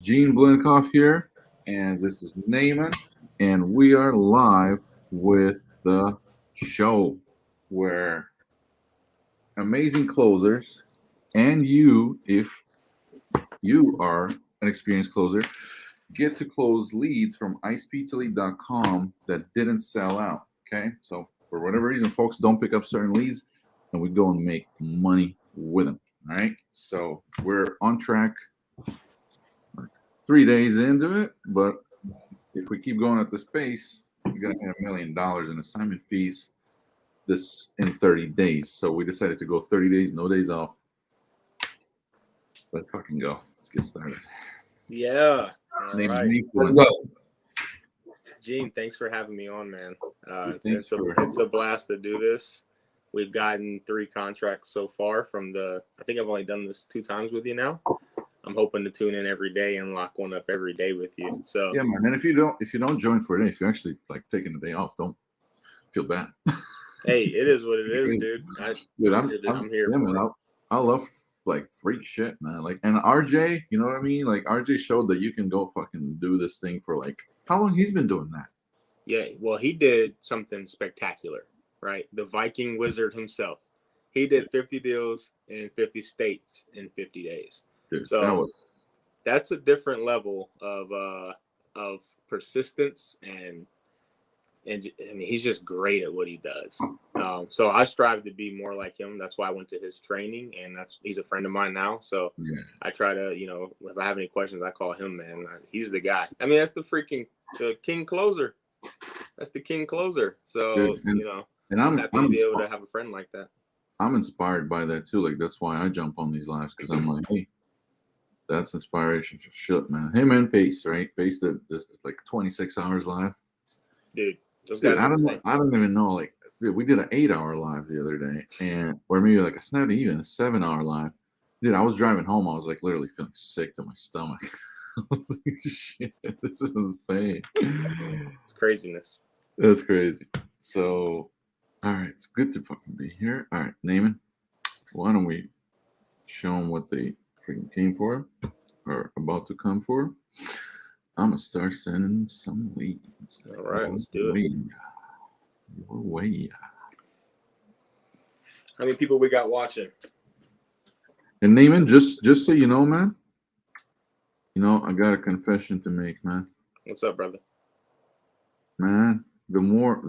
Gene Blinkoff here, and this is Naaman, and we are live with the show where amazing closers and you, if you are an experienced closer, get to close leads from isp2lead.com that didn't sell out. Okay, so for whatever reason, folks don't pick up certain leads, and we go and make money with them. All right, so we're on track 3 days into it, but if we keep going at this pace, you're gonna hit $1 million in assignment fees this in 30 days. So we decided to go 30 days, no days off. Let's fucking go. Let's get started. Yeah. All Name right. me Let's one. go. Gene, thanks for having me on, man. Thanks for- It's a blast to do this. We've gotten 3 contracts so far I think I've only done this 2 times with you now. I'm hoping to tune in every day and lock one up every day with you. So Yeah, man. And if you don't join for a day, if you're actually like taking a day off, don't feel bad. hey, it is what it is, dude. Dude, I'm here yeah, for man. it. I love like freak shit, man. Like, and RJ, you know what I mean? Like, RJ showed that you can go fucking do this thing for like how long he's been doing that. Yeah, well, he did something spectacular, right? The Viking wizard himself. He did 50 deals in 50 states in 50 days. Dude, So that's a different level of persistence and I mean he's just great at what he does. So I strive to be more like him. That's why I went to his training, and he's a friend of mine now. So yeah. I try to, if I have any questions, I call him, man. He's the guy. I mean, that's the king closer. That's the king closer. So Dude, and I'm happy to be able to have a friend like that. I'm inspired by that too. Like that's why I jump on these lives because I'm like, hey, that's inspiration for shit, man. Hey, man, Pace, right? Pace that this like 26 hours live. Dude, those guys I don't even know. Like, dude, we did an 8-hour live the other day, and or maybe like it's not even a 7-hour live. Dude, I was driving home. I was like literally feeling sick to my stomach. I was like, shit, this is insane. It's craziness. That's crazy. So, all right, it's good to fucking be here. All right, Naaman, why don't we show them what they freaking came for or about to come for? I'm gonna start sending some leads. All right, let's do it. Your way. How many people we got watching? And Naaman, just so you know, man, I got a confession to make, man. What's up, brother? Man, the more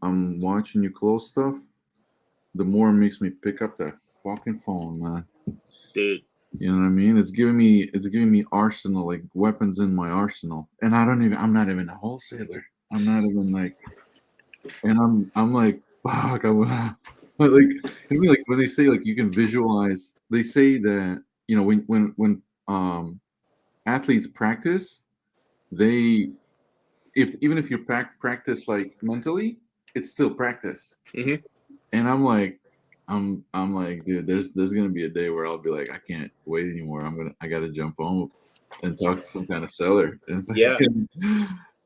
I'm watching you close stuff, the more it makes me pick up that fucking phone, man. Dude. You know what I mean? It's giving me arsenal, like weapons in my arsenal. And I'm not even a wholesaler. I'm not even like, and I'm like, fuck, but like, I mean, like when they say like you can visualize, they say that, when athletes practice, even if you practice like mentally, it's still practice. Mm-hmm. And I'm like, dude, there's gonna be a day where I'll be like, I can't wait anymore. I gotta jump home and talk to some kind of seller and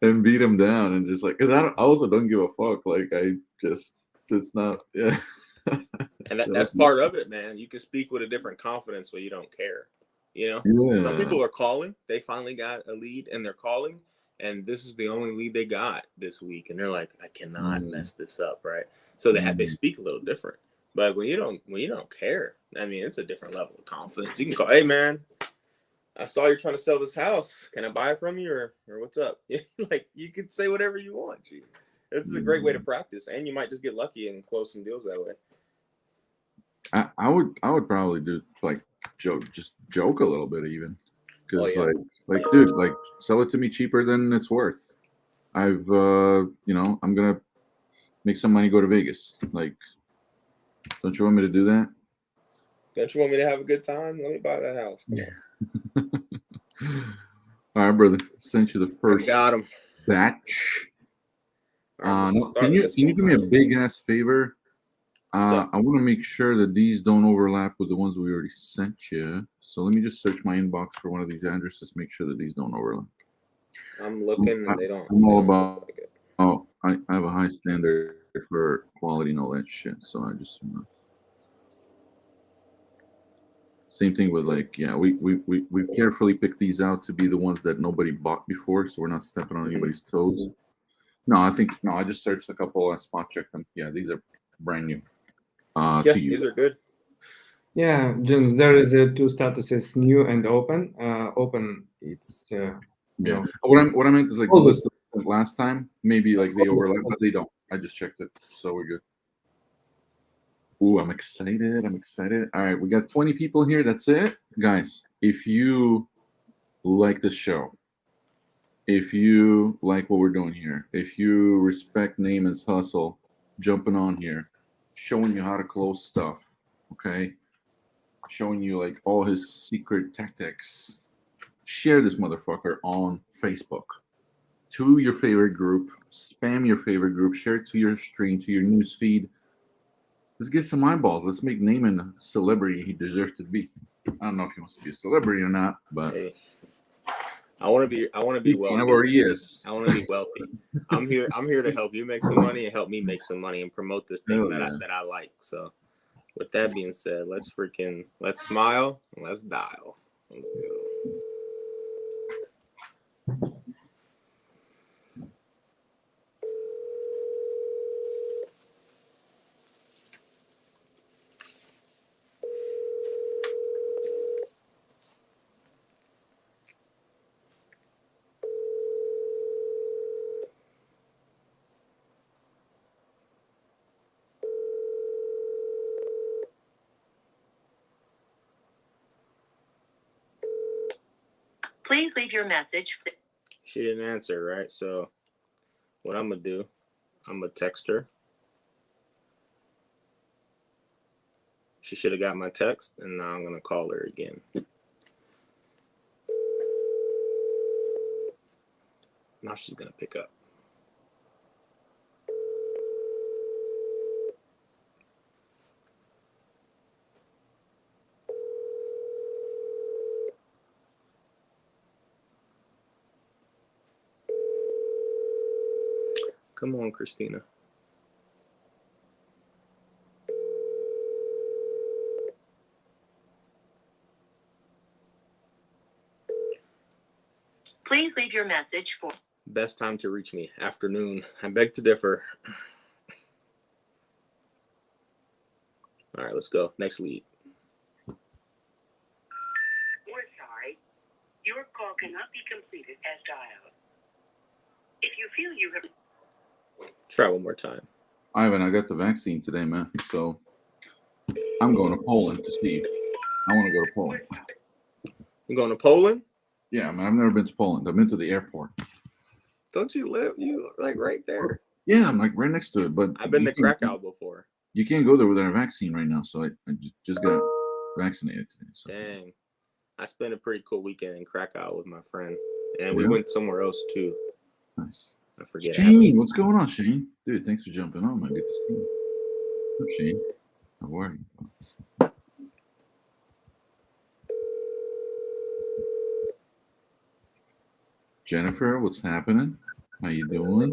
and beat him down and just like, cause I also don't give a fuck. Like it's not, yeah. And that's part of it, man. You can speak with a different confidence when you don't care. Yeah. Some people are calling. They finally got a lead and they're calling, and this is the only lead they got this week, and they're like, I cannot mess this up, right? So they speak a little different. But when you don't care, I mean, it's a different level of confidence. You can call, hey man, I saw you're trying to sell this house. Can I buy it from you, or what's up? Like you could say whatever you want. Gee. This is a great way to practice, and you might just get lucky and close some deals that way. I would probably do like joke a little bit even, because like dude, like sell it to me cheaper than it's worth. I'm gonna make some money, go to Vegas. Like, don't you want me to do that? Don't you want me to have a good time? Let me buy that house. All right, brother. Sent you the first got him. batch. Right, can you do me a big ass favor? I want to make sure that these don't overlap with the ones we already sent you. So let me just search my inbox for one of these addresses, make sure that these don't overlap. I'm looking, and they don't. I'm all about. Oh, I have a high standard for quality and all that shit. So I just. Same thing with like, yeah, we carefully pick these out to be the ones that nobody bought before, so we're not stepping on anybody's toes. No, I just searched a couple and spot checked them. Yeah, these are brand new. Yeah, to you. these are good. Yeah, James, there is a two statuses, new and open. Open, it's Yeah. no. What I meant is like the Oh, list of last time, maybe like they overlap, but they don't. I just checked it, so we're good. Ooh, I'm excited. I'm excited. All right, we got 20 people here. That's it. Guys, if you like the show, if you like what we're doing here, if you respect Naaman's hustle, jumping on here, showing you how to close stuff, okay? Showing you like all his secret tactics. Share this motherfucker on Facebook to your favorite group. Spam your favorite group. Share it to your stream, to your news feed. Let's get some eyeballs. Let's make Naaman a celebrity he deserves to be. I don't know if he wants to be a celebrity or not, but Hey, I want to be he's wealthy. kind of where he is. I want to be wealthy. I'm here to help you make some money and help me make some money and promote this thing that I like. So with that being said, let's smile and let's dial. Let's go. Please leave your message. She didn't answer, right? So what I'm gonna do, I'm gonna text her. She should have got my text, and now I'm gonna call her again. Now she's gonna pick up. Come on, Christina. Please leave your message for. Best time to reach me, afternoon. I beg to differ. All right, let's go. Next lead. We're sorry. Your call cannot be completed as dialed. If you feel you have. Try one more time. Ivan, I got the vaccine today, man. So I'm going to Poland to see. I want to go to Poland. You going to Poland? Yeah, man. I've never been to Poland. I've been to the airport. Don't you live? You like right there. Yeah, I'm like right next to it. But I've been to Krakow before. You can't go there without a vaccine right now. So I just got vaccinated today. So. Dang. I spent a pretty cool weekend in Krakow with my friend. And we went somewhere else too. Nice. I forget. Shane, what's going on, Shane? Dude, thanks for jumping on, man. Good to see you. What's up, Shane? How are you? Jennifer, what's happening? How you doing?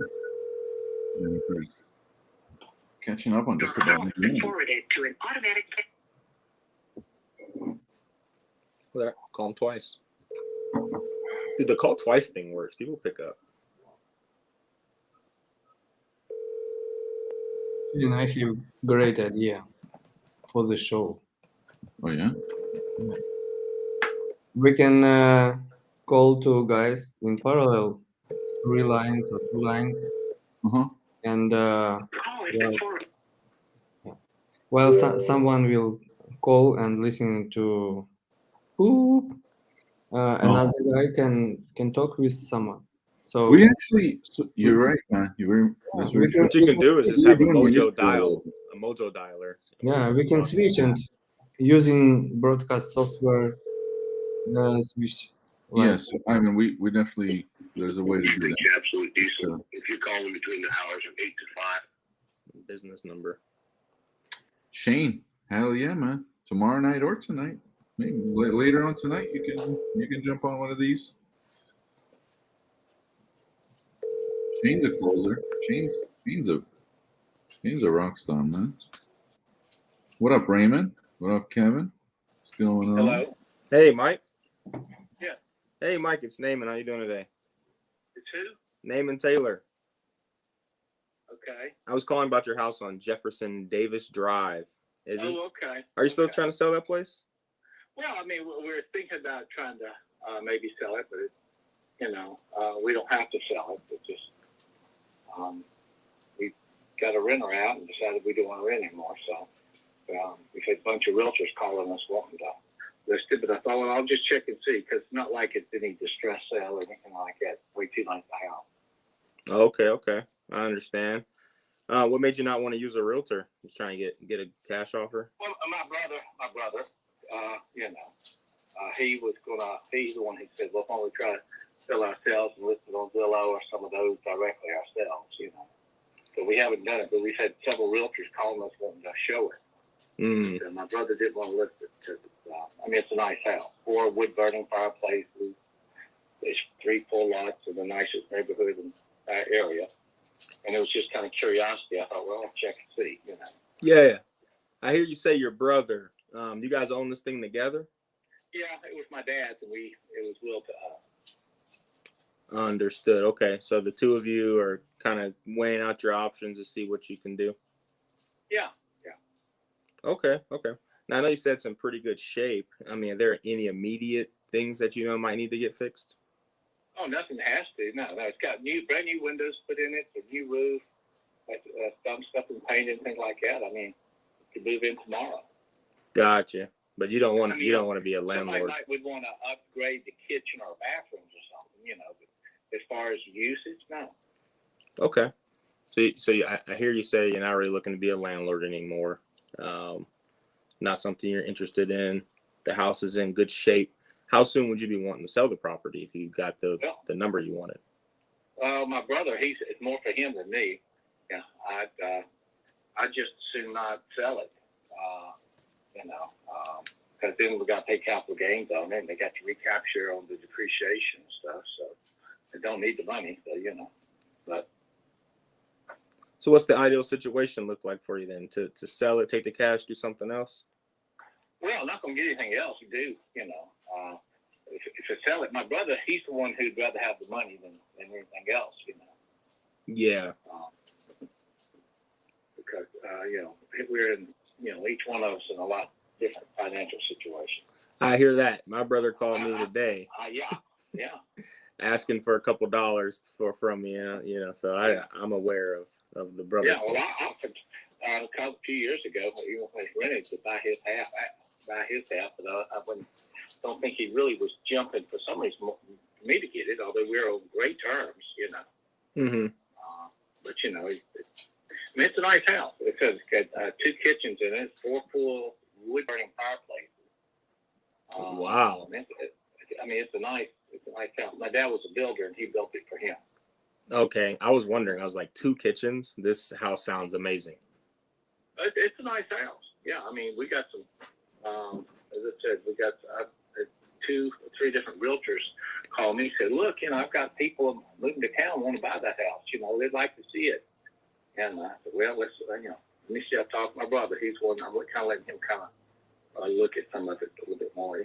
Jennifer's catching up on just about everything. Forwarded to an automatic. Call him twice. Dude, the call twice thing works. People pick up. And I have great idea for the show. Oh yeah. We can call two guys in parallel, 3 lines or 2 lines, and someone will call and listen to whoop. Another guy can talk with someone. So we actually, you're right, man. That's very true. What you can do is just have a mojo dialer. Yeah, we can switch and using broadcast software switch. Yes, I mean we definitely there's a way to do that. Absolutely decent if you're calling between the hours of 8 to 5. Business number. Shane, hell yeah, man. Tomorrow night or tonight. Maybe later on tonight you can jump on one of these. Shane's a closer. Shane's a rock star, man. What up, Raymond? What up, Kevin? What's going on? Hello? Hey, Mike. Yeah. Hey, Mike. It's Naaman. How you doing today? It's who? Naaman Taylor. Okay. I was calling about your house on Jefferson Davis Drive. Okay. Are you still Okay. trying to sell that place? Well, I mean, we're thinking about trying to maybe sell it, but, we don't have to sell it. It's just, we got a renter out and decided we didn't want to rent anymore. So we've had a bunch of realtors calling us wanting to list it, but I thought, well, I'll just check and see because it's not like it's any distress sale or anything like that. Way too nice to have. Okay. I understand. What made you not want to use a realtor? Just trying to get a cash offer? Well, my brother, he's the one who said, well, why don't we try to sell ourselves and list it on Zillow or some of those directly ourselves, So we haven't done it, but we've had several realtors calling us wanting to show it. Mm. And my brother didn't want to list it because it's a nice house. 4 wood-burning fireplaces. There's 3 full lots in the nicest neighborhood in our area. And it was just kind of curiosity. I thought, well, I'll check and see, Yeah. I hear you say your brother. You guys own this thing together? Yeah, it was my dad's, and it was willed to us. Understood. Okay. So the two of you are kind of weighing out your options to see what you can do. Yeah. Okay. Now, I know you said it's in pretty good shape. I mean, are there any immediate things that you know might need to get fixed? Oh, nothing has to. No, it's got brand new windows put in it, a new roof, some stuff and painted and things like that. I mean, you could move in tomorrow. Gotcha. But you don't want to be a Somebody landlord. would want to upgrade the kitchen or bathrooms or something, But as far as usage, no. Okay. So I hear you say you're not really looking to be a landlord anymore. Not something you're interested in. The house is in good shape. How soon would you be wanting to sell the property if you got the number you wanted? My brother, it's more for him than me. Yeah, I'd just as soon not sell it, because then we got to pay capital gains on it, and they got to recapture on the depreciation and stuff. So they don't need the money, But So what's the ideal situation look like for you then? To sell it, take the cash, do something else? well, I'm not gonna get anything else to do, If I sell it, my brother, he's the one who'd rather have the money than anything else, Yeah. Because we're in, each one of us in a lot different financial situation. I hear that. My brother called me today Yeah. asking for a couple dollars from me, so I'm aware of the brother. Yeah, well, I offered a few years ago, when he rented, to buy his half, but I don't think he really was jumping for some reason for me to get it, although we're on great terms, Mm-hmm. But it's a nice house. It's got 2 kitchens in it, 4 full wood-burning fireplaces. Wow. It's a nice house. My dad was a builder, and he built it for him. Okay. I was wondering. I was like, 2 kitchens? This house sounds amazing. It's a nice house. Yeah, we got some, as I said, we got 2 or 3 different realtors call me and said, look, I've got people moving to town want to buy that house. They'd like to see it. And I said, well, let's, let me see. I'll talk to my brother. He's one. I'm kind of letting him look at some of it a little bit more,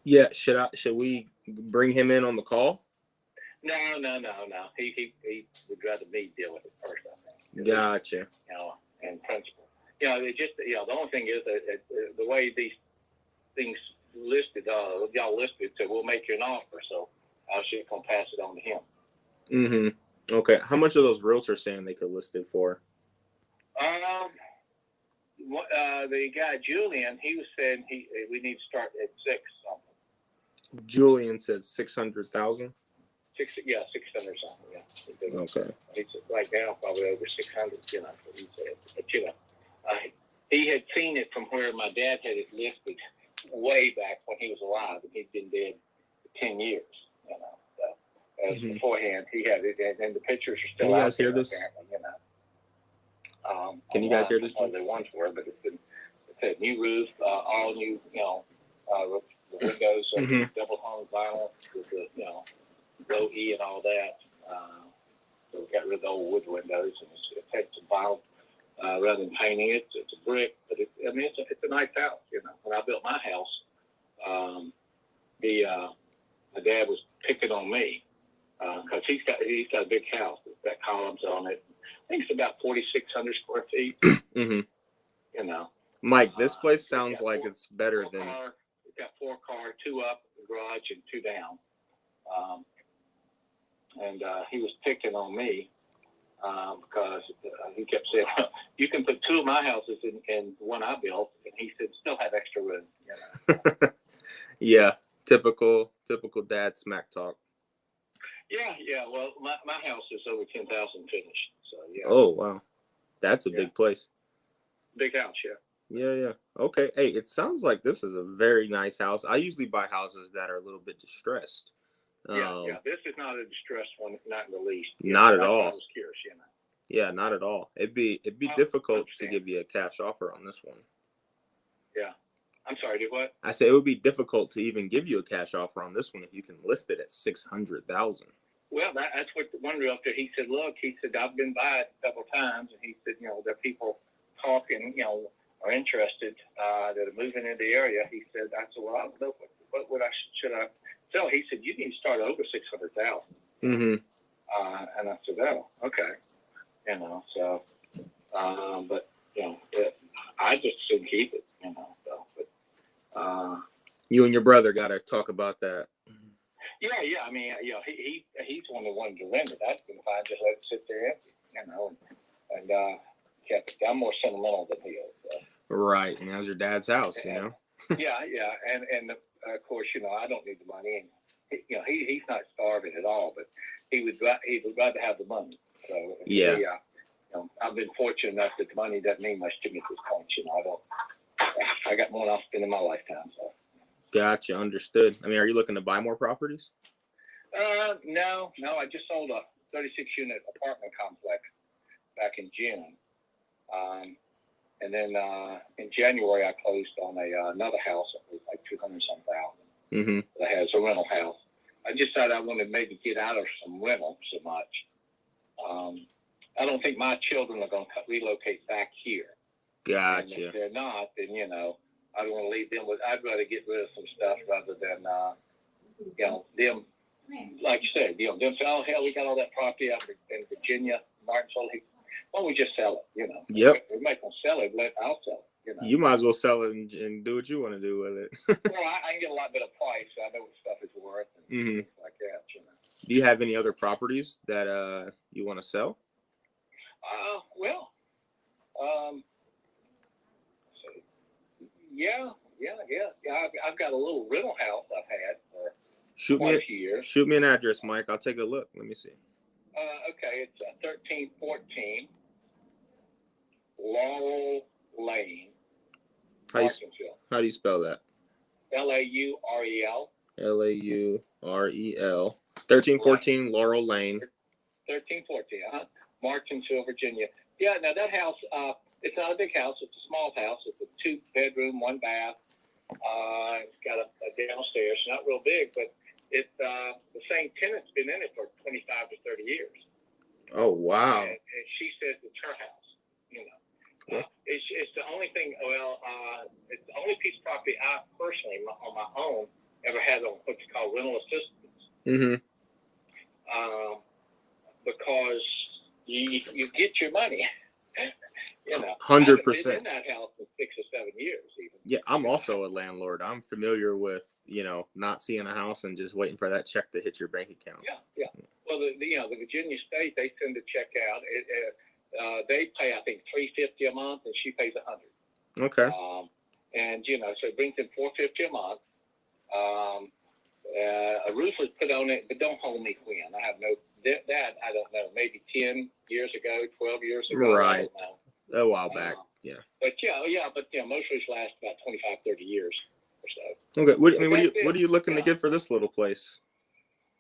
Yeah. Should we bring him in on the call? No. He would rather me deal with it first, I think. Gotcha. And principle. They just, the only thing is that the way these things listed, y'all listed, so we'll make you an offer. So I was just going to pass it on to him. Mm-hmm. Okay. How much are those realtors saying they could list it for? The guy, Julian, he was saying we need to start at 6 something. Julian said 600,000. 600 something, yeah. Okay. He's right now probably over 600, what he said. But, he had seen it from where my dad had it listed way back when he was alive, and he'd been dead for 10 years, So, as beforehand, he had it, and the pictures are still Can you out guys hear there, this? apparently, Can you guys hear this? They once were, but it's a new roof, all new, the windows are double hung vinyl with the, low E and all that. So we got rid of the old wood windows, and it's had some vinyl rather than painting it. It's a brick, but it's a nice house. When I built my house, my dad was picking on me because he's got a big house. It's got columns on it. I think it's about 4,600 square feet. Mm-hmm. You know, Mike, this place sounds like it's better than. It's got 4 car, 2 up the garage and 2 down. And he was picking on me because he kept saying, "You can put 2 of my houses in the one I built," and he said, "Still have extra room." You know? Yeah, typical dad smack talk. Yeah. Well, my house is over 10,000 finished. So yeah. Oh wow, that's a big place. Big house, yeah. Yeah. Okay. Hey, it sounds like this is a very nice house. I usually buy houses that are a little bit distressed. Yeah. This is not a distressed one, not in the least. Not at all. I was curious, you know. Yeah, not at all. It'd be difficult to give you a cash offer on this one. Yeah. I'm sorry, did what? I say it would be difficult to even give you a cash offer on this one if you can list it at $600,000. Well, that's what one realtor, he said, look, he said, I've been by it a couple times, and he said, you know, there are people talking, you know, are interested that are moving into the area. He said, I said, well, I don't know what would should I sell? He said, you need to start over 600,000. Mm-hmm. And I said, oh, okay. You know, so, but, you know, I just shouldn't keep it, you know, so, but, you and your brother got to talk about that. Yeah. I mean, you know, he's one that wanted to rent it. I'd been fine just let it sit there empty, you know, and kept it. I'm more sentimental than he is. So. Right, and that was your dad's house, you know. Yeah, and of course, you know, I don't need the money, and you know, he's not starving at all, but he would rather have the money. So yeah. You know, I've been fortunate enough that the money doesn't mean much to me at this point. You know, I got more than I'll spend in my lifetime. So. Gotcha, understood. I mean, are you looking to buy more properties? No. I just sold a 36-unit apartment complex back in June. And then in January, I closed on another house that was like $200,000. Mm-hmm. That has a rental house. I decided I wanted to maybe get out of some rental so much. I don't think my children are going to relocate back here. Gotcha. And if they're not, then, you know, I don't want to leave them with. I'd rather get rid of some stuff rather than, you know, them. Like you said, you know, them say, "Oh hell, we got all that property up in Virginia, Martinsville. Why don't we just sell it?" You know. Yep. We might not sell it, but I'll sell it. You know. You might as well sell it and do what you want to do with it. Well, I can get a lot better price. So I know what stuff is worth and things like that. You know. Do you have any other properties that you want to sell? Well, yeah. I've got a little rental house I've had for quite a few years. Shoot me an address, Mike. I'll take a look. Let me see. Okay, it's 1314 Laurel Lane, Martinsville. How do you spell that? Laurel. Laurel. 1314 Laurel Lane. 1314, Martinsville, Virginia. Yeah, now that house, it's not a big house. It's a small house. It's a 2-bedroom, 1 bath. It's got a downstairs. Not real big, but it's the same tenant's been in it for 25 to 30 years. Oh, wow. And she says it's her house, you know. It's the only thing, it's the only piece of property I personally, on my own, ever had on what's called rental assistance. Mm-hmm. Because you get your money. You know, 100%. I haven't been in that house in 6 or 7 years, even. Yeah, I'm also a landlord. I'm familiar with, you know, not seeing a house and just waiting for that check to hit your bank account. Yeah. Well, the Virginia State, they send a check out. They pay, I think, $350 a month, and she pays $100. Okay. And you know, so it brings in $450 a month. A roof was put on it, but don't hold me when. I have no that. I don't know. Maybe 10 years ago, 12 years ago. Right. I don't know. A while back. Yeah. But most roofs last about 25, 30 years or so. Okay. What are you looking to get for this little place?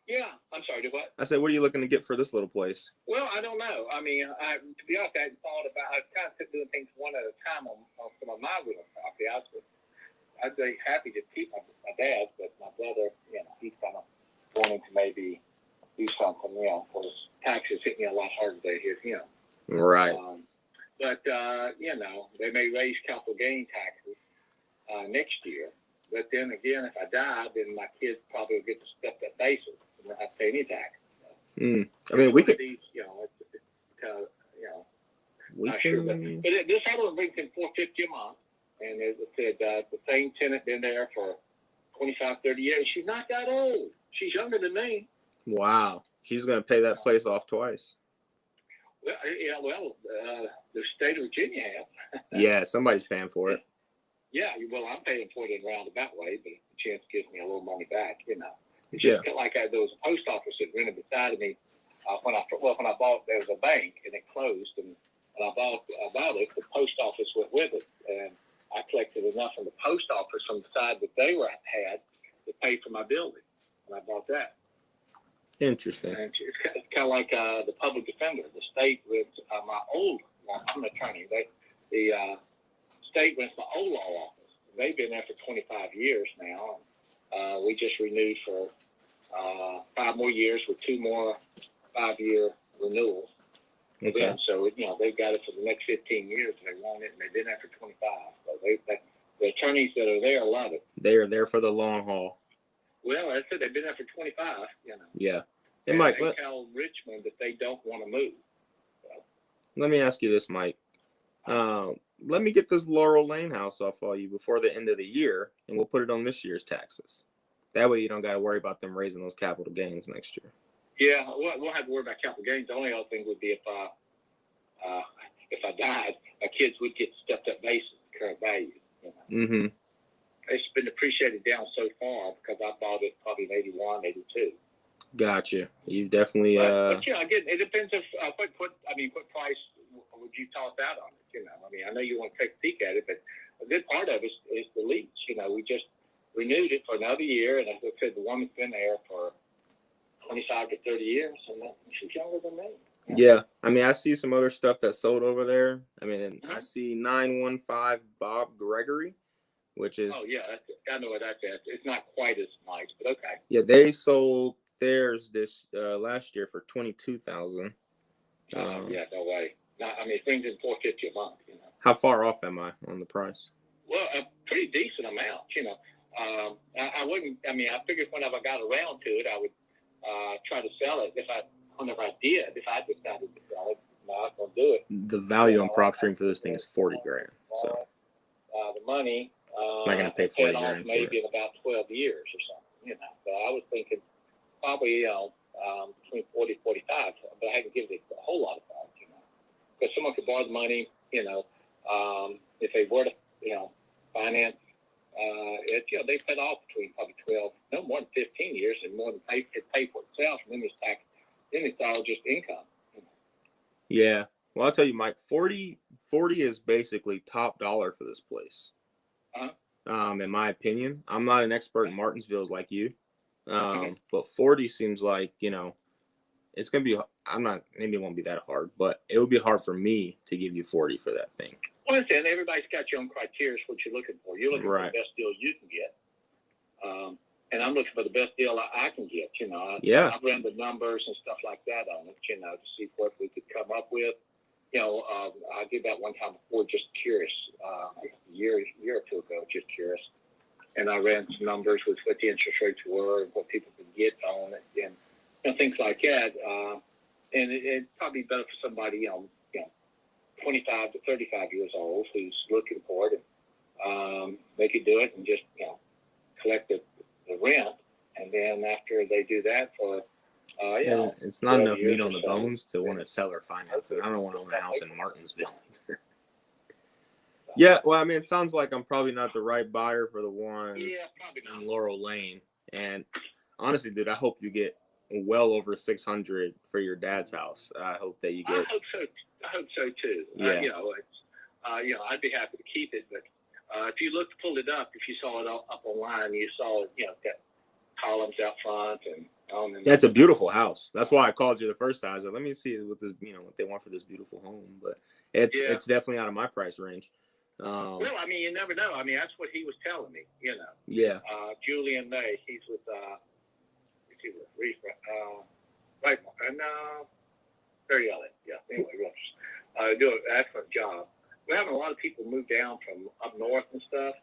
Yeah, I'm sorry. Do what? I said, what are you looking to get for this little place? Well, I don't know. I mean, to be honest, I hadn't thought about. I kind of doing things one at a time on some of my real property. I'd be happy to keep my dad's, but my brother, you know, he's kind of wanting to maybe do something, you know, because taxes hit me a lot harder than his, you know. Right. But you know, they may raise capital gain taxes next year. But then again, if I die, then my kids probably will get to step that basis and not have to pay any tax. I mean, we could. These, you know, We not sure, but can. this other one brings in $450 a month, and as I said, the same tenant been there for 25, 30 years. She's not that old. She's younger than me. Wow, she's gonna pay that place off twice. Well, yeah, the state of Virginia has. Yeah, somebody's paying for it. Yeah, well, I'm paying for it in a roundabout way, but the chance gives me a little money back, you know. It's Yeah. just like there was a post office that rented beside of me when I bought. There was a bank and it closed, and when I bought it, the post office went with it, and I collected enough from the post office from the side that they had to pay for my building, and I bought that. Interesting. And it's kind of like the public defender. The state rents my old. I'm an attorney. The state rents my old law office. They've been there for 25 years now. We just renewed for 5 more years with 2 more 5-year renewals. Okay. Yeah, so they've got it for the next 15 years. They want it, and they've been there for 25. So the attorneys that are there love it. They are there for the long haul. Well, I said they've been there for 25. Yeah. Hey, And Mike, they tell Richmond that they don't want to move. let me ask you this, Mike. Let me get this Laurel Lane house off of you before the end of the year, and we'll put it on this year's taxes. That way you don't got to worry about them raising those capital gains next year. Yeah, we'll have to worry about capital gains. The only other thing would be if I died, my kids would get stepped up basis, current value. Mm-hmm. It's been appreciated down so far because I bought it probably in 81, 82. Gotcha. You definitely. But again, it depends if what price would you toss out on it? I know you want to take a peek at it, but a good part of it is the lease. We just renewed it for another year, and as I said, the woman's been there for 25 to 30 years, and she's younger than me. Yeah, I mean, I see some other stuff that sold over there. I mean, I see 915 Bob Gregory, which is. Oh yeah, I know what that's at. It's not quite as nice, but okay. Yeah, they sold theirs this last year for $22,000. Yeah, no way. It brings in $450 a month. How far off am I on the price? Well, a pretty decent amount. I wouldn't. I figured whenever I got around to it, I would try to sell it. Whenever I did, if I decided to sell it, I'm not gonna do it. The value on prop stream for this thing is $40,000. So the money. I'm not gonna pay $40,000 maybe for it. in about 12 years or something. So I was thinking probably between 40 and 45, but I hadn't given it a whole lot of thought. Because someone could borrow the money. If they were to finance it, they pay off between probably 12, no more than 15 years, and more than pay for itself. And then it's all just income. Yeah. Well, I'll tell you, Mike, 40 is basically top dollar for this place. In my opinion, I'm not an expert in Martinsville like you, but 40 seems like it's gonna be. Maybe it won't be that hard, but it would be hard for me to give you 40 for that thing. Well, I understand everybody's got your own criteria for what you're looking for. You're looking for the best deal you can get, and I'm looking for the best deal I can get. I've run the numbers and stuff like that on it, to see what we could come up with. I did that one time before, just curious, a year or two ago, just curious, and I ran some numbers with what the interest rates were and what people could get on it, and things like that. And it'd probably be better for somebody, 25 to 35 years old who's looking for it. And they could do it and just, collect the rent. And then after they do that for, it's not enough meat on the bones to want to sell or finance it. I don't want to own a house in Martinsville. Yeah, well, it sounds like I'm probably not the right buyer for the one probably not. in Laurel Lane. And honestly, dude, I hope you get well over 600 for your dad's house. I hope that you get. I hope so too. Yeah. I'd be happy to keep it, but if you pulled it up, if you saw it up online, you saw it, got columns out front and. Yeah, it's a beautiful house. That's why I called you the first time. I was like, let me see what this, what they want for this beautiful home. But it's definitely out of my price range. Well, you never know. That's what he was telling me. Yeah. Julian May, he's with right, and very early. Yeah. Anyway, do an excellent job. We're having a lot of people move down from up north and stuff,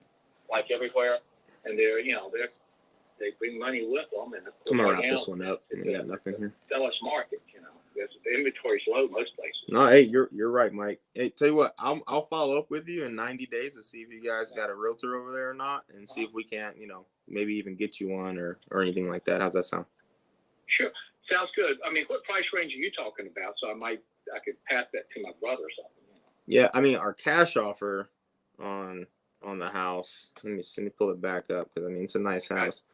like everywhere. and they bring money with them. And I'm gonna wrap this one up. We got nothing here. Seller's market, the inventory's low most places. No, hey, you're right, Mike. Hey, tell you what, I'll follow up with you in 90 days to see if you guys got a realtor over there or not, and see if we can't, maybe even get you one or anything like that. How's that sound? Sure, sounds good. I mean, what price range are you talking about? So I could pass that to my brother or something. Yeah, I mean, our cash offer on the house. Let me pull it back up because it's a nice house,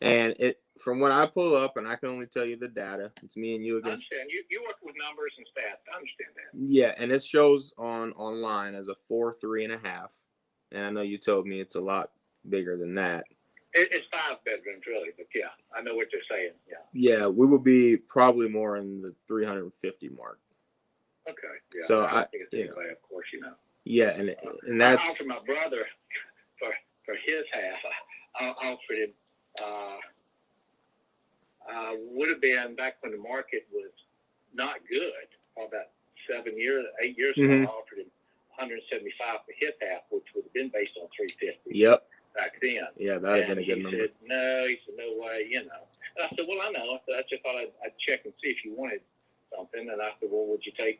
and from when I pull up, and I can only tell you the data. It's me and you I against. understand. You work with numbers and stats. I understand that. Yeah, and it shows online as a 4.3.5, and I know you told me it's a lot bigger than that. It's 5 bedrooms, really, but yeah, I know what you're saying. Yeah. Yeah, we would be probably more in the 350 mark. Okay. Yeah. So I don't think it's anyway, of course, Yeah, and I that's. offered my brother for his half. I offered him. Would have been back when the market was not good, about 8 years ago. I offered him 175 for his half, which would have been based on 350. Yep. Back then. Yeah, that would have been a good number. He said, no way, And I said, well, I know. I just thought I'd check and see if you wanted something. And I said, well, would you take,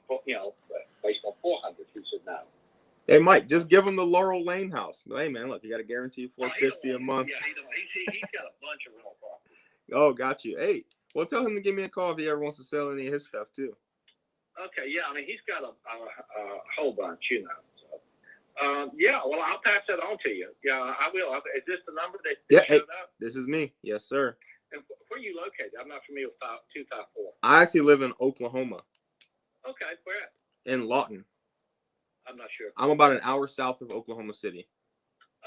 based on 400? He said, no. Hey, Mike, just give him the Laurel Lane house. Hey, man, look, you got to guarantee $450 a month. Yeah, he's got a bunch of rental property. Oh, got you. Hey, well, tell him to give me a call if he ever wants to sell any of his stuff, too. Okay, yeah, he's got a whole bunch, So, yeah, well, I'll pass that on to you. Yeah, I will. Is this the number that showed up? This is me. Yes, sir. And where are you located? I'm not familiar with 254. I actually live in Oklahoma. Okay, where at? In Lawton. I'm not sure. I'm about an hour south of Oklahoma City.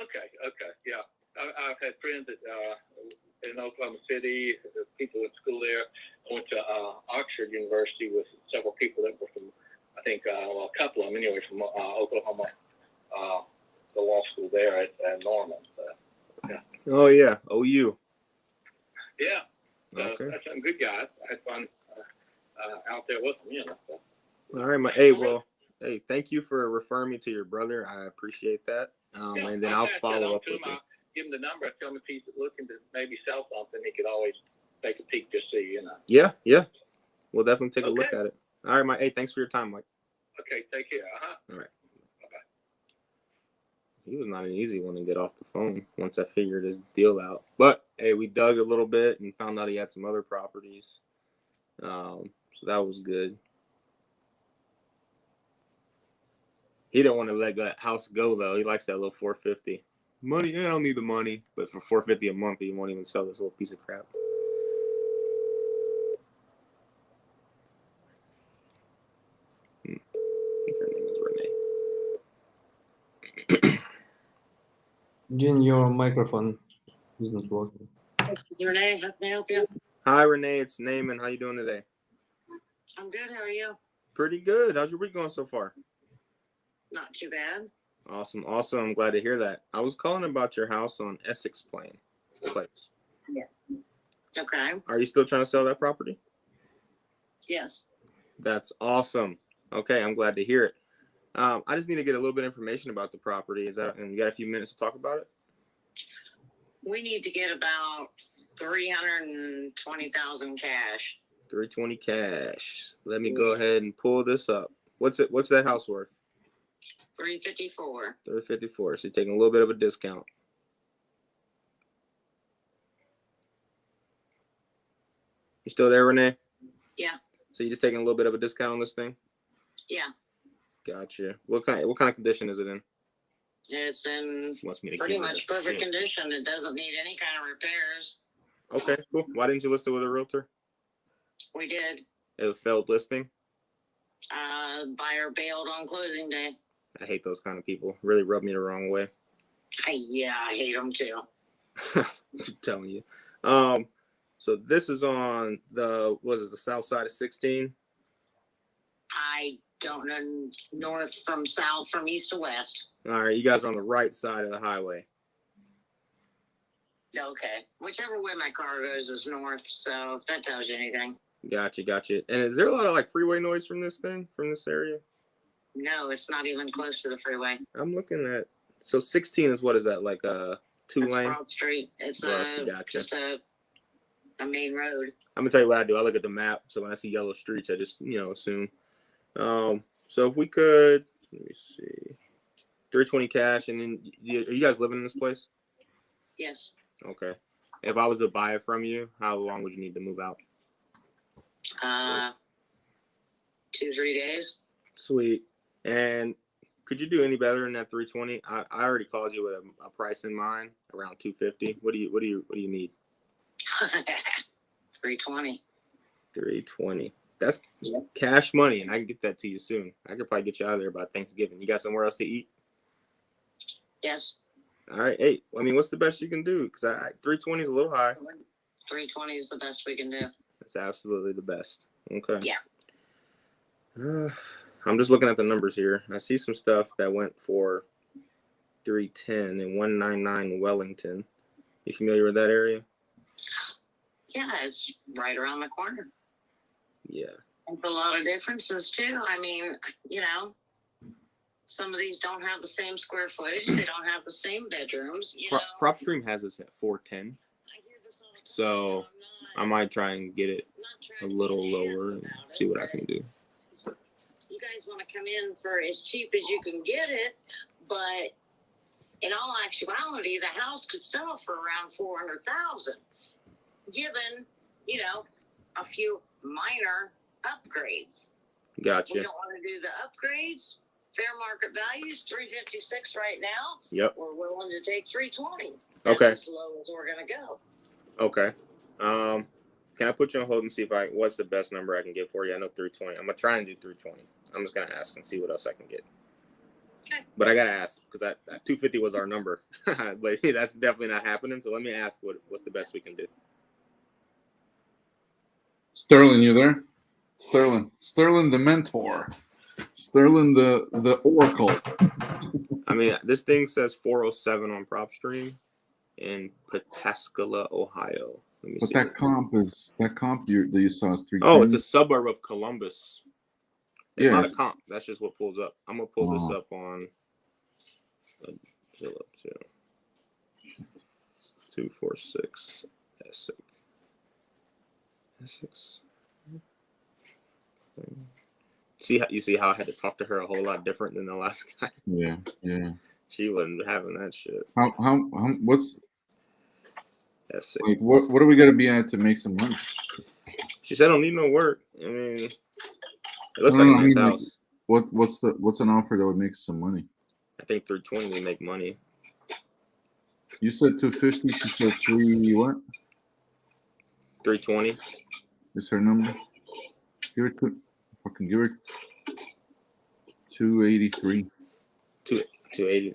Okay, yeah. I've had friends in Oklahoma City, people in school there. I went to Oxford University with several people that were from, I think, a couple of them anyway, from Oklahoma, the law school there at Norman. Yeah. Oh, yeah. OU. Yeah. Okay. That's some good guys. I had fun out there with them, So. All right, hey, hey, thank you for referring me to your brother. I appreciate that. And then I'll follow up with you. I'll give him the number. Tell him if he's looking to maybe sell something, he could always take a peek just so you know. Yeah. We'll definitely take a look at it. All right, Mike. Hey, thanks for your time, Mike. Okay, take care. All right. Bye-bye. He was not an easy one to get off the phone once I figured his deal out. But, hey, we dug a little bit and found out he had some other properties. So that was good. He didn't want to let that house go, though. He likes that little 450. Money, I don't need the money. But for 450 a month, he won't even sell this little piece of crap. I think her name is Renee. Jean, your microphone is not working. Renee, how can I help you? Hi, Renee. It's Naaman. How you doing today? I'm good. How are you? Pretty good. How's your week going so far? Not too bad. Awesome. I'm glad to hear that. I was calling about your house on Essex Place. Yeah. Okay. Are you still trying to sell that property? Yes. That's awesome. Okay, I'm glad to hear it. I just need to get a little bit of information about the property. And you got a few minutes to talk about it? We need to get about 320,000 cash. 320 cash. Let me go ahead and pull this up. What's that house worth? 354. 354. So you're taking a little bit of a discount. You still there, Renee? Yeah. So you're just taking a little bit of a discount on this thing? Yeah. Gotcha. What kind of condition is it in? It's in Wants me to pretty give her much the perfect shit. condition. It doesn't need any kind of repairs. Okay, cool. Why didn't you list it with a realtor? We did. It was a failed listing. Buyer bailed on closing day. I hate those kind of people. Really rub me the wrong way. I hate them too. I'm telling you. So this is on the south side of 16? I don't know north from south, from east to west. All right, you guys are on the right side of the highway. Okay. Whichever way my car goes is north, so if that tells you anything. Gotcha. And is there a lot of like freeway noise from this area? No, it's not even close to the freeway. I'm looking at, so 16 is what is that, like 2 That's lane. Broad Street. It's Rusty, gotcha. just a main road. I'm gonna tell you what I do. I look at the map, so when I see yellow streets, I just assume. So if we could, let me see, 320 cash, and then are you guys living in this place? Yes. Okay. If I was to buy it from you, how long would you need to move out? 2-3 days. Sweet. And could you do any better than that 320? I already called you with a price in mind, around 250. What do you need? 320. 320. That's Yep. cash money, and I can get that to you soon. I could probably get you out of there by Thanksgiving. You got somewhere else to eat? Yes. All right. Hey, I mean, what's the best you can do? Because 320 is a little high. 320 is the best we can do. That's absolutely the best. Okay. Yeah. I'm just looking at the numbers here. I see some stuff that went for 310 and 199 Wellington. You familiar with that area? Yeah, it's right around the corner. Yeah. And a lot of differences too. I mean, some of these don't have the same square footage. They don't have the same bedrooms. Prop Stream has us at 410. I hear this all the time, So and I I'm might try and get it not a trying to little be an ass lower and about see it, what I but can do. You guys want to come in for as cheap as you can get it, but in all actuality, the house could sell for around 400,000, given a few minor upgrades. We Gotcha. don't want to do the upgrades. Fair market values 356 right now. Yep. We're willing to take 320. That's Okay. as low as we're gonna go. Okay. Can I put you on hold and see what's the best number I can get for you? I know 320. I'm gonna try and do 320. I'm just gonna ask and see what else I can get. Okay. But I gotta ask because that 250 was our number, but that's definitely not happening. So let me ask what's the best we can do. Sterling, you there? Sterling, the mentor. Sterling, the oracle. I mean, this thing says 407 on PropStream in Pataskala, Ohio. Let me But see. that comp that you saw is 310. Oh, it's a suburb of Columbus. It's not a Yes. comp. That's just what pulls up. I'm gonna pull this Oh. up on Zillow too. 246 Essex. See how I had to talk to her a whole lot different than the last guy. Yeah. She wasn't having that shit. How what's Essex. like what are we gonna be at to make some money? She said I don't need no work. I mean, it looks No, like no, a I nice mean, like, house. What's an offer that would make some money? I think 320 we make money. You said 250. She said 3 what? 320. Is her number? Give her 283. 280.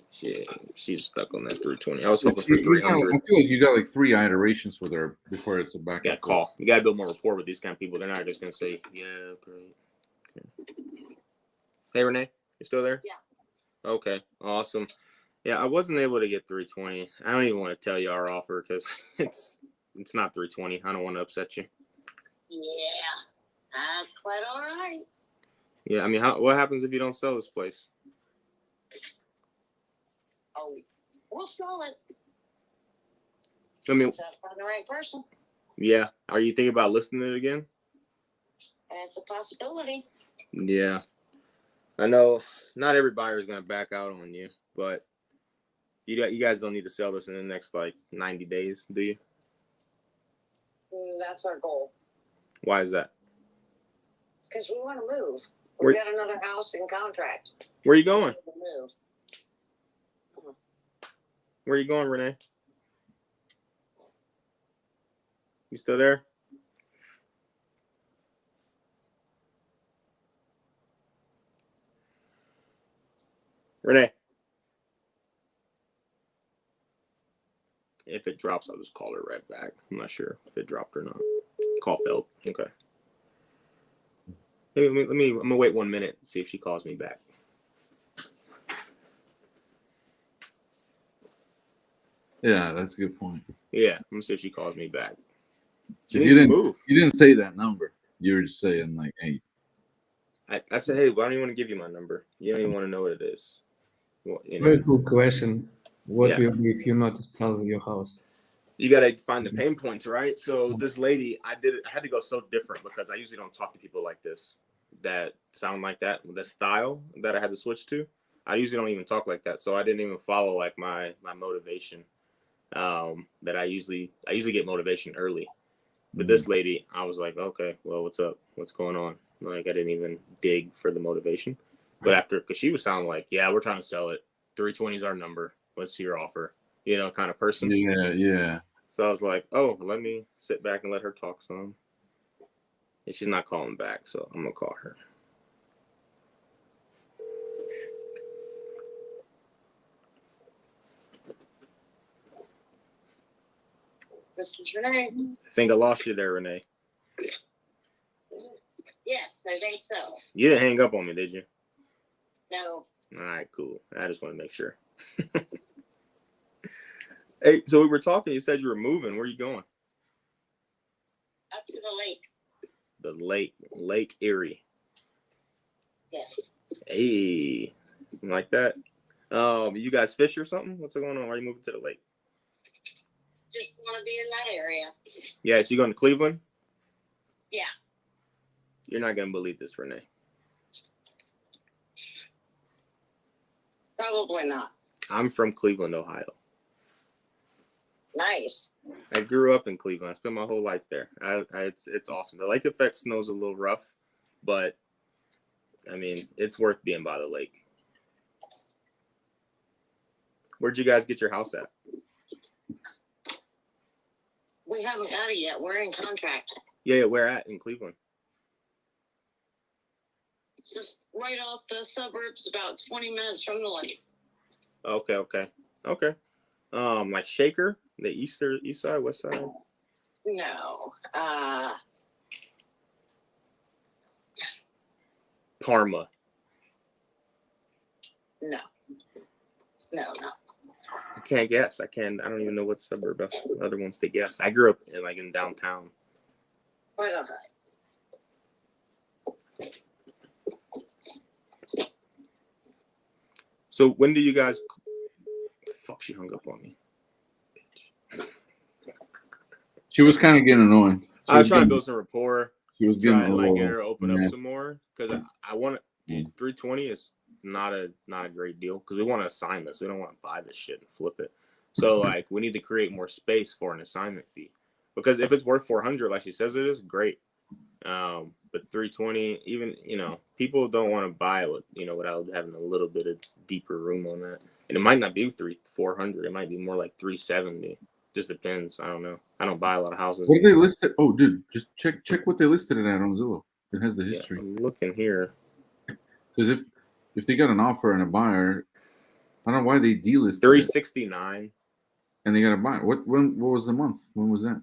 She's stuck on that 320. I was hoping for I 300. feel like you got like 3 iterations with her before it's a back. You gotta call. You gotta build more rapport with these kind of people. They're not just gonna say, "Yeah, great." Okay. Hey, Renee, you still there? Yeah. Okay, awesome. Yeah, I wasn't able to get 320. I don't even want to tell you our offer because it's not 320. I don't want to upset you. Yeah, that's quite all right. Yeah, I mean, what happens if you don't sell this place? Oh, we'll sell it. I mean, Just have to find the right person. yeah. Are you thinking about listing it again? That's a possibility. Yeah. I know not every buyer is gonna back out on you, but you guys don't need to sell this in the next like 90 days, do you? That's our goal. Why is that? Because we want to move. Where- We've got another house in contract. Where are you going? To move. Where are you going, Renee? You still there? Renee. If it drops, I'll just call her right back. I'm not sure if it dropped or not. Call failed. Okay. I'm gonna wait 1 minute and see if she calls me back. Yeah, that's a good point. Yeah, I'm gonna see if she calls me back. She You needs to didn't move. you didn't say that number. You were just saying like, hey, I said, hey, why don't you want to give you my number? You don't even want to know what it is. Well, Very cool question. What Yeah. will be if you not sell your house? You gotta find the pain points, right? So this lady, I had to go so different because I usually don't talk to people like this that sound like that. The style that I had to switch to, I usually don't even talk like that. So I didn't even follow like my motivation. That I usually get motivation early. But this lady, I was like, okay, well, what's up? What's going on? Like, I didn't even dig for the motivation. But after, because she was sounding like, yeah, we're trying to sell it. 320 is our number. What's your offer? You know, kind of person. Yeah. So I was like, oh, let me sit back and let her talk some. And she's not calling back, so I'm going to call her. This is Renee. I think I lost you there, Renee. Yes, I think so. You didn't hang up on me, did you? No. All right, cool. I just want to make sure. Hey, so we were talking. You said you were moving. Where are you going? Up to the lake. The Lake Erie. Yes. Hey, like that. You guys fish or something? What's going on? Why are you moving to the lake? Just want to be in that area. Yeah, so you going to Cleveland? Yeah. You're not gonna believe this, Renee. Probably not. I'm from Cleveland, Ohio. Nice. I grew up in Cleveland. I spent my whole life there. It's awesome. The lake effect snow's a little rough, but I mean, it's worth being by the lake. Where'd you guys get your house at? We haven't got it yet. We're in contract. Yeah, where at in Cleveland? Just right off the suburbs, about 20 minutes from the lake. Okay. Like Shaker, the east side, west side? No. Parma. No. I can't guess. I don't even know what suburb other ones to guess. I grew up in downtown. Right outside. So when do you guys? Fuck, she hung up on me. She was kind of getting annoying. I was trying to build some rapport. She was Trying getting to a little, get her to open yeah. up some more because I want to. 320 is not a great deal because we want to assign this. We don't want to buy this shit and flip it. So like we need to create more space for an assignment fee because if it's worth 400 like she says it is, great. But 320, even people don't want to buy it without having a little bit of deeper room on that. And it might not be 400. It might be more like 370. Just depends. I don't know. I don't buy a lot of houses. What did they list it? Oh, dude, just check what they listed it at on Zillow. It has the history. I'm looking here. Because if they got an offer and a buyer, I don't know why they delisted 369. and they got a buyer. What was the month? When was that?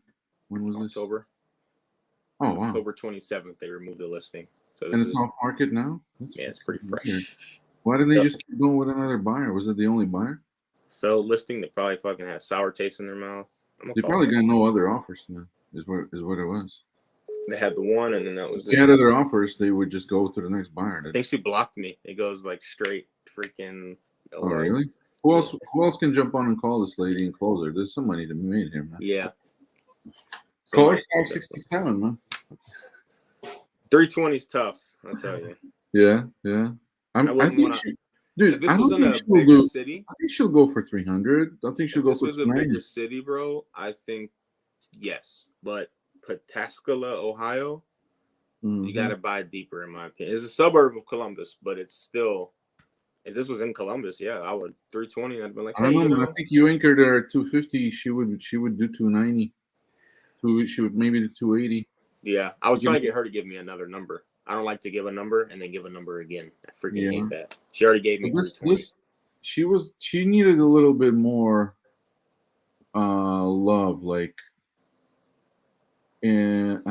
When was this? October. Oh wow. October 27th. They removed the listing. So And this it's is off market now. it's pretty weird. fresh. Why didn't they just keep going with another buyer? Was it the only buyer? Failed listing. They probably fucking had sour taste in their mouth. They probably got no other offers now. Is what it was. They had the one, and then that was If they it. had other offers, they would just go to the next buyer. I think she blocked me. It goes like straight freaking. Oh really? Who else can jump on and call this lady and close her? There's some money to be made here, man. Yeah. Call her 567, man. 320 is tough. I'll tell you. Yeah. I think dude, if this I was don't in think a she'll bigger do. city, I think she'll go for 300. I think she'll go this for was a 290. bigger city, bro. I think yes, but Pataskala, Ohio, you got to buy deeper, in my opinion. It's a suburb of Columbus, but it's still. If this was in Columbus, yeah, I would 320. I'd be like, I don't know. I think you anchored her at 250. She would do 290. She would maybe do 280. Yeah, I was trying to get her to give me another number. I don't like to give a number and then give a number again. I freaking hate that. She already gave me 320. She needed a little bit more love, like, and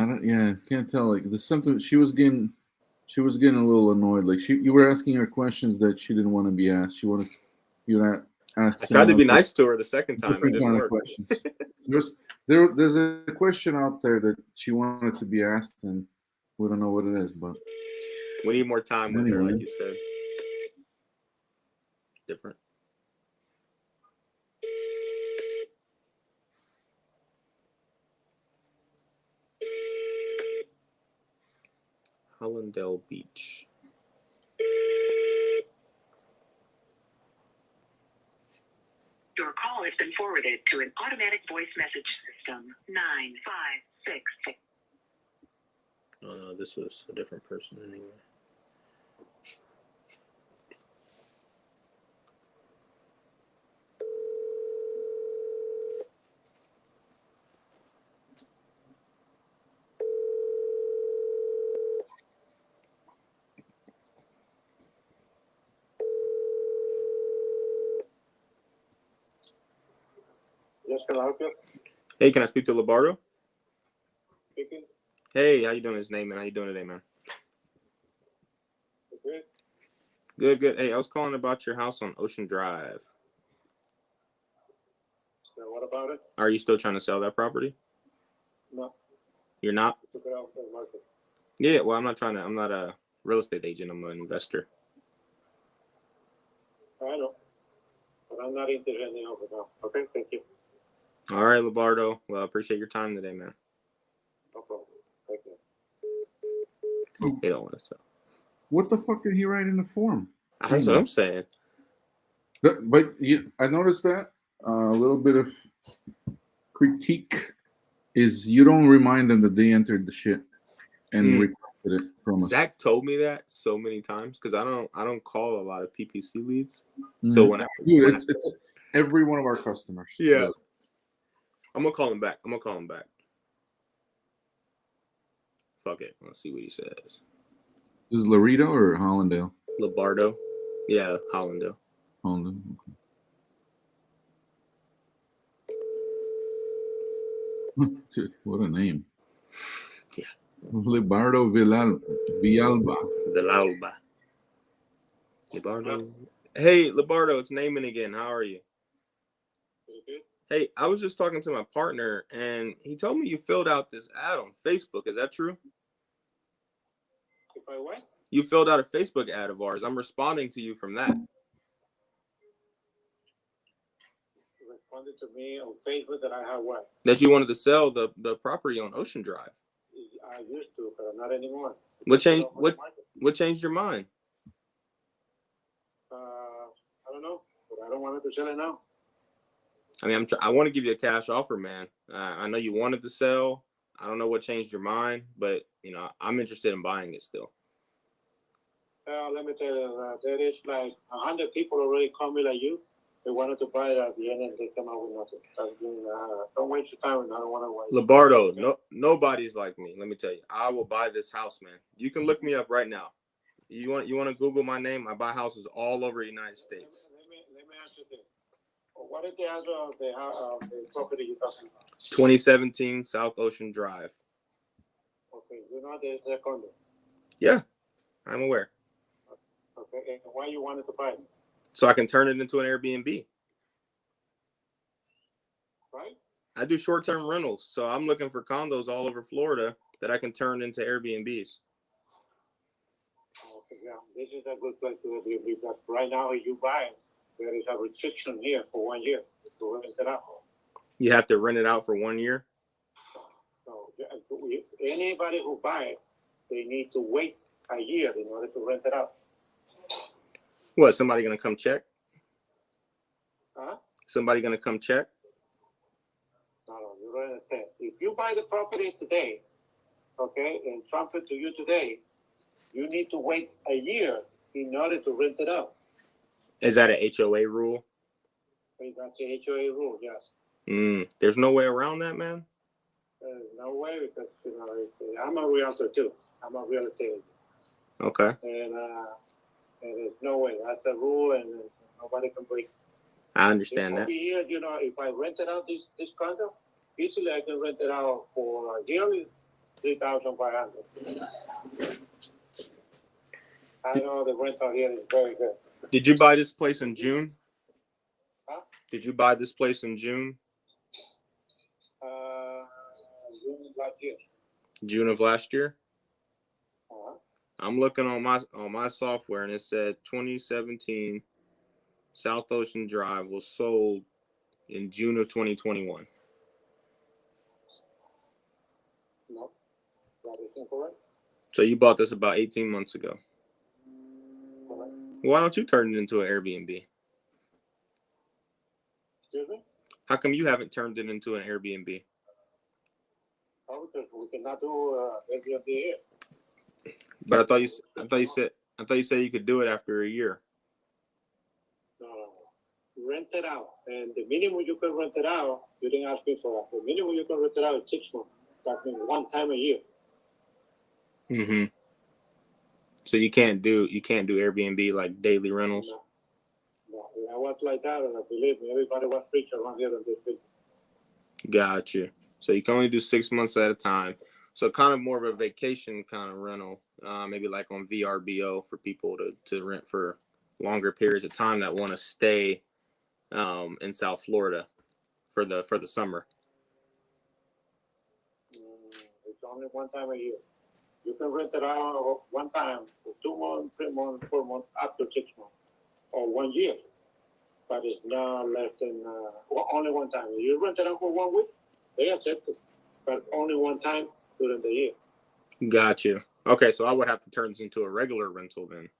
can't tell, like there's something she was getting a little annoyed, like you were asking her questions that she didn't want to be asked. She wanted you to ask. I tried to be nice to her the second time. It didn't work. Questions. There's a question out there that she wanted to be asked, and we don't know what it is, but we need more time with her, like you said. Different. Hollandale Beach. Your call has been forwarded to an automatic voice message system. 9566. Oh no, this was a different person anyway. Yes, can I help you? Hey, can I speak to Labardo? Speaking. Hey, how you doing? His name, man. How you doing today, man? Good. Good, good. Hey, I was calling about your house on Ocean Drive. So what about it? Are you still trying to sell that property? No. You're not? Took it out for the market. Yeah, well, I'm not a real estate agent. I'm an investor. I know. But I'm not interested in the offer now. Okay, thank you. All right, Labardo. Well, I appreciate your time today, man. No problem. Thank you. They don't want to sell. What the fuck did he write in the form? That's what I'm saying. But I noticed that a little bit of critique is you don't remind them that they entered the shit and requested it from us. Zach told me that so many times because I don't call a lot of PPC leads. Mhm. So when Dude, it's every one of our customers. Yeah. does. I'm gonna call him back. Fuck it. Let's see what he says. This is Laredo or Hollandale? Labardo. Yeah, Hollandale. Hollandale. Okay. Dude, what a name. Yeah. Labardo Villalba. Villalba. Labardo. Hey, Labardo, it's Naaman again. How are you? Hey, I was just talking to my partner, and he told me you filled out this ad on Facebook. Is that true? If I what? You filled out a Facebook ad of ours. I'm responding to you from that. You responded to me on Facebook that I have what? That you wanted to sell the property on Ocean Drive. I used to, but not anymore. What changed your mind? I don't know, but I don't want to sell it now. I mean, I want to give you a cash offer, man. I know you wanted to sell. I don't know what changed your mind, but I'm interested in buying it still. Let me tell you, there is like 100 people already call me like you. They wanted to buy it at the end, and they come out with nothing. Don't waste your time, and I don't want to waste. Labardo, no, nobody's like me. Let me tell you, I will buy this house, man. You can look me up right now. You want to Google my name? I buy houses all over the United States. Let me ask you this. What is the address of the property you're talking about? 2017 South Ocean Drive. Okay, you know there's a condo. Yeah, I'm aware. Okay, and why you wanted to buy it? So I can turn it into an Airbnb. Right? I do short-term rentals, so I'm looking for condos all over Florida that I can turn into Airbnbs. Okay, yeah, this is a good place to be because right now, if you buy it, there is a restriction here for 1 year to rent it out. You have to rent it out for 1 year? So anybody who buys it, they need to wait a year in order to rent it out. What, somebody going to come check? Huh? Somebody going to come check? No, you don't understand. If you buy the property today, okay, and transfer to you today, you need to wait a year in order to rent it out. Is that an HOA rule? That's the HOA rule, yes. There's no way around that, man? There's no way because, I'm a realtor too. I'm a real estate agent. Okay. And there's no way. That's a rule and nobody can break it. I understand that. Here, if I rented out this condo, easily I can rent it out for yearly $3,500. I know the rental here is very good. Did you buy this place in June? Huh? Did you buy this place in June? June last year. June of last year? Uh-huh. I'm looking on my software and it said 2017 South Ocean Drive was sold in June of 2021. No, that is incorrect. So you bought this about 18 months ago. Why don't you turn it into an Airbnb? Excuse me? How come you haven't turned it into an Airbnb? Oh, because we cannot do Airbnb here. But I thought you said you could do it after a year. No. Rent it out. And the minimum you can rent it out, you didn't ask me for that. The minimum you can rent it out is 6 months. That means one time a year. Mm-hmm. So you can't do Airbnb like daily rentals? No, I was like that, and believe me, everybody was rich around here on this thing. Gotcha. So you can only do 6 months at a time. So kind of more of a vacation kind of rental, maybe like on VRBO for people to rent for longer periods of time that want to stay in South Florida for the summer. It's only one time a year. You can rent it out one time for 2 months, 3 months, 4 months, up to 6 months, or 1 year. But it's not less than only one time. You rent it out for 1 week, they accept it, but only one time during the year. Gotcha. Okay, so I would have to turn this into a regular rental then.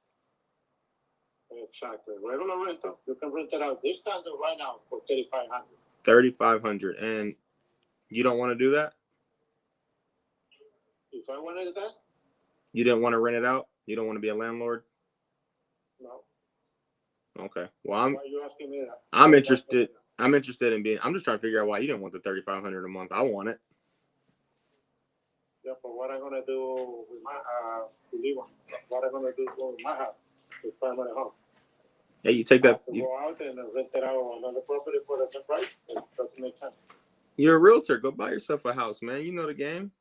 Exactly. Regular rental, you can rent it out this time right now for $3,500. $3,500, and you don't want to do that? If I wanted that, You didn't want to rent it out? You don't want to be a landlord? no. Okay. Well, Why are you asking me that? I'm interested. I'm interested in being. I'm just trying to figure out why you didn't want the $3,500 a month. I want it. Yeah, but what I'm gonna do with my what I'm gonna do with my house, with primary home. Hey, you take I that. have to go out and rent it out another property for the same price. It doesn't make sense. You're a realtor. Go buy yourself a house, man. You know the game.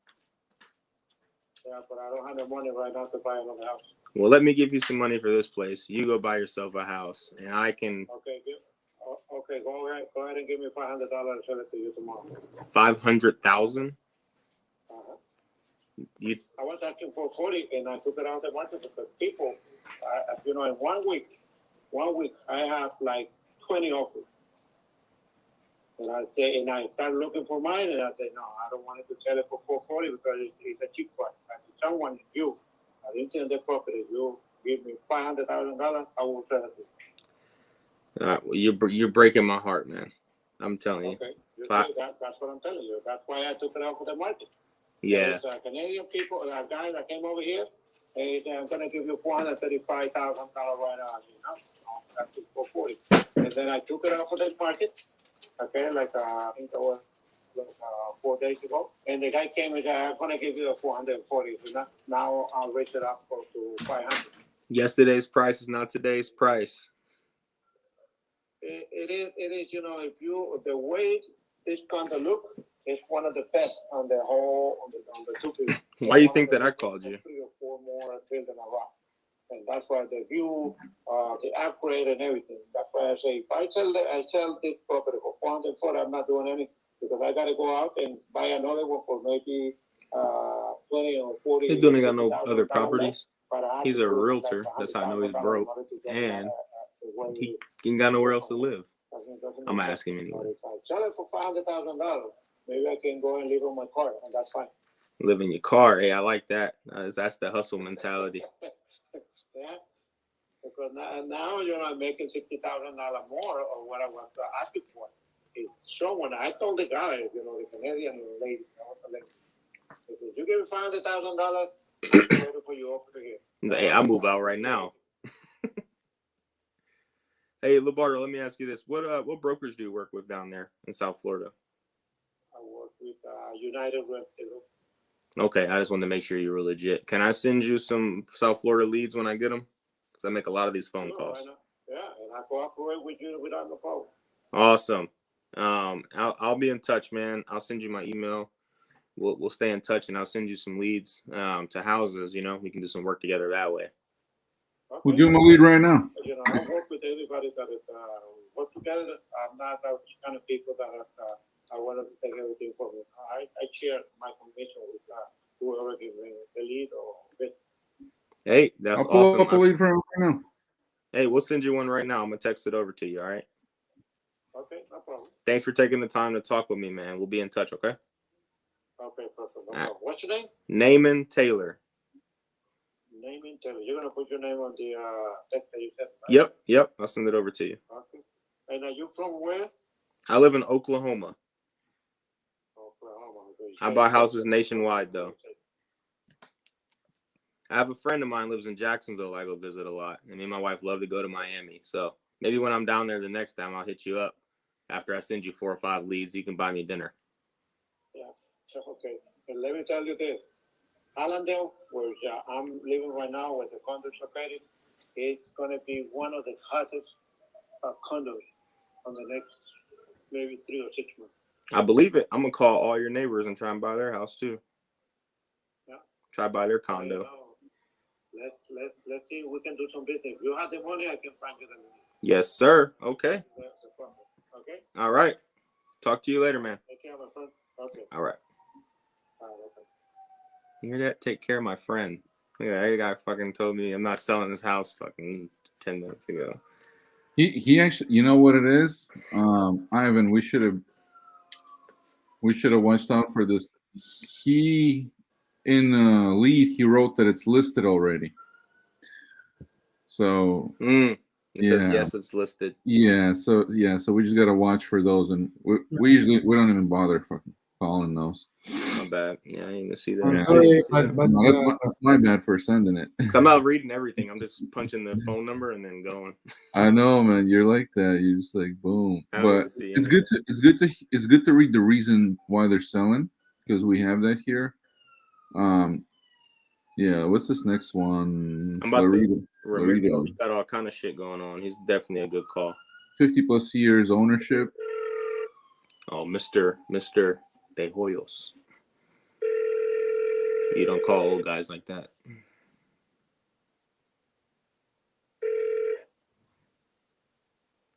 Yeah, but I don't have the money right now to buy another house. Well, let me give you some money for this place. You go buy yourself a house, and I can. Okay, go ahead and give me $500 and sell it to you tomorrow. 500,000. You I was asking for 40, and I took it out of the market because people, in 1 week, I have like 20 offers. And I start looking for mine, and I say, no, I don't want it to sell it for 440 because it's a cheap price. I said, someone, I didn't sell the property. You give me $500,000, I will sell it to you. All right, well, you're breaking my heart, man. I'm telling you. Okay, Five- that's what I'm telling you. That's why I took it out of the market. Yeah. There's Canadian people, a guy that came over here, and he said, I'm going to give you $435,000 right now. No, that's 440. And then I took it out of the market, okay, I think it was 4 days ago. And the guy came and said, I'm going to give you a 440. So now I'll raise it up to 500. Yesterday's price is not today's price. It is, if the way this condo look, it's one of the best on the whole, on the two buildings. Why do you think that I called you? 3 or 4 more buildings around. And that's why the view, the upgrade and everything. That's why I say, if I sell this property for 440, I'm not doing anything because I got to go out and buy another one for maybe 20 or 40. He's doing got no other $50,000 properties. less, He's a realtor. That's how I know he's broke. And he ain't got nowhere else to live. I'm gonna ask him anyway. If I sell it for $500,000, maybe I can go and live in my car, and that's fine. Live in your car. Hey, I like that. That's the hustle mentality. Yeah, because now I'm making $60,000 more or what I was asking for. It's showing. I told the guy, the Canadian lady, if you give me $500,000, I'm ready for you over here. Hey, I'll move out right now. Hey, Labardo, let me ask you this: what brokers do you work with down there in South Florida? I work with United Rent. Okay, I just wanted to make sure you were legit. Can I send you some South Florida leads when I get them? Because I make a lot of these phone calls. Yeah, and I cooperate with you without no problem. Awesome. I'll be in touch, man. I'll send you my email. We'll stay in touch, and I'll send you some leads to houses. We can do some work together that way. Okay. We'll give him a lead right now. I work with everybody that is work together. I'm not those kind of people that I want to take everything from me. I share my information with whoever gives me the lead or this. Hey, that's I'll pull awesome. up a lead for him right now. Hey, we'll send you one right now. I'm gonna text it over to you. All right. Okay, no problem. Thanks for taking the time to talk with me, man. We'll be in touch. Okay. Okay, perfect. No right. problem. What's your name? Naaman Taylor. name interview. You're gonna put your name on the text that you sent, right? Yep. I'll send it over to you. Okay. And are you from where? I live in Oklahoma. Oklahoma. I buy houses nationwide, though. I have a friend of mine lives in Jacksonville. I go visit a lot. And me and my wife love to go to Miami. So maybe when I'm down there the next time, I'll hit you up. After I send you 4 or 5 leads, you can buy me dinner. Yeah. So, okay. And let me tell you this. Allendale, where I'm living right now, where the condos are located, it's going to be one of the hottest condos on the next maybe 3 or 6 months. I believe it. I'm going to call all your neighbors and try and buy their house, too. Yeah. Try to buy their condo. Let's see if we can do some business. If you have the money, I can find you the money. Yes, sir. Okay. That's the problem. Okay? All right. Talk to you later, man. Take care, my friend. Okay. All right. All right, okay. You hear that? Take care of my friend. Yeah, that guy fucking told me I'm not selling his house fucking 10 minutes ago. He actually, you know what it is, Ivan. We should have watched out for this. He in lead. He wrote that it's listed already. So It says yeah. yes, it's listed. Yeah, so we just gotta watch for those, and we usually don't even bother fucking calling those. My bad. Yeah, I didn't even see that. I'm Yeah. sorry, but No, that's my bad for sending it. So I'm not reading everything. I'm just punching the phone number and then going. I know, man. You're like that. You're just like boom. I don't But even see it's anything. good to read the reason why they're selling, because we have that here. Yeah. What's this next one? I'm about to Laredo. He's got all kind of shit going on. He's definitely a good call. 50+ years ownership. Oh, Mr. De Hoyos. You don't call old guys like that.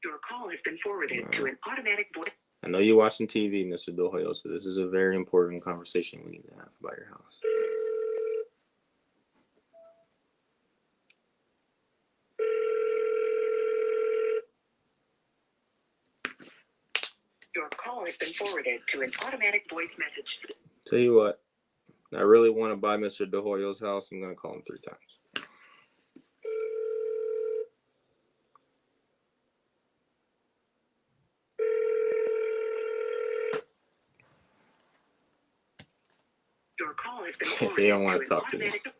Your call has been forwarded to an automatic voice. I know you're watching TV, Mr. De Hoyos, but this is a very important conversation we need to have about your house. Your call has been forwarded to an automatic voice message. Tell you what, I really want to buy Mr. De Hoyos' house. I'm going to call him 3 times. Your call has been forwarded He don't want to to an talk to me. automatic.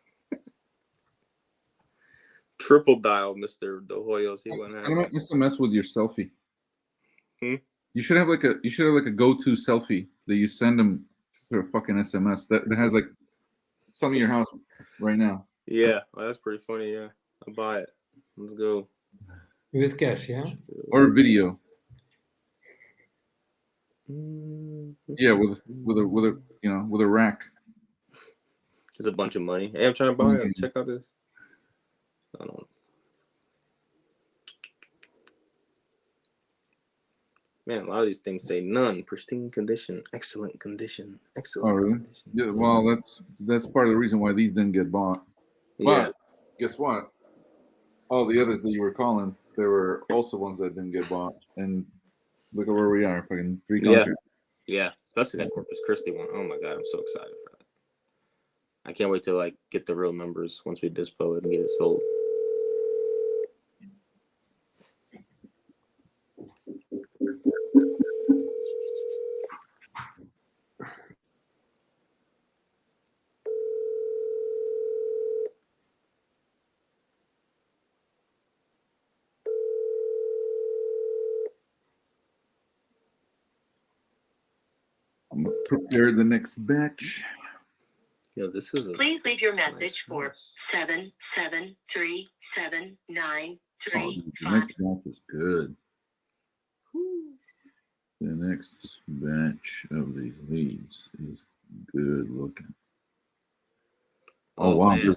Triple dial Mr. De Hoyos. He went Send him an SMS with your selfie. You should have like a go-to selfie that you send them through a fucking SMS that has like some of your house right now. Yeah, well, that's pretty funny. Yeah, I'll buy it. Let's go. with cash, yeah. Or a video. Mm-hmm. Yeah, with a rack. Just a bunch of money. Hey, I'm trying to buy it. Check out this. I don't. Man, a lot of these things say none, pristine condition, excellent condition, excellent. Oh, really? Condition. Yeah. Well, that's part of the reason why these didn't get bought. But Yeah. guess what? All the others that you were calling, there were also ones that didn't get bought. And look at where we are, fucking 3 countries. Yeah. Especially that Corpus Christi one. Oh my god, I'm so excited for that. I can't wait to like get the real numbers once we dispo it and get it sold. I'm gonna prepare the next batch. Yeah, this is a Please leave your message nice for house. 7737935. Oh, the next batch is good. The next batch of these leads is good looking. Oh, wow. Man.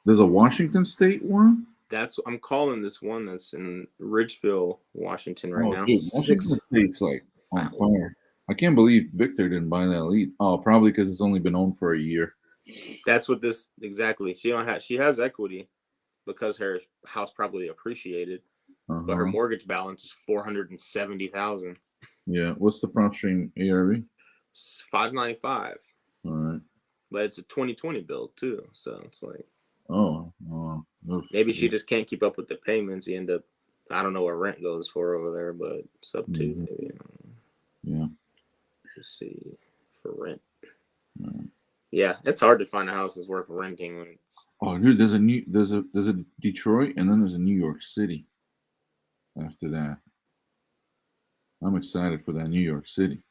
There's a Washington State one? I'm calling this one that's in Ridgeville, Washington right now. Dude, Washington State's like on fire. I can't believe Victor didn't buy that lead. Oh, probably because it's only been owned for a year. That's what this exactly. She has equity because her house probably appreciated, but her mortgage balance is $470,000. Yeah. What's the prop stream ARV? $595. All right. But it's a 2020 build too, so it's like. Oh, oof. Maybe she just can't keep up with the payments. You end up, I don't know what rent goes for over there, but sub two Mhm. maybe. Yeah. Let's see for rent. Right. Yeah, it's hard to find a house that's worth renting when it's. Oh, dude, there's a Detroit, and then there's a New York City. After that, I'm excited for that New York City.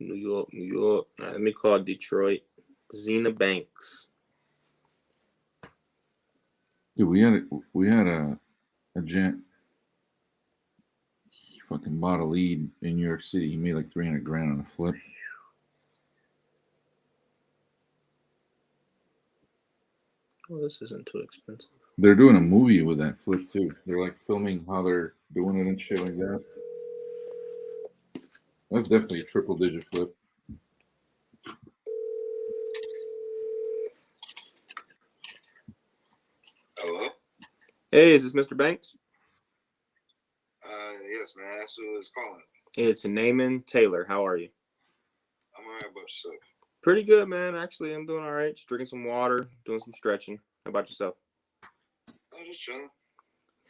New York. All right, let me call Detroit. Xena Banks. Dude, we had a gent. He fucking bought a lead in New York City. He made like 300 grand on a flip. Well, this isn't too expensive. They're doing a movie with that flip too. They're like filming how they're doing it and shit like that. That's definitely a triple digit flip. Hello? Hey, is this Mr. Banks? Yes, man. That's who is calling. It's Naaman Taylor. How are you? I'm alright about yourself. Pretty good, man. Actually, I'm doing all right. Just drinking some water, doing some stretching. How about yourself? I'm just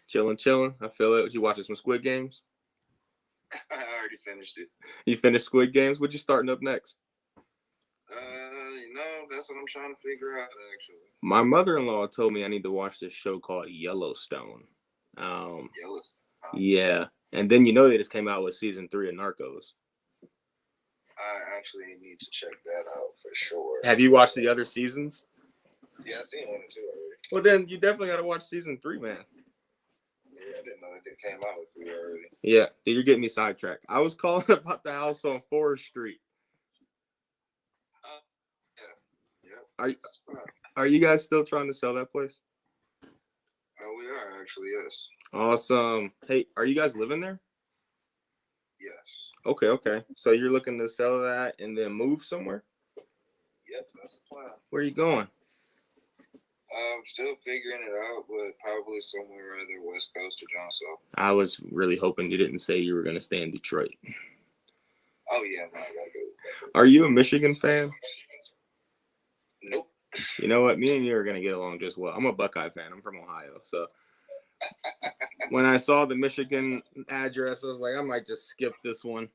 chilling. Chilling. I feel it. You watching some Squid Games? I already finished it. You finished Squid Games? What you starting up next? That's what I'm trying to figure out, actually. My mother-in-law told me I need to watch this show called Yellowstone. Yellowstone. Yeah. And then they just came out with season 3 of Narcos. I actually need to check that out for sure. Have you watched the other seasons? Yeah, I've seen 1 and 2 already. Well, then you definitely got to watch season 3, man. Yeah, I didn't know that they came out with 3 already. Yeah, you're getting me sidetracked. I was calling about the house on Forest Street. Yeah. Are you guys still trying to sell that place? We are actually, yes. Awesome. Hey, are you guys living there? Yes. Okay. So you're looking to sell that and then move somewhere? Yep, that's the plan. Where are you going? I'm still figuring it out, but probably somewhere either West Coast or down south. I was really hoping you didn't say you were going to stay in Detroit. Oh, yeah, no, I gotta go. Are you a Michigan fan? Nope. You know what? Me and you are going to get along just well. I'm a Buckeye fan. I'm from Ohio. So when I saw the Michigan address, I was like, I might just skip this one.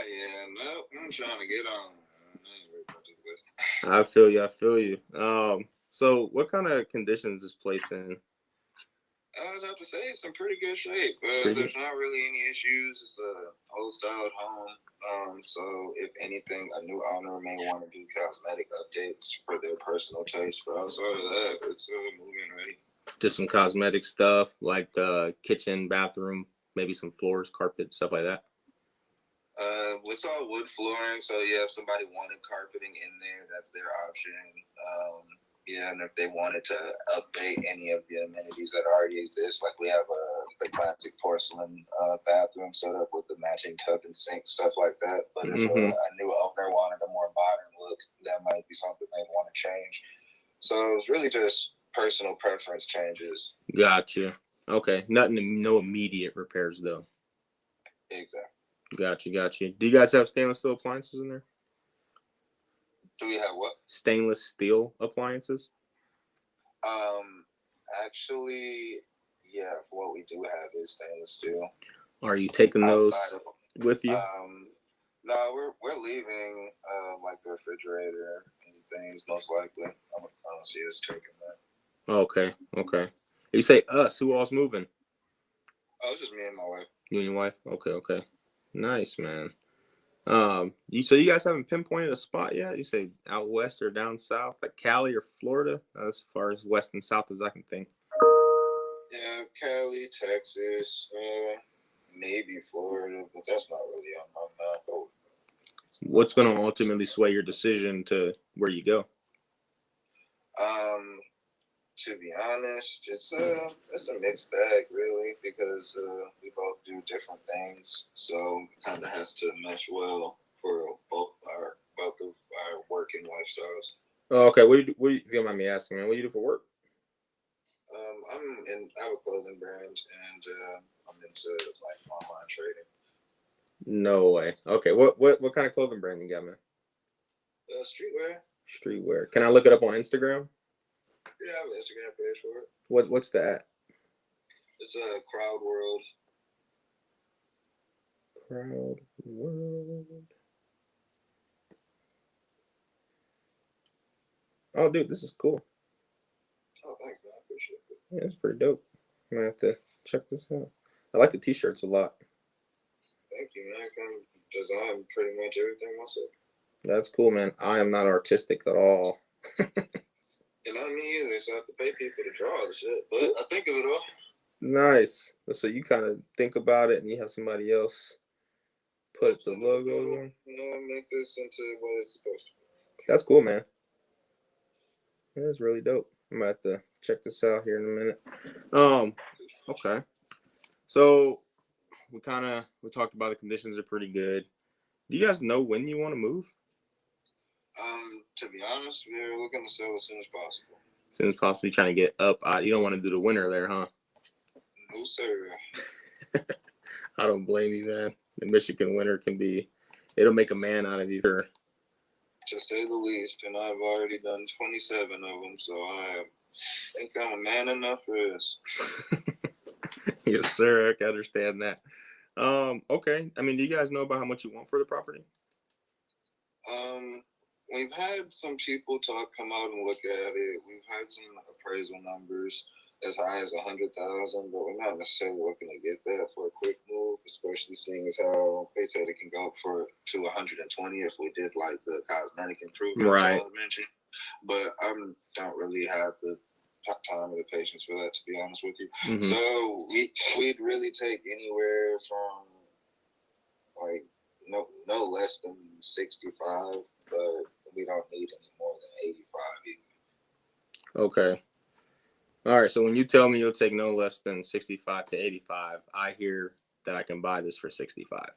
Yeah, no, I'm trying to get on. I feel you. So what kind of conditions is this place in? I'd have to say it's in pretty good shape. There's not really any issues. It's a old style home. So if anything, a new owner may want to do cosmetic updates for their personal taste. But outside of that, it's move-in ready. Just some cosmetic stuff like the kitchen, bathroom, maybe some floors, carpet, stuff like that. It's all wood flooring, so yeah, if somebody wanted carpeting in there, that's their option. Yeah, and if they wanted to update any of the amenities that already exist, like we have the classic porcelain bathroom set up with the matching tub and sink, stuff like that. But if a new owner wanted a more modern look, that might be something they'd want to change. So it's really just personal preference changes. Gotcha. Okay, no immediate repairs though. Exactly. Gotcha. Do you guys have stainless steel appliances in there? Do we have what? Stainless steel appliances? Actually, yeah, what we do have is stainless steel. Are you taking those with you? No, we're leaving like the refrigerator and things most likely. I don't see us taking that. Okay. You say us? Who all's moving? Oh, it's just me and my wife. You and your wife? Okay. Nice, man. So you guys haven't pinpointed a spot yet? You say out west or down south, like Cali or Florida? As far as west and south as I can think. Yeah, Cali, Texas, maybe Florida, but that's not really on my map. What's going to ultimately sway your decision to where you go? To be honest, it's a mixed bag, really, because we both do different things, so it kind of has to mesh well for both of our working lifestyles. Oh, okay. What do you don't mind me asking, man? What do you do for work? I have a clothing brand, and I'm into like online trading. No way. Okay. What kind of clothing brand you got, man? Streetwear. Streetwear. Can I look it up on Instagram? Yeah, I have an Instagram page for it. What's that? It's a Crowd World. Crowd World. Oh, dude, this is cool. Oh, thanks, man. I appreciate it. Yeah, it's pretty dope. I'm gonna have to check this out. I like the t-shirts a lot. Thank you, man. I can design pretty much everything myself. That's cool, man. I am not artistic at all. You know me either, so I have to pay people to draw the shit. But I think of it all. Nice. So you kind of think about it and you have somebody else put the logo on. You know, make this into what it's supposed to be. That's cool, man. Yeah, that's really dope. I'm gonna have to check this out here in a minute. Okay. So we talked about the conditions are pretty good. Do you guys know when you want to move? To be honest, we're looking to sell as soon as possible. As soon as possible. You're trying to get up. You don't want to do the winter there, huh? No, sir. I don't blame you, man. The Michigan winter it'll make a man out of you. Sure. To say the least, and I've already done 27 of them, so I think I'm a man enough for this. Yes, sir. I can understand that. Okay. I mean, do you guys know about how much you want for the property? We've had some people come out and look at it. We've had some appraisal numbers as high as 100,000, but we're not necessarily looking to get that for a quick move, especially seeing as how they said it can go up to 120 if we did like the cosmetic improvements Right. I mentioned. But I don't really have the time or the patience for that, to be honest with you. Mm-hmm. So we'd really take anywhere from like no less than 65, but we don't need any more than 85 either. Okay. All right. So when you tell me you'll take no less than 65 to 85, I hear that I can buy this for 65.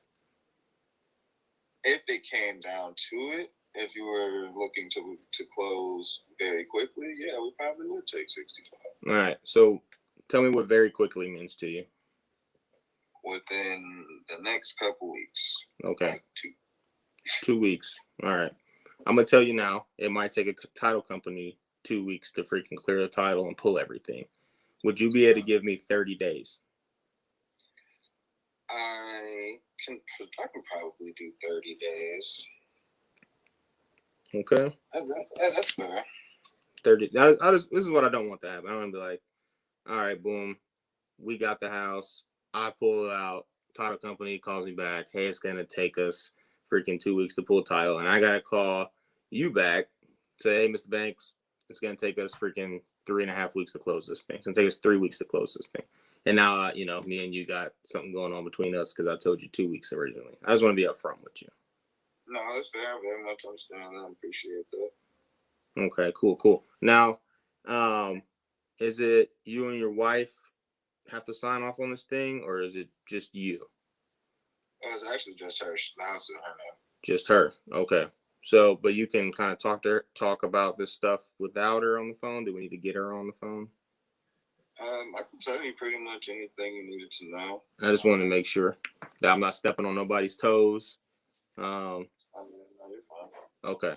If it came down to it, if you were looking to close very quickly, yeah, we probably would take 65. All right. So tell me what very quickly means to you. Within the next couple weeks. Okay. Like 2 weeks. All right. I'm going to tell you now, it might take a title company 2 weeks to freaking clear the title and pull everything. Would you be able to give me 30 days? I can probably do 30 days. Okay. That's fair. 30. This is what I don't want to happen. I don't want to be like, all right, boom, we got the house. I pull it out. Title company calls me back. Hey, it's going to take us freaking 2 weeks to pull title. And I got to call you back, say, hey, Mr. Banks, it's going to take us freaking 3.5 weeks to close this thing. It's going to take us 3 weeks to close this thing. And now, me and you got something going on between us because I told you 2 weeks originally. I just want to be upfront with you. No, that's fair. I very much understand that. I appreciate that. Okay, cool. Now, is it you and your wife have to sign off on this thing, or is it just you? It's actually just her. The house is her now. Just her. Okay. So, but you can kind of talk about this stuff without her on the phone. Do we need to get her on the phone? I can tell you pretty much anything you needed to know. I just wanted to make sure that I'm not stepping on nobody's toes. No, you're fine. Okay.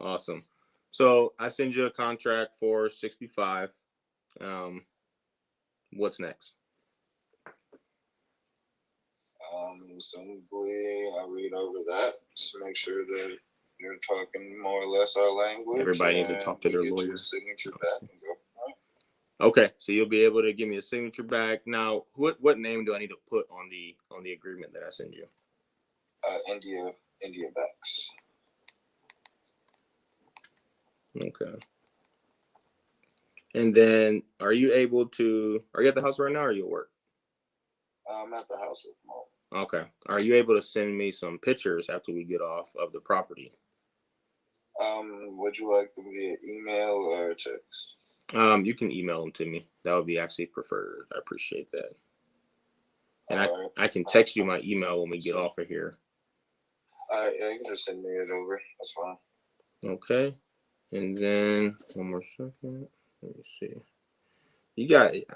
Awesome. So I send you a contract for 65. What's next? Simply, I read over that to make sure that you're talking more or less our language. Everybody needs to talk to their lawyer. Signature back and go. Okay, so you'll be able to give me a signature back. Now, what name do I need to put on the agreement that I send you? India Backs. Okay. And then, are you at the house right now, or are you at work? I'm at the house at the moment. Okay. Are you able to send me some pictures after we get off of the property? Would you like them via email or text? You can email them to me. That would be actually preferred. I appreciate that. And I can text you my email when we get off of here. All right, yeah, you can just send me it over. That's fine. Okay. And then one more second. Let me see.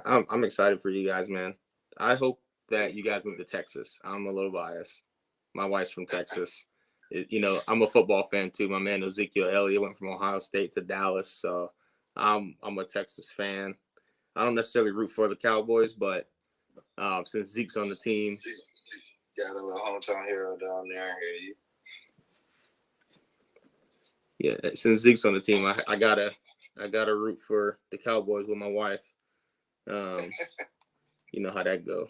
I'm excited for you guys, man. I hope that you guys move to Texas. I'm a little biased. My wife's from Texas. I'm a football fan too. My man Ezekiel Elliott went from Ohio State to Dallas, so I'm a Texas fan. I don't necessarily root for the Cowboys, but since Zeke's on the team, Got a little hometown hero down there. I hear you. yeah, since Zeke's on the team, I gotta root for the Cowboys with my wife. You know how that go.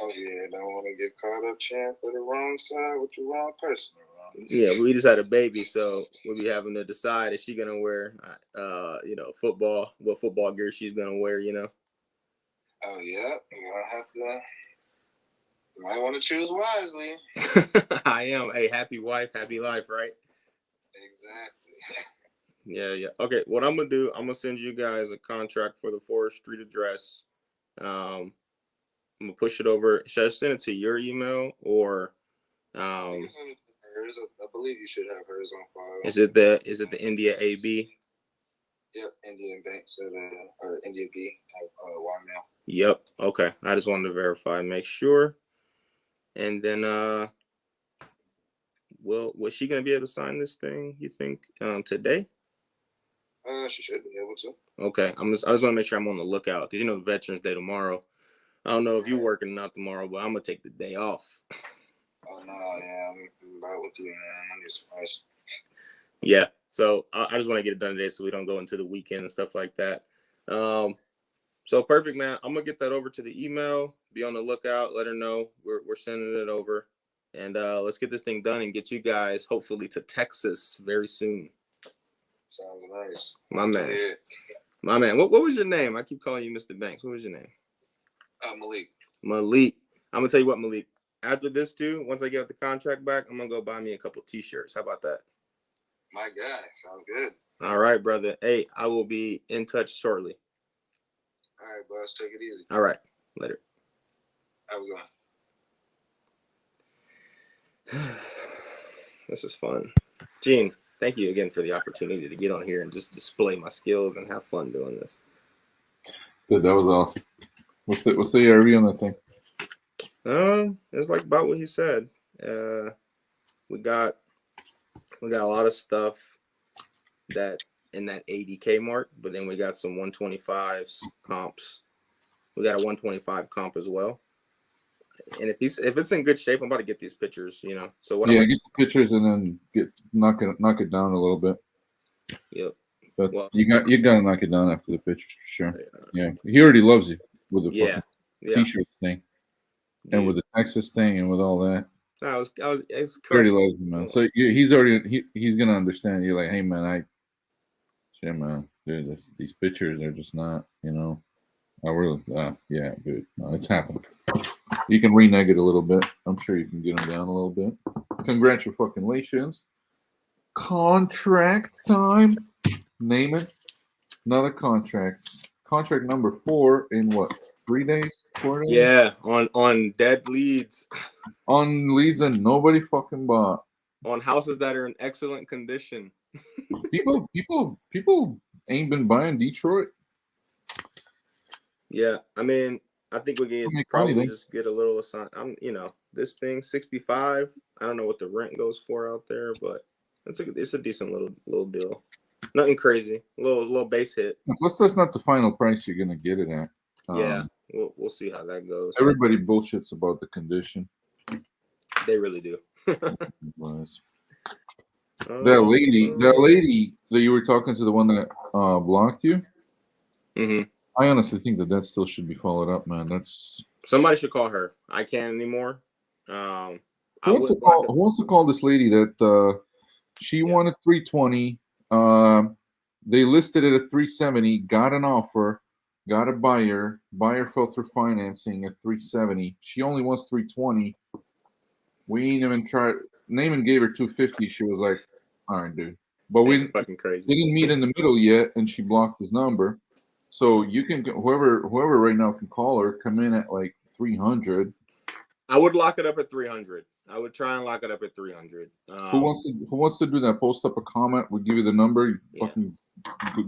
Oh yeah, don't want to get caught up cheering for the wrong side with the wrong person. Yeah, we just had a baby, so we'll be having to decide is she gonna wear, what football gear she's gonna wear. Oh yeah, you might have to. You might want to choose wisely. I am. Hey, happy wife, happy life, right? Exactly. Yeah. Okay, what I'm gonna do, I'm gonna send you guys a contract for the Forest Street address. I'm gonna push it over. Should I send it to your email or? Hers, I believe you should have hers on file. Is it the India AB? Yep, Indian Bank said or India B Ymail. Yep. Okay. I just wanted to verify, make sure. And then was she gonna be able to sign this thing, you think, today? She should be able to. Okay. I just want to make sure I'm on the lookout because Veterans Day tomorrow. I don't know if you're working or not tomorrow, but I'm gonna take the day off. Oh no, yeah, I'm about with you, man. I'm just surprised. Yeah. So I just want to get it done today so we don't go into the weekend and stuff like that. So perfect, man. I'm gonna get that over to the email. Be on the lookout. Let her know we're sending it over, and let's get this thing done and get you guys hopefully to Texas very soon. Sounds nice. My man. Yeah. My man. What was your name? I keep calling you Mr. Banks. What was your name? Malik. Malik. I'm gonna tell you what, Malik. After this too, once I get the contract back, I'm gonna go buy me a couple T-shirts. How about that? My guy. Sounds good. All right, brother. Hey, I will be in touch shortly. All right, boss. Take it easy. All right. Later. How we going? This is fun. Gene, thank you again for the opportunity to get on here and just display my skills and have fun doing this. Dude, that was awesome. What's the ARV on that thing? It's like about what he said. We got a lot of stuff that in that 80K mark, but then we got some 125s comps. We got a 125 comp as well. And if it's in good shape, I'm about to get these pictures, So what? Yeah, get the pictures and then knock it down a little bit. Yep. But well, you gotta knock it down after the pictures for sure. Yeah, he already loves you with the fucking T-shirt thing, and with the Texas thing, and with all that. No, it's he already loves you, man. So he's gonna understand. You're like, hey, man, shit, man, dude, these pictures are just not, I really, yeah, dude, no, it's happened. You can renege it a little bit. I'm sure you can get them down a little bit. Congratulations. Contract time. Name it. Another contract. Contract number 4 in what? 3 days? 4 days? Yeah, on dead leads. On leads that nobody fucking bought. On houses that are in excellent condition. People ain't been buying Detroit. Yeah, I mean, I think we can probably just get a little assign. This thing 65. I don't know what the rent goes for out there, but it's a decent little deal. Nothing crazy. A little base hit. Plus, that's not the final price you're gonna get it at. Yeah, we'll see how that goes. Everybody bullshits about the condition. They really do. That lady that you were talking to, the one that blocked you. Mm-hmm. I honestly think that still should be followed up, man. That's somebody should call her. I can't anymore. Who wants to call this lady that she wanted 320? They listed it at 370. Got an offer. Got a buyer. Buyer fell through financing at 370. She only wants 320. We ain't even tried. Naaman gave her 250. She was like, "All right, dude." But we fucking crazy. We didn't meet in the middle yet, and she blocked his number. So you can whoever right now can call her. Come in at like 300. I would lock it up at 300. I would try and lock it up at 300. Who wants to do that? Post up a comment. We'll give you the number. Fucking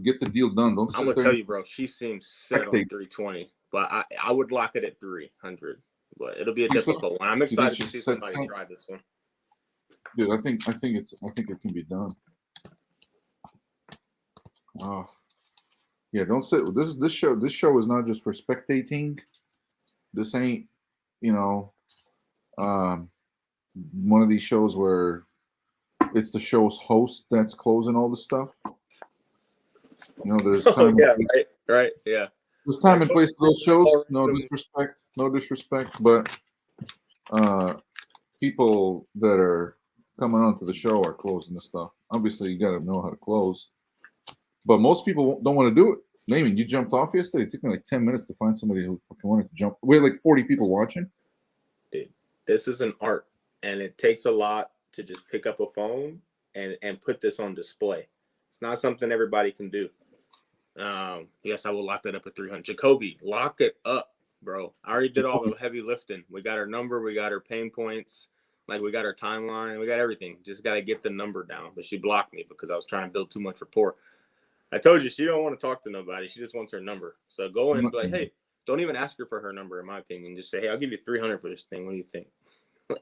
get the deal done. Don't. I'm gonna tell you, bro. She seems set on 320, but I would lock it at 300. But it'll be a difficult one. I'm excited to see somebody try this one. Dude, I think it can be done. Oh, yeah. Don't sit. This show. This show is not just for spectating. This ain't, you know, um, one of these shows where it's the show's host that's closing all the stuff. You know, there's Oh time. yeah, right, yeah. There's time and place for those shows. Or- No disrespect, but people that are coming onto the show are closing the stuff. Obviously, you got to know how to close. But most people don't want to do it. Naaman, you jumped off yesterday. It took me like 10 minutes to find somebody who fucking wanted to jump. We had like 40 people watching. Dude, this is an art, and it takes a lot to just pick up a phone and put this on display. It's not something everybody can do. Yes, I will lock that up at 300. Jacoby, lock it up, bro. I already did all the heavy lifting. We got her number. We got her pain points. Like, we got her timeline. We got everything. Just got to get the number down. But she blocked me because I was trying to build too much rapport. I told you, she don't want to talk to nobody. She just wants her number. So go in and be like, hey, don't even ask her for her number, in my opinion. Just say, hey, I'll give you 300 for this thing. What do you think?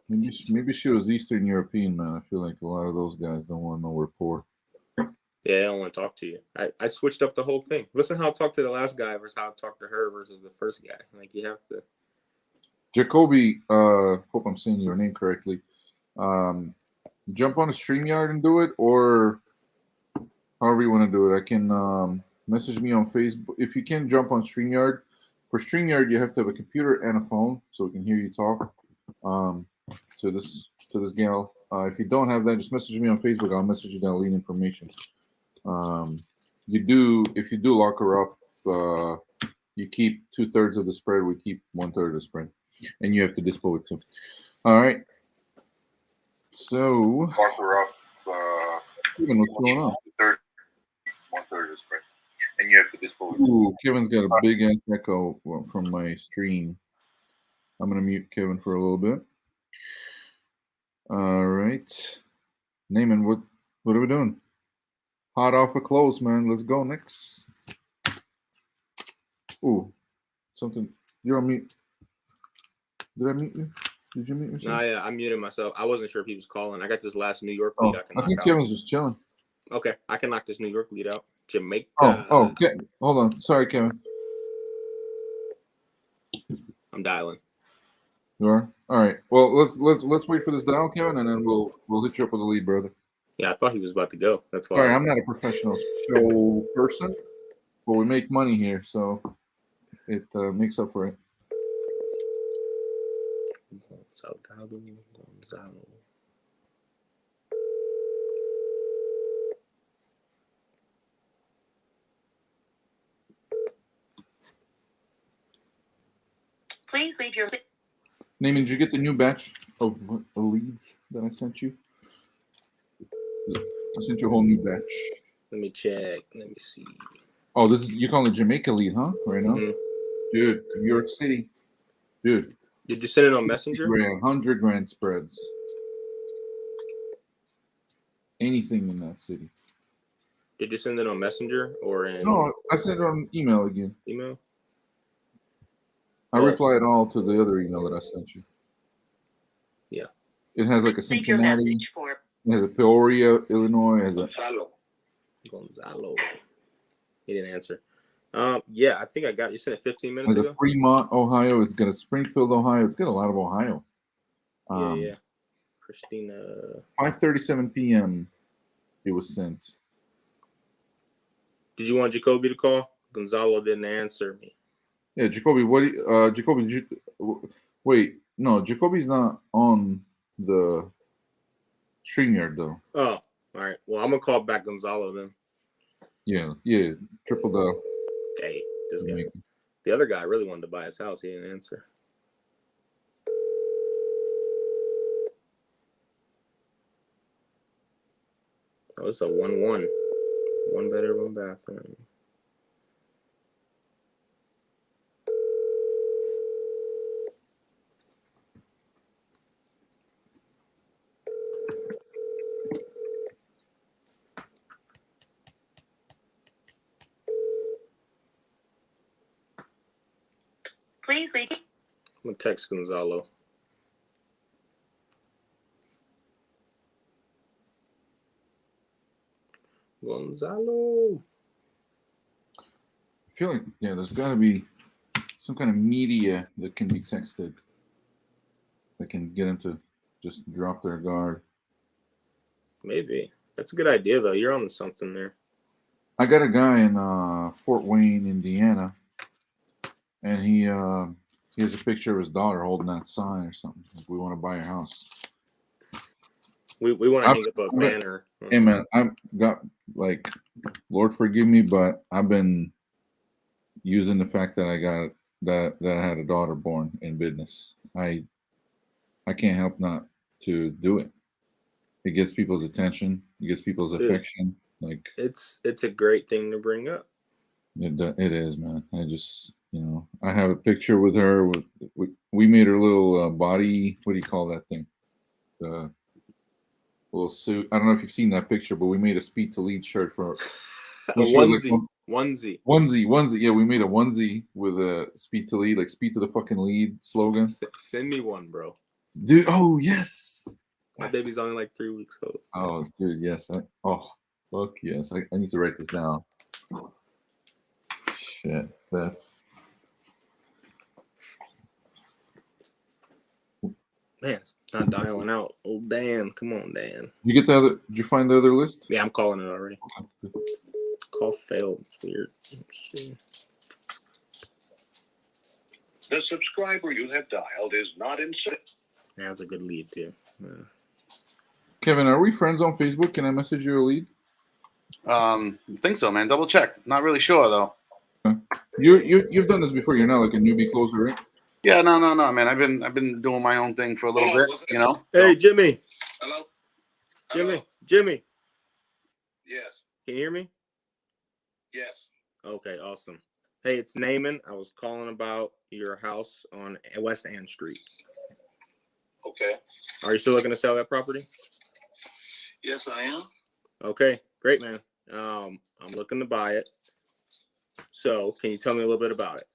Maybe she was Eastern European, man. I feel like a lot of those guys don't want to know we're poor. Yeah, I don't want to talk to you. I switched up the whole thing. Listen how I talked to the last guy versus how I talked to her versus the first guy. Like, you have to. Jacoby, hope I'm saying your name correctly. Jump on a StreamYard and do it, or however you want to do it. I can message me on Facebook. If you can jump on StreamYard, for StreamYard you have to have a computer and a phone so we can hear you talk to this gal. If you don't have that, just message me on Facebook. I'll message you down lead information. If you do lock her up, you keep 2/3 of the spread. We keep 1/3 of the spread, and you have to dispo it too. All right. So Lock her up. Kevin, what's going on? 1/3 of the spread, and you have to dispo it. Ooh, Kevin's got a big ass echo from my stream. I'm gonna mute Kevin for a little bit. All right, Naaman, what are we doing? Hot off a close, man. Let's go next. Ooh, something. You're on mute. Did I mute you? Did you mute yourself? Nah, yeah, I muted myself. I wasn't sure if he was calling. I got this last New York Oh, lead I can I knock think out. Kevin's just chilling. Okay, I can knock this New York lead out. Jamaica. Okay. Hold on. Sorry, Kevin. I'm dialing. You are? All right. Well, let's wait for this dial, Kevin, and then we'll hit you up with a lead, brother. Yeah, I thought he was about to go. That's why. Sorry, I'm not a professional show person, but we make money here, so it makes up for it. Gonzalo. Please leave your. Naaman, did you get the new batch of leads that I sent you? I sent you a whole new batch. Let me check. Let me see. Oh, this is you calling the Jamaica lead, huh? Right now, dude. New York City, dude. Did you send it on Messenger? 100 grand spreads. Anything in that city. Did you send it on Messenger or in No, I sent it on email again. email? I replied all to the other email that I sent you. Yeah. It has like a Leave your Cincinnati. message for. It has a Peoria, Illinois. It has a Gonzalo. He didn't answer. Yeah, I think I got you. Sent it 15 minutes has ago. a Fremont, Ohio. It's got a Springfield, Ohio. It's got a lot of Ohio. Yeah. Christina. 5:37 p.m. It was sent. Did you want Jacoby to call? Gonzalo didn't answer me. Yeah, Jacoby. Jacoby? Did you wait? No, Jacoby's not on the StreamYard though. Oh, all right. Well, I'm gonna call back Gonzalo then. Yeah. Triple dial. Hey, this guy. The other guy really wanted to buy his house. He didn't answer. Oh, it's a 1-1. One bedroom, one bathroom. Please leave. I'm gonna text Gonzalo. Gonzalo. feel like there's got to be some kind of media that can be texted that can get them to just drop their guard. Maybe that's a good idea though. You're on to something there. I got a guy in Fort Wayne, Indiana, and he has a picture of his daughter holding that sign or something. Like, we want to buy your house. We want to hang up a banner. Hey man, I've got like, Lord forgive me, but I've been using the fact that I got that I had a daughter born in business. I can't help not to do it. It gets people's attention. It gets people's affection. Like it's a great thing to bring up. It is, man. I just, I have a picture with her. We made her little body. What do you call that thing? The little suit. I don't know if you've seen that picture, but we made a Speed to Lead shirt for a onesie. Yeah, we made a onesie with a Speed to Lead, like Speed to the fucking Lead slogan. Send me one, bro. Dude, oh yes. My baby's only like 3 weeks old. Oh, dude, yes. Fuck yes. I need to write this down. Shit, that's. Man, it's not dialing out. Oh, Dan. Come on, Dan. Did you find the other list? Yeah, I'm calling it already. Call failed. It's weird. Let's see. The subscriber you have dialed is not in. Yeah, that's a good lead, too. Yeah. Kevin, are we friends on Facebook? Can I message you a lead? I think so, man. Double check. Not really sure though. You've done this before. You're not like a newbie closer, right? Yeah, no, man. I've been doing my own thing for a little bit, Hey, Jimmy. Hello? Jimmy. Yes. Can you hear me? Yes. Okay, awesome. Hey, it's Naaman. I was calling about your house on West Ann Street. Okay. Are you still looking to sell that property? Yes, I am. Okay, great, man. I'm looking to buy it. So, can you tell me a little bit about it?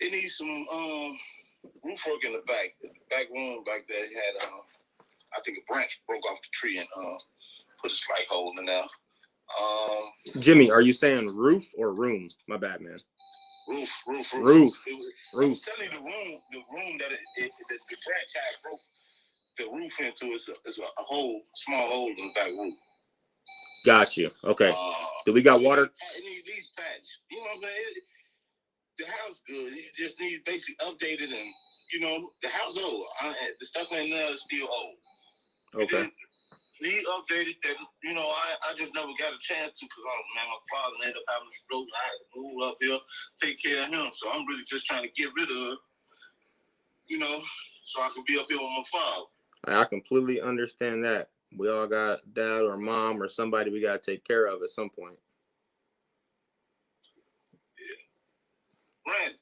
It needs some roof work in the back. The back room back there had I think a branch broke off the tree and put a slight hole in there. Jimmy, are you saying roof or room? My bad, man. Roof. Roof. I was telling you the room that the branch had broke the roof into is a small hole in the back roof. Got you. Okay. Do we got water? It needs patch. You know what I'm saying? The house good. It just needs basically updated and the house old. The stuff in there is still old. Okay. Need updated that I just never got a chance to because my father ended up having a stroke. I had to move up here, take care of him. So I'm really just trying to get rid of so I can be up here with my father. I completely understand that. We all got dad or mom or somebody we got to take care of at some point. Yeah. Right.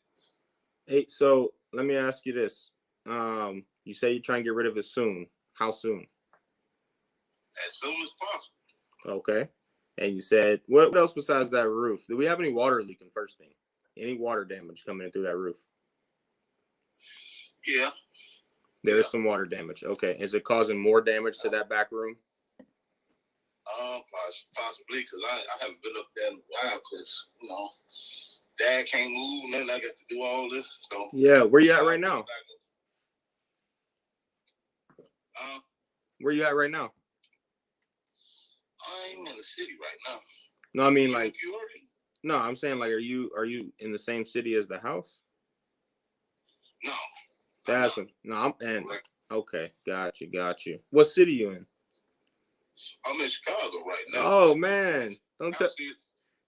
Hey, so let me ask you this. You say you're trying to get rid of it soon. How soon? As soon as possible. Okay. And you said, what else besides that roof? Do we have any water leaking, first thing? Any water damage coming in through that roof? Yeah. There is some water damage. Okay. Is it causing more damage to that back room? Possibly, because I haven't been up there in a while because, Dad can't move, and then I got to do all this. So yeah, where you at right now? Where you at right now? I'm in the city right now. No, I mean like. No, I'm saying like, are you in the same city as the house? No. That's okay. Got you. What city you in? I'm in Chicago right now. Oh man,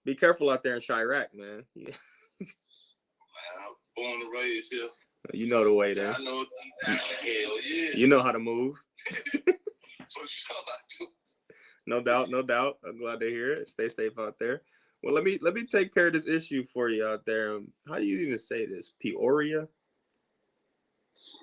be careful out there in Chirac, man. Yeah. I'm born and raised here. You know the way there. I know. Hell yeah. You know how to move. For sure I do. No doubt. I'm glad to hear it. Stay safe out there. Well, let me take care of this issue for you out there. How do you even say this? Peoria?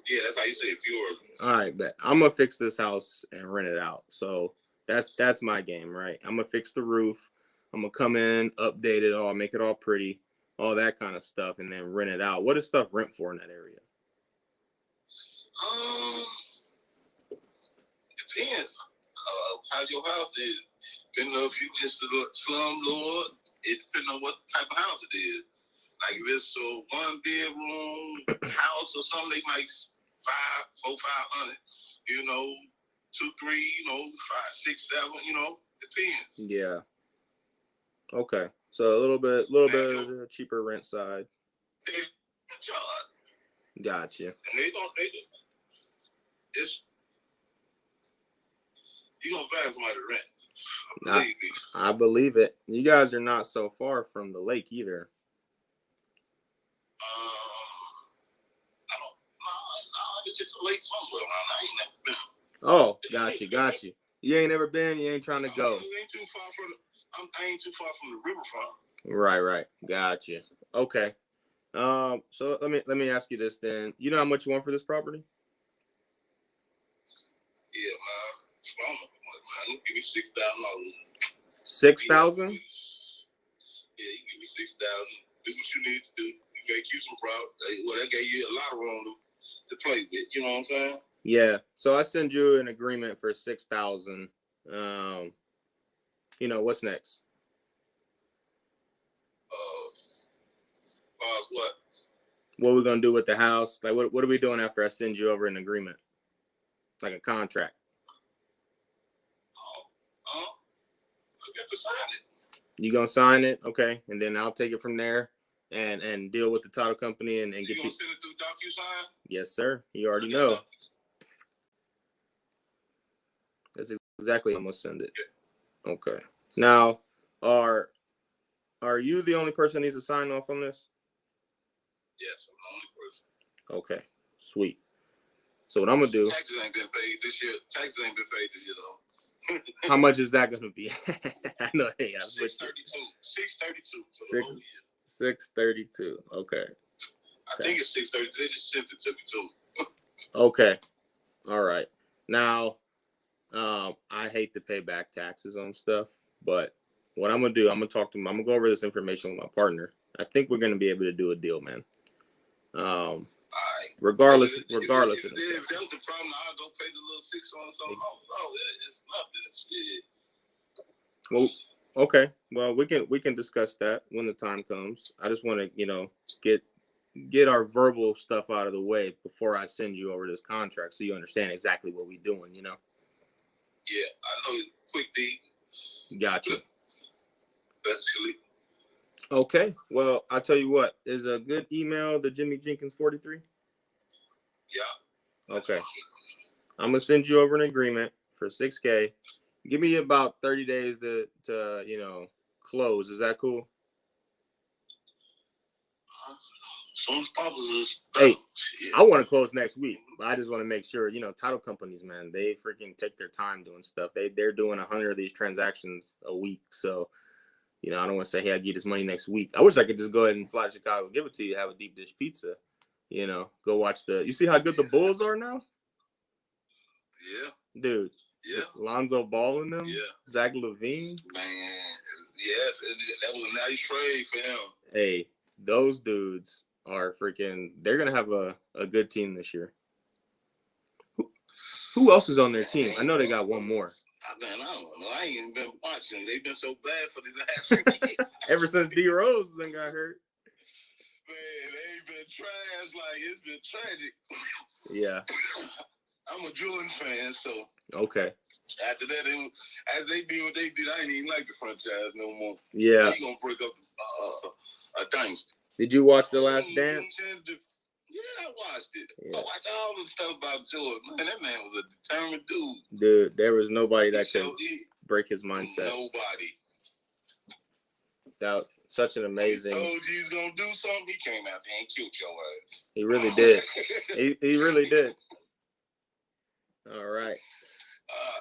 Yeah, that's how you say it, Peoria. All right, bet. I'm gonna fix this house and rent it out. So that's my game, right? I'm gonna fix the roof. I'm gonna come in, update it all, make it all pretty, all that kind of stuff, and then rent it out. What does stuff rent for in that area? Depends. How your house is. depending on if you just a slumlord, it depends on what type of house it is. Like if it's a 1-bedroom house or something, they might 500, you know, 2, 3, you know, 5, 6, 7, you know, depends. Yeah. Okay. So a little bit of the cheaper rent side. They charge. Gotcha. And it's, you're going to find somebody to rent. Believe me. I believe it. You guys are not so far from the lake either. I don't know. It's a lake somewhere around. I ain't never been. Oh, got you. You ain't never been. You ain't trying to go. I ain't too far from the riverfront. Right. Gotcha. Okay. So let me ask you this then. You know how much you want for this property? Yeah, man. Give me $6,000. 6,000? Yeah, you give me $6,000. Do what you need to do. You make you some profit. Well, that gave you a lot of room to play with. You know what I'm saying? Yeah. So I send you an agreement for 6,000. You know what's next? What? What we gonna do with the house? Like, what are we doing after I send you over an agreement, like a contract? I got to sign it. You gonna sign it, okay? And then I'll take it from there and deal with the title company and get you. Gonna send it through DocuSign? Yes, sir. You already know. That's exactly how I'm gonna send it. Okay. Now, are you the only person that needs to sign off on this? Yes, I'm the only person. Okay, sweet. So what I'm gonna do? Taxes ain't been paid this year. Though. How much is that gonna be? I know. Hey, I 632. 632. 632. Okay. I think it's 632. They just sent it to me too. Okay. All right. Now, I hate to pay back taxes on stuff, but what I'm gonna do, I'm gonna talk to him. I'm gonna go over this information with my partner. I think we're gonna be able to do a deal, man. Regardless of the if that was the problem, I'll go pay the little 6 on something. Oh, it's nothing. Shit. Well, okay. Well, we can discuss that when the time comes. I just want to, get our verbal stuff out of the way before I send you over this contract, so you understand exactly what we're doing. Yeah, I know. Quick D. Gotcha. Basically. Okay. Well, I'll tell you what. Is a good email the Jimmy Jenkins 43? Yeah. Okay. I'm gonna send you over an agreement for $6,000. Give me about 30 days to close. Is that cool? As soon as possible. Hey, I want to close next week, but I just want to make sure, title companies, man, they freaking take their time doing stuff. They're doing 100 of these transactions a week. So, I don't want to say, hey, I get this money next week. I wish I could just go ahead and fly to Chicago, give it to you, have a deep dish pizza, go watch you see how good the Bulls are now? Yeah. Dude. Yeah. Lonzo Ball in them? Yeah. Zach LaVine? Man, yes, that was a nice trade for him. Hey, those dudes are they're going to have a good team this year. Who else is on their team? I know they got one more. Man, I don't know. I ain't even been watching. They've been so bad for the last 3 years. Ever since D Rose then got hurt. Man, they've been trash. Like, it's been tragic. Yeah. I'm a Jordan fan, so. Okay. After that, as they did what they did, I ain't even like the franchise no more. Yeah. They gonna break up a dynasty. Did you watch The Last Dance? Yeah, I watched it. Yeah. I watched all the stuff about Jordan. Man, that man was a determined dude. Dude, there was nobody that could break his mindset. Nobody. That such an amazing. He told you he was gonna do something. He came out there and killed your ass. He really did. he really did. All right.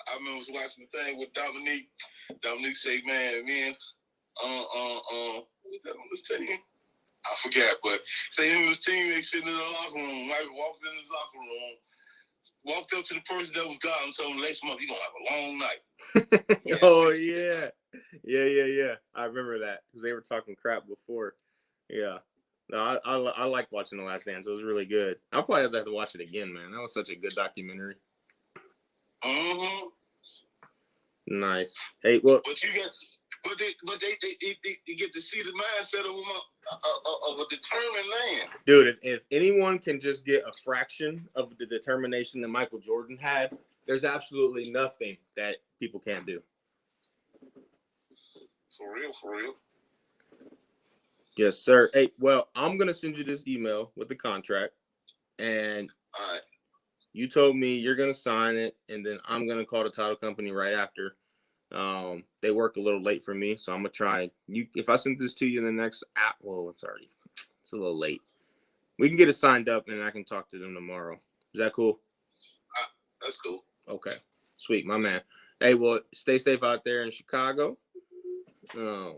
I remember watching the thing with Dominique. Dominique say, man, what's that on this team? I forgot, but say him and his teammates sitting in the locker room. Mike walked in his locker room, walked up to the person that was gone and told him, next month, you're going to have a long night. Oh, yeah. Yeah. I remember that because they were talking crap before. Yeah. No, I like watching The Last Dance. It was really good. I'll probably have to watch it again, man. That was such a good documentary. Mm-hmm. Nice. Hey, well, But you get, but they get to see the mindset of a determined man. dude, if anyone can just get a fraction of the determination that Michael Jordan had, there's absolutely nothing that people can't do. For real, for real. Yes, sir. Hey, well, I'm gonna send you this email with the contract, and All right. you told me you're gonna sign it, and then I'm gonna call the title company right after. They work a little late for me, so I'm gonna try. If I send this to you in the next app, well, it's a little late. We can get it signed up, and I can talk to them tomorrow. Is that cool? That's cool. Okay, sweet, my man. Hey, well, stay safe out there in Chicago. Yeah.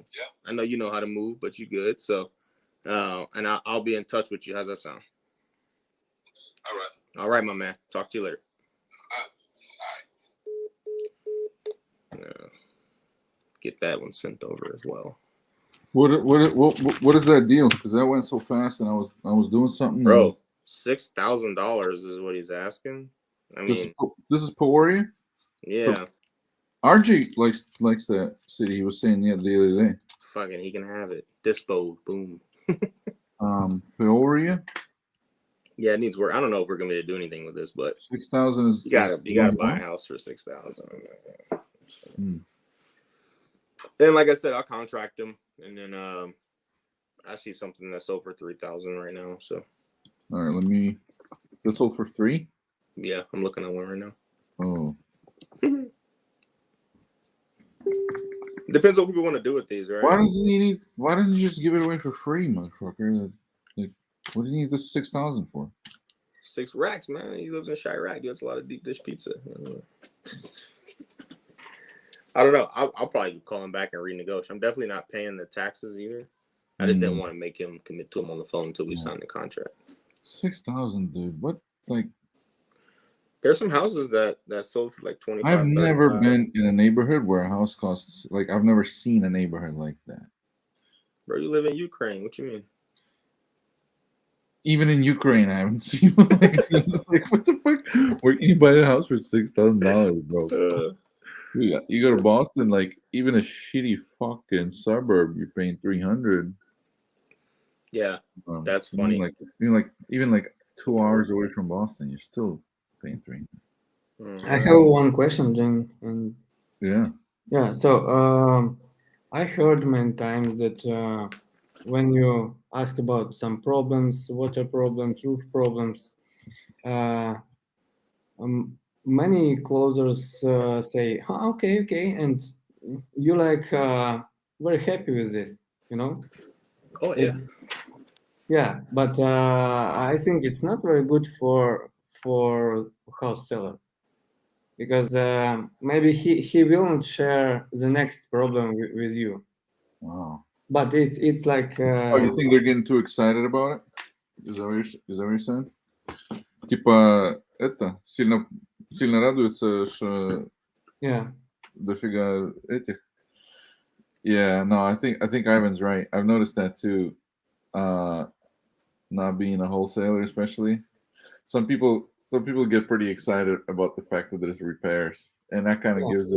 I know you know how to move, but you good. So, and I'll be in touch with you. How's that sound? All right. All right, my man. Talk to you later. Get that one sent over as well. What is that deal? Because that went so fast, and I was doing something. Bro, $6,000 is what he's asking. I mean, this is Peoria. Yeah. RG likes that city. He was saying the other day. Fucking, he can have it. Dispo, boom. Peoria. Yeah, it needs work. I don't know if we're gonna be able to do anything with this, but 6,000 is you gotta buy a house for 6,000. And like I said, I'll contract them, and then I see something that's sold for 3,000 right now. So all right, that's sold for 3. Yeah, I'm looking at one right now. Oh. Depends what people want to do with these, right? Why doesn't you just give it away for free, motherfucker? Like, what do you need this 6,000 for? 6 racks, man. He lives in Chirac. He gets a lot of deep dish pizza. I don't know. I'll probably call him back and renegotiate. I'm definitely not paying the taxes either. I just didn't want to make him commit to him on the phone until we signed the contract. 6,000, dude. What, like? There's some houses that sold for like 25. I've never been in a neighborhood where a house costs, like, I've never seen a neighborhood like that. Bro, you live in Ukraine. What you mean? Even in Ukraine, I haven't seen like what the fuck? Where can you buy a house for $6,000, bro? You go to Boston, like even a shitty fucking suburb, you're paying 300. Yeah, that's funny. Even like 2 hours away from Boston, you're still paying 300. I have one question, Jim. And yeah. So I heard many times that when you ask about some problems, water problems, roof problems, many closers say, okay, and you like very happy with this, you know? Oh yeah. Yeah, but I think it's not very good for house seller, because maybe he will not share the next problem with you. Wow. But it's like. You think they're getting too excited about it? Is that what you're saying? Типа сильно радуются, что дофига этих. Yeah, no, I think Ivan's right. I've noticed that too. Not being a wholesaler, especially, some people get pretty excited about the fact that there's repairs, and that kind of gives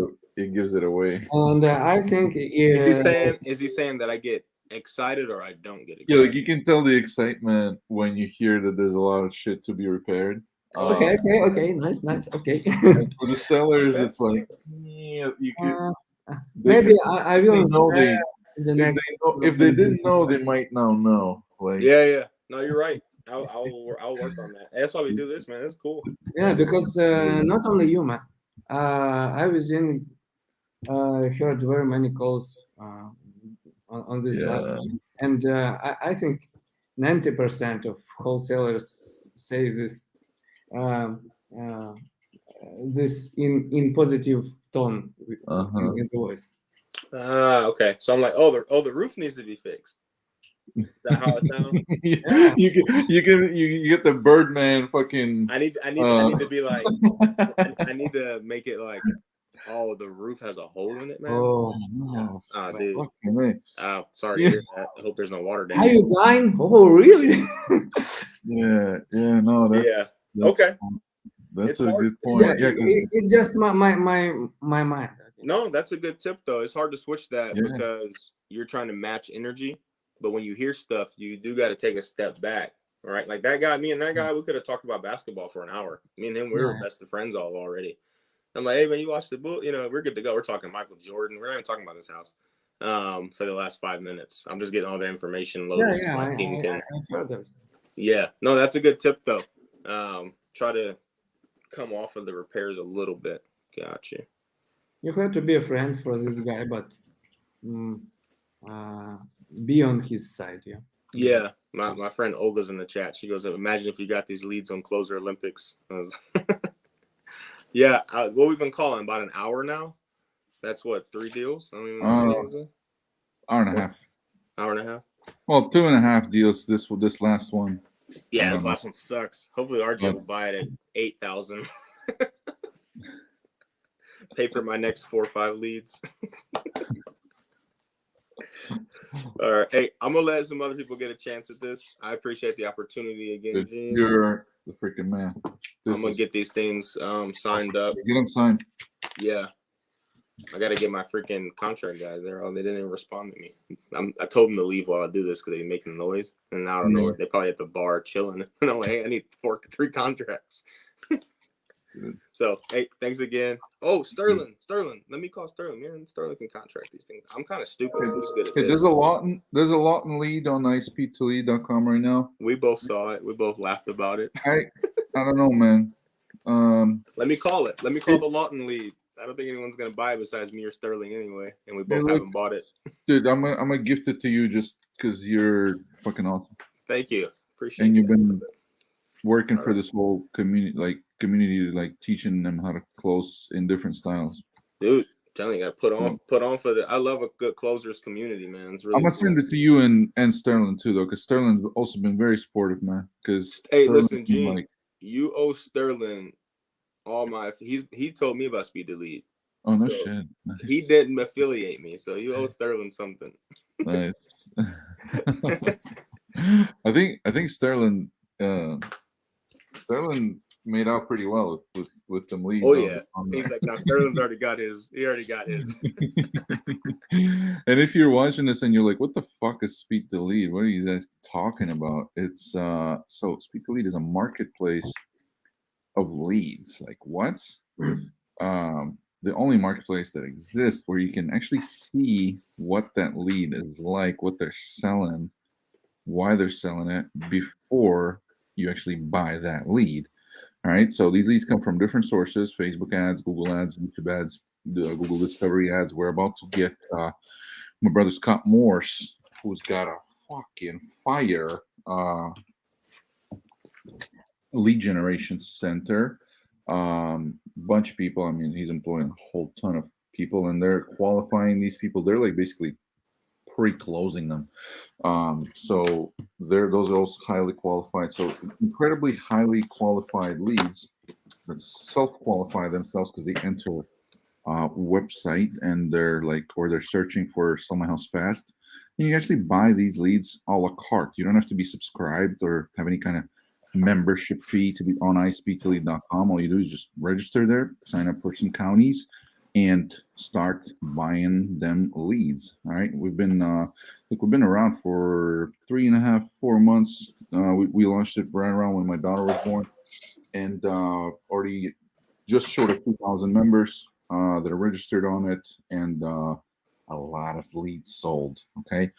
it away. And I think is he saying that I get excited or I don't get excited? Yeah, like you can tell the excitement when you hear that there's a lot of shit to be repaired. Okay, nice. Okay. For the sellers, it's like, yeah, you can. Maybe I will know if they didn't know, they might now know. Like, yeah. No, you're right. I'll work on that. That's why we do this, man. That's cool. Yeah, because not only you, man. I was heard very many calls on this last time. And I think 90% of wholesalers say this this in positive tone in the voice. Okay. So I'm like, the roof needs to be fixed. Is that how it sounds? Yeah. You get the Birdman fucking. I need to be like, I need to make it like, the roof has a hole in it, man. Dude. Sorry to hear that. I hope there's no water damage. Are you blind? Oh, really? Yeah. No, that's okay. That's a good point. It's just my mind. No, that's a good tip though. It's hard to switch that Yeah. because you're trying to match energy, but when you hear stuff, you do got to take a step back. All right, like that guy, me and that guy, we could have talked about basketball for an hour. Me and him, we were Yeah. best of friends all already. I'm like, hey man, you watched the book? You know, we're good to go. We're talking Michael Jordan. We're not even talking about this house for the last 5 minutes. I'm just getting all the information loaded so my team can. I heard those. Yeah, no, that's a good tip though. Try to come off of the repairs a little bit. Gotcha. You have to be a friend for this guy, but be on his side, yeah. Yeah, my friend Olga's in the chat. She goes, imagine if you got these leads on Closer Olympics. I was yeah, what we've been calling about an hour now. That's what, 3 deals? I don't even know how many was it? Hour and a half. Hour and a half. Well, 2.5 deals. This last one. Yeah, this last one sucks. Hopefully RJ will buy it at 8,000. Pay for my next 4 or 5 leads. All right. Hey, I'm gonna let some other people get a chance at this. I appreciate the opportunity again, Gene. You're the freaking man. I'm gonna get these things signed up. Get them signed. Yeah. I gotta get my freaking contract guys there. Oh, they didn't even respond to me. I told them to leave while I do this because they're making noise. And I don't know. They probably at the bar chilling. And I'm like, hey, I need 3 contracts. So, hey, thanks again. Oh, Sterling. Let me call Sterling. Man, Sterling can contract these things. I'm kind of stupid. I'm just good at this. There's a lot in lead on isp2lead.com right now. We both saw it. We both laughed about it. I don't know, man. Let me call it. Let me call the Lawton lead. I don't think anyone's gonna buy it besides me or Sterling anyway, and we both haven't bought it. Dude, I'm gonna gift it to you just because you're fucking awesome. Thank you. Appreciate it. And you've been working for this whole community, like teaching them how to close in different styles. Dude, telling you, I put on for the. I love a good closers community, man. It's really. I'm gonna send it to you and Sterling too, though, because Sterling's also been very supportive, man. Because hey, listen, Gene, you owe Sterling all my. He told me about Speed Delete. Oh no shit. Nice. He didn't affiliate me, so you owe Sterling something. Nice. I think Sterling made out pretty well with them leads. Oh yeah, he's like, now Sterling's already got his. He already got his. And if you're watching this and you're like, what the fuck is Speak Delete? What are you guys talking about? It's so Speak Delete is a marketplace of leads. Like what? The only marketplace that exists where you can actually see what that lead is like, what they're selling, why they're selling it before you actually buy that lead. All right, so these leads come from different sources: Facebook ads, Google ads, YouTube ads, the Google Discovery ads. We're about to get my brother Scott Morse, who's got a fucking fire lead generation center. Bunch of people. I mean, he's employing a whole ton of people, and they're qualifying these people. They're like basically pre-closing them. So those are also highly qualified. So incredibly highly qualified leads that self-qualify themselves because they enter website and they're searching for Sell My House Fast. And you actually buy these leads a la carte. You don't have to be subscribed or have any kind of membership fee to be on isp2lead.com. All you do is just register there, sign up for some counties, and start buying them leads. All right, we've been around for 3.5, 4 months. We launched it right around when my daughter was born, and already just short of 2,000 members that are registered on it, and a lot of leads sold. Okay,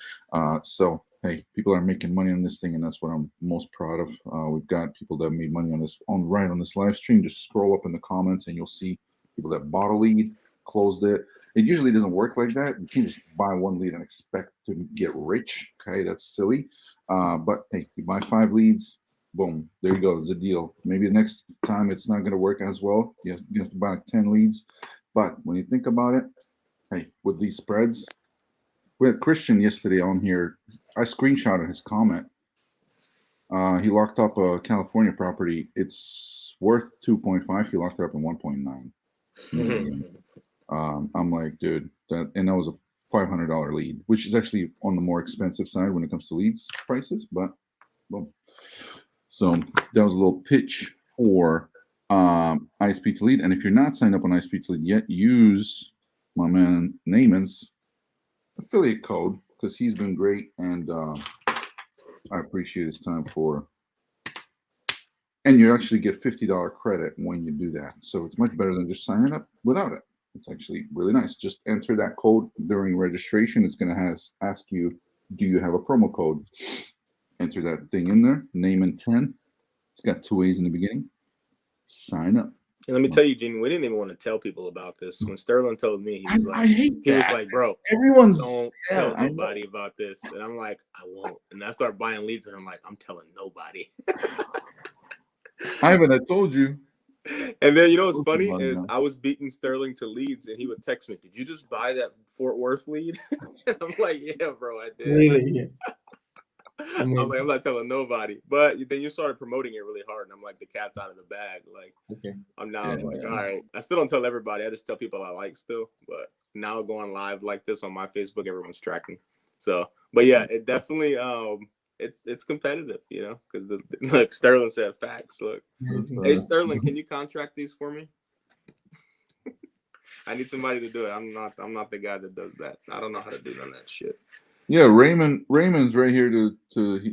so hey, people are making money on this thing, and that's what I'm most proud of. We've got people that made money on this on this live stream. Just scroll up in the comments, and you'll see people that bought a lead, closed it. It usually doesn't work like that. You can't just buy one lead and expect to get rich. Okay, that's silly. But hey, you buy 5 leads, boom, there you go. It's a deal. Maybe the next time it's not going to work as well. You have to buy 10 leads. But when you think about it, hey, with these spreads, we had Christian yesterday on here. I screenshotted his comment. He locked up a California property. It's worth 2.5. He locked it up in 1.9. I'm like, dude, that was a $500 lead, which is actually on the more expensive side when it comes to leads prices. But boom. So that was a little pitch for ISP to Lead. And if you're not signed up on ISP to Lead yet, use my man Naaman's affiliate code because he's been great, and I appreciate his time for. And you actually get $50 credit when you do that, so it's much better than just signing up without it. It's actually really nice. Just enter that code during registration. It's going to ask you, do you have a promo code? Enter that thing in there. Naaman10. It's got 2 A's in the beginning. Sign up. And let me tell you, Jimmy, we didn't even want to tell people about this. When Sterling told me, he was like, I hate he that. was like, bro, Everyone's don't tell nobody about this. And I'm like, I won't. And I start buying leads, and I'm like, I'm telling nobody. Ivan, I told you. And then you know what's funny is I was beating Sterling to leads, and he would text me, "Did you just buy that Fort Worth lead?" I'm like, "Yeah, bro, I did." Really? Yeah. I'm like, I'm not telling nobody. But then you started promoting it really hard, and I'm like, the cat's out of the bag. Like, Okay. I'm like, all right. I still don't tell everybody. I just tell people I like still. But now going live like this on my Facebook, everyone's tracking. So, but yeah, it definitely it's competitive, you know, because look, Sterling said facts. Look, hey Sterling, can you contract these for me? I need somebody to do it. I'm not the guy that does that. I don't know how to do none of that shit. Yeah, Raymond's right here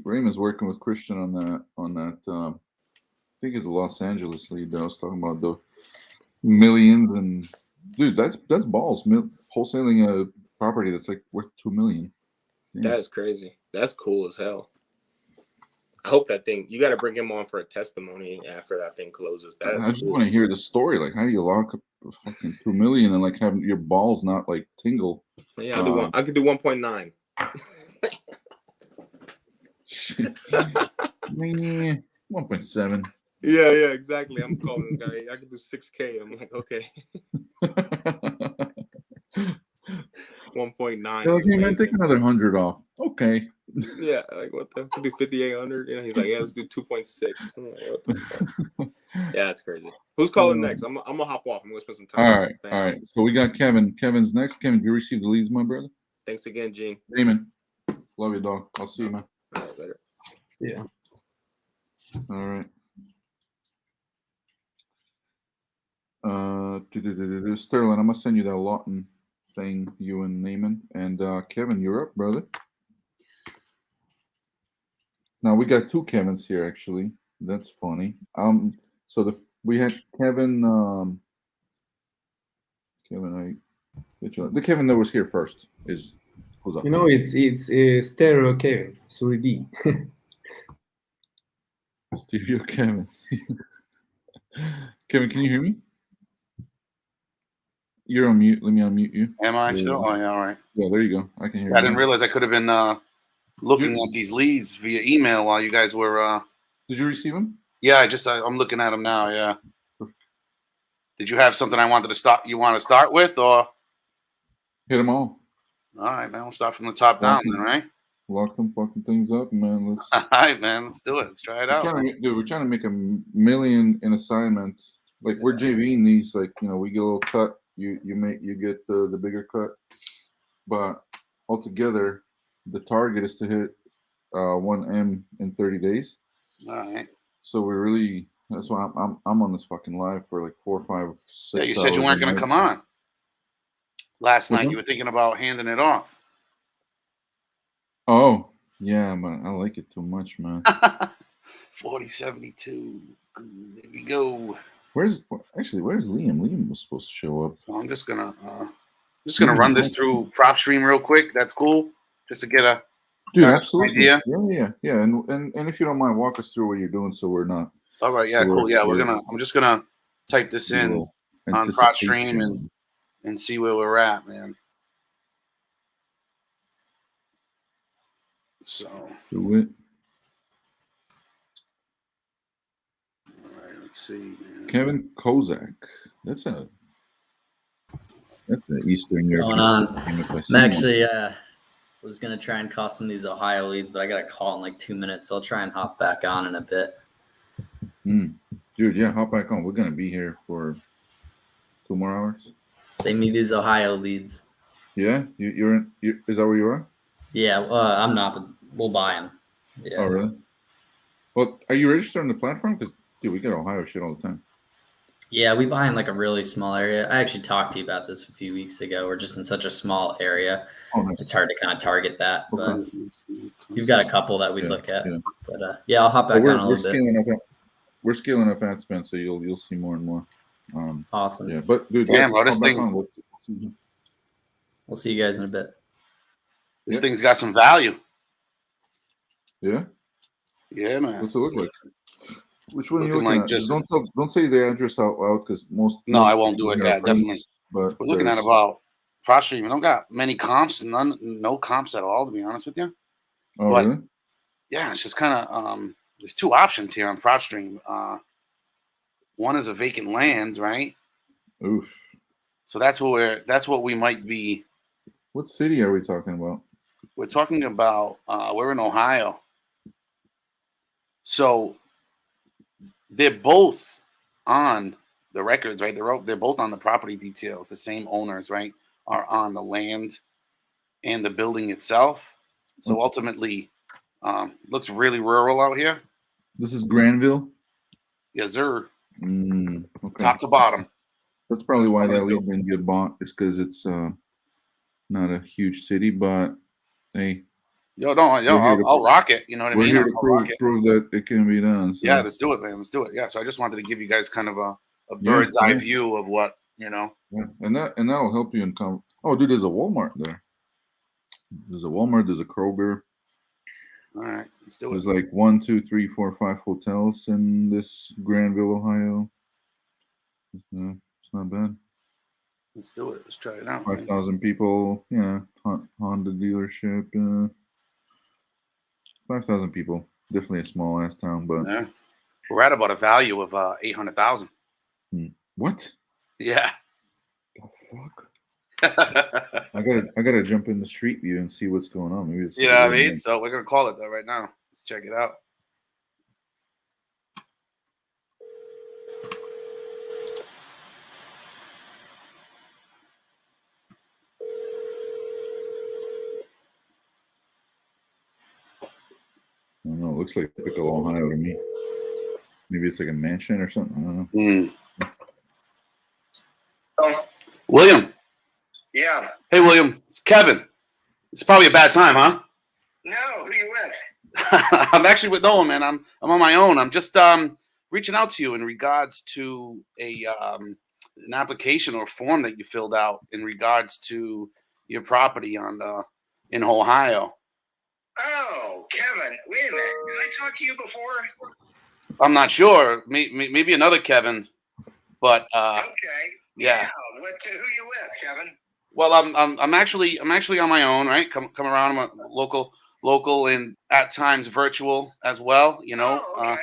Raymond's working with Christian on that. I think it's a Los Angeles lead that I was talking about, the millions, and dude, that's balls. Wholesaling a property that's like worth $2 million. Yeah. That is crazy. That's cool as hell. I hope that thing. You got to bring him on for a testimony after that thing closes. I just want to hear the story. Like, how do you lock up fucking $2 million and like have your balls not like tingle? Yeah, I could do 1.9. 1.7. Yeah, exactly. I'm calling this guy. I could do 6K. I'm like, okay. 1.9. You're like, hey man, take another 100 off. Okay. Yeah, like what the? Do 5,800. You know, he's like, yeah, let's do 2.6. I'm like, what the fuck? Yeah, that's crazy. Who's calling next? I'm gonna hop off. I'm gonna spend some time. All right. So we got Kevin. Kevin's next. Kevin, did you receive the leads, my brother? Thanks again, Gene. Damon, love you, dog. I'll see you, man. All right, later. See ya. All right. Sterling, I'm gonna send you that Lawton thing, you and Naaman, and Kevin, you're up, brother. Now we got 2 Kevins here, actually. That's funny. So we had Kevin. The Kevin that was here first is who's up. You know, it's stereo Kevin, 3D. Stereo Kevin. Kevin, can you hear me? You're on mute. Let me unmute you. Am I still? Oh, yeah, all right. Yeah, there you go. I can hear you. I didn't realize I could have been looking at these leads via email while you guys were. Did you receive them? Yeah, I'm looking at them now. Yeah. Did you have something I wanted to start? You want to start with, or hit them all? All right, man. We'll start from the top down, then, right? Lock them fucking things up, man. Let's. All right, man. Let's do it. Let's try it out. We're trying to make $1 million in assignments. Like we're JVing these. Like, you know, we get a little cut. You get the bigger cut, but altogether the target is to hit 1M in 30 days. All right. So that's why I'm on this fucking live for like 4, 5, 6. Yeah, you said you weren't going to come on last night. You were thinking about handing it off. Oh yeah, but I like it too much, man. 4072. There we go. Where's Liam? Liam was supposed to show up. So I'm just gonna run this through PropStream real quick. That's cool, just to get a absolutely idea. Yeah. And if you don't mind, walk us through what you're doing, so we're not. All right, yeah, cool. Yeah, I'm just gonna type this in on PropStream and see where we're at, man. So do it. Let's see, man. Kevin Kozak. That's an Eastern European. Going on. I'm actually was gonna try and call some of these Ohio leads, but I got a call in like 2 minutes, so I'll try and hop back on in a bit. Dude, yeah, hop back on. We're gonna be here for 2 more hours. Send me these Ohio leads. Yeah, you're is that where you are? Yeah, I'm not, but we'll buy them. Yeah. Oh, really? Well, are you registered on the platform? Because dude, we get Ohio shit all the time. Yeah, we buy in like a really small area. I actually talked to you about this a few weeks ago. We're just in such a small area. Oh, nice. It's hard to kind of target that, but Okay. you've got a couple that we'd Yeah, look at. yeah. But yeah, I'll hop back on a We're little bit. scaling up. We're scaling up ad spend, so you'll see more and more. Awesome. Yeah, but dude, Damn, yeah, bro, this come back thing- on. We'll see you guys in a bit. This Yeah. thing's got some value. Yeah, Yeah, man. what's it look like? Which one are you Looking looking like at? just- Don't say the address out loud because most. No, most I won't people do it. here Yeah, are friends, definitely. But We're looking at there's- about prop stream. I don't got many comps, no comps at all, to be honest with you. Oh, but- really? Yeah, it's just kind of there's two options here on prop stream. One is a vacant land, right? Oof. So that's what we might be. What city are we talking about? We're talking about we're in Ohio. So they're both on the records, right? They're both on the property details. The same owners, right, are on the land and the building itself. So ultimately, looks really rural out here. This is Granville. Yes, sir. Okay. Top to bottom. That's probably why that lead didn't get bought. It's because it's not a huge city, but hey, I'll rock it. You know what I we're mean? here to I'll rock it. prove that it can be done. So. Yeah, let's do it, man. Let's do it. Yeah. So I just wanted to give you guys kind of a Yeah, bird's eye yeah. view of what, you know. Yeah, and that'll help you in Oh, dude, there's a Walmart there. There's a Walmart. There's a Kroger. All right, let's do it. There's like 1, 2, 3, 4, 5 hotels in this Granville, Ohio. Yeah, it's not bad. Let's do it. Let's try it out. man. 5,000 people. Yeah, Honda dealership. 5,000 people. Definitely a small ass town, but Yeah. We're at about a value of 800,000. what Yeah. the fuck? I gotta jump in the street view and see what's going on. Maybe it's You know what I mean? So we're gonna call it though right now. Let's check it out. I don't know. It looks like typical Ohio to me. Maybe it's like a mansion or something. I don't know. Oh, William. yeah. Hey, William. It's Kevin. It's probably a bad time, huh? No, who are you with? I'm actually with no one, man. I'm on my own. I'm just reaching out to you in regards to an application or form that you filled out in regards to your property in Ohio. Oh, Kevin. Wait a minute. Did I talk to you before? I'm not sure. Maybe another Kevin, but Okay. yeah. Who you with, Kevin? Well, I'm actually on my own, right? Come around. I'm a local, and at times virtual as well. You know. Oh, okay.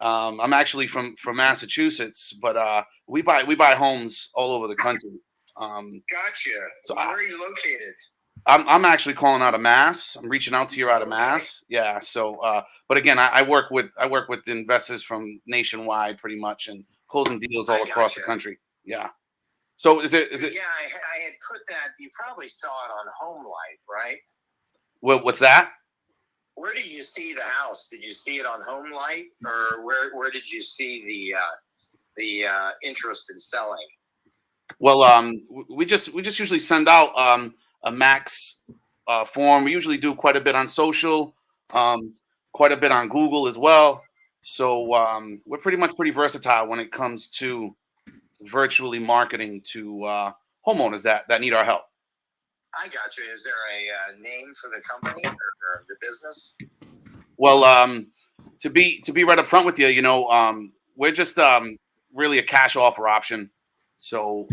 I'm actually from Massachusetts, but we buy homes all over the country. Gotcha. So Where are you located? I'm actually calling out of Mass. I'm reaching out to you out of Mass. Yeah. So, but again, I work with investors from nationwide, pretty much, and closing deals all across the country. Yeah. So is it? Yeah, I had put that. You probably saw it on Home Life, right? What's that? Where did you see the house? Did you see it on Home Light, or where did you see the interest in selling? Well, we just usually send out a max form. We usually do quite a bit on social, quite a bit on Google as well. So we're pretty versatile when it comes to virtually marketing to homeowners that need our help. I got you. Is there a name for the company or the business? Well, to be right up front with you, you know, we're just really a cash offer option. So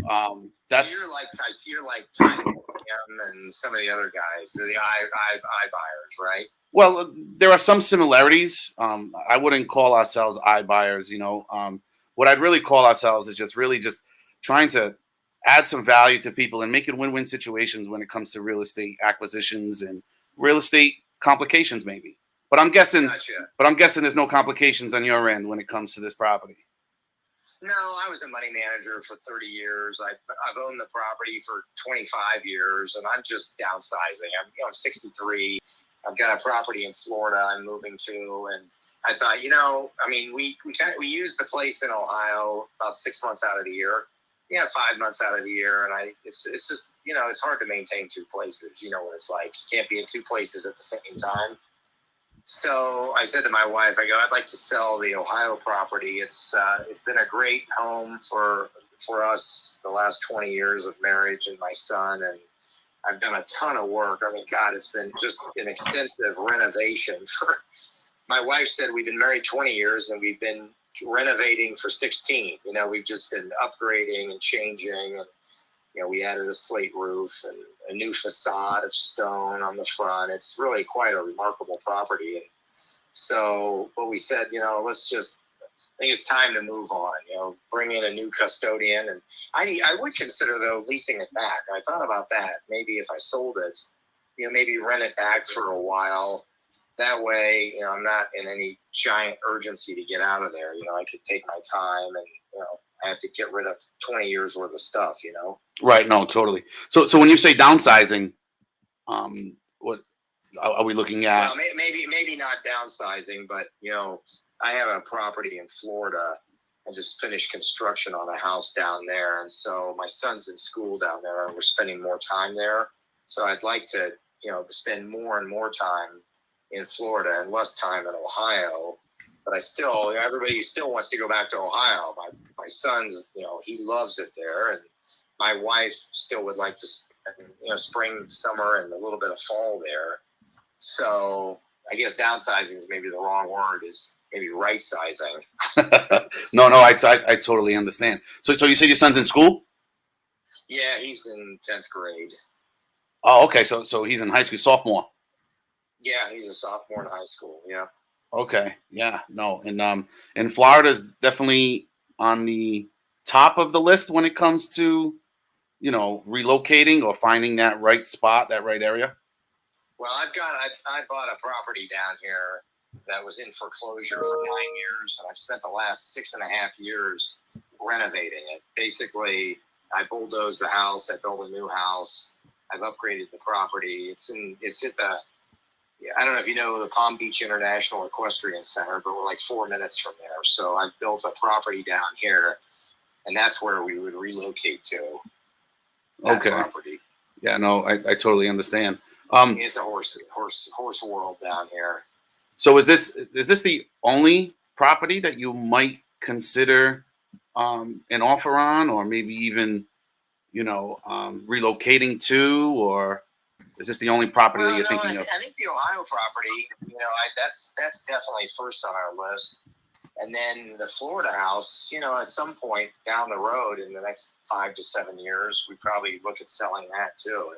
that's So you're like Time and some of the other guys, the iBuyers, right? Well, there are some similarities. I wouldn't call ourselves iBuyers. You know, what I'd really call ourselves is just trying to add some value to people and make it win-win situations when it comes to real estate acquisitions and real estate complications, maybe. But I'm guessing, Gotcha. There's no complications on your end when it comes to this property. No, I was a money manager for 30 years. I've owned the property for 25 years, and I'm just downsizing. I'm 63. I've got a property in Florida I'm moving to, and I thought, I mean, we used the place in Ohio about 6 months out of the year, 5 months out of the year, and it's just it's hard to maintain two places. You know what it's like. You can't be in two places at the same time. So I said to my wife, I'd like to sell the Ohio property. It's been a great home for us the last 20 years of marriage and my son, and I've done a ton of work. I mean, God, it's been just an extensive renovation. My wife said we've been married 20 years and we've been renovating for 16. We've just been upgrading and changing, and we added a slate roof and a new facade of stone on the front. It's really quite a remarkable property. And so, but we said, I think it's time to move on, bring in a new custodian. And I would consider, though, leasing it back. I thought about that. Maybe if I sold it, maybe rent it back for a while. That way, I'm not in any giant urgency to get out of there. I could take my time, and, I have to get rid of 20 years worth of stuff, Right. No, totally. So when you say downsizing, what are we looking at? Well, maybe not downsizing, but, I have a property in Florida. I just finished construction on a house down there. And so my son's in school down there, and we're spending more time there. So I'd like to, spend more and more time in Florida and less time in Ohio. But everybody still wants to go back to Ohio. My son's, he loves it there. And my wife still would like to spend, spring, summer, and a little bit of fall there. So I guess downsizing is maybe the wrong word, is maybe right sizing. No, I totally understand. So you say your son's in school? Yeah, he's in 10th grade. Oh, okay. So he's in high school, sophomore. Yeah, he's a sophomore in high school. Yeah. Okay. Yeah. No. And Florida's definitely on the top of the list when it comes to, relocating or finding that right spot, that right area. Well, I bought a property down here that was in foreclosure for 9 years, and I've spent the last 6.5 years renovating it. Basically, I bulldozed the house. I built a new house. I've upgraded the property. It's at the, I don't know if you know the Palm Beach International Equestrian Center, but we're like 4 minutes from there. So I've built a property down here, and that's where we would relocate to. Okay. Property. Yeah. No, I totally understand. It's a horse world down here. So is this the only property that you might consider an offer on, or maybe even relocating to, or is this the only property that you're thinking of? I think the Ohio property, that's definitely first on our list. And then the Florida house, at some point down the road in the next 5 to 7 years, we probably look at selling that too.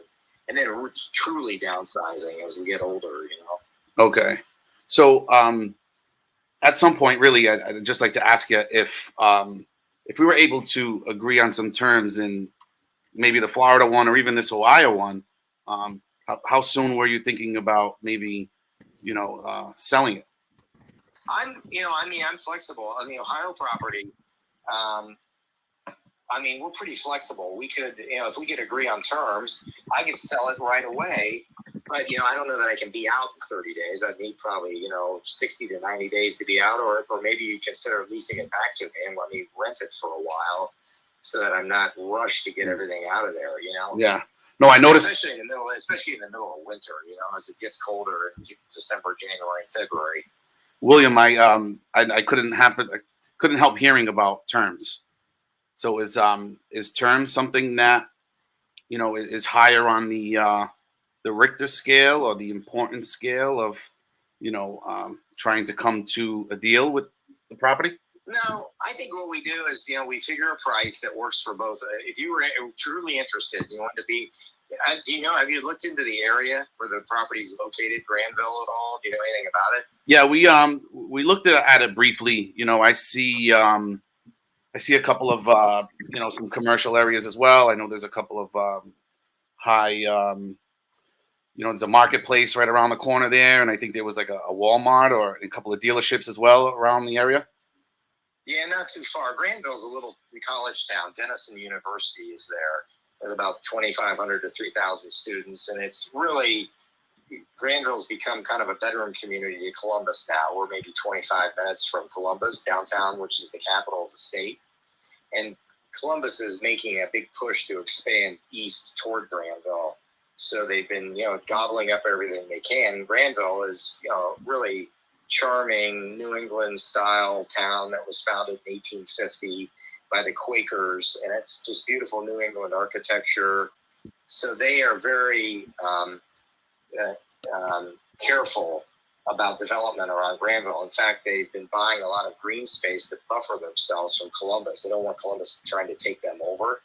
And then truly downsizing as we get older, Okay. So at some point, really, I'd just like to ask you if we were able to agree on some terms in maybe the Florida one or even this Ohio one, how soon were you thinking about maybe, selling it? I'm flexible on the Ohio property. We're pretty flexible. We could, if we could agree on terms, I could sell it right away. But, I don't know that I can be out in 30 days. I'd need probably, 60 to 90 days to be out, or maybe you consider leasing it back to me and let me rent it for a while so that I'm not rushed to get everything out of there, Yeah. No, I noticed. Especially in the middle of winter, as it gets colder in December, January, and February. William, I couldn't help hearing about terms. So is terms something that is higher on the Richter scale or the importance scale of trying to come to a deal with the property? No, I think what we do is we figure a price that works for both. If you were truly interested, you want to be. Have you looked into the area where the property is located, Granville at all? Do you know anything about it? Yeah, we looked at it briefly. I see a couple of some commercial areas as well. I know there's a couple of high there's a marketplace right around the corner there, and I think there was like a Walmart or a couple of dealerships as well around the area. Yeah, not too far. Granville's a little college town. Denison University is there with about 2,500 to 3,000 students, and it's really Granville's become kind of a bedroom community to Columbus now. We're maybe 25 minutes from Columbus downtown, which is the capital of the state. And Columbus is making a big push to expand east toward Granville. So they've been, gobbling up everything they can. Granville is, really charming New England style town that was founded in 1850 by the Quakers. And it's just beautiful New England architecture. So they are very careful about development around Granville. In fact, they've been buying a lot of green space to buffer themselves from Columbus. They don't want Columbus trying to take them over.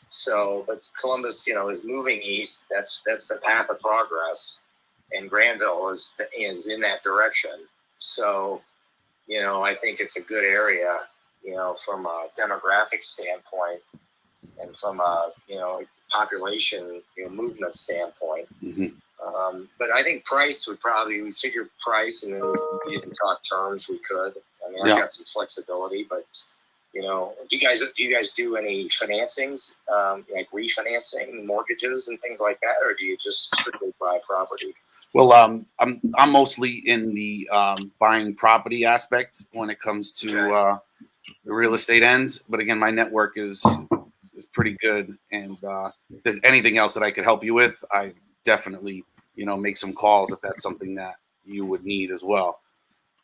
So, but Columbus, is moving east. That's the path of progress, and Granville is in that direction. So, I think it's a good area, from a demographic standpoint and from a population movement standpoint. But I think price would we figure price, and then if we didn't talk terms, we could. I mean, I've got some flexibility, but do you guys do any financings, like refinancing mortgages and things like that, or do you just strictly buy property? Well, I'm mostly in the buying property aspect when it comes to the real estate end. But again, my network is pretty good, and if there's anything else that I could help you with, I definitely make some calls if that's something that you would need as well.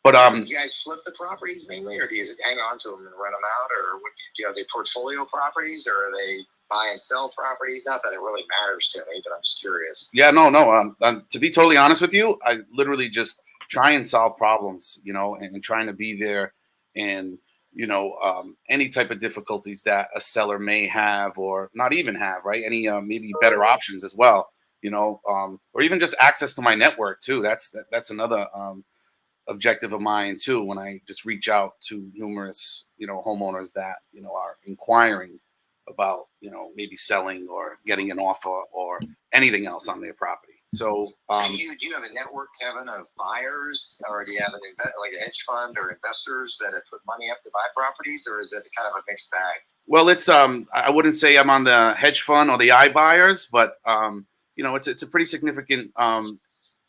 But do you guys flip the properties mainly, or do you hang on to them and rent them out, or do you have they portfolio properties, or are they buy and sell properties? Not that it really matters to me, but I'm just curious. Yeah, no. To be totally honest with you, I literally just try and solve problems, and trying to be there, and any type of difficulties that a seller may have or not even have, right? Any maybe better options as well, or even just access to my network too. That's another objective of mine too, when I just reach out to numerous homeowners that are inquiring about maybe selling or getting an offer or anything else on their property. So do you have a network, Kevin, of buyers, or do you have like a hedge fund or investors that have put money up to buy properties, or is it kind of a mixed bag? Well, it's I wouldn't say I'm on the hedge fund or the iBuyers, but it's a pretty significant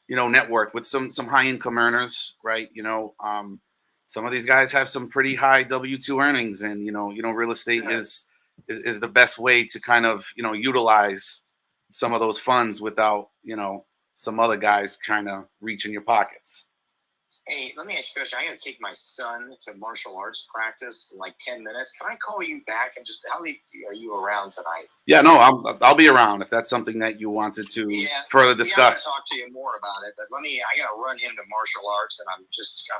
network with some high income earners, right? Some of these guys have some pretty high W-2 earnings, and real estate is the best way to kind of utilize some of those funds without some other guys trying to reach in your pockets. Hey, let me ask you a question. I'm going to take my son to martial arts practice in like 10 minutes. Can I call you back and just, how late are you around tonight? Yeah, no, I'll be around if that's something that you wanted to further discuss. I'm going to talk to you more about it, but I got to run him to martial arts, and I'm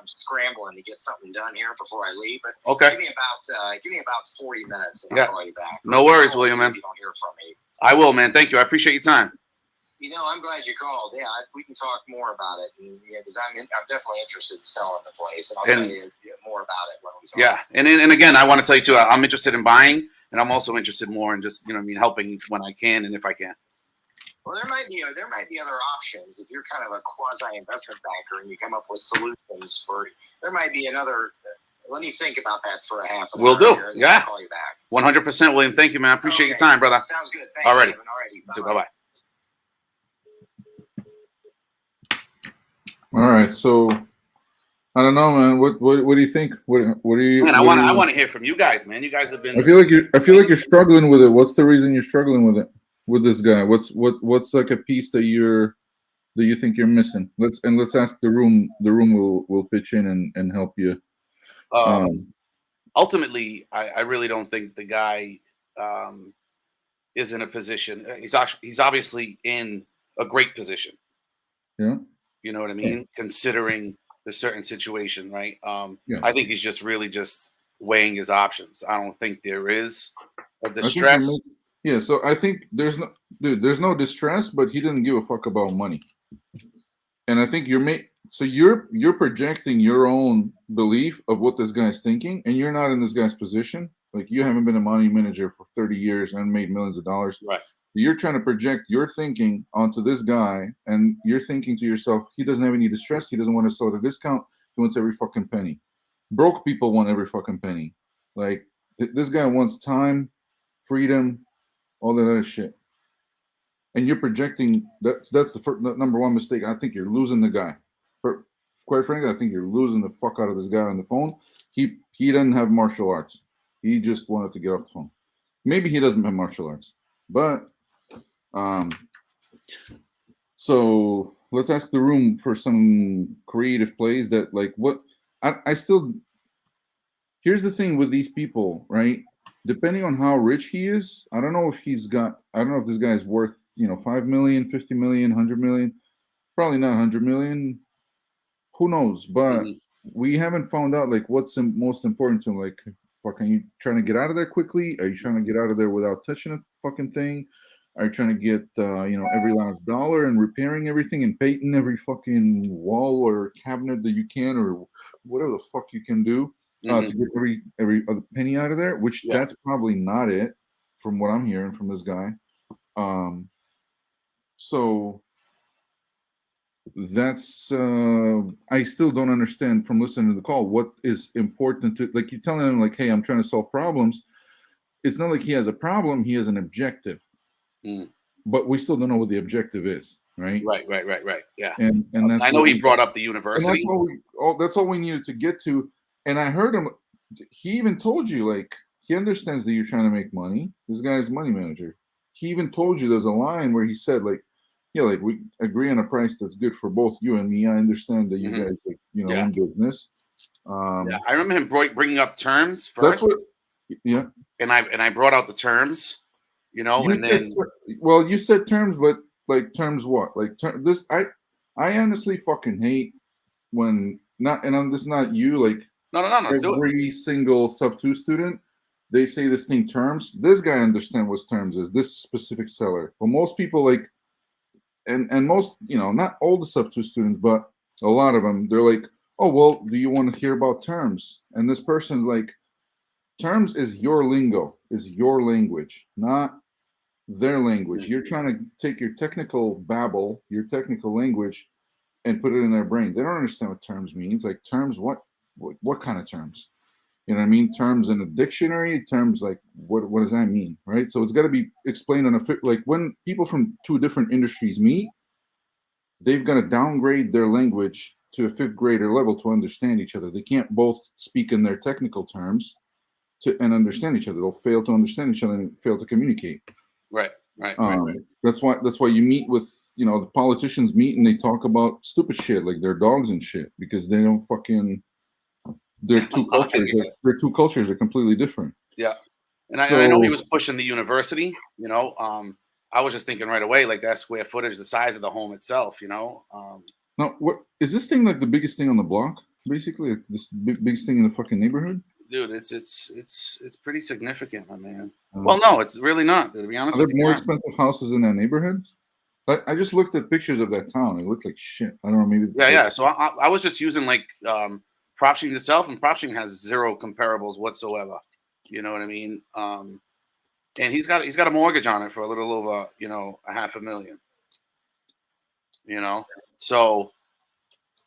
scrambling to get something done here before I leave. But okay, give me about 40 minutes, and I'll call you back. No worries, William, man. If you don't hear from me. I will, man. Thank you. I appreciate your time. I'm glad you called. Yeah, we can talk more about it, because I'm definitely interested in selling the place, and I'll tell you more about it when we talk. Yeah, and again, I want to tell you too, I'm interested in buying, and I'm also interested more in just helping when I can and if I can. Well, there might be other options if you're kind of a quasi investment banker and you come up with solutions for. There might be another. Let me think about that for a half an hour. Will do. Here, Yeah. I'll call you back. 100%, William. Thank you, man. I appreciate your time, brother. Sounds good. Thanks, Alrighty. Alrighty. Bye bye. All right, so I don't know, man. What do you think? What do you? Man, I want to hear from you guys, man. You guys have been. I feel like you're struggling with it. What's the reason you're struggling with it with this guy? What's like a piece that you think you're missing? Let's ask the room. The room will pitch in and help you. Ultimately, I really don't think the guy is in a position. He's obviously in a great position. Yeah. You know what I mean? Considering the certain situation, right? Yeah. I think he's just really just weighing his options. I don't think there is a distress. Yeah, so I think there's no distress, but he didn't give a fuck about money. And I think you're projecting your own belief of what this guy's thinking, and you're not in this guy's position. Like, you haven't been a money manager for 30 years and made millions of dollars. Right. You're trying to project your thinking onto this guy, and you're thinking to yourself, he doesn't have any distress. He doesn't want to sell at a discount. He wants every fucking penny. Broke people want every fucking penny. Like, this guy wants time, freedom, all that other shit. and you're projecting. That's the number one mistake. I think you're losing the guy. Quite frankly, I think you're losing the fuck out of this guy on the phone. He doesn't have martial arts. He just wanted to get off the phone. Maybe he doesn't have martial arts, but so let's ask the room for some creative plays that like what I still. Here's the thing with these people, right? Depending on how rich he is, I don't know if this guy's worth, 5 million, 50 million, 100 million, probably not 100 million. Who knows? But we haven't found out like what's most important to him. Like, fucking, you trying to get out of there quickly? Are you trying to get out of there without touching a fucking thing? Are you trying to get, every last dollar and repairing everything and painting every fucking wall or cabinet that you can or whatever the fuck you can do? To get every other penny out of there, which that's probably not it, from what I'm hearing from this guy. So that's I still don't understand from listening to the call what is important to, like, you're telling him like, hey, I'm trying to solve problems. It's not like he has a problem; he has an objective, but we still don't know what the objective is, right? Right. Yeah, and that's I know he brought up the university. That's all we needed to get to. And I heard him, he even told you, like, he understands that you're trying to make money. This guy's money manager. He even told you there's a line where he said, like, yeah, like, we agree on a price that's good for both you and me. I understand that you guys, like, in business. I remember him bringing up terms first. And I brought out the terms, and then. Well, you said terms, but, like, terms what? Like, this, I honestly fucking hate when, this is not you, like, No. Every single sub-2 student, they say this thing terms. This guy understands what terms is, this specific seller. But most people, like, and most, not all the sub-2 students, but a lot of them, they're like, oh, well, do you want to hear about terms? And this person's like, terms is your lingo, is your language, not their language. You're trying to take your technical babble, your technical language, and put it in their brain. They don't understand what terms means. Like, terms, what kind of terms? You know what I mean? Terms in a dictionary, terms like what does that mean, right? So it's got to be explained on like when people from two different industries meet, they've got to downgrade their language to a fifth grader level to understand each other. They can't both speak in their technical terms and understand each other. They'll fail to understand each other and fail to communicate. Right. That's why you meet with, the politicians meet and they talk about stupid shit like their dogs and shit, because they don't fucking. Their two cultures are completely different. Yeah, and I know he was pushing the university. I was just thinking right away, like, that square footage, the size of the home itself. Now, what is this thing like the biggest thing on the block? Basically, like this biggest thing in the fucking neighborhood. Dude, it's pretty significant, my man. Well, no, it's really not. To be honest, are there more expensive houses in that neighborhood? But I just looked at pictures of that town. It looked like shit. I don't know. Maybe. Yeah. So I was just using like. PropStream itself, and PropStream has zero comparables whatsoever. You know what I mean? And he's got a mortgage on it for a little over, $500,000. So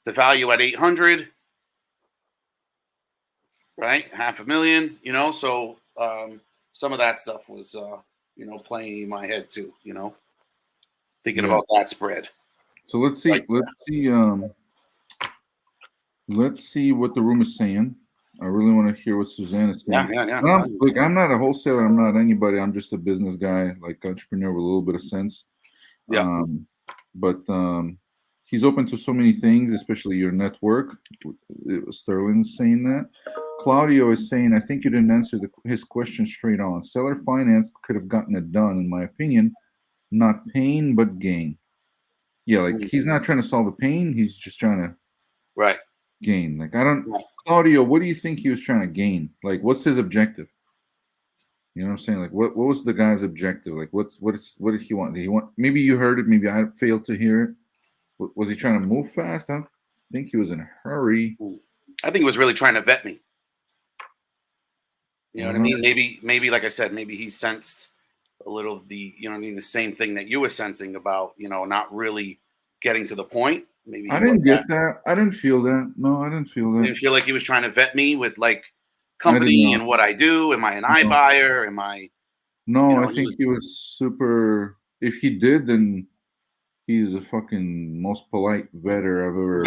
the value at 800, right? $500,000. So some of that stuff was playing in my head too. Thinking about that spread. So let's see. Let's see what the room is saying. I really want to hear what Suzanne is saying. Yeah. I'm not a wholesaler. I'm not anybody. I'm just a business guy, like entrepreneur with a little bit of sense. Yeah. But he's open to so many things, especially your network. Sterling's saying that. Claudio is saying, I think you didn't answer his question straight on. Seller finance could have gotten it done, in my opinion. Not pain, but gain. Yeah, like he's not trying to solve a pain. He's just trying to gain. Like, Claudio, what do you think he was trying to gain? Like, what's his objective? You know what I'm saying? Like, what was the guy's objective? Like, what did he want? Did he want? Maybe you heard it. Maybe I failed to hear it. Was he trying to move fast? I think he was in a hurry. I think he was really trying to vet me. You know what I mean? Maybe like I said, maybe he sensed a little of the, the same thing that you were sensing about, not really getting to the point. Maybe I didn't get that. I didn't feel that. No, I didn't feel that. You didn't feel like he was trying to vet me with like company and what I do. Am I an iBuyer? Am I? No, I think he was super. if he did, then he's the fucking most polite vetter I've ever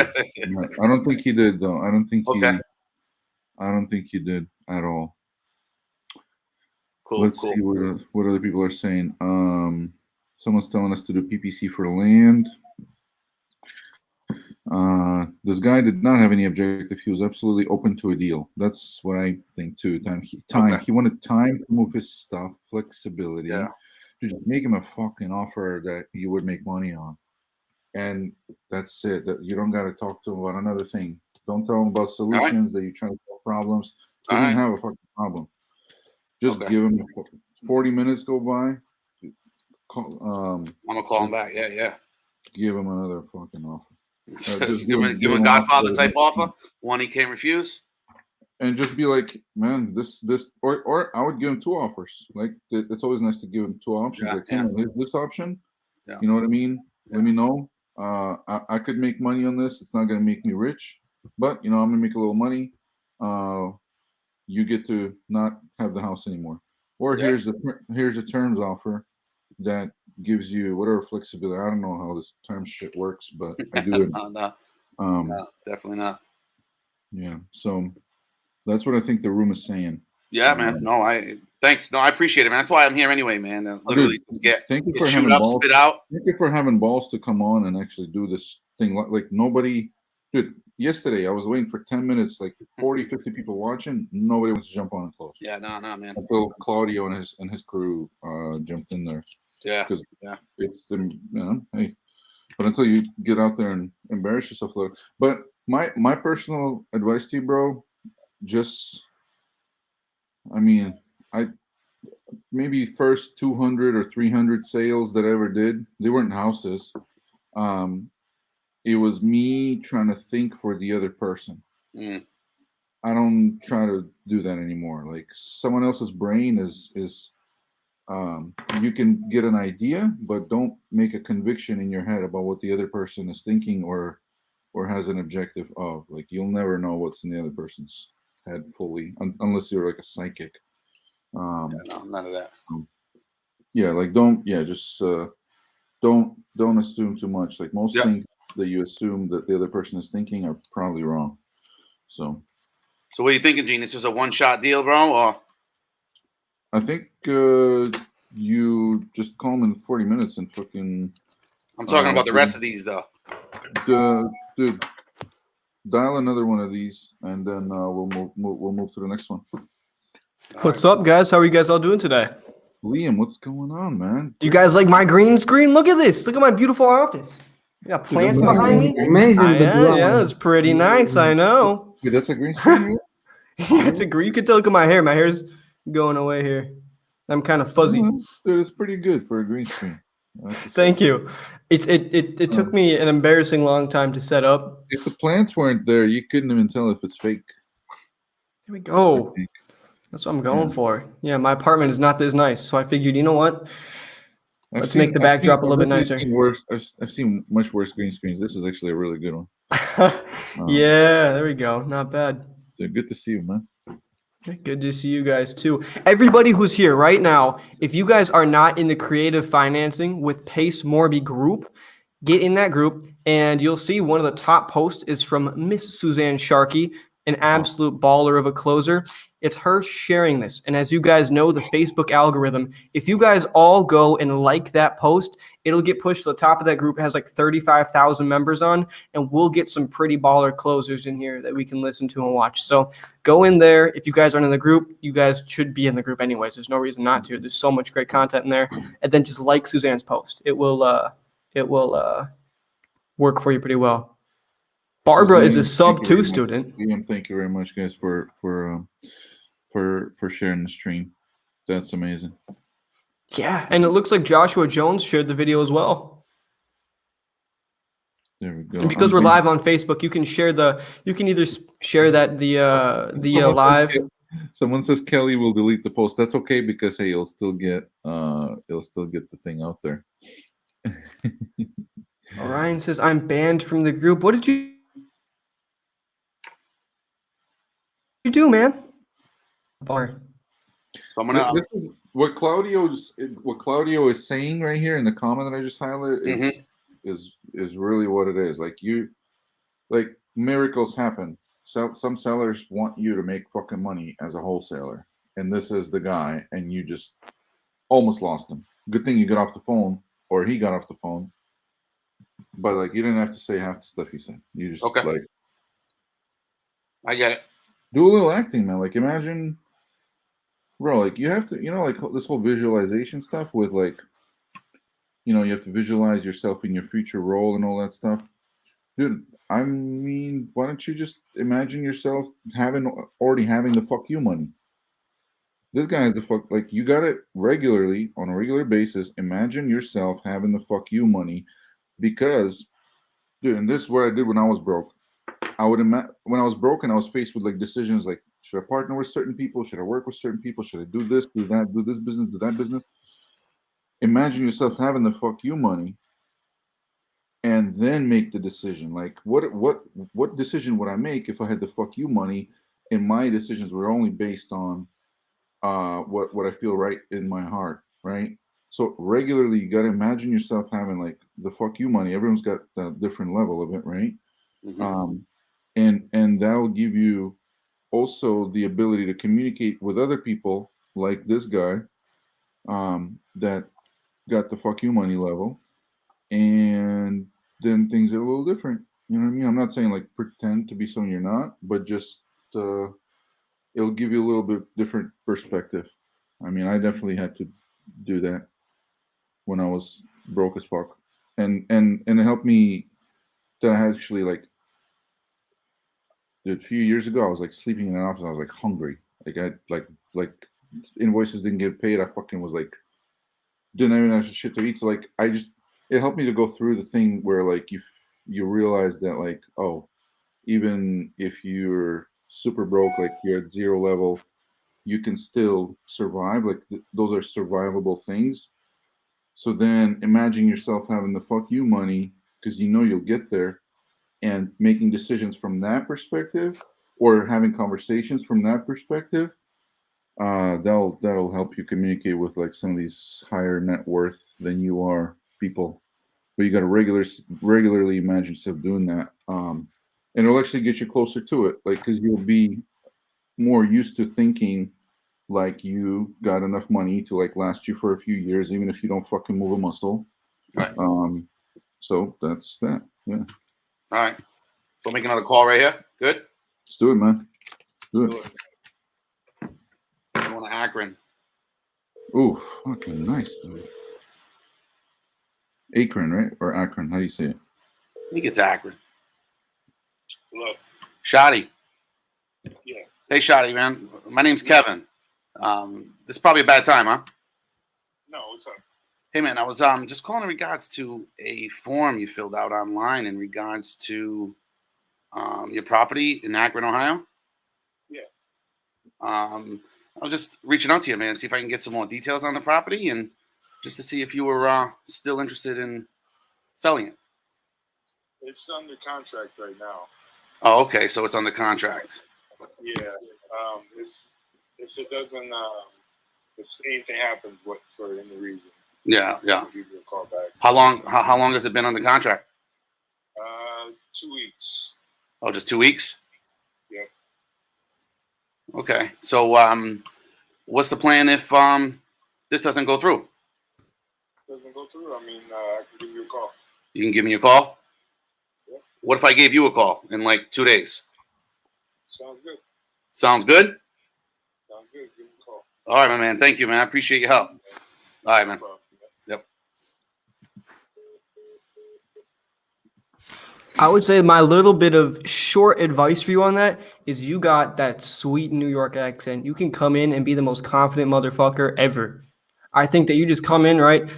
met. I don't think he did though. I don't think he did at all. Cool. Let's see what other people are saying. Someone's telling us to do PPC for land. This guy did not have any objective. He was absolutely open to a deal. That's what I think too. He wanted time to move his stuff, flexibility. Yeah. To just make him a fucking offer that you would make money on. And that's it. That you don't got to talk to him about another thing. Don't tell him about solutions that you're trying to solve problems. He didn't have a fucking problem. Just give him 40 minutes go by. I'm gonna call him back. Yeah. Give him another fucking offer. Just give him a Godfather type offer, one he can't refuse. And just be like, man, this, or I would give him 2 offers. Like it's always nice to give him 2 options. Like, hey, this option, you know what I mean? Let me know. I could make money on this. It's not gonna make me rich, but I'm gonna make a little money. You get to not have the house anymore. Or here's a terms offer that gives you whatever flexibility. I don't know how this term shit works, but I do it. No, definitely not. Yeah, so that's what I think the room is saying. Yeah, man. Thanks. No, I appreciate it, man. That's why I'm here anyway, man. Literally, thank you for shoot up, spit out. Thank you for having balls to come on and actually do this thing. Like nobody, dude. Yesterday, I was waiting for 10 minutes, like 40, 50 people watching. Nobody wants to jump on and close. Yeah, no, man. Until Claudio and his crew jumped in there. Yeah, because it's hey, but until you get out there and embarrass yourself a little. But my personal advice to you, bro, I maybe first 200 or 300 sales that I ever did, they weren't houses. It was me trying to think for the other person. I don't try to do that anymore. Like someone else's brain is you can get an idea, but don't make a conviction in your head about what the other person is thinking or has an objective of. Like you'll never know what's in the other person's head fully unless you're like a psychic. No, none of that. Yeah, like just don't assume too much. Like most things that you assume that the other person is thinking are probably wrong. So what are you thinking, Gene? This is a one-shot deal, bro, or? I think you just call them in 40 minutes and fucking. I'm talking about the rest of these, though. Dude, dial another one of these, and then we'll move to the next one. What's up, guys? How are you guys all doing today? Liam, what's going on, man? Do you guys like my green screen? Look at this. Look at my beautiful office. You got plants behind me. Amazing. Yeah, it's pretty nice. I know. Wait, that's a green screen. Yeah, it's a green. You can tell. Look at my hair. My hair's going away here. I'm kind of fuzzy. Dude, it's pretty good for a green screen. Thank you. It took me an embarrassing long time to set up. If the plants weren't there, you couldn't even tell if it's fake. Here we go. That's what I'm going for. Yeah, my apartment is not this nice, so I figured, you know what? Let's make the backdrop a little bit nicer. I've seen much worse green screens. This is actually a really good one. Yeah, there we go. Not bad. Dude, good to see you, man. Good to see you guys too. Everybody who's here right now, if you guys are not in the creative financing with Pace Morby group, get in that group and you'll see one of the top posts is from Miss Suzanne Sharkey, an absolute baller of a closer. It's her sharing this. And as you guys know, the Facebook algorithm, if you guys all go and like that post, it'll get pushed to the top of that group. It has like 35,000 members on, and we'll get some pretty baller closers in here that we can listen to and watch. So go in there. If you guys aren't in the group, you guys should be in the group anyways. There's no reason not to. There's so much great content in there. And then just like Suzanne's post. It will work for you pretty well. Barbara is a sub 2 student. Liam, thank you very much, guys, for sharing the stream. That's amazing. Yeah, and it looks like Joshua Jones shared the video as well. There we go. And because we're live on Facebook, you can share you can either share that the live. Someone says Kelly will delete the post. That's okay because hey, you'll still get the thing out there. Orion says I'm banned from the group. What did you do, man? Bar. So I'm gonna. what Claudio is saying right here in the comment that I just highlighted is really what it is. Like miracles happen. So some sellers want you to make fucking money as a wholesaler, and this is the guy, and you just almost lost him. Good thing you got off the phone, or he got off the phone. But like, you didn't have to say half the stuff you said. You just like, I get it. Do a little acting, man. Like, imagine, bro. Like, you have to, like this whole visualization stuff with like, you have to visualize yourself in your future role and all that stuff, dude. I mean, why don't you just imagine yourself already having the fuck you money? This guy has the fuck, like, you got it regularly on a regular basis. Imagine yourself having the fuck you money, because, dude, and this is what I did when I was broke. When I was broke, I was faced with like decisions like, should I partner with certain people? Should I work with certain people? Should I do this, do that, do this business, do that business? Imagine yourself having the fuck you money, and then make the decision. Like, what decision would I make if I had the fuck you money, and my decisions were only based on what I feel right in my heart, right? So regularly, you got to imagine yourself having like the fuck you money. Everyone's got a different level of it, right? And that'll give you also the ability to communicate with other people like this guy that got the fuck you money level, and then things are a little different. You know what I mean? I'm not saying like pretend to be someone you're not, but just it'll give you a little bit different perspective. I mean, I definitely had to do that when I was broke as fuck, and it helped me that I actually like. Dude, a few years ago, I was like sleeping in an office. I was like hungry. Like I like invoices didn't get paid. I fucking was like didn't even have shit to eat. So like it helped me to go through the thing where like you realize that like, oh, even if you're super broke, like you're at zero level, you can still survive. Like those are survivable things. So then imagine yourself having the fuck you money, because you'll get there, and making decisions from that perspective, or having conversations from that perspective. That'll help you communicate with like some of these higher net worth than you are people. But you got to regularly imagine yourself doing that, and it'll actually get you closer to it, like, because you'll be more used to thinking like you got enough money to like last you for a few years, even if you don't fucking move a muscle. Right. So that's that. Yeah. All right. So make another call right here. Good. Let's do it, man. Do it. I want to Akron. Ooh, fucking nice, dude. Akron, right? Or Akron? How do you say it? I think it's Akron. Hello. Shotty. Yeah. Hey, Shotty, man. My name's Kevin. This is probably a bad time, huh? No, what's up? Hey, man, I was just calling in regards to a form you filled out online in regards to your property in Akron, Ohio. Yeah. I was just reaching out to you, man, see if I can get some more details on the property, and just to see if you were still interested in selling it. It's under contract right now. Oh, okay, so it's under contract. Yeah. If it doesn't, if anything happens for any reason. Yeah. I'll give you a call back. How long has it been under contract? 2 weeks. Oh, just 2 weeks? Yeah. Okay. So what's the plan if this doesn't go through? Doesn't go through, I mean, I can give you a call. You can give me a call? Yeah. What if I gave you a call in like 2 days? Sounds good. Sounds good? Sounds good. Give me a call. All right, my man. Thank you, man. I appreciate your help. All right, man. Yep. I would say my little bit of short advice for you on that is you got that sweet New York accent. You can come in and be the most confident motherfucker ever. I think that you just come in, right?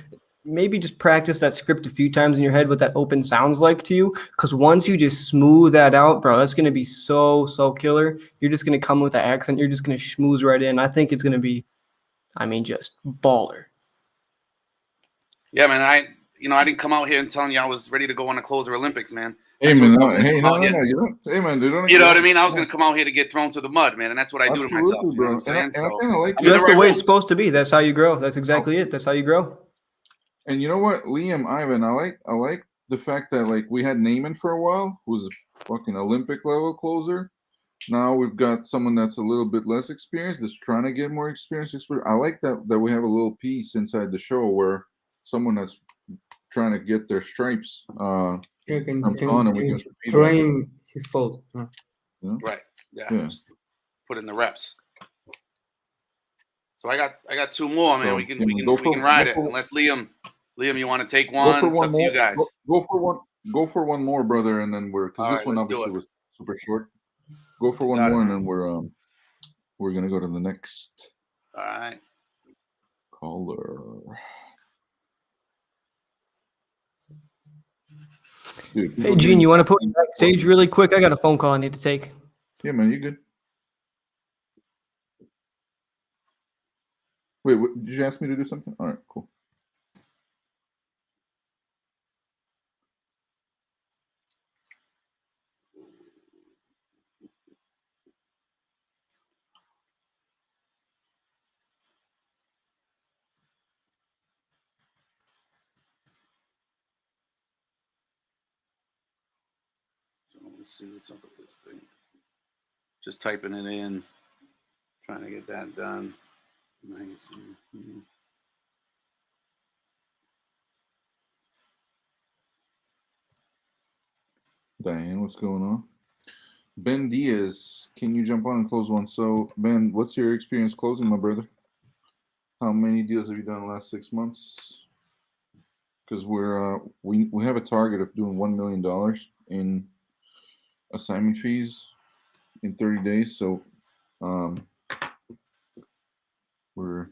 Maybe just practice that script a few times in your head what that open sounds like to you. Because once you just smooth that out, bro, that's going to be so killer. You're just going to come with that accent. You're just going to schmooze right in. I think it's going to be, just baller. Yeah, man. I didn't come out here and telling you I was ready to go on the Closer Olympics, man. Hey That's man, what I was gonna hey, come out no, here. you don't. Hey man, dude, You know what I mean? I was gonna come out here to get thrown to the mud, man, and that's what I do to myself. Absolutely, You know what bro. I'm saying? And I So kind of like I'm in That's the the right way it's rooms. supposed to be. That's how you grow. That's exactly it. That's how you grow. And you know what, Liam, Ivan, I like the fact that like we had Naaman for a while, who's a fucking Olympic level closer. Now we've got someone that's a little bit less experienced, that's trying to get more experience. I like that we have a little piece inside the show where someone that's trying to get their stripes comes on, and we give some feedback. train his fault. Right. Yeah. Yeah. Just put in the reps. So I got two more, man. So, we can yeah, we can go we for- can ride go it. for- Unless Liam, you want to take Go one? for It's one up to more. you guys. Go for one. Go for one more, brother, and then because All this right, one let's do obviously it. was super short. Go for one Got it, more, and man. then we're gonna go to the next All right. caller. Dude, Hey, people Gene, getting- you want to put me backstage really quick? I got a phone call I need to take. Yeah, man, you good? Wait, did you ask me to do something? All right, cool. So let's see what's up with this thing. Just typing it in, trying to get that done. Nice. Mhm. Diane, what's going on? Ben Diaz, can you jump on and close one? So, Ben, what's your experience closing, my brother? How many deals have you done in the last 6 months? Because we have a target of doing $1 million in assignment fees in 30 days. So, we're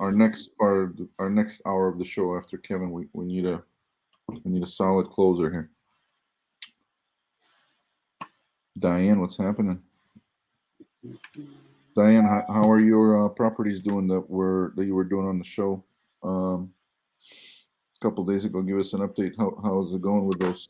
our next hour of the show after Kevin. We need a solid closer here. Diane, what's happening? Diane, how are your properties doing that you were doing on the show a couple days ago? Give us an update. How is it going with those?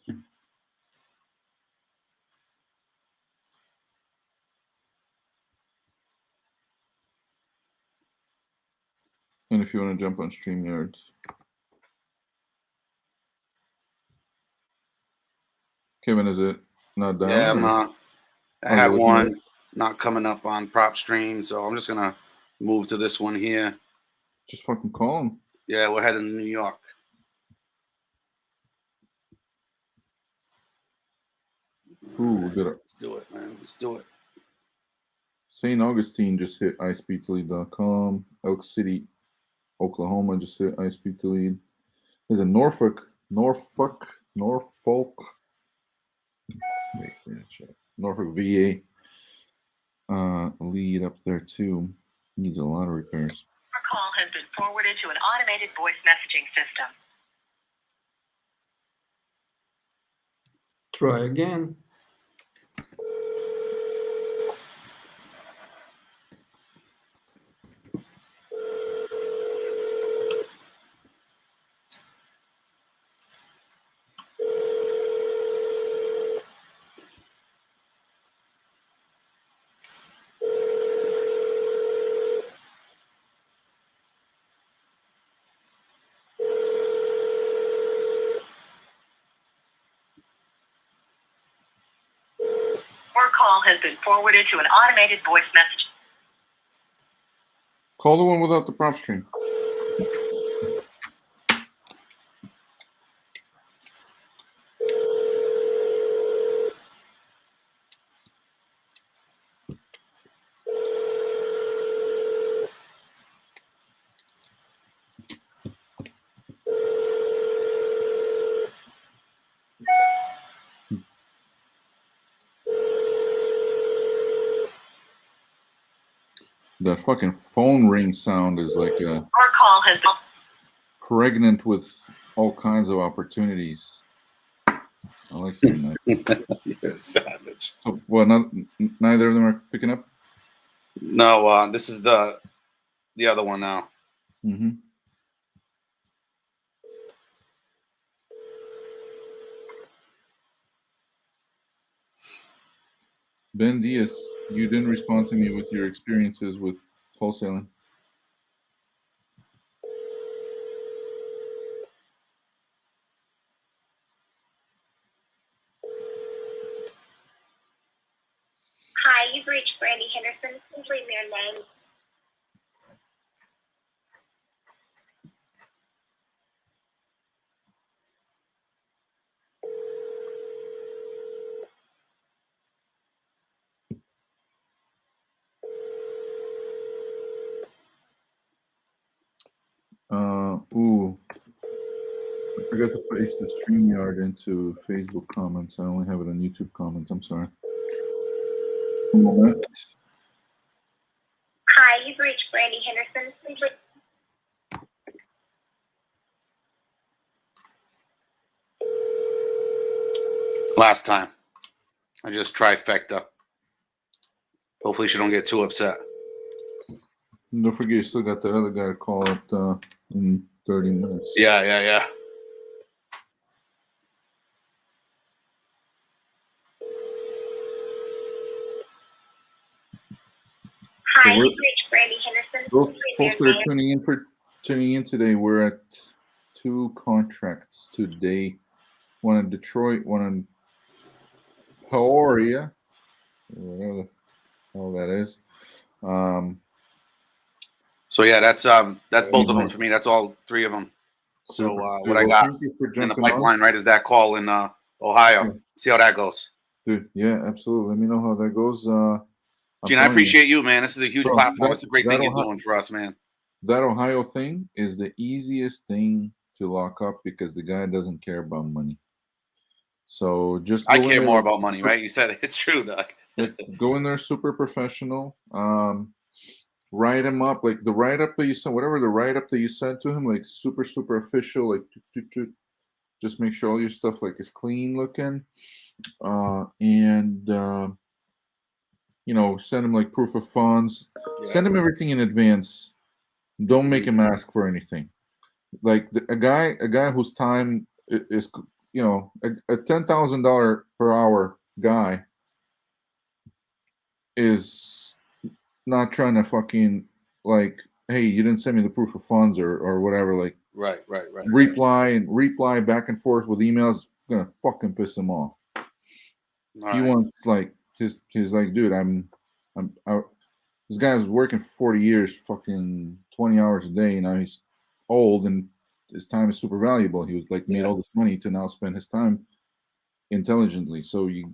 And if you want to jump on StreamYard. Kevin, is it not down? Yeah, or- I Oh, had you're looking at one not coming up on prop stream, so I'm just gonna move to this one here. Just fucking call him. Yeah, we're heading to New York. Ooh, Let's do it, man. Let's do it. St. Augustine just hit ispeedtolead.com. Elk City, Oklahoma just hit ispeedtolead. There's a Norfolk. Norfolk VA lead up there too. Needs a lot of repairs. Your call has been forwarded to an automated voice messaging system. Try again. Your call has been forwarded to an automated voice message. Call the one without the prop stream. That fucking phone ring sound is like Your call has been. pregnant with all kinds of opportunities. I like hearing that. You're a savage. So, neither of them are picking up? No, this is the other one now. Mm-hmm. Ben Diaz, you didn't respond to me with your experiences with wholesaling. Hi, you've reached Brandy Henderson. Please leave me your name. Ooh. I forgot to paste the StreamYard into Facebook comments. I only have it on YouTube comments. I'm sorry. One moment. Hi, you've reached Brandy Henderson. Please leave. Last time. I just trifecta. Hopefully she don't get too upset. Don't forget, you still got that other guy to call it in 30 minutes. Yeah. Hi, So we're- you've reached Brandy Henderson. Those Please leave me folks that your are name. tuning in today, we're at 2 contracts today. One in Detroit, one in Peoria, whatever the hell that is. So yeah, that's both of them for me. That's all 3 of them. So what I got thank you for in the jumping on. pipeline, right, is that call in Ohio. See how that goes. Dude, yeah, absolutely. Let me know how that goes. Gene, I appreciate you, man. This is a huge Bro, platform. It's a great that thing you're Ohio- doing for us, man. That Ohio thing is the easiest thing to lock up because the guy doesn't care about money. So just I go in care there more like about money, super- right? You said it. It's true, Doc. Go in there super professional. Write him up like the write up that you sent, whatever the write up that you sent to him, like super official, like just make sure all your stuff like is clean looking, and send him like proof of funds. Yeah. Send him everything in advance. Don't make him ask for anything. Like a guy whose time is a $10,000 per hour guy is not trying to fucking like, hey, you didn't send me the proof of funds or whatever. Like, Right. reply back and forth with emails. Gonna fucking piss him off. All He right. wants like he's like, dude, this guy's working for 40 years, fucking 20 hours a day. Now he's old and his time is super valuable. He was like made all this money to now spend his time intelligently. So you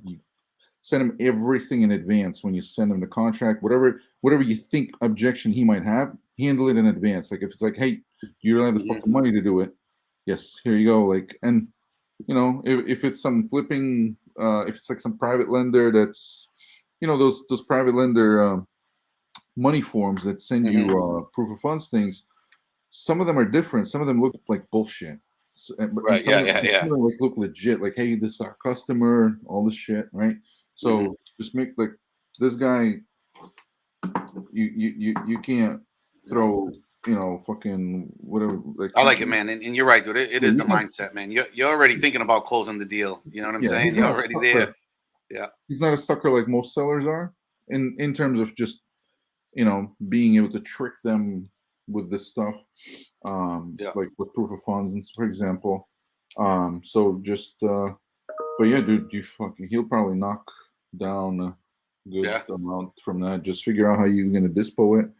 send him everything in advance when you send him the contract, whatever you think objection he might have, handle it in advance. Like if it's like, hey, you don't have the fucking money to do it. Yes, here you go. Like, and if it's some flipping, if it's like some private lender that's, those private lender money forms that send you proof of funds things. Some of them are different. Some of them look like bullshit. Right. Some of Yeah. them like look legit. Like, hey, this is our customer. All this shit, right? So just make like this guy. You can't throw fucking whatever. Like I like it, man. And you're right, dude. It is the Yeah. mindset, man. You're already thinking about closing the deal. You know what I'm Yeah, saying? he's You're not a already sucker. there. Yeah. He's not a sucker like most sellers are in terms of just being able to trick them with this stuff, like with proof of funds, and for example. So just, but yeah, dude, he'll probably knock down a good amount from that. Just figure out how you're gonna dispo it.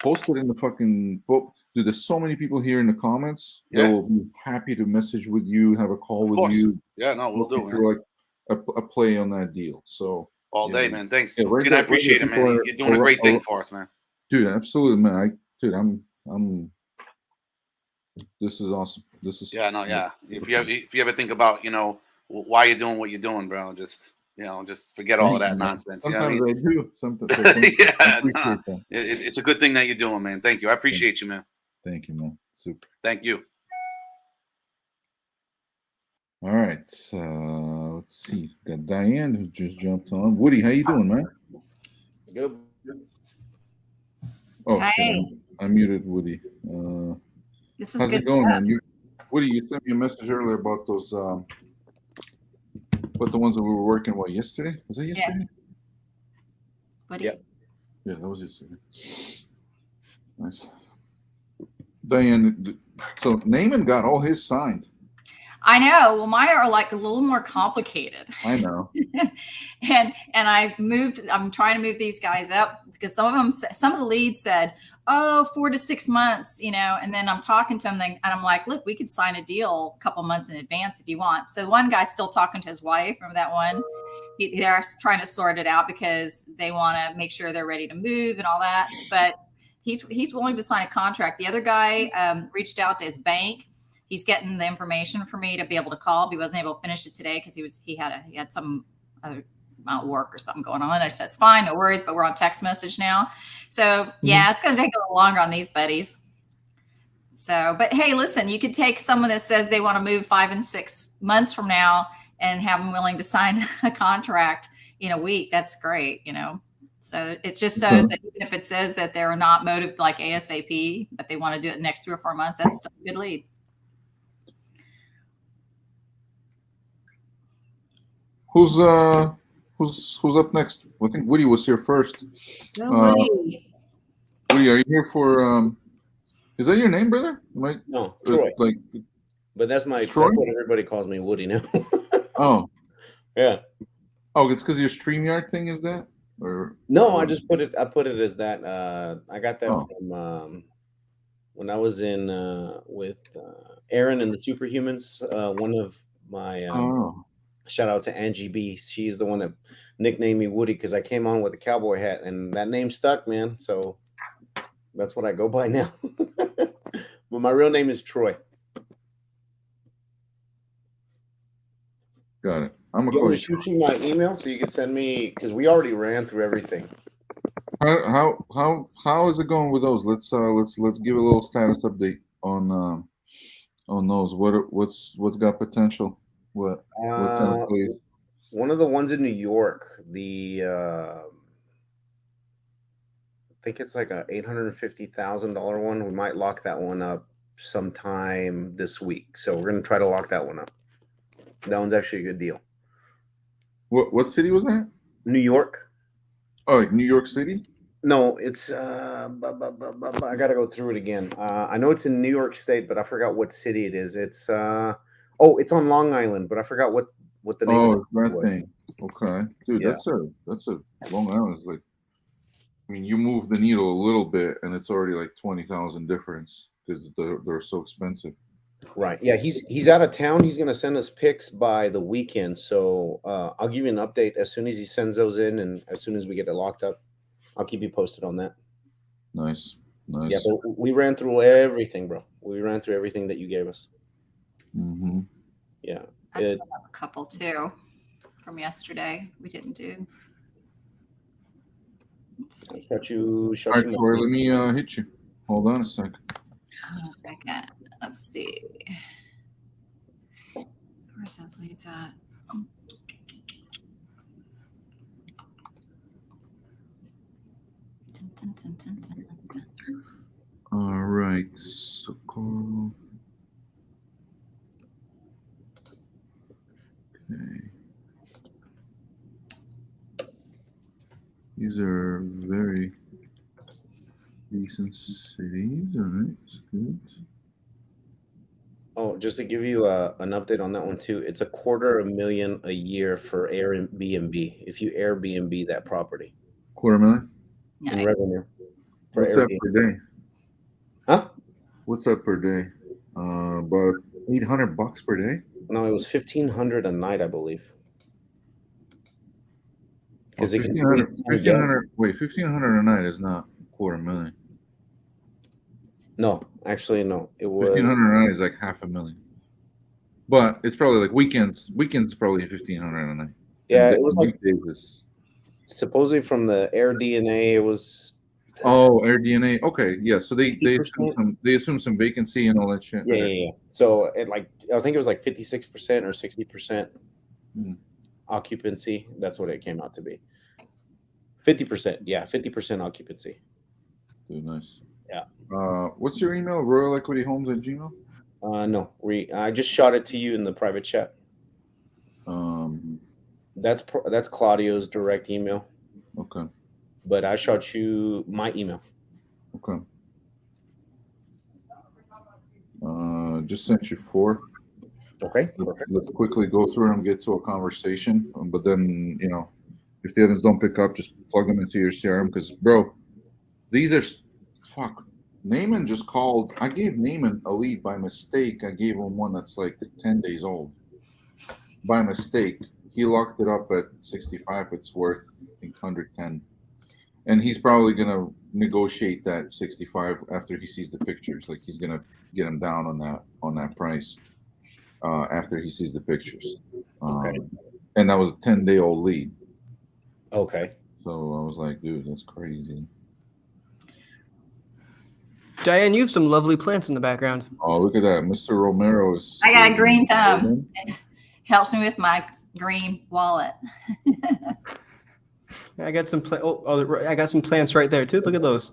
Post it in the fucking book. Dude, there's so many people here in the comments. Yeah. They'll be happy to message with you, have a call Of with course. you. Yeah, no, we'll do it, looking man. for like a play on that deal. So All yeah, day, man. Thanks. Yeah, right Gene, I there- appreciate right it, there, man. people You're doing a great thing for us, man. Dude, absolutely, man. I'm. This is awesome. This is Yeah, no, yeah. If you ever think about, why you're doing what you're doing, bro, just forget all of that nonsense. Sometimes You know what I mean? I do. Sometimes I appreciate that. It's a good thing that you're doing, man. Thank you. I appreciate you, man. Thank you, man. Super. Thank you. All right. Let's see. Got Diane who just jumped on. Woody, how you doing, man? Good. Oh Hey. shit! I muted Woody. This is how's good it going, stuff. man? Woody, you sent me a message earlier about those, about the ones that we were working. What, yesterday? Was that yesterday? Woody. Yeah, that was your second. Nice. Diane, so Naaman got all his signed. I know. Well, mine are like a little more complicated. I know. and I'm trying to move these guys up because some of the leads said, oh, 4 to 6 months, and then I'm talking to them and I'm like, look, we could sign a deal a couple months in advance if you want. So one guy's still talking to his wife. Remember that one? They're trying to sort it out because they want to make sure they're ready to move and all that. But he's willing to sign a contract. The other guy reached out to his bank. He's getting the information for me to be able to call, but he wasn't able to finish it today because he had some other amount of work or something going on. I said, it's fine, no worries, but we're on text message now. So yeah, it's going to take a little longer on these buddies. So, but hey, listen, you could take someone that says they want to move 5 and 6 months from now and have them willing to sign a contract in a week. That's great, So it just shows that even if it says that they're not motivated like ASAP, but they want to do it in the next 3 or 4 months, that's still a good lead. Who's up next? I think Woody was here first. Woody, are you here for? Is that your name, brother? No, Troy. But that's Troy? that's what everybody calls me, Woody now. Oh, yeah. Oh, it's because your StreamYard thing is that, or no? I just put it. I put it as that. I got that from when I was in with Aaron and the Superhumans. One of my shout out to Angie B. She's the one that nicknamed me Woody because I came on with a cowboy hat, and that name stuck, man. So that's what I go by now. But my real name is Troy. Got it. I'm You want me to shoot you my email so you can send me, because we already ran through everything. How is it going with those? Let's give a little status update on those. What's got potential? What kind of plays? One of the ones in New York, I think it's like a $850,000 one. We might lock that one up sometime this week. So we're gonna try to lock that one up. That one's actually a good deal. What city was that? New York. Oh, like New York City? No, it's I gotta go through it again. I know it's in New York State, but I forgot what city it is. It's it's on Long Island, but I forgot what the name of it was. Thing. Okay. Dude, Yeah. that's a Long Island is like, I mean, you move the needle a little bit and it's already like 20,000 difference because they're so expensive. Right. Yeah, he's out of town. He's gonna send us pics by the weekend. So I'll give you an update as soon as he sends those in, and as soon as we get it locked up, I'll keep you posted on that. Nice. Yeah, but we ran through everything, bro. We ran through everything that you gave us. Mm-hmm. Yeah. I still have a couple too from yesterday. We didn't do. Shut you. All right, Troy, let me hit you. Hold on a second. Hold on a second. Let's see. Where's those leads at? All right. So cool. Okay. These are very decent cities. All right. That's good. Oh, just to give you an update on that one too, it's $250,000 a year for Airbnb. If you Airbnb that property, $250,000 in revenue. For What's that Airbnb. per day? Huh? What's that per day? About $800 per day. No, it was $1,500 a night, I believe. Because it can see 1,500. Wait, 1,500 a night is not $250,000. No, actually, no. It was 1,500 a night is like $500,000. But it's probably like weekends. Weekends probably 1,500 a night. Yeah, And it was like weekdays is supposedly from the Air DNA. It was Air DNA. Okay, yeah. So they 50%? assume some vacancy and all that shit. yeah. So it I think it was like 56% or 60% occupancy. That's what it came out to be. 50%, yeah, 50% occupancy. Dude, nice. Yeah. What's your email? RoyalEquityHomes@gmail. No, I just shot it to you in the private chat. That's Claudio's direct email. Okay. but I shot you my email. Okay. Just sent you 4. Okay. Let's quickly go through and get to a conversation. But then, you know, if the others don't pick up, just plug them into your CRM. Because, bro, these are fuck. Naaman just called. I gave Naaman a lead by mistake. I gave him one that's like 10 days old. By mistake, he locked it up at 65. It's worth, I think, 110. And he's probably gonna negotiate that 65 after he sees the pictures. Like, he's gonna get him down on that price after he sees the pictures. Okay. And that was a 10-day-old lead. Okay. So I was like, dude, that's crazy. Diane, you have some lovely plants in the background. Oh, look at that. Mr. Romero is... I got a green thumb. It helps me with my green wallet. I got some I got some plants right there too. Look at those.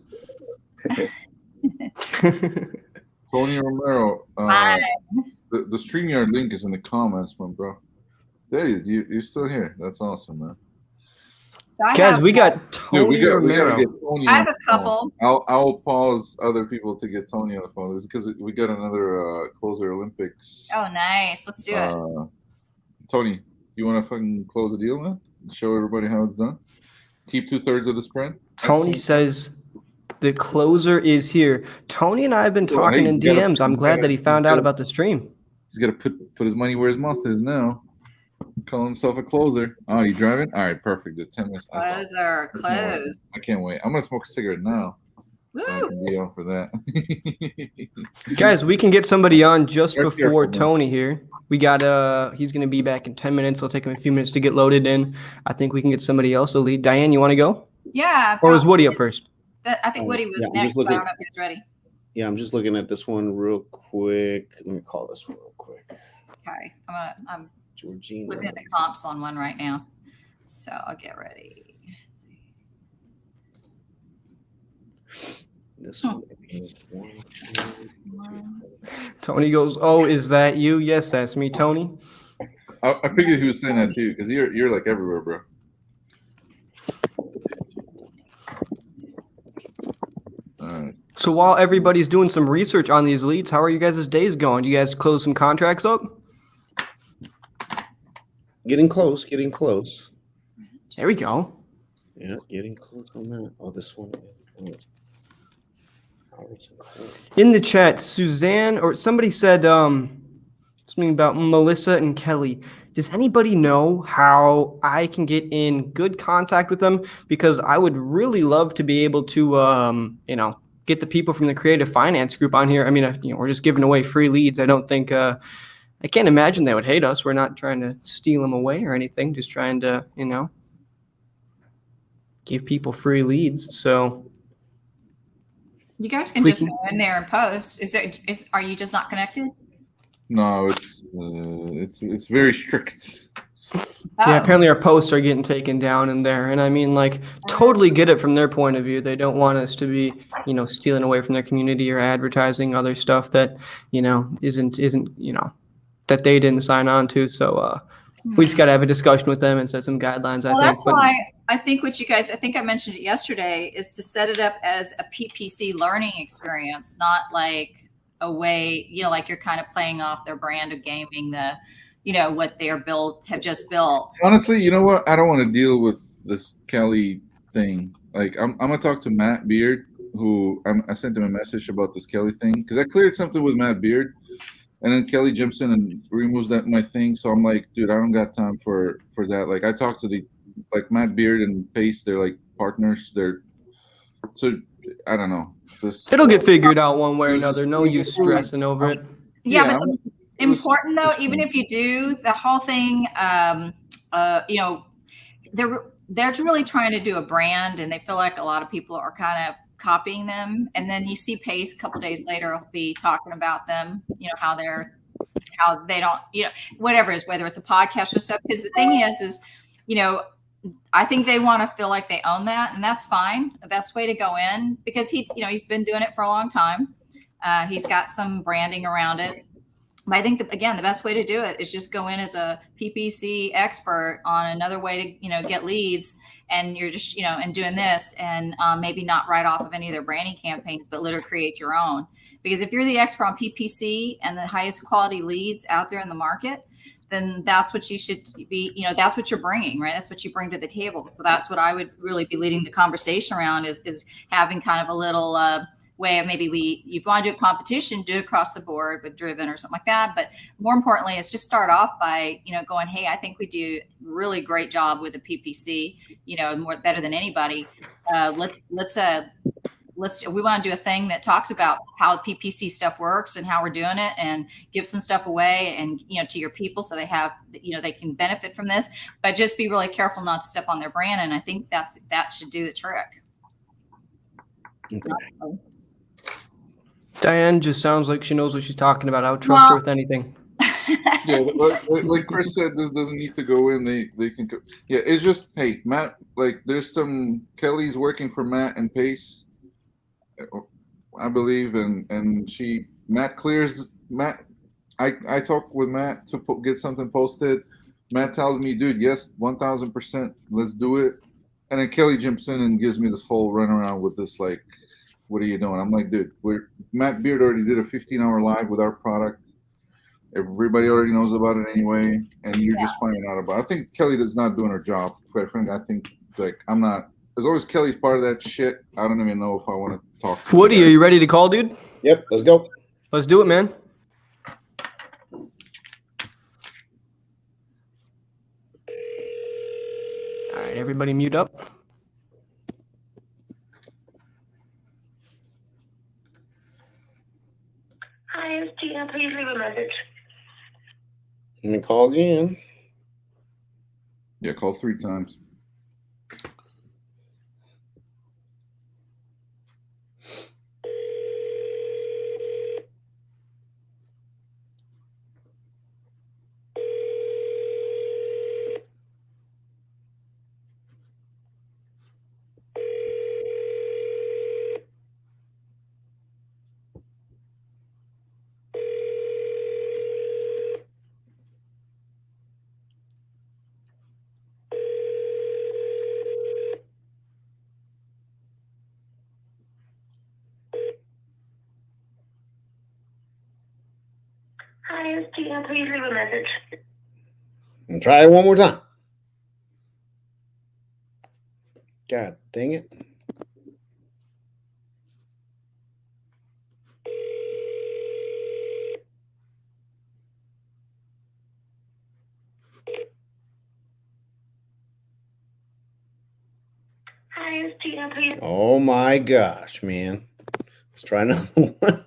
Tony Romero, the StreamYard link is in the comments, my bro. There, you're still here. That's awesome, man. So guys, we got Tony Romero. We gotta get Tony I have a couple. I'll pause other people to get Tony on the phone. It's because we got another Closer Olympics. Oh, nice. Let's do it. Tony, you want to fucking close the deal, man? Show everybody how it's done. Keep 2/3 of the spread. Tony says the closer is here. Tony and I have been talking in DMs. I'm glad that he found out about the stream. He's got to put his money where his mouth is now. Call himself a closer. Oh, you driving? All right, perfect. The 10 minutes. Closer, close. I can't wait. I'm gonna smoke a cigarette now. So I can be on for that. Guys, we can get somebody on just before Tony here. We got he's gonna be back in 10 minutes. It'll take him a few minutes to get loaded in. I think we can get somebody else to lead. Diane, you want to go? Yeah. Or is Woody up first? I think Woody was next, but I don't know if he's ready. Yeah, I'm just looking at this one real quick. Let me call this one real quick. Okay. I'm Georgina. looking at the comps on one right now. So I'll get ready. This one is Tony goes, "Oh, is that you?" Yes, that's me, Tony. I figured he was saying that too, because you're like everywhere, bro. All right. So while everybody's doing some research on these leads, how are you guys' days going? Do you guys close some contracts up? Getting close. There we go. Yeah, getting close on that. Oh, this one is. In the chat, Suzanne or somebody said something about Melissa and Kelly. Does anybody know how I can get in good contact with them? Because I would really love to be able to, get the people from the creative finance group on here. I mean, we're just giving away free leads. I don't think, I can't imagine they would hate us. We're not trying to steal them away or anything. Just trying to, give people free leads. So. You guys can just go in there and post. Are you just not connected? No, it's very strict. Yeah, apparently our posts are getting taken down in there, and I mean, totally get it from their point of view. They don't want us to be, stealing away from their community or advertising other stuff that, isn't, that they didn't sign on to. So we just got to have a discussion with them and set some guidelines. Well, that's why I think I think I mentioned it yesterday, is to set it up as a PPC learning experience, not like a way, like you're kind of playing off their brand of gaming, what they're have just built. Honestly, you know what? I don't want to deal with this Kelly thing. Like, I'm gonna talk to Matt Beard, who I sent him a message about this Kelly thing, because I cleared something with Matt Beard. And then Kelly jumps in and removes my thing. So I'm like, dude, I don't got time for that. Like, I talked to Matt Beard and Pace. They're like partners. So I don't know. It'll get figured out one way or another. No use stressing over it. Yeah, but important though, even if you do the whole thing, they're really trying to do a brand, and they feel like a lot of people are kind of copying them, and then you see Pace a couple days later will be talking about them, how they don't, whatever it is, whether it's a podcast or stuff. Because the thing is, I think they want to feel like they own that, and that's fine. The best way to go in, because he's been doing it for a long time. He's got some branding around it. But I think that, again, the best way to do it is just go in as a PPC expert on another way to, get leads. And you're just, and doing this, and maybe not write off of any of their branding campaigns, but literally create your own. Because if you're the expert on PPC and the highest quality leads out there in the market, then that's what you should be, that's what you're bringing, right? That's what you bring to the table. So that's what I would really be leading the conversation around is having kind of a little way of maybe you want to do a competition, do it across the board with Driven or something like that. But more importantly, is just start off by, going, hey, I think we do really great job with the PPC, better than anybody. We want to do a thing that talks about how the PPC stuff works and how we're doing it, and give some stuff away and, to your people so they have, they can benefit from this, but just be really careful not to step on their brand. And I think that should do the trick. Okay. Diane just sounds like she knows what she's talking about. I would trust her with anything. Yeah, like Chris said, this doesn't need to go in. They can. Yeah, it's just, hey, Matt. Like, there's some Kelly's working for Matt and Pace, I believe, and Matt clears Matt. I talk with Matt to get something posted. Matt tells me, dude, yes, 1000%, let's do it. And then Kelly jumps in and gives me this whole runaround with this, like, what are you doing? I'm like, dude, Matt Beard already did a 15-hour live with our product. Everybody already knows about it anyway, and you're just finding out about it. I think Kelly is not doing her job, quite frankly. I think, like, I'm not. As long as Kelly's part of that shit, I don't even know if I want to talk to Woody, are you ready to call, dude? Yep, let's go. Let's do it, man. All right, everybody mute up. Hi, it's Tina. Please leave a message. Let me call again. Yeah, call 3 times. Hi, it's Tina. Please leave a message. And try it one more time. God dang it. Hi, it's Tina. Please. Oh my gosh, man. Let's try another one.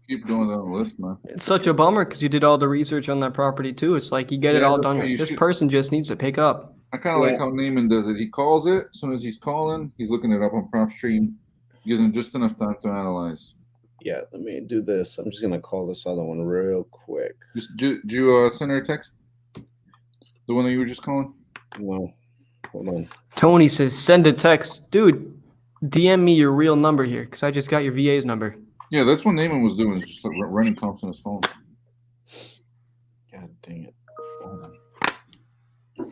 Keep going down the list, man. It's such a bummer because you did all the research on that property too. It's like you get it Yeah, all that's done. why you This should- person just needs to pick up. I kind of like how Neiman does it. He calls it. As soon as he's calling, he's looking it up on PropStream. Gives him just enough time to analyze. Yeah, let me do this. I'm just going to call this other one real quick. Did you send her a text? The one that you were just calling? No. Hold on. Tony says, send a text. Dude, DM me your real number here because I just got your VA's number. Yeah, that's what Neiman was doing. Is just like running comps on his phone. God dang it. Hold on. Let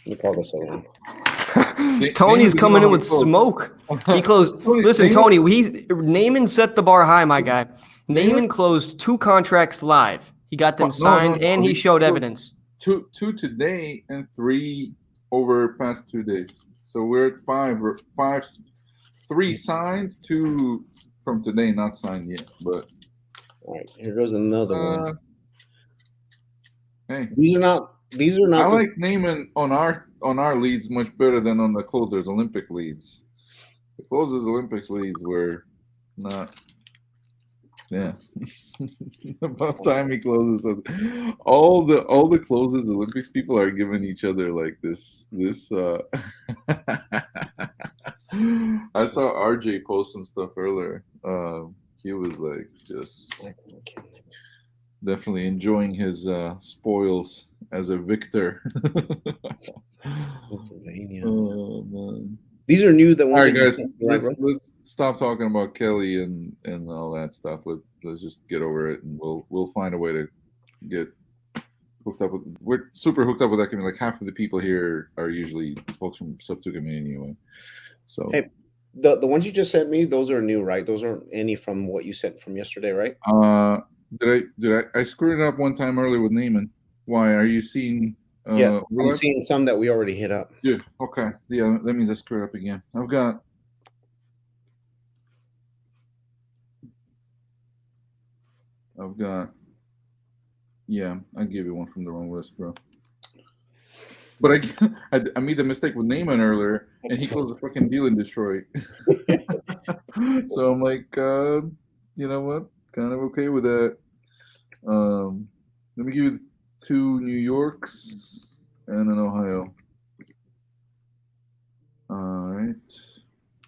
me call this other one. Tony's coming in with smoke. He closed. Listen, Tony, Neiman set the bar high, my guy. Neiman closed 2 contracts live. He got them signed and he showed evidence. 2 today and 3 over past 2 days. So we're at 5. 3 signed, 2 from today not signed yet. But all right, here goes another one. Hey, these are not. I like Neiman on our leads much better than on the closers Olympic leads. The closers Olympics leads were not. Yeah, about time he closes. All the closers Olympics people are giving each other like this. I saw RJ post some stuff earlier. He was like just definitely enjoying his spoils as a victor. Pennsylvania. Oh man. These are new. The All ones. right, that you guys, sent, right, bro? let's stop talking about Kelly and all that stuff. Let's just get over it, and we'll find a way to get hooked up with. We're super hooked up with that community. Like half of the people here are usually folks from Sub-2 community anyway. So Hey, the ones you just sent me, those are new, right? Those aren't any from what you sent from yesterday, right? did I screwed it up one time earlier with Neiman? Why are you seeing? Yeah, I'm overlap? seeing some that we already hit up. Yeah. Okay. Yeah, that means I screwed up again. I've got. Yeah, I gave you one from the wrong list, bro. But I made the mistake with Neyman earlier, and he closed the fucking deal in Detroit. So I'm like, you know what? Kind of okay with that. Let me give you 2 New Yorks and an Ohio. All right.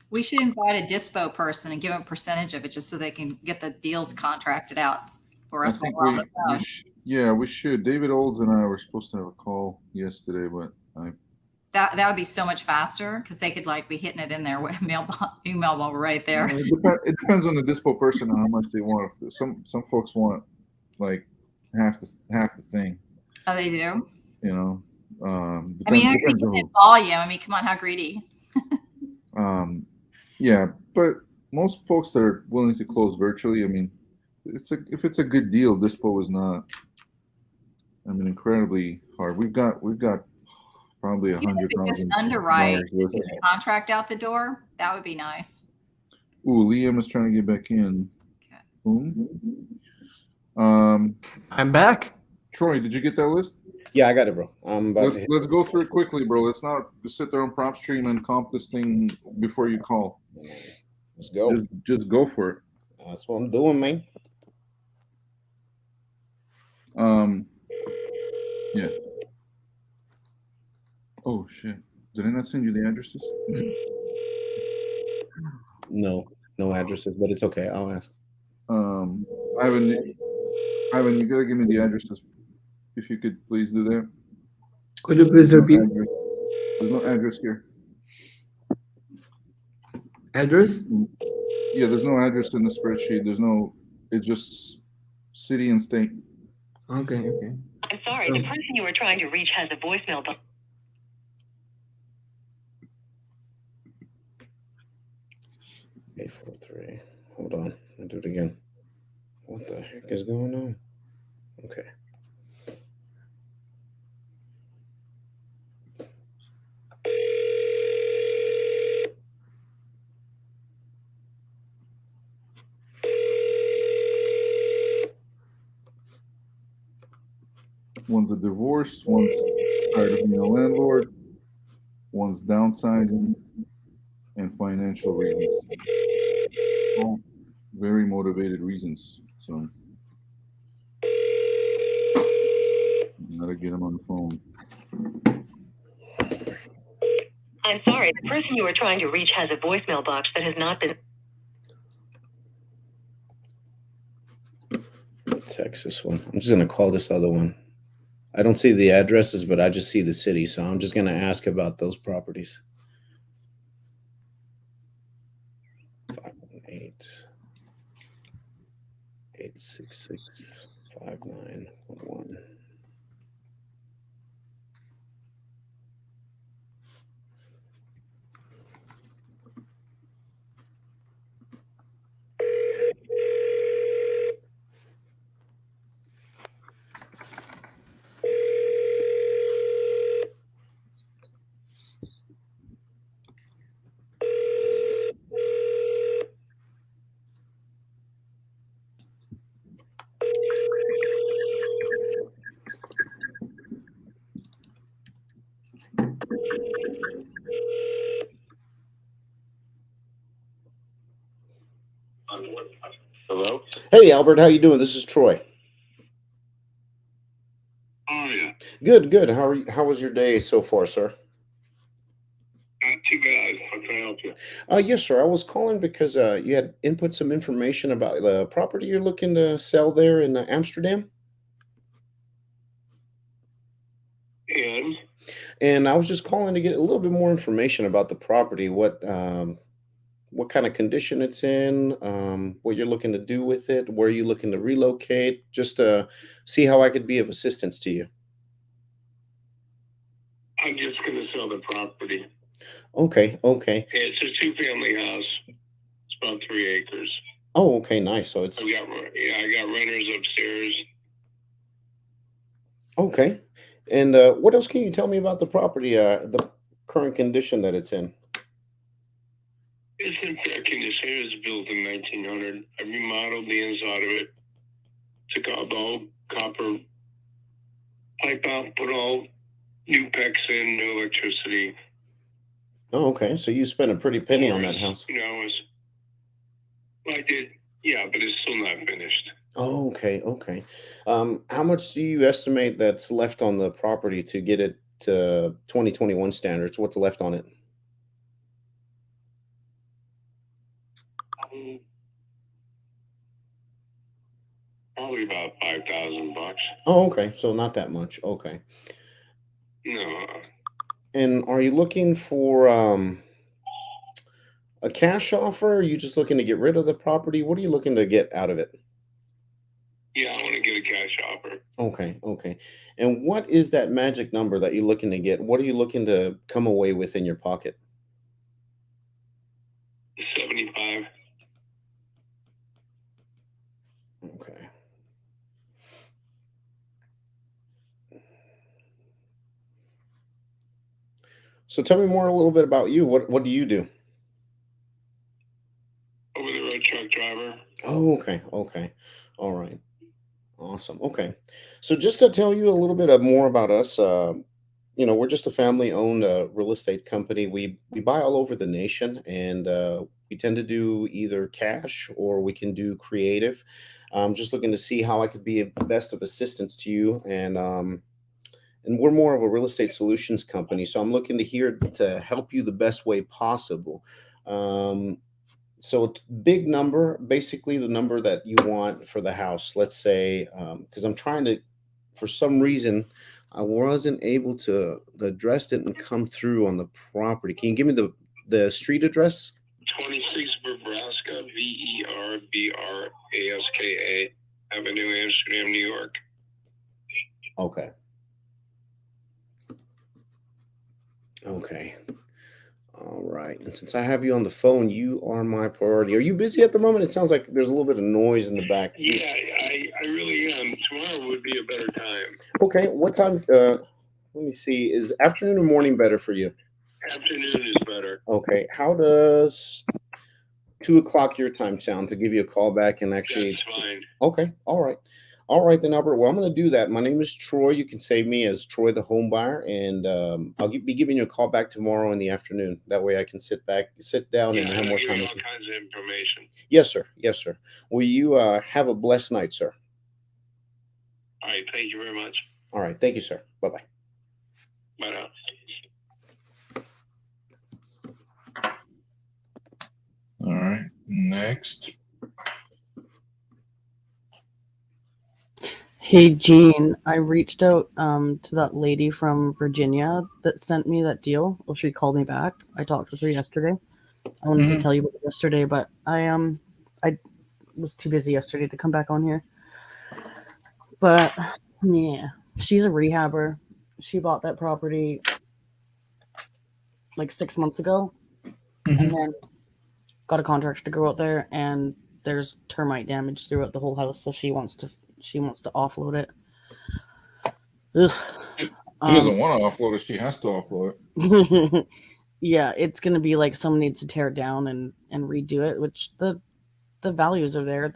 We should invite a dispo person and give them a percentage of it just so they can get the deals contracted out for us while we're on the phone. Yeah, we should. David Olds and I were supposed to have a call yesterday, but that would be so much faster because they could like be hitting it in their email while we're right there. It depends on the dispo person and how much they want. Some folks want like half the thing. Oh, they do. You know, I mean, they're getting volume. I mean, come on, how greedy? Yeah, but most folks that are willing to close virtually, I mean, if it's a good deal, dispo is not. I mean, incredibly hard. We've got probably 100,000. Just underwrite, just get the contract out the door. That would be nice. Ooh, Liam is trying to get back in. Okay. I'm back. Troy, did you get that list? Yeah, I got it, bro. Let's go through it quickly, bro. Let's not just sit there on prop stream and comp this thing before you call. Let's go. Just go for it. That's what I'm doing, man. Yeah. Oh shit! Did I not send you the addresses? No addresses, but it's okay. I'll ask. Ivan, you gotta give me the addresses. If you could please do that. Could you please repeat? There's no address here. Address? Yeah, there's no address in the spreadsheet. It's just city and state. Okay. I'm sorry, the person you are trying to reach has a voicemail box. 843. Hold on. I'll do it again. What the heck is going on? Okay. One's a divorce, one's tired of being a landlord, one's downsizing, and financial reasons. All very motivated reasons. So I'm gotta get him on the phone. I'm sorry, the person you are trying to reach has a voicemail box that has not been. Text this one. I'm just gonna call this other one. I don't see the addresses, but I just see the city, so I'm just gonna ask about those properties. 518-866-5911. Hello? Hey, Albert, how you doing? This is Troy. Oh, yeah. Good. How are you? How was your day so far, sir? Not too bad. How can I help you? Yes, sir. I was calling because you had input some information about the property you're looking to sell there in Amsterdam. And? And I was just calling to get a little bit more information about the property. What kind of condition it's in, what you're looking to do with it, where you're looking to relocate, just to see how I could be of assistance to you. I'm just going to sell the property. Okay, okay. It's a 2-family house. It's about 3 acres. Oh, okay, nice. So it's I got renters upstairs. okay. And what else can you tell me about the property, the current condition that it's in? It's in fair condition. It was built in 1900. I remodeled the inside of it. Took out the old copper pipe out, put all new PEX in, new electricity. Oh, okay. So you spent a pretty penny on that house. You know, I did, yeah, but it's still not finished. Oh, okay, okay. How much do you estimate that's left on the property to get it to 2021 standards? What's left on it? Probably about $5,000. Oh, okay. So not that much. Okay. No, And are you looking for a cash offer? Are you just looking to get rid of the property? What are you looking to get out of it? yeah, I want to get a cash offer. Okay, okay. And what is that magic number that you're looking to get? What are you looking to come away with in your pocket? 75. Okay. So tell me more a little bit about you. What do you do? Over the road truck driver. Oh, okay, okay. All right. Awesome. Okay. So just to tell you a little bit more about us, we're just a family-owned real estate company. We buy all over the nation, and we tend to do either cash or we can do creative. I'm just looking to see how I could be the best of assistance to you, and we're more of a real estate solutions company. So I'm looking to help you the best way possible. So big number, basically the number that you want for the house. Let's say, because I'm trying to, for some reason, I wasn't able to, the address didn't come through on the property. Can you give me the street address? 26 Nebraska, Verbraska Avenue, Amsterdam, New York. Okay. Okay. All right. And since I have you on the phone, you are my priority. Are you busy at the moment? It sounds like there's a little bit of noise in the back. Yeah, I really am. Tomorrow would be a better time. Okay. What time? Let me see. Is afternoon or morning better for you? Afternoon is better. Okay. How does 2 o'clock your time sound to give you a call back and actually? That's fine. Okay. All right. All right, then, Albert. Well, I'm going to do that. My name is Troy. You can save me as Troy the Home Buyer, and I'll be giving you a call back tomorrow in the afternoon. That way I can sit down and have more time. All kinds of information. Yes, sir. Yes, sir. Will you have a blessed night, sir? All right. Thank you very much. All right. Thank you, sir. Bye-bye. Bye now. All right. Next. Hey, Gene, I reached out to that lady from Virginia that sent me that deal. Well, she called me back. I talked with her yesterday. I wanted to tell you about it yesterday, but I was too busy yesterday to come back on here. But yeah, she's a rehabber. She bought that property like 6 months ago, and then got a contractor to go out there, and there's termite damage throughout the whole house, so she wants to offload it. Ugh. She doesn't want to offload it. She has to offload it. Yeah, it's going to be like someone needs to tear it down and redo it, which the values are there.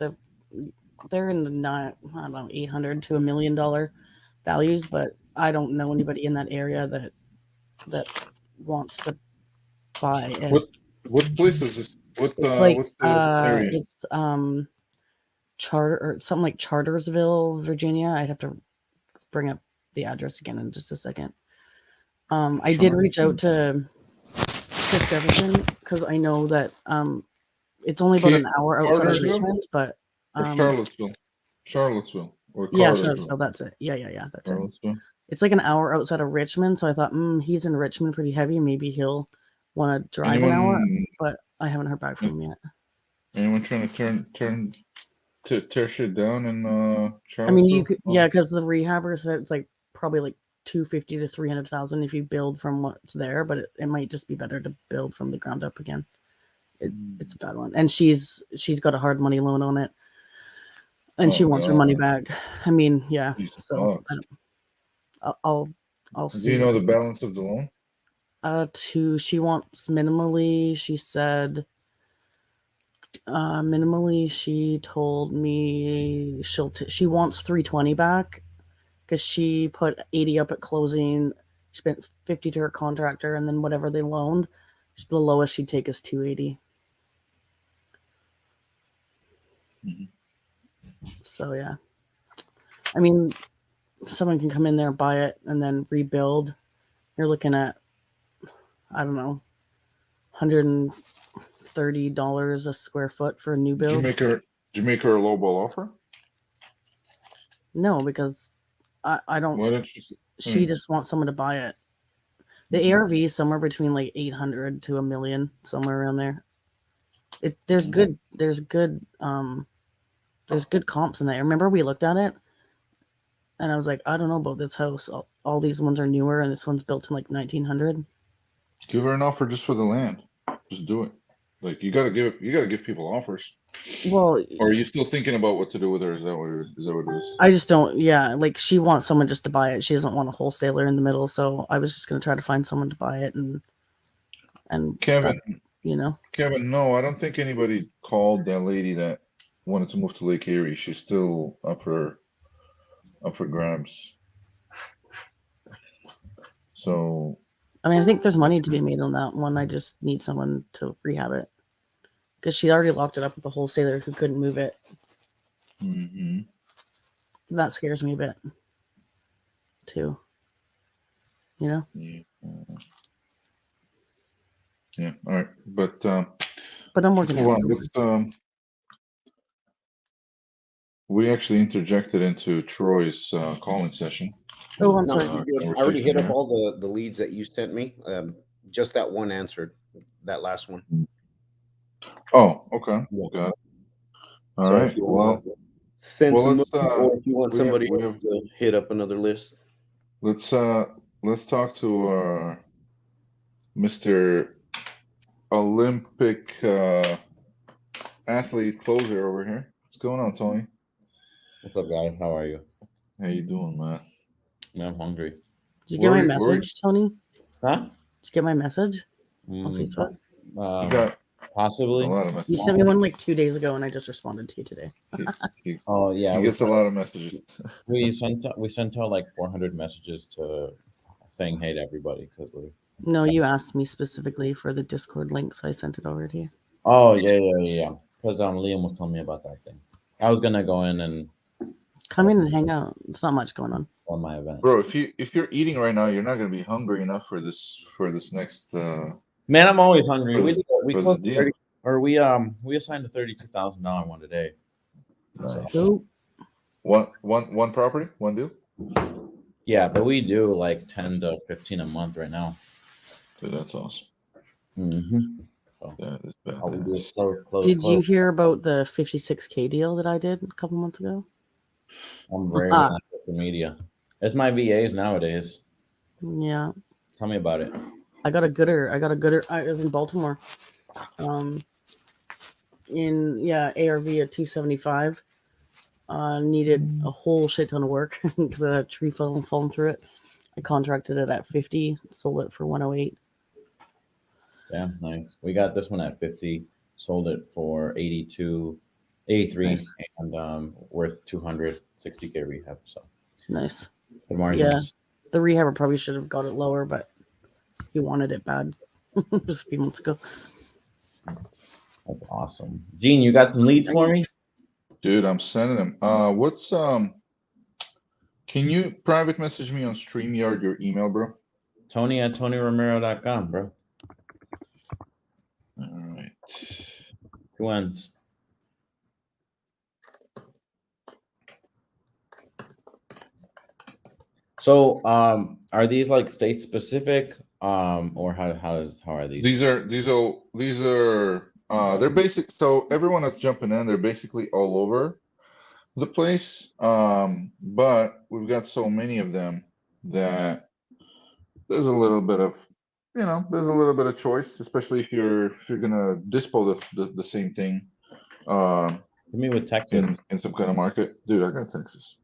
They're in the, I don't know, $800 to $1 million values, but I don't know anybody in that area that wants to buy it. What place is this? What's the area? It's Charter or something like Chartersville, Virginia. I'd have to bring up the address again in just a second. I did reach out to Chris Jefferson because I know that it's only about an hour outside of Richmond, but or Charlottesville or yeah, Charlottesville. That's it. Yeah, that's Charlottesville. it. It's like an hour outside of Richmond, so I thought, he's in Richmond pretty heavy. Maybe he'll want to drive an hour, but I haven't heard back from him yet. Anyone trying to tear shit down in I mean, you Charlottesville? could, yeah, because the rehabber said it's like probably like 250 to 300,000 if you build from what's there, but it might just be better to build from the ground up again. It's a bad one, and she's got a hard money loan on it, and she wants her money back. I mean, yeah. So I'll see. Do you know the balance of the loan? She wants minimally. She said minimally. She told me she wants 320 back because she put 80 up at closing. She spent 50 to her contractor, and then whatever they loaned, the lowest she'd take is 280. So yeah, I mean, someone can come in there, buy it, and then rebuild. You're looking at, I don't know, $130 a square foot for a new build. Did you make her a lowball offer? No, because I don't. Why don't you? She just wants someone to buy it. The ARV is somewhere between like 800 to $1 million, somewhere around there. There's good comps in there. Remember we looked at it, and I was like, I don't know about this house. All these ones are newer, and this one's built in like 1900. Give her an offer just for the land. Just do it. Like you gotta give people offers. Well, or are you still thinking about what to do with her? Is that what it is? I just don't. Yeah, like she wants someone just to buy it. She doesn't want a wholesaler in the middle. So I was just gonna try to find someone to buy it, and Kevin, Kevin, no, I don't think anybody called that lady that wanted to move to Lake Erie. She's still up for grabs. So I mean, I think there's money to be made on that one. I just need someone to rehab it because she already locked it up with the wholesaler who couldn't move it. Mm-hmm. That scares me a bit, too. You know? Yeah. All right. But I'm working on it. We actually interjected into Troy's calling session. Oh, I'm No, sorry. I already hit up all the leads that you sent me. Just that one answered, that last one. Oh, okay. Got it. All right. Well, send some let's, or if you want somebody we else to hit up another list. Let's talk to Mr. Olympic athlete closer over here. What's going on, Tony? What's up, guys? How are you? How you doing, man? Man, I'm hungry. Did you get my message, Tony? Huh? Did you get my message on Facebook? Possibly. You sent me one like 2 days ago, and I just responded to you today. Oh yeah, he gets a lot of messages. we sent out like 400 messages to saying hey to everybody because we. No, you asked me specifically for the Discord link, so I sent it over to you. Oh yeah. Because Liam was telling me about that thing. I was gonna go in and come in and hang out. It's not much going on my event, bro. If you're eating right now, you're not gonna be hungry enough for this next. Man, I'm always hungry. We for closed this 30, or we assigned a $32,000 one today. Nice. So. One property, one deal. Yeah, but we do like 10 to 15 a month right now. Dude, that's awesome. Mm-hmm. So, all we do is close. Did you hear about the 56K deal that I did a couple months ago? I'm very on social media. It's my VAs nowadays. Yeah. Tell me about it. I got a gooder. I was in Baltimore. In ARV at 275. Needed a whole shit ton of work because a tree fell and fallen through it. I contracted it at 50, sold it for 108. Yeah, nice. We got this one at 50, sold it for 83, nice. And worth 260K rehab. So nice. Good margins. Yeah, the rehabber probably should have got it lower, but he wanted it bad just a few months ago. That's awesome. Gene, you got some leads for me? Dude, I'm sending them. Can you private message me on StreamYard your email, bro? Tony@TonyRomero.com, bro. All right. Who ends? So, are these like state specific, or how are these? These are they're basic. So everyone that's jumping in, they're basically all over the place. But we've got so many of them that there's a little bit of, there's a little bit of choice, especially if you're gonna dispo the same thing. To me, with Texas, in some kind of market, dude, I got Texas.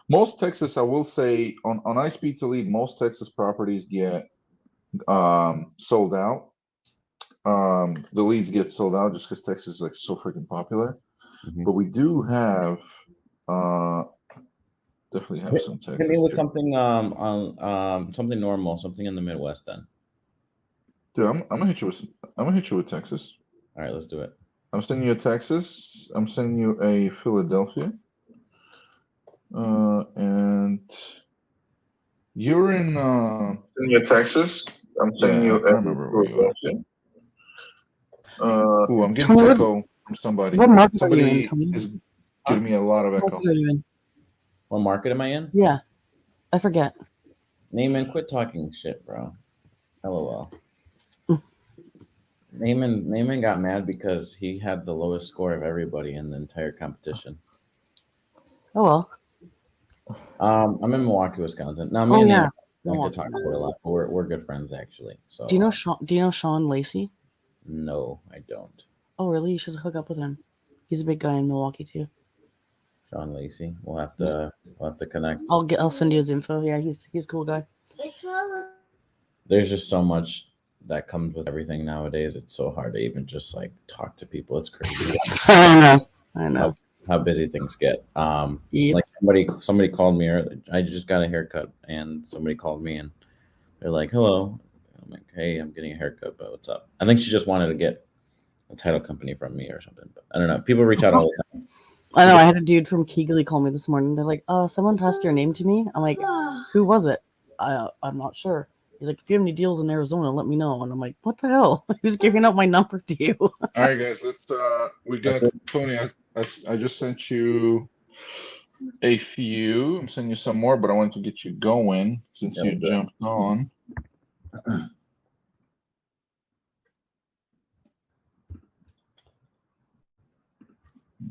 Most Texas, I will say, on iSpeed to Lead, most Texas properties get sold out. The leads get sold out just because Texas is like so freaking popular. But we do have definitely have some Texas. Hit me with something something normal, something in the Midwest then. Dude, I'm gonna hit you with Texas. All right, let's do it. I'm sending you a Texas. I'm sending you a Philadelphia. And you're in Texas. I'm sending you a Philadelphia. Ooh, I'm getting Tony, echo from somebody. what market are Somebody you in, Tony? is giving me a lot of What echo. market are you in? What market am I in? Yeah, I forget. Naaman, quit talking shit, bro. LOL. Naaman got mad because he had the lowest score of everybody in the entire competition. Oh well. I'm in Milwaukee, Wisconsin. Now, me and Naaman like to talk shit a lot. But we're good friends actually. So Do you know Sean Lacey? no, I don't. Oh really? You should hook up with him. He's a big guy in Milwaukee too. Sean Lacey. We'll have to connect. I'll send you his info. Yeah, he's a cool guy. There's just so much that comes with everything nowadays. It's so hard to even just like talk to people. It's crazy. I know. How busy things get. Yep. Like somebody called me earlier. I just got a haircut, and somebody called me and they're like, "Hello." I'm like, "Hey, I'm getting a haircut, but what's up?" I think she just wanted to get a title company from me or something. But I don't know. People reach out all the time. I know. I had a dude from Keighley call me this morning. They're like, someone passed your name to me." I'm like, "Who was it?" I'm not sure. He's like, "If you have any deals in Arizona, let me know." And I'm like, "What the hell? Who's giving out my number to you?" All right, guys. Let's. We got Tony. I just sent you a few. I'm sending you some more, but I wanted to get you going since you jumped on. I'll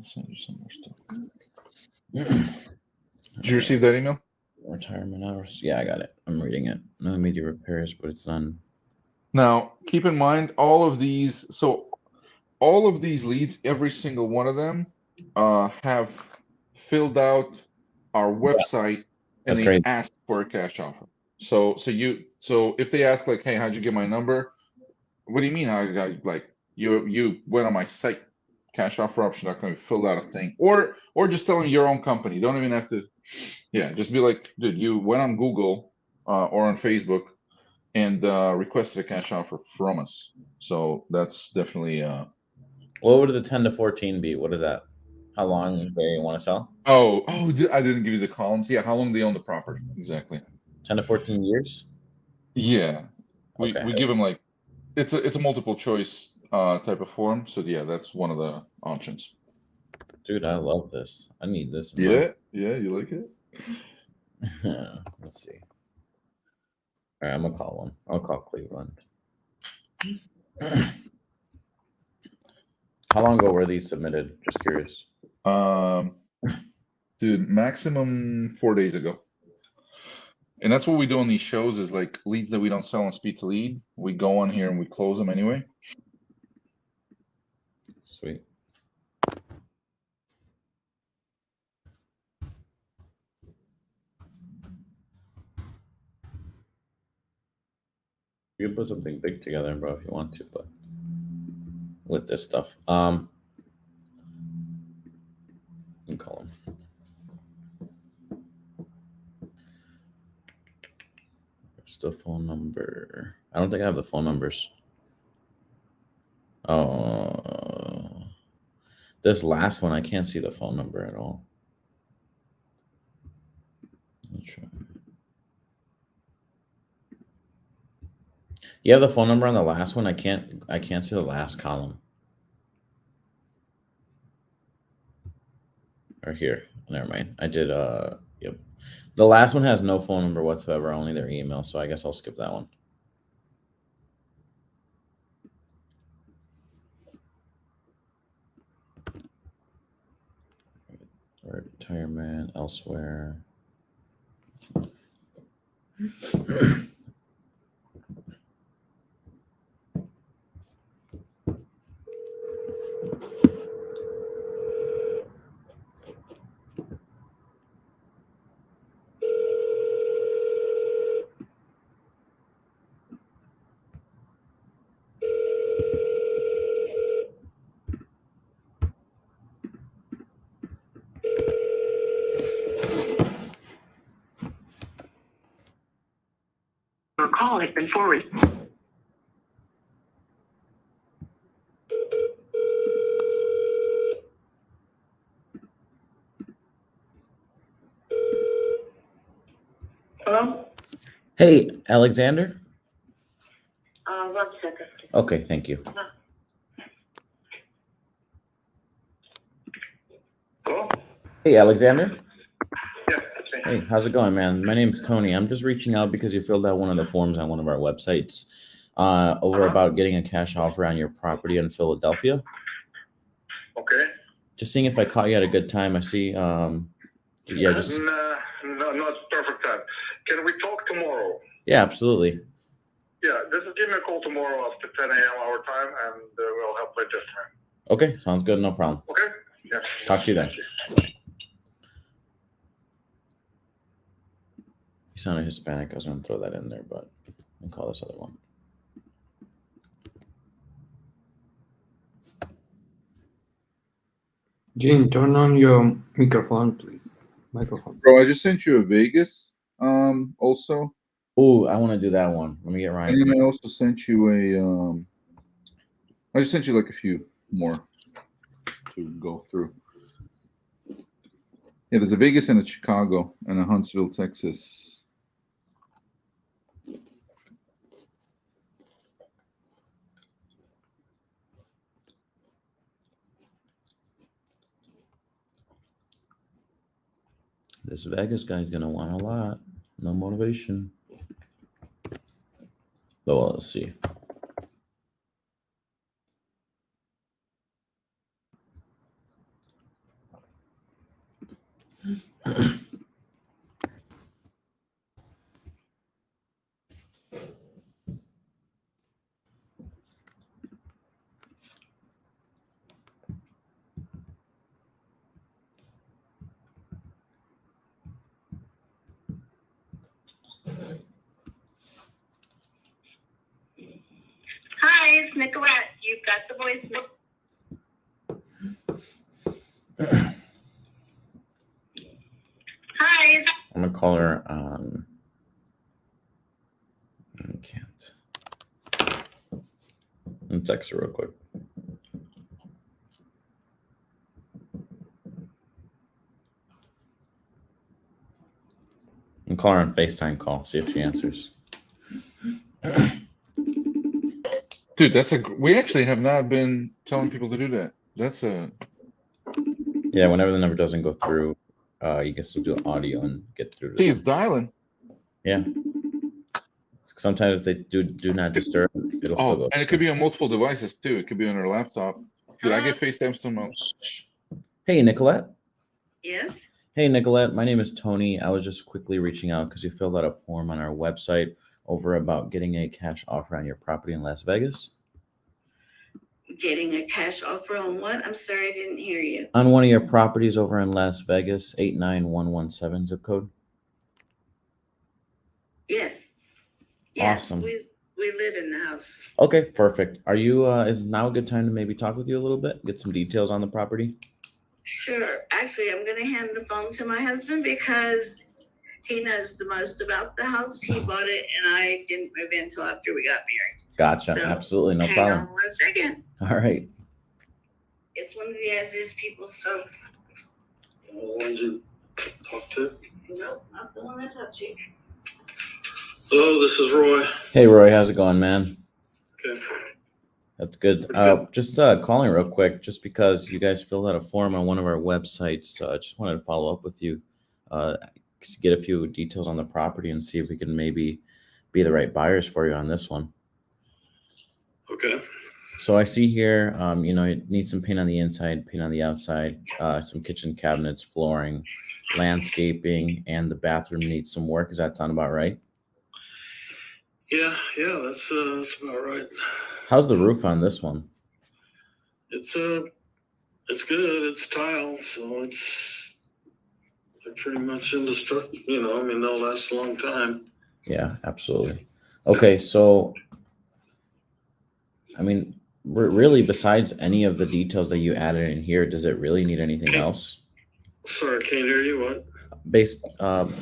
send you some more stuff. Did you receive that email? Retirement hours. Yeah, I got it. I'm reading it. No immediate repairs, but it's done. Now, keep in mind all of these. So, all of these leads, every single one of them, have filled out our website and they ask for a cash offer. So if they ask like, "Hey, how'd you get my number?" What do you mean? How like you went on my site, cashofferoption.com, you filled out a thing, or just telling your own company. Don't even have to. Yeah, just be like, dude, you went on Google or on Facebook and requested a cash offer from us. So that's definitely. What would the 10 to 14 be? What is that? How long they want to sell? Oh, I didn't give you the columns. Yeah, how long they own the property exactly? 10 to 14 years. Yeah, we Okay. give them like it's a multiple choice type of form. So yeah, that's one of the options. Dude, I love this. I need this. Yeah, you like it? Let's see. All right, I'm gonna call one. I'll call Cleveland. How long ago were these submitted? Just curious. Dude, maximum 4 days ago. And that's what we do on these shows is like leads that we don't sell on Speed to Lead. We go on here and we close them anyway. Sweet. You can put something big together, bro, if you want to, but with this stuff. You can call him. Where's the phone number? I don't think I have the phone numbers. Oh, this last one, I can't see the phone number at all. Let's try. You have the phone number on the last one? I can't see the last column. Or here. Never mind. I did yep. The last one has no phone number whatsoever, only their email. So I guess I'll skip that one. Retirement elsewhere. Your call has been forwarded. Hello? Hey, Alexander. 1 second. Okay, thank you. Hello? Hey, Alexander. Yeah, that's me. Hey, how's it going, man? My name's Tony. I'm just reaching out because you filled out one of the forms on one of our websites over about getting a cash offer on your property in Philadelphia. Okay. Just seeing if I caught you at a good time. I see. Yeah, just No, it's perfect time. Can we talk tomorrow? yeah, absolutely. Yeah, just give me a call tomorrow after 10 a.m. our time, and we'll help adjust time. Okay, sounds good. No problem. Okay? Yeah. Talk to you then. You sounded Hispanic. I was going to throw that in there, but I'll call this other one. Gene, turn on your microphone, please. Microphone. Bro, I just sent you a Vegas. Also. Oh, I want to do that one. Let me get Ryan. And then I also sent you a. I just sent you like a few more to go through. Yeah, there's a Vegas and a Chicago and a Huntsville, Texas. This Vegas guy's going to want a lot. No motivation. So let's see. Hi, it's Nicolette. You've got the voicemail. Hi. I'm going to call her. I can't. Let me text her real quick. I'm calling her on FaceTime call. See if she answers. Dude, we actually have not been telling people to do that. That's a. Yeah, whenever the number doesn't go through, you can still do audio and get through. See, it's dialing. Yeah. Sometimes they do not disturb. It'll still go. And it could be on multiple devices too. It could be on her laptop. Did I get FaceTime someone else? Hey, Nicolette. Yes? Hey, Nicolette. My name is Tony. I was just quickly reaching out because you filled out a form on our website over about getting a cash offer on your property in Las Vegas. Getting a cash offer on what? I'm sorry, I didn't hear you. On one of your properties over in Las Vegas, 89117 zip code. Yes. Awesome. We live in the house. Okay, perfect. Are you? Is now a good time to maybe talk with you a little bit, get some details on the property? Sure. Actually, I'm going to hand the phone to my husband because he knows the most about the house. He bought it, and I didn't move in until after we got married. Gotcha. So, Absolutely, no hang problem. on 1 second. All right. It's one of the as-is people, so. The ones you talk to? No, not the one I talked to. Hello, this is Roy. Hey, Roy, how's it going, man? Okay. That's good. Just calling real quick, just because you guys filled out a form on one of our websites. Just wanted to follow up with you. get a few details on the property and see if we can maybe be the right buyers for you on this one. Okay. So I see here, you know, it needs some paint on the inside, paint on the outside, some kitchen cabinets, flooring, landscaping, and the bathroom needs some work. Does that sound about right? Yeah, that's about right. How's the roof on this one? It's good. It's tile, so they're pretty much indestructible. You know, I mean, they'll last a long time. Yeah, absolutely. Okay, so I mean, really, besides any of the details that you added in here, does it really need anything else? Sorry, can't hear you. What?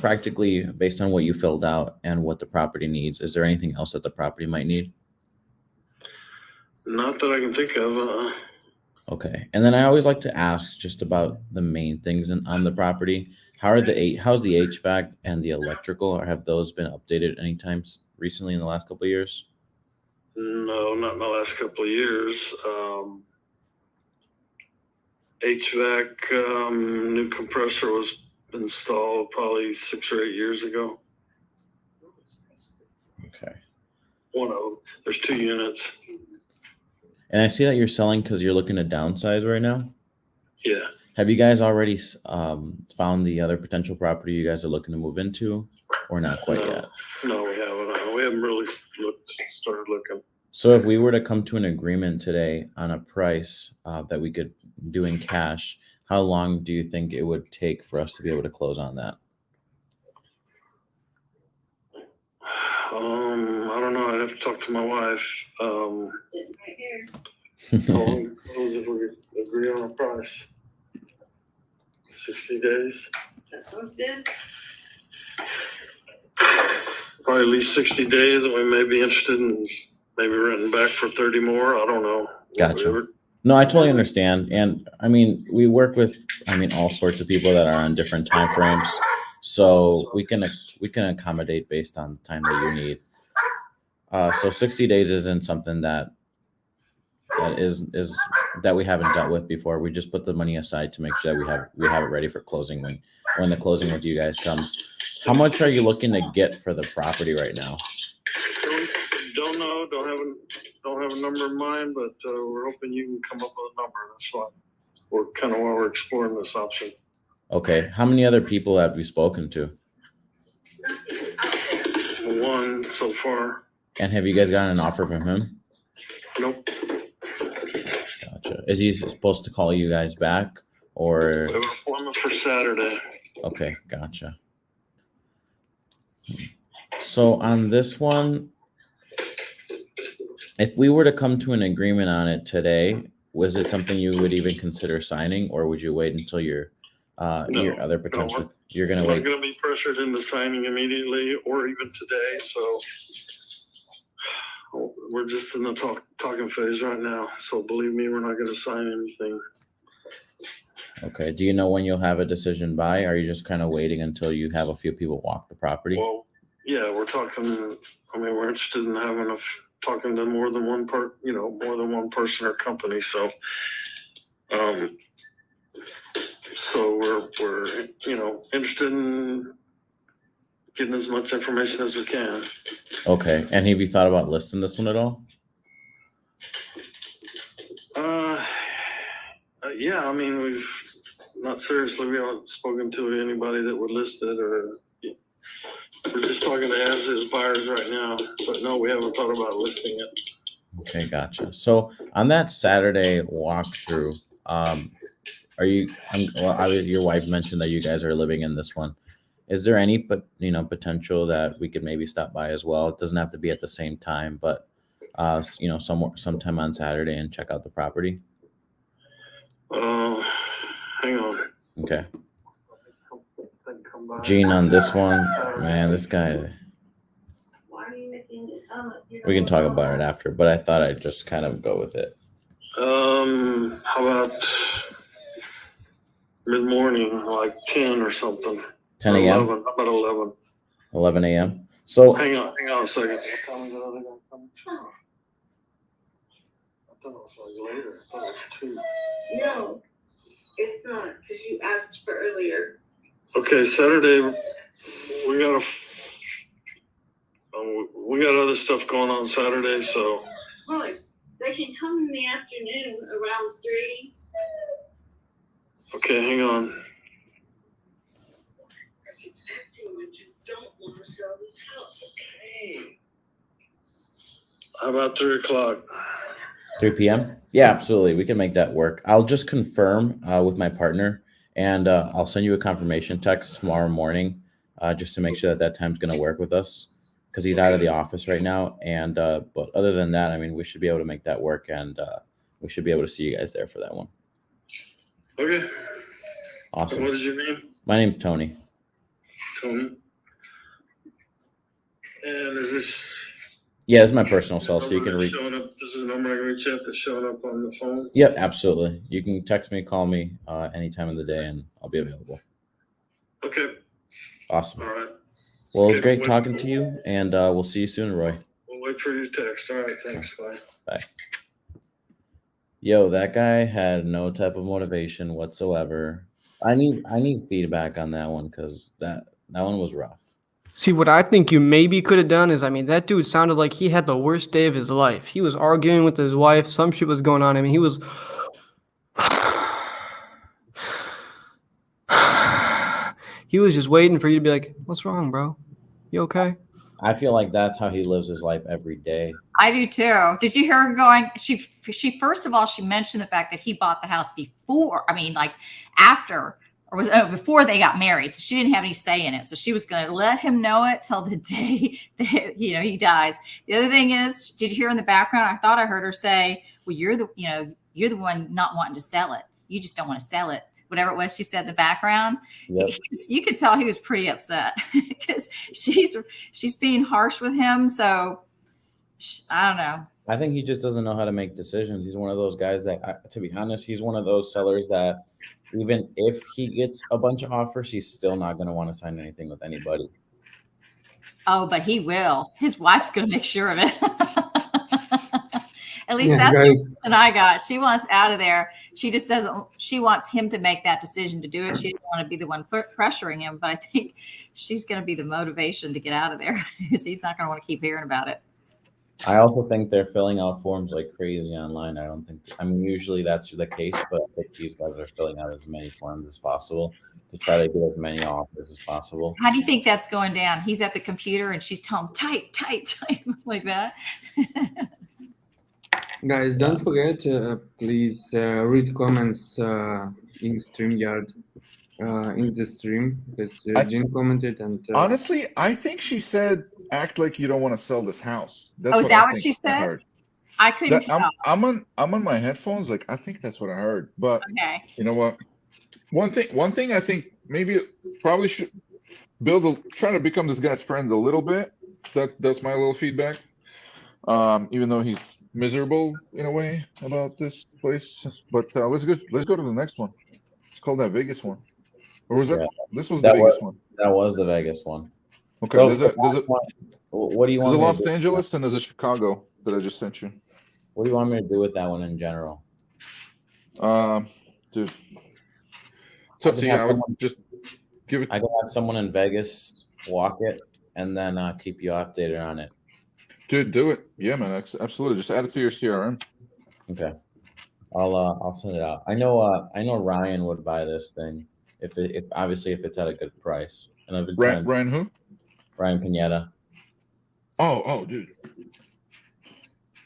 Practically based on what you filled out and what the property needs, is there anything else that the property might need? Not that I can think of. Okay, and then I always like to ask just about the main things on the property. How's the HVAC and the electrical? Or have those been updated any times recently in the last couple of years? No, not in the last couple of years. HVAC, new compressor was installed probably 6 or 8 years ago. Okay. One of them. There's 2 units. And I see that you're selling because you're looking to downsize right now. Yeah. Have you guys already found the other potential property you guys are looking to move into, or not quite yet? No, we haven't. We haven't really started looking. So if we were to come to an agreement today on a price that we could do in cash, how long do you think it would take for us to be able to close on that? I don't know. I'd have to talk to my wife. How long close if we agree on a price? 60 days. That sounds good. Probably at least 60 days, and we may be interested in maybe renting back for 30 more. I don't know. Gotcha. No, I totally understand. And I mean, we work with, all sorts of people that are on different time frames. So we can accommodate based on the time that you need. So 60 days isn't something that we haven't dealt with before. We just put the money aside to make sure that we have it ready for closing when the closing with you guys comes. How much are you looking to get for the property right now? Don't know. Don't have a number in mind, but we're hoping you can come up with a number. That's why we're exploring this option. Okay. How many other people have you spoken to? One so far. And have you guys gotten an offer from him? Nope. Gotcha. Is he supposed to call you guys back, or? We have an appointment for Saturday. Okay, gotcha. So on this one, if we were to come to an agreement on it today, was it something you would even consider signing, or would you wait until your other potential? You're gonna wait. I'm going to be pressured into signing immediately, or even today. So we're just in the talking phase right now. So believe me, we're not going to sign anything. Okay. Do you know when you'll have a decision by? Are you just kind of waiting until you have a few people walk the property? Well, yeah, we're talking. We're interested in talking to more than one more than one person or company. So, we're interested in getting as much information as we can. Okay. And have you thought about listing this one at all? Yeah, we've not seriously. We haven't spoken to anybody that would list it, or we're just talking to as-is buyers right now. But no, we haven't thought about listing it. Okay, gotcha. So on that Saturday walkthrough, your wife mentioned that you guys are living in this one. Is there any potential that we could maybe stop by as well? It doesn't have to be at the same time, but sometime on Saturday and check out the property. Hang on. Okay. Gene, on this one, man, this guy. We can talk about it after, but I thought I'd just kind of go with it. How about mid-morning, like 10 or something? 10 a.m. 11. How about 11? 11 a.m. So hang on a second. What time is the other guy coming? I thought it was like later. I thought it was 2. No, it's not, because you asked for earlier. Okay, Saturday We got other stuff going on Saturday, so. Well, they can come in the afternoon around 3. Okay, hang on. You don't want to sell this house, okay? How about 3 o'clock? 3 p.m. Yeah, absolutely. We can make that work. I'll just confirm with my partner, and I'll send you a confirmation text tomorrow morning, just to make sure that that time's going to work with us, because he's out of the office right now. And but other than that, I mean, we should be able to make that work, and we should be able to see you guys there for that one. Okay. Awesome. What is your name? My name's Tony. Tony. And is this? Yeah, this is my personal cell, so you can reach. This is a number I can reach out to showing up on the phone. Yep, absolutely. You can text me, call me any time of the day, and I'll be available. Okay. Awesome. All right. Well, it was great talking to you, and we'll see you soon, Roy. We'll wait for your text. All right. Thanks. Bye. Bye. Yo, that guy had no type of motivation whatsoever. I need feedback on that one, because that one was rough. See, what I think you maybe could have done is, I mean, that dude sounded like he had the worst day of his life. He was arguing with his wife. Some shit was going on. I mean, he was... he was just waiting for you to be like, what's wrong, bro? You okay? I feel like that's how he lives his life every day. I do too. Did you hear her going? She first of all, she mentioned the fact that he bought the house before. I mean, like after, or before they got married. So she didn't have any say in it. So she was going to let him know it till the day that he dies. The other thing is, did you hear in the background? I thought I heard her say, "Well, you're the one not wanting to sell it. You just don't want to sell it." Whatever it was she said in the background. Yep. You could tell he was pretty upset because she's being harsh with him. So I don't know. I think he just doesn't know how to make decisions. He's one of those guys that, to be honest, he's one of those sellers that even if he gets a bunch of offers, he's still not going to want to sign anything with anybody. Oh, but he will. His wife's going to make sure of it. At least Yeah, that's guys. what I got. She wants out of there. She just doesn't. She wants him to make that decision to do it. She doesn't want to be the one pressuring him. But I think she's going to be the motivation to get out of there because he's not going to want to keep hearing about it. I also think they're filling out forms like crazy online. I mean, usually that's the case, but I think these guys are filling out as many forms as possible to try to get as many offers as possible. How do you think that's going down? He's at the computer and she's telling him tight like that. Guys, don't forget, please read comments in StreamYard in the stream, because Jean commented and honestly, I think she said, "Act like you don't want to sell this house." That's is that what she said? I couldn't tell. I'm on my headphones. Like, I think that's what I heard. But Okay. you know what? One thing I think maybe probably should try to become this guy's friend a little bit. That's my little feedback. Even though he's miserable in a way about this place, but let's go to the next one. It's called that Vegas one, or was that? This was the Vegas one. That was the Vegas one. Okay, So there's a what do you want? there's a me to Los do? Angeles and there's a Chicago that I just sent you. What do you want me to do with that one in general? Dude, it's up to you. I would just give it. I can have someone in Vegas walk it and then keep you updated on it. Dude, do it. Yeah, man, absolutely. Just add it to your CRM. Okay, I'll send it out. I know Ryan would buy this thing if obviously if it's at a good price. And I've been Ryan who? Ryan Pineda. Oh, dude.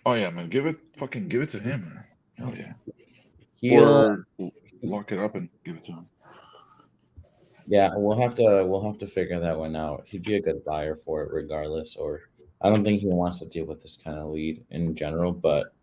Oh yeah, man. Give it to him, man. Oh yeah. Or lock it up and give it to him. Yeah, we'll have to figure that one out. He'd be a good buyer for it regardless, or I don't think he wants to deal with this kind of lead in general, but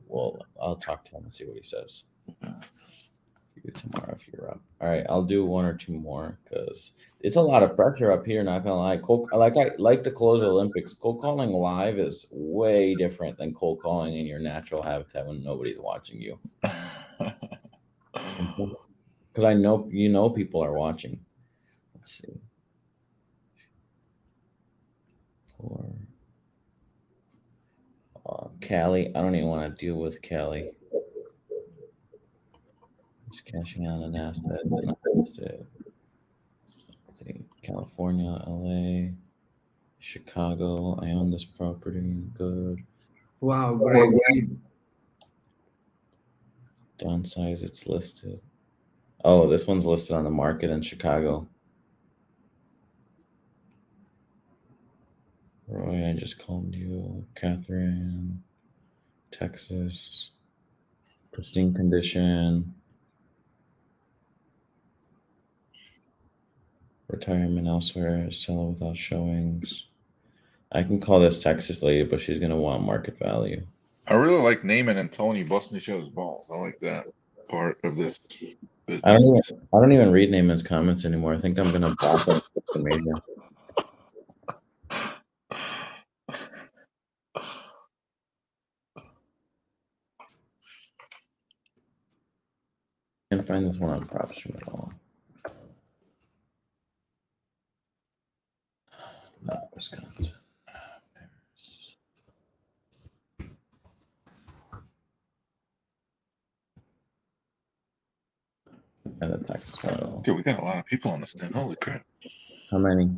I'll talk to him and see what he says. Do tomorrow if you're up. All right, I'll do one or two more because it's a lot of pressure up here. Not gonna lie, I like to close Olympics. Cold calling live is way different than cold calling in your natural habitat when nobody's watching you. Because I know people are watching. Let's see. Callie, I don't even want to deal with Callie. Just cashing out an asset. It's not listed. Let's see. California, LA, Chicago. I own this property. Good. Wow, great. Downsize, it's listed. Oh, this one's listed on the market in Chicago. Roy, I just called you. Catherine, Texas. Pristine condition. Retirement elsewhere. Sell without showings. I can call this Texas lady, but she's gonna want market value. I really like Naaman and Tony busting each other's balls. I like that part of this business. I don't even read Naaman's comments anymore. I think I'm gonna block him on social media. Can't find this one on PropStream at all. No, Wisconsin. And the Texas one at all. Dude, we got a lot of people on this thing. Holy crap. How many?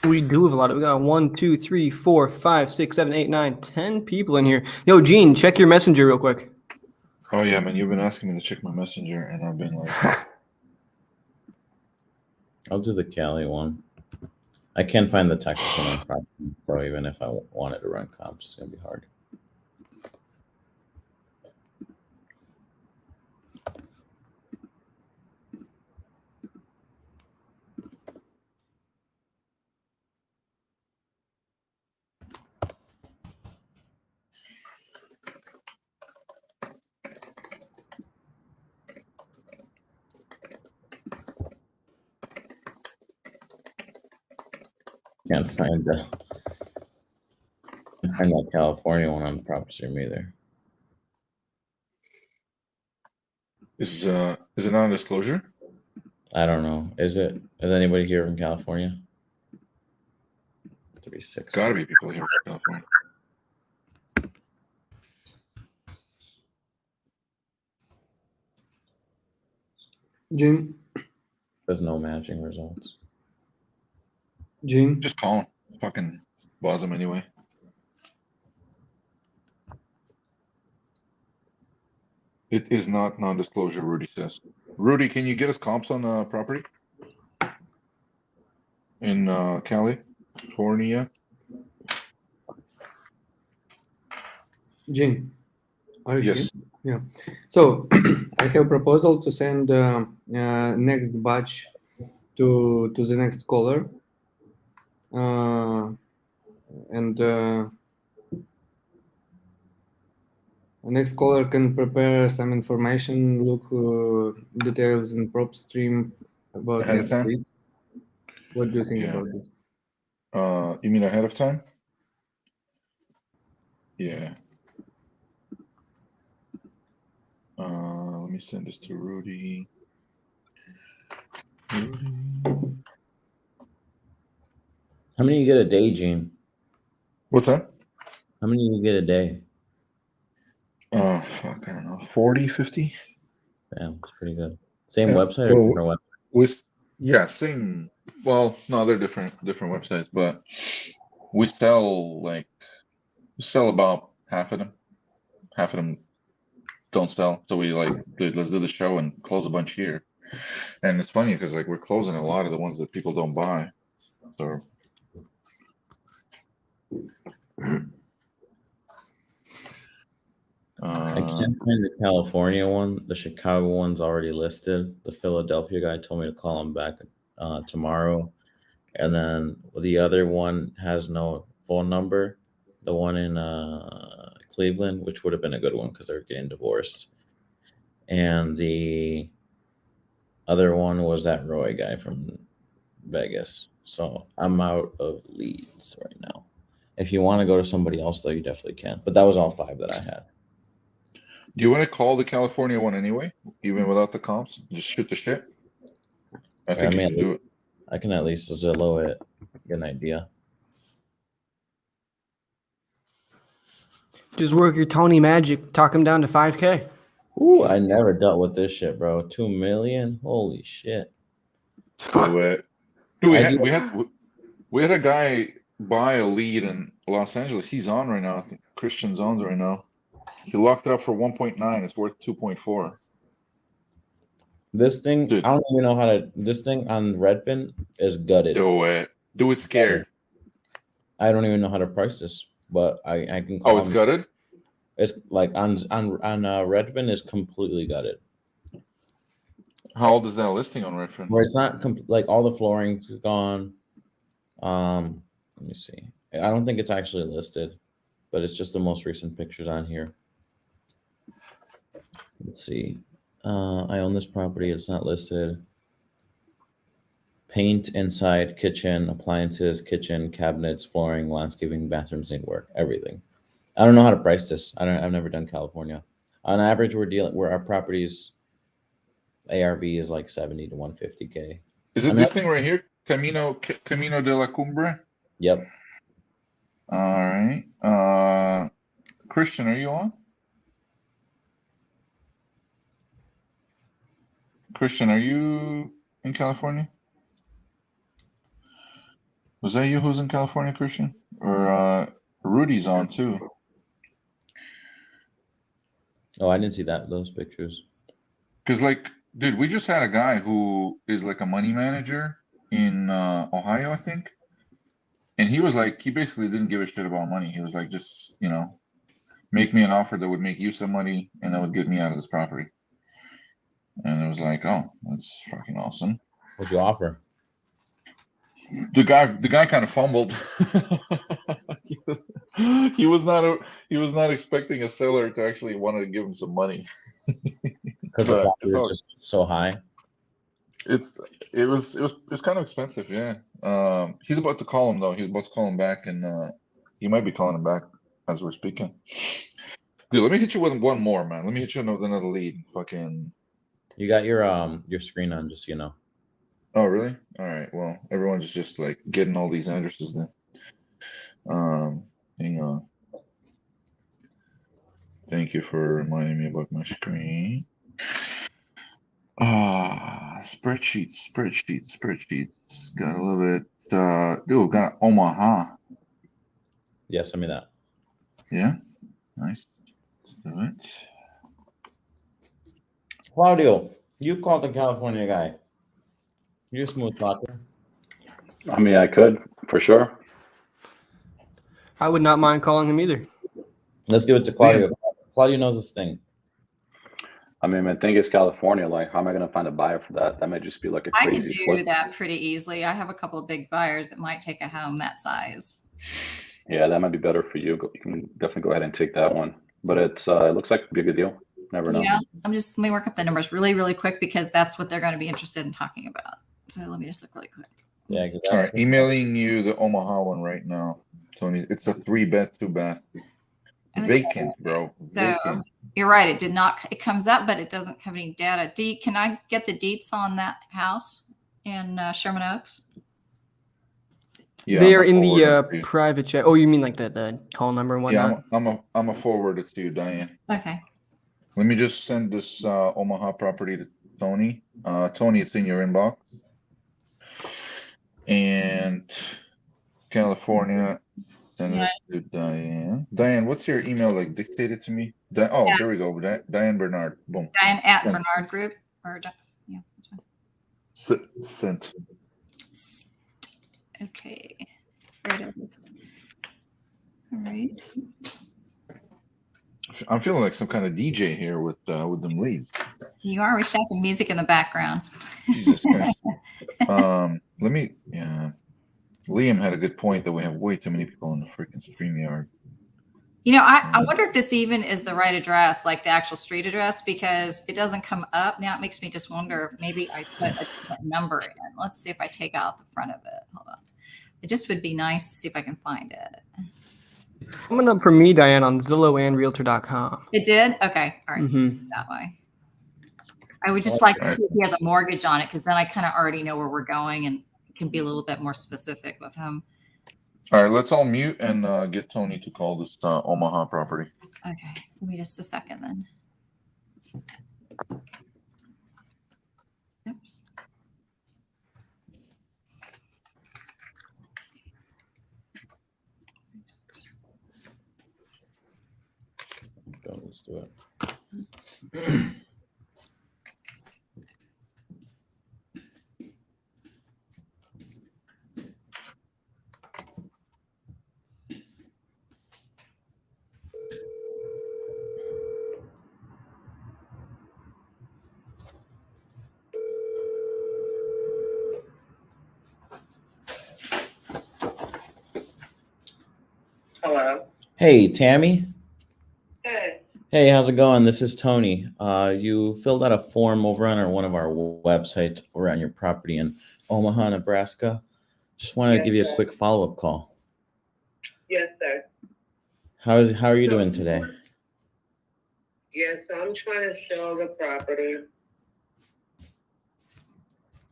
We do have a lot of. We got 1, 2, 3, 4, 5, 6, 7, 8, 9, 10 people in here. Yo, Gene, check your messenger real quick. Oh yeah, man, you've been asking me to check my messenger, and I've been like, I'll do the Cali one. I can't find the Texas one on PropStream, so even if I wanted to run comps, it's gonna be hard. Can't find that California one on PropStream either. is it non-disclosure? I don't know. Is it? Is anybody here from California? 36. Gotta be people here from California. Jim, There's no matching results. Jim, Just call him. Fucking buzz him anyway. It is not non-disclosure, Rudy says. Rudy, can you get us comps on the property? In California? Jim, are you Yes. here? Yeah. So I have proposal to send next batch to the next caller, and next caller can prepare some information, look details in PropStream about Ahead of next time? week. What do you think Yeah. about this? You mean ahead of time? Yeah. Let me send this to Rudy. How many you get a day, Gene? What's that? How many you get a day? Fuck, I don't know. 40, 50? Damn, that's pretty good. Same Yeah, website or well, different website? Yeah, same. Well, no, they're different websites, but we sell about half of them. Half of them don't sell, so we let's do the show and close a bunch here. And it's funny because we're closing a lot of the ones that people don't buy. So I can't find the California one. The Chicago one's already listed. The Philadelphia guy told me to call him back tomorrow. And then the other one has no phone number. The one in Cleveland, which would have been a good one because they're getting divorced. And the other one was that Roy guy from Vegas. So I'm out of leads right now. If you want to go to somebody else, though, you definitely can. But that was all 5 that I had. do you want to call the California one anyway, even without the comps? Just shoot the shit. I think you can do it. I can at least Zillow it, get an idea. Just work your Tony magic. Talk him down to 5K. Ooh, I never dealt with this shit, bro. 2 million? Holy shit. Do it. Dude, we had a guy buy a lead in Los Angeles. He's on right now. I think Christian's on right now. He locked it up for 1.9. It's worth 2.4. This thing, I don't even know how to. This thing on Redfin is gutted. Do it. Do it scared. I don't even know how to price this, but I can. Oh, it's gutted. It's like on Redfin is completely gutted. How old is that listing on Redfin? Where it's not like all the flooring's gone. Let me see. I don't think it's actually listed, but it's just the most recent pictures on here. Let's see. I own this property. It's not listed. Paint inside, kitchen, appliances, kitchen, cabinets, flooring, landscaping, bathroom, zinc work, everything. I don't know how to price this. I've never done California. On average, where our properties ARV is like 70 to 150K. Is it this thing right here? Camino de la Cumbre? Yep. All right. Christian, are you on? Christian, are you in California? Was that you who's in California, Christian? Or Rudy's on too. Oh, I didn't see those pictures. Because, like, dude, we just had a guy who is like a money manager in Ohio, I think. And he was like, he basically didn't give a shit about money. He was like, just, make me an offer that would make you some money and that would get me out of this property. And it was like, oh, that's fucking awesome. What'd you offer? The guy kind of fumbled. he was not expecting a seller to actually want to give him some money. Because the property is just so high. It was kind of expensive, yeah. He's about to call him though. He's about to call him back, and he might be calling him back as we're speaking. Dude, let me hit you with one more, man. Let me hit you with another lead. Fucking. You got your screen on, just so you know. Oh, really? All right. Well, everyone's just like getting all these addresses then. Hang on. Thank you for reminding me about my screen. Spreadsheets. Got a little bit. Dude, got Omaha. Yeah, send me that. Yeah, nice. Let's do it. Claudio, you called the California guy. You're a smooth talker. I mean, I could, for sure. I would not mind calling him either. Let's give it to Claudio. Claudio knows this thing. I mean, I think it's California. Like, how am I going to find a buyer for that? That might just be like a I crazy could do flip. that pretty easily. I have a couple of big buyers that might take a home that size. Yeah, that might be better for you. You can definitely go ahead and take that one. But it looks like it'd be a good deal. Never know. Yeah, let me work up the numbers really, really quick because that's what they're going to be interested in talking about. So let me just look really quick. Yeah. All right, emailing you the Omaha one right now, Tony. It's a 3-bed, 2-bath. Vacant, bro. So Vacant. you're right. It did not. It comes up, but it doesn't have any data. Can I get the deets on that house in Sherman Oaks? Yeah, they're in the private chat. Oh, you mean like the call number and whatnot? Yeah, I'm a forward it to you, Diane. Okay. Let me just send this Omaha property to Tony. Tony, it's in your inbox. And California, send this to Diane. Diane, what's your email like dictated to me? Yeah. There we go. Diane Bernard. Boom. Diane at Sent. Bernard Group. Or, yeah, that's fine. Sent. Okay. There it is. All right. I'm feeling like some kind of DJ here with them leads. You are. We should have some music in the background. Jesus Christ. Liam had a good point that we have way too many people in the freaking StreamYard. You know, I wonder if this even is the right address, like the actual street address, because it doesn't come up. Now it makes me just wonder if maybe I put a different number in. Let's see if I take out the front of it. Hold on. It just would be nice to see if I can find it. Coming up for me, Diane, on Zillow and Realtor.com. It did? Okay. All right. That way. I would just like to see if he has a mortgage on it, because then I kind of already know where we're going and can be a little bit more specific with him. All right, let's all mute and get Tony to call this Omaha property. Okay. Give me just a second then. Oops. go. Let's do it. Hello. Hey, Tammy. Hey. Hey, how's it going? This is Tony. You filled out a form over on one of our websites around your property in Omaha, Nebraska. Just wanted to give you a quick follow-up call. Yes, sir. How are you doing today? Yes, I'm trying to sell the property.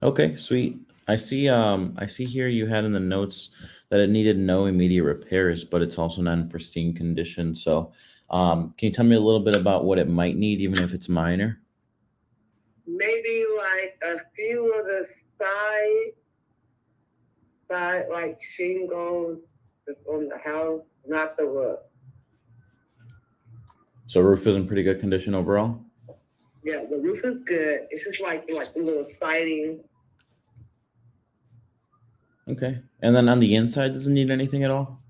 Okay, sweet. I see here you had in the notes that it needed no immediate repairs, but it's also not in pristine condition. So, can you tell me a little bit about what it might need, even if it's minor? Maybe like a few of the side like shingles that's on the house, not the roof. So roof is in pretty good condition overall? Yeah, the roof is good. It's just like a little siding. Okay. And then on the inside, does it need anything at all?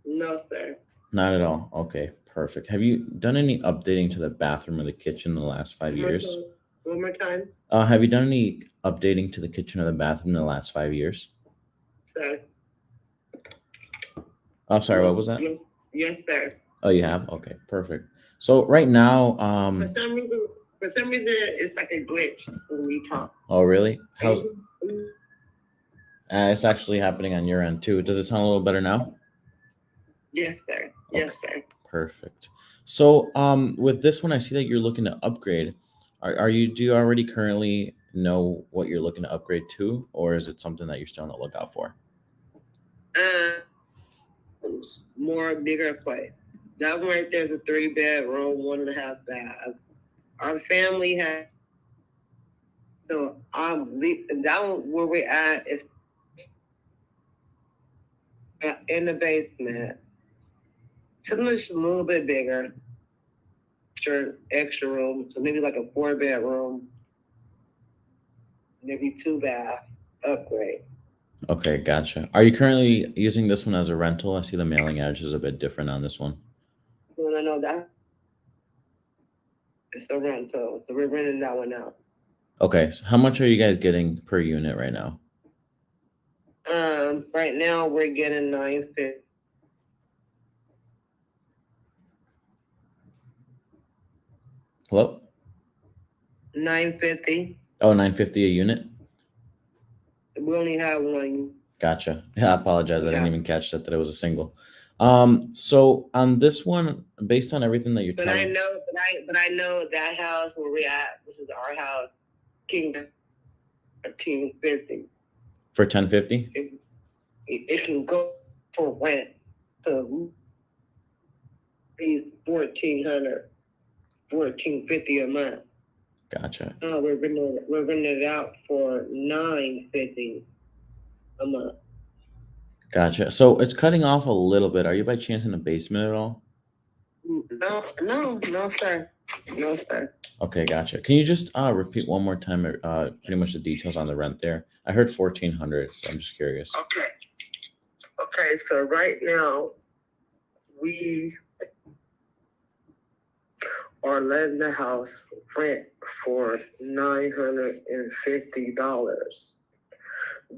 No, sir. Not at all. Okay, perfect. Have you done any updating to the bathroom or the kitchen in the last 5 years? One more time, Have you done any updating to the kitchen or the bathroom in the last 5 years? sir. I'm sorry, what was that? Yes, sir. Oh, you have? Okay, perfect. So right now, For some reason, it's like a glitch when we talk. oh, really? How's it's actually happening on your end too. Does it sound a little better now? Yes, sir. Yes, sir. Perfect. So, with this one, I see that you're looking to upgrade. Do you already currently know what you're looking to upgrade to, or is it something that you're still on the lookout for? More bigger place. That one right there's a 3-bedroom, 1.5 bath. Our family has, so that one where we're at is in the basement. Something that's a little bit bigger, extra room, so maybe like a 4-bedroom, maybe 2-bath upgrade. Okay, gotcha. Are you currently using this one as a rental? I see the mailing address is a bit different on this one. No, that it's a rental, so we're renting that one out. Okay, so how much are you guys getting per unit right now? Right now we're getting $950. Hello? $950. Oh, $950 a unit? We only have one. Gotcha. Yeah, I apologize. I didn't Yeah. even catch that it was a single. So on this one, based on everything that you're But telling I know that house where we're at, which is our house, Kingdom, $1,350. for $1,050? It can go for rent. So it's $1,400, $1,450 a month. Gotcha. We're renting it out for $950 a month. Gotcha. So it's cutting off a little bit. Are you by chance in the basement at all? No, sir. No, sir. Okay, gotcha. Can you just repeat one more time pretty much the details on the rent there? I heard $1,400, so I'm just curious. Okay, so right now we are letting the house rent for $950.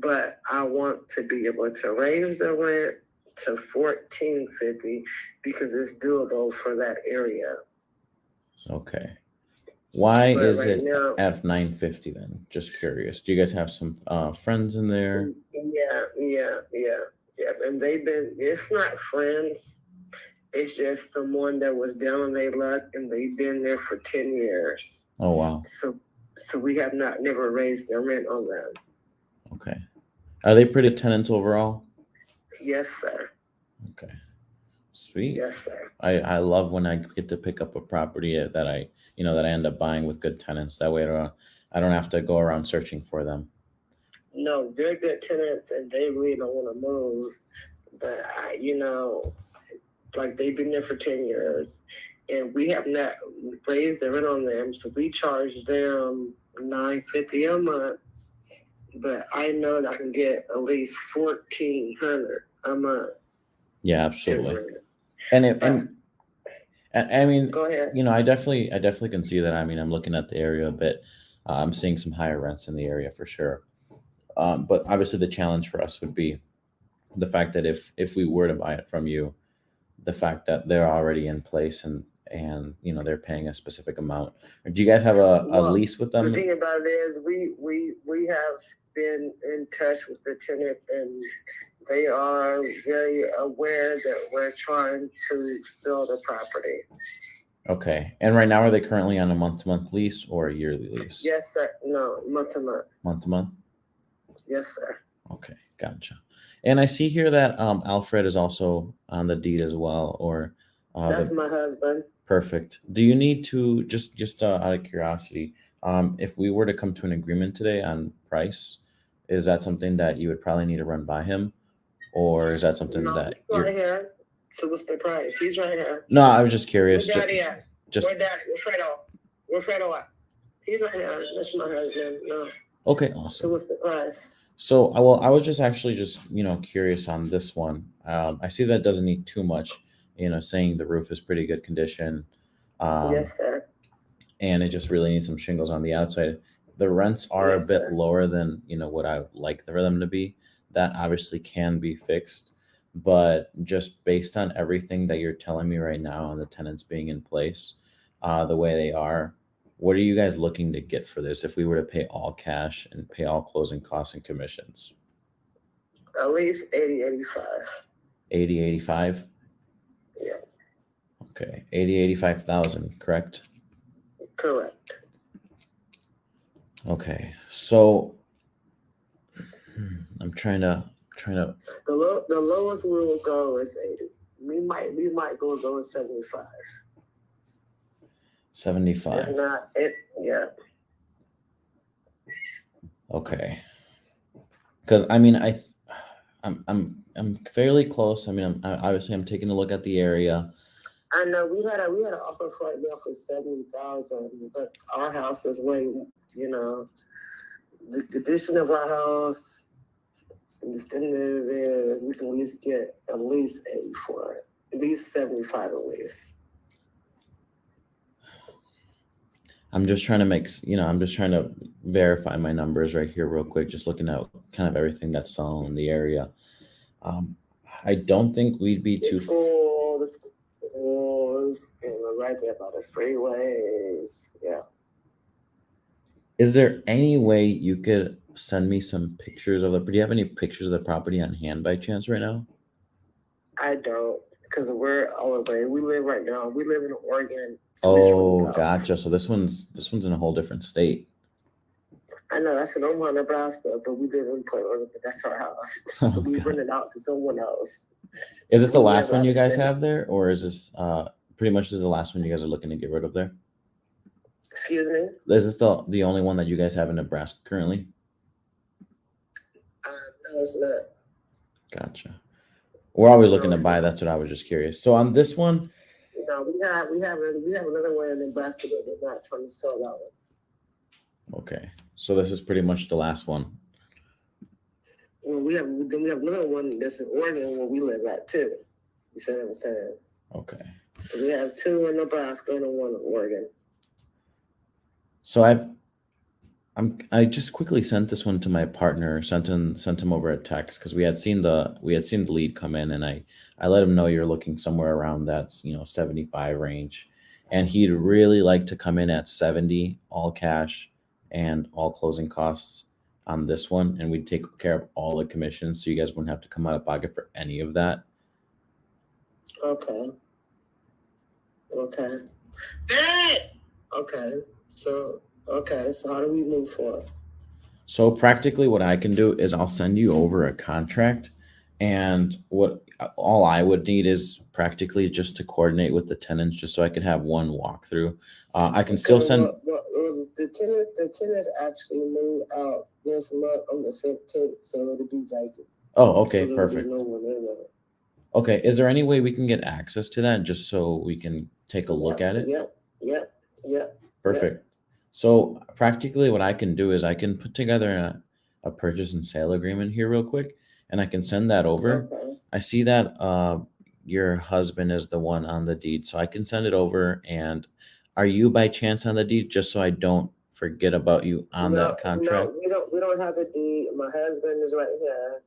But I want to be able to raise the rent to $1,450 because it's doable for that area. Okay. Why But is right it now- at $950 then? Just curious. Do you guys have some friends in there? Yeah. And it's not friends. It's just someone that was down on their luck and they've been there for 10 years. Oh, wow. So we have never raised their rent on them. Okay. Are they pretty tenants overall? Yes, sir. Okay. Sweet. Yes, sir. I love when I get to pick up a property that I end up buying with good tenants. That way I don't have to go around searching for them. No, they're good tenants and they really don't want to move. But, like they've been there for 10 years and we have not raised the rent on them, so we charge them $950 a month. But I know that I can get at least $1,400 a month. Yeah, absolutely. And I mean, Go ahead. you know, I definitely can see that. I mean, I'm looking at the area a bit. I'm seeing some higher rents in the area for sure. But obviously, the challenge for us would be the fact that if we were to buy it from you, the fact that they're already in place and you know they're paying a specific amount. Do you guys have a lease with them? The thing about it is, we have been in touch with the tenant, and they are very aware that we're trying to sell the property. Okay. And right now, are they currently on a month-to-month lease or a yearly lease? Yes, sir. No, month to month. Month-to-month? Yes, sir. Okay, gotcha. And I see here that Alfred is also on the deed as well, or That's my husband. perfect. Do you need to just out of curiosity, if we were to come to an agreement today on price, is that something that you would probably need to run by him, or is that something No, that he's you're... right here. So what's the price? He's right here. No, I was just curious. Where Daddy at? Just Where Daddy? Where Fredo? Where Fredo at? He's right here. That's my husband. No. okay, So awesome. what's the price? So, well, I was just actually just, you know, curious on this one. I see that it doesn't need too much, you know, saying the roof is pretty good condition. Yes, sir. And it just really needs some shingles on the outside. The rents are Yes, a bit sir. lower than, you know, what I would like for them to be. That obviously can be fixed. But just based on everything that you're telling me right now and the tenants being in place, the way they are, what are you guys looking to get for this if we were to pay all cash and pay all closing costs and commissions? At least 85. 85? Yeah, Okay. 85,000, correct? correct. Okay. So I'm trying to The lowest we will go is 80. We might go as low as 75. 75. If not, yeah. Okay. Because I mean, I'm fairly close. I mean, obviously I'm taking a look at the area. I know we had an offer right now for 70,000, but our house is way, you know, the condition of our house, and the standard it is, we can at least get at least 80 for it, at least 75 at least. I'm just trying to I'm just trying to verify my numbers right here real quick, just looking at kind of everything that's selling in the area. I don't think we'd be The too. schools, and we're right there by the freeways. Yeah. Is there any way you could send me some pictures of the? Do you have any pictures of the property on hand by chance right now? I don't, because we're all the way. We live in Oregon. So it's really Oh, tough. gotcha. So this one's in a whole different state. I know that's in Omaha, Nebraska, but we live in Portland, but that's our house. So we rent it out to someone else. Is this the We last live one out you of guys state. have there, or is this pretty much the last one you guys are looking to get rid of there? Excuse me? Is this the only one that you guys have in Nebraska currently? No, it's not. Gotcha. We're always looking to buy. That's what I was just curious. So on this one, You know, we have another one in Nebraska, but we're not trying to sell that one. okay. So this is pretty much the last one. Well, we have another one that's in Oregon where we live at too. You see what I'm saying? Okay. So we have two in Nebraska and one in Oregon. So I just quickly sent this one to my partner, sent him over a text because we had seen the lead come in, and I let him know you're looking somewhere around that 75 range, and he'd really like to come in at 70 all cash and all closing costs on this one, and we'd take care of all the commissions, so you guys wouldn't have to come out of pocket for any of that. Okay. Okay. So how do we move forward? So practically what I can do is I'll send you over a contract, and all I would need is practically just to coordinate with the tenants, just so I can have one walkthrough. I can still send. Well, the tenants actually moved out this month on the 15th, so it'll be vacant. Oh, okay, So there'll be perfect. no one in there. Okay, is there any way we can get access to that just so we can take a look at it? Yep. Perfect. So practically what I can do is I can put together a purchase and sale agreement here real quick, and I can send that over. Okay. I see that your husband is the one on the deed, so I can send it over. And are you by chance on the deed, just so I don't forget about you on that contract? No, we don't have a deed. My husband is right here.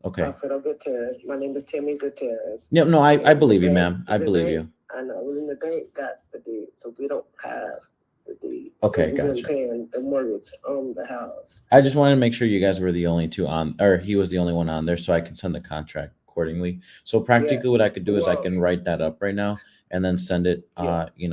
Okay. Alfredo Gutierrez. My name is Timmy Gutierrez. Yep, no, I believe you, ma'am. I believe you. I know. The bank got the deed, so we don't have the deed. Okay, We've been gotcha. paying the mortgage on the house. I just wanted to make sure you guys were the only two on, or he was the only one on there, so I can send the contract accordingly. So practically what I could do is I can write that up right now and then send it,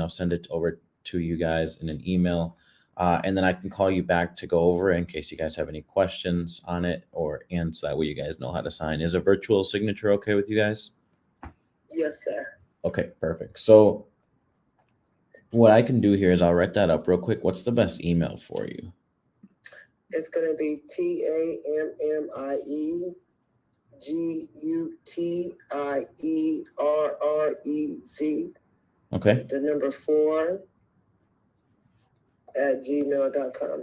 send it over to you guys in an email. And then I can call you back to go over it in case you guys have any questions on it, and so that way you guys know how to sign. Is a virtual signature okay with you guys? Yes, sir. Okay, perfect. So what I can do here is I'll write that up real quick. What's the best email for you? It's going to be TAMMIEGUTIERREZ. Okay. The number 4 @gmail.com.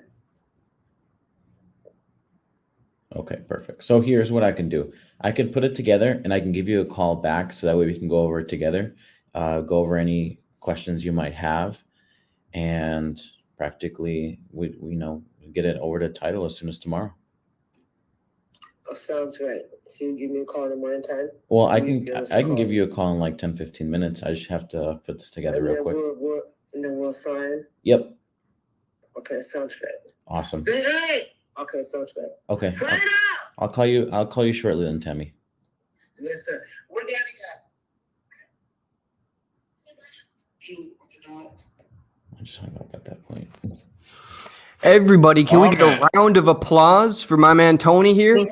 Okay, perfect. So here's what I can do. I can put it together and I can give you a call back so that way we can go over it together, go over any questions you might have, and practically we get it over to title as soon as tomorrow. Oh, sounds great. So you give me a call in the morning time? Well, I can give you a call in like 10-15 minutes. I just have to put this together real quick. And then we'll sign? Yep. Okay, sounds great. Awesome. Okay, sounds great. Okay. I'll call you shortly then, Tammy. Yes, sir. What daddy got? I just hung up at that point. Everybody, can we get a round of applause for my man Tony here?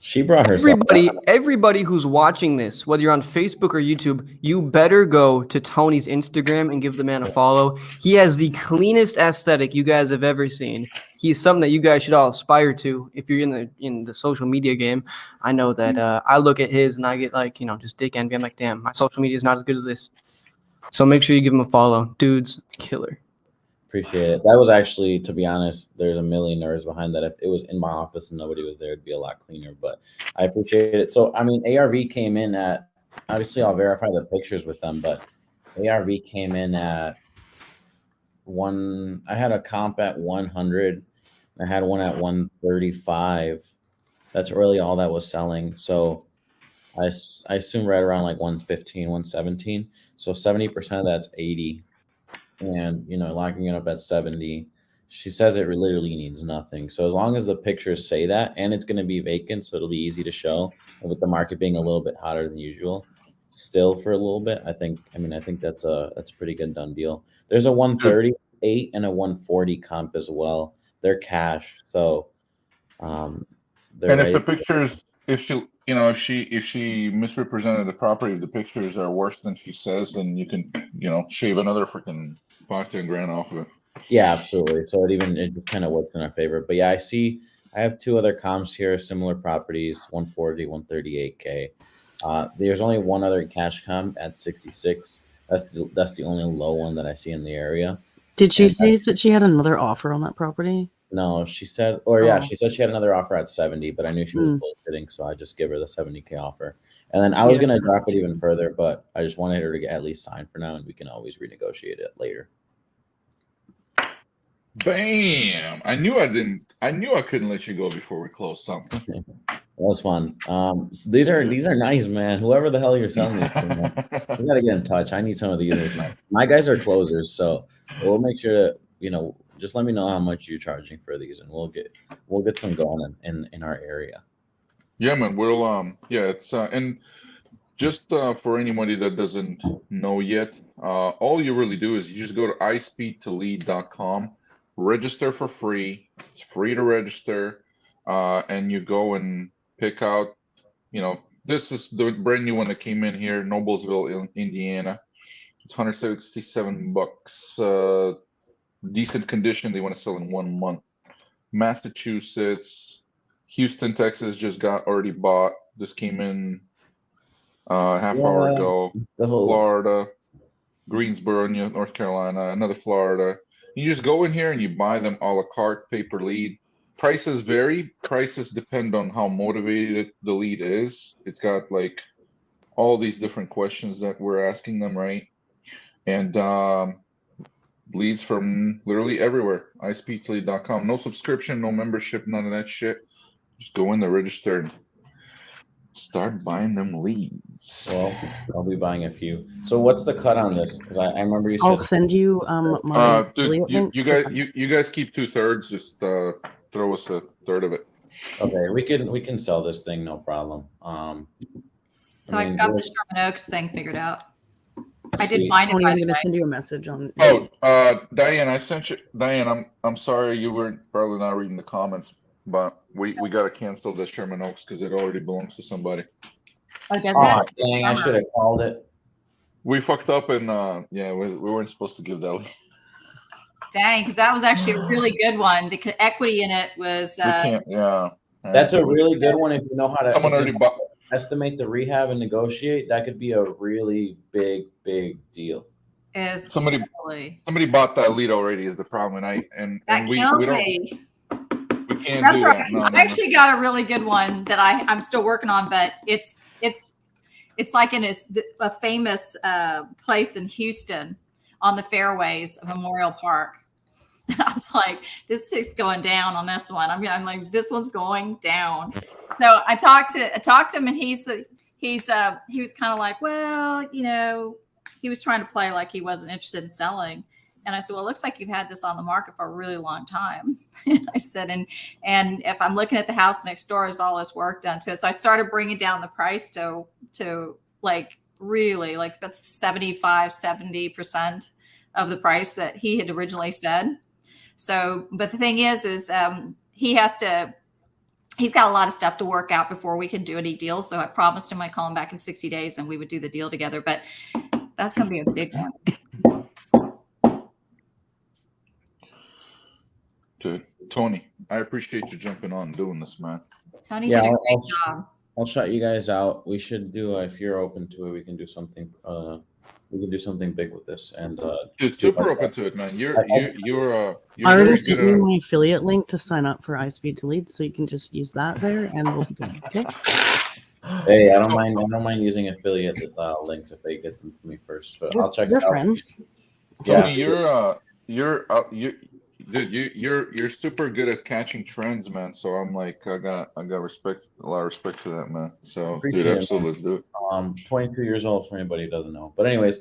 She brought herself. Everybody who's watching this, whether you're on Facebook or YouTube, you better go to Tony's Instagram and give the man a follow. He has the cleanest aesthetic you guys have ever seen. He's something that you guys should all aspire to if you're in the social media game. I know that I look at his and I get just dick envy. I'm like, damn, my social media is not as good as this. So make sure you give him a follow. Dude's killer. Appreciate it. That was actually, to be honest, there's a million nerves behind that. If it was in my office and nobody was there, it'd be a lot cleaner, but I appreciate it. So, I mean, ARV came in at, obviously I'll verify the pictures with them, but ARV came in at I had a comp at 100. I had one at 135. That's really all that was selling. So I assume right around like 115, 117. So 70% of that's 80. And locking it up at 70, she says it literally needs nothing. So as long as the pictures say that, and it's going to be vacant, so it'll be easy to show, and with the market being a little bit hotter than usual still for a little bit, I think that's a pretty good done deal. There's a 138 and a 140 comp as well. They're cash, so and if the pictures, if she misrepresented the property, if the pictures are worse than she says, then you can shave another freaking $5-10 off of it. Yeah, absolutely. So it kind of works in our favor. But yeah, I have two other comps here, similar properties, 140, 138K. There's only one other cash comp at 66. That's the only low one that I see in the area. Did she say that she had another offer on that property? No, she said, she said she had another offer at 70, but I knew she was bullshitting, so I just give her the 70K offer. And then I was going to drop it even further, but I just wanted her to get at least signed for now, and we can always renegotiate it later. Bam! I knew I couldn't let you go before we close something. That was fun. So these are nice, man. Whoever the hell you're selling these to, man, you gotta get in touch. I need some of these. My guys are closers, so we'll make sure to, just let me know how much you're charging for these, and we'll get some going in our area. Yeah, man. We'll it's and just for anybody that doesn't know yet, all you really do is you just go to ispeedtolead.com, register for free. It's free to register, and you go and pick out. This is the brand new one that came in here, Noblesville, Indiana. It's $167. Decent condition. They want to sell in 1 month. Massachusetts, Houston, Texas just got already bought. This came in half hour ago. Florida. Greensboro, North Carolina, another Florida. You just go in here and you buy them a la carte, pay-per lead. Prices vary. Prices depend on how motivated the lead is. It's got like all these different questions that we're asking them, right? And leads from literally everywhere. iSpeedToLead.com. No subscription, no membership, none of that shit. Just go in there, register, and start buying them leads. Well, I'll be buying a few. So what's the cut on this? Because I remember you said. I'll send you my Dude, affiliate link. you guys keep 2/3. Just throw us a third of it. Okay, we can sell this thing, no problem. So I got the Sherman Oaks thing figured out. I did find it. Tony, by I'm the going to way. send you a message on. Diane, I sent you. Diane, I'm sorry you weren't probably not reading the comments, but we got to cancel the Sherman Oaks because it already belongs to somebody. Oh, does Oh, it? dang! I should have called it. We fucked up and yeah, we weren't supposed to give that. Dang, because that was actually a really good one. The equity in it was. We can't. Yeah. That's a really good one if you know how to. Someone already bought. Estimate the rehab and negotiate. That could be a really big deal. Is Somebody bought that lead already is the problem, and that we kills don't. me. We can't That's do right. that. 'Cause I actually got a really good one that I'm still working on, but it's like in a famous place in Houston on the fairways of Memorial Park. I was like, this chick's going down on this one. I'm like, this one's going down. So I talked to him, and he was kind of like, well, you know, he was trying to play like he wasn't interested in selling. And I said, well, it looks like you've had this on the market for a really long time. I said, and if I'm looking at the house next door, is all this work done to it. So I started bringing down the price to like really like that's 70% of the price that he had originally said. So, but the thing is he's got a lot of stuff to work out before we can do any deals. So I promised him I'd call him back in 60 days and we would do the deal together. But that's going to be a big one. Dude, Tony, I appreciate you jumping on and doing this, man. Tony did a great job. I'll shout you guys out. We should do if you're open to it, we can do something. We can do something big with this, and dude, super open to it, man. You're I already sent you my affiliate link to sign up for iSpeed to Lead, so you can just use that there, and we'll be good. Okay. Hey, I don't mind using affiliate links if they get them to me first. But I'll check. We're it out. friends. Tony, you're super good at catching trends, man. So I'm like, I got a lot of respect for that, man. So Appreciate dude, it, absolutely, let's do it. 22 years old for anybody who doesn't know. But anyways,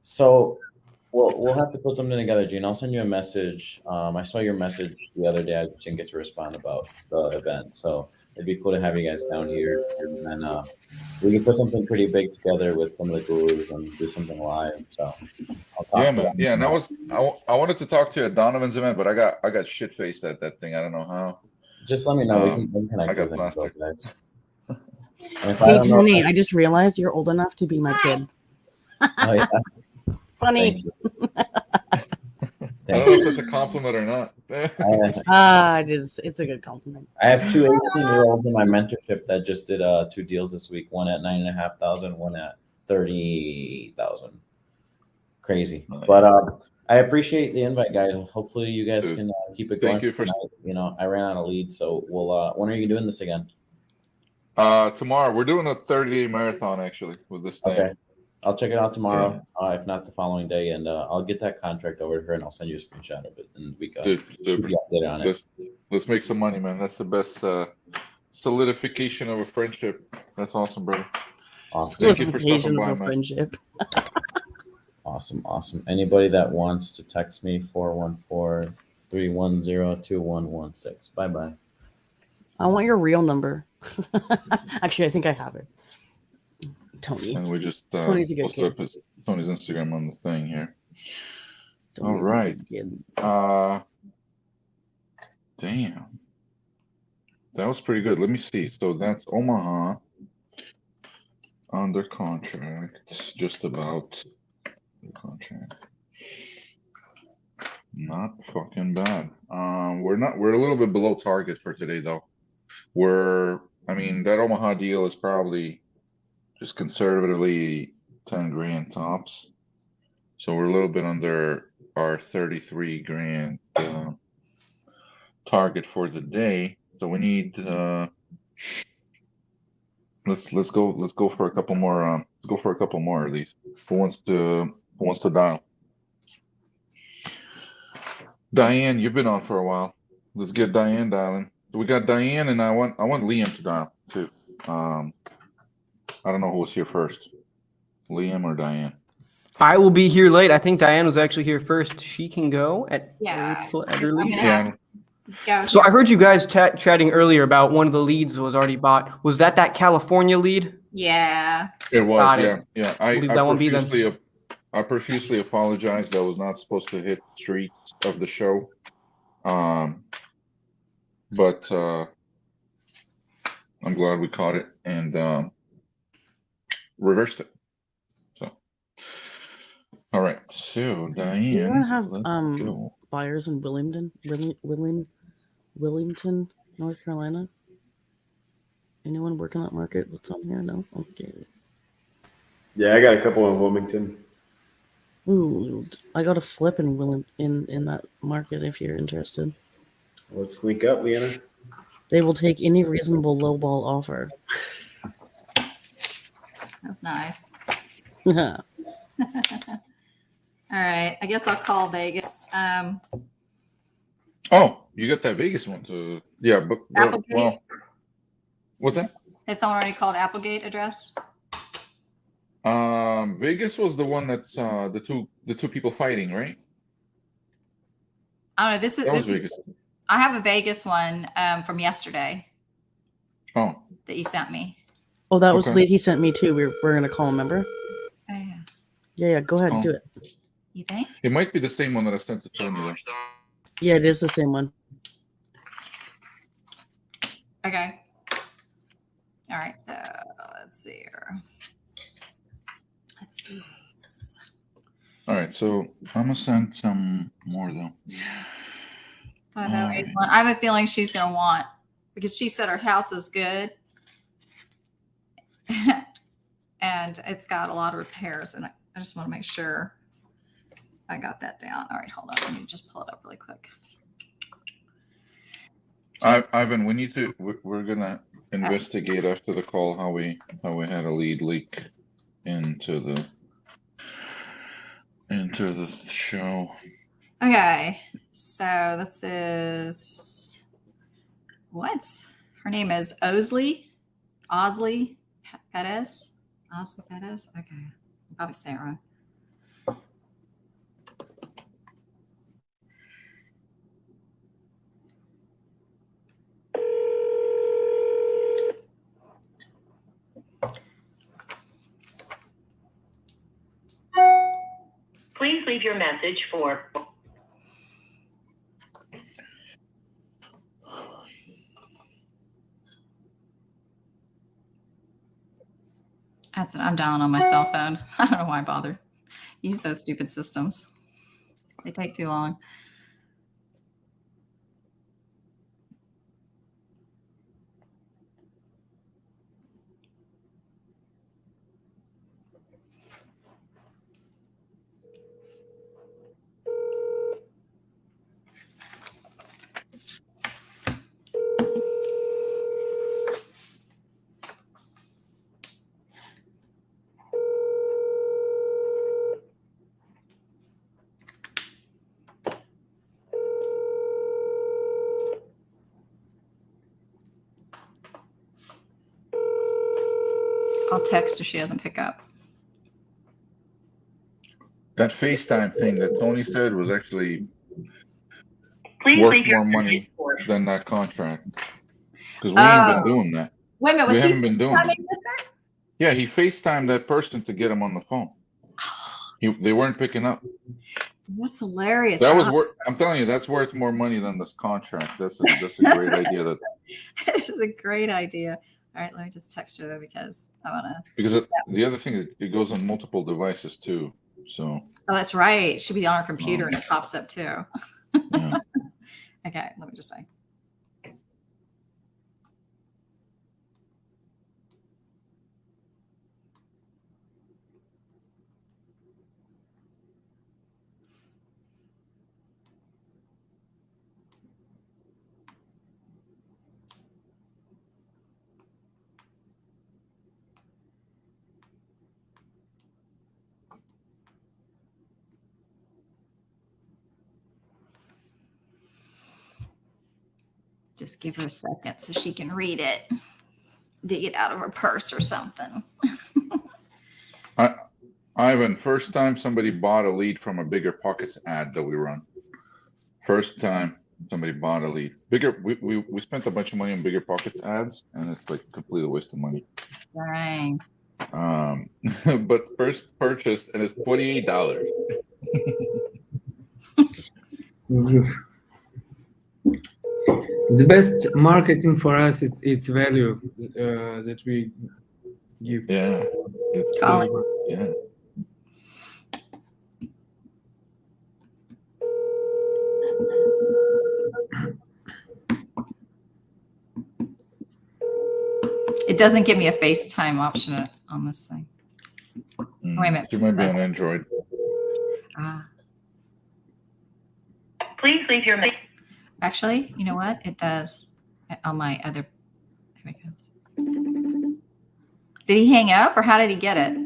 so we'll have to put something together, Gene. I'll send you a message. I saw your message the other day. I just didn't get to respond about the event. So it'd be cool to have you guys down here, and then we can put something pretty big together with some of the gurus and do something live. So I'll talk Yeah, to man. them. Yeah, and I wanted to talk to you at Donovan's event, but I got shit faced at that thing. I don't know how. Just let me know. We can connect. I got with plastic. guys. And if I Hey, don't know, Tony, I just realized you're old enough to be my kid. oh, yeah. Funny. I don't know if that's a compliment or not. It is. It's a good compliment. I have two 18-year-olds in my mentorship that just did 2 deals this week. One at $9,500, one at $30,000. Crazy, but I appreciate the invite, guys. Hopefully, you guys can keep it going. Thank you for. You know, I ran out of leads, so we'll. When are you doing this again? Tomorrow we're doing a 30-day marathon actually with this thing. Okay, I'll check it out tomorrow. If not the following day, and I'll get that contract over to her, and I'll send you a screenshot of it, and we can keep you updated on it. Let's make some money, man. That's the best solidification of a friendship. That's awesome, brother. Awesome. Thank you for stopping Solidification by, of a man. friendship. Awesome. Anybody that wants to text me 414-310-2116. Bye. I want your real number. Actually, I think I have it. Tony. And we just Tony's a good posted up kid. Tony's Instagram on the thing here. Tony's All a right. good kid. Damn. That was pretty good. Let me see. So that's Omaha under contract. Just about the contract. Not fucking bad. We're a little bit below target for today though. That Omaha deal is probably just conservatively 10 grand tops. So we're a little bit under our 33 grand target for the day. So we need let's go for a couple more. Let's go for a couple more of these. Who wants to dial? Diane, you've been on for a while. Let's get Diane dialing. So we got Diane, and I want Liam to dial too. I don't know who was here first, Liam or Diane. I will be here late. I think Diane was actually here first. She can go at Yeah. her leisure. Yeah. Go. So I heard you guys chatting earlier about one of the leads was already bought. Was that California lead? Yeah. It was, Got yeah, it. yeah. We'll leave that one be then. I profusely apologize. That was not supposed to hit the streets of the show. But I'm glad we caught it and reversed it. So, all right. So, Do you Diane, have let's go. buyers in Wilmington, North Carolina? Anyone working that market? What's on here? No. Okay. Yeah, I got a couple in Wilmington. Ooh, I got a flip in that market if you're interested. Let's link up, Leanna. They will take any reasonable lowball offer. That's nice. Yeah. All right. I guess I'll call Vegas. Oh, you got that Vegas one too. Yeah, but Applegate? well, what's that? Has someone already called Applegate address? Vegas was the one that's the two people fighting, right? I don't know. This That was is Vegas. I have a Vegas one from yesterday Oh. that you sent me. Oh, that was Okay. late. He sent me too. We're gonna call him. Remember? Oh, yeah. Yeah. Go ahead and do it. You think? It might be the same one that I sent to Tony though. Yeah, it is the same one. Okay. All right. So let's see here. Let's do this. All right, so I'm gonna send some more though. 5081. I have a feeling she's going to want, because she said her house is good and it's got a lot of repairs. And I just want to make sure I got that down. All right, hold on. Let me just pull it up really quick. Ivan, we need to. We're gonna investigate after the call how we had a lead leak into the show. Okay, so this is what? Her name is Osley Perez. Osley Perez. Okay, I'm probably saying it wrong. Please leave your message for. That's it. I'm dialing on my cell phone. I don't know why I bothered. Use those stupid systems. They take too long. I'll text her. She doesn't pick up. That FaceTime thing that Tony said was actually Please worth leave your more money message for. than that contract because we ain't been Oh. doing that. Wait a minute. We Was he haven't been doing that. FaceTiming with her? Yeah, he FaceTimed that person to get him on the phone. They weren't picking up. That's hilarious. That was Wow. worth. I'm telling you, that's worth more money than this contract. That's a great idea. That This is a great idea. All right, let me just text her though because I want to. because the other thing, it goes on multiple devices too. So Oh, that's right. It should be on her computer and it pops up too. yeah. Okay, let me just say. Just give her a second so she can read it. Dig it out of her purse or something. Ivan, first time somebody bought a lead from a Bigger Pockets ad that we run. First time somebody bought a lead. We spent a bunch of money on Bigger Pockets ads, and it's like completely a waste of money. Dang. But first purchase, and it's $28. The best marketing for us is its value that we give. Yeah. Yeah. It doesn't give me a FaceTime option on this thing. Wait a minute. You might be on Android. Please leave your message. Actually, you know what? It does on my other. There we go. Did he hang up or how did he get it?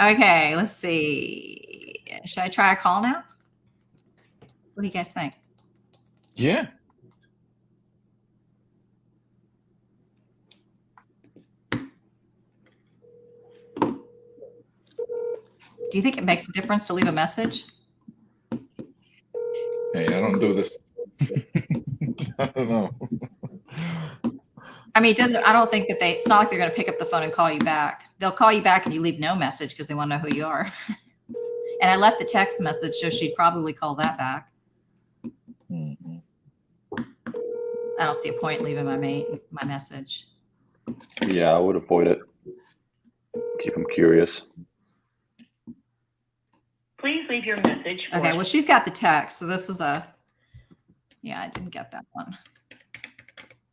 Okay, let's see. Should I try a call now? What do you guys think? Yeah. Do you think it makes a difference to leave a message? Hey, I don't do this. I don't know. I mean, it doesn't. I don't think that it's not like they're going to pick up the phone and call you back. They'll call you back if you leave no message because they want to know who you are. And I left the text message, so she'd probably call that back. Mm-hmm. I don't see a point in leaving my message. Yeah, I would avoid it. Keep them curious. Please leave your message. Okay, well, she's got the text, so this is yeah, I didn't get that one.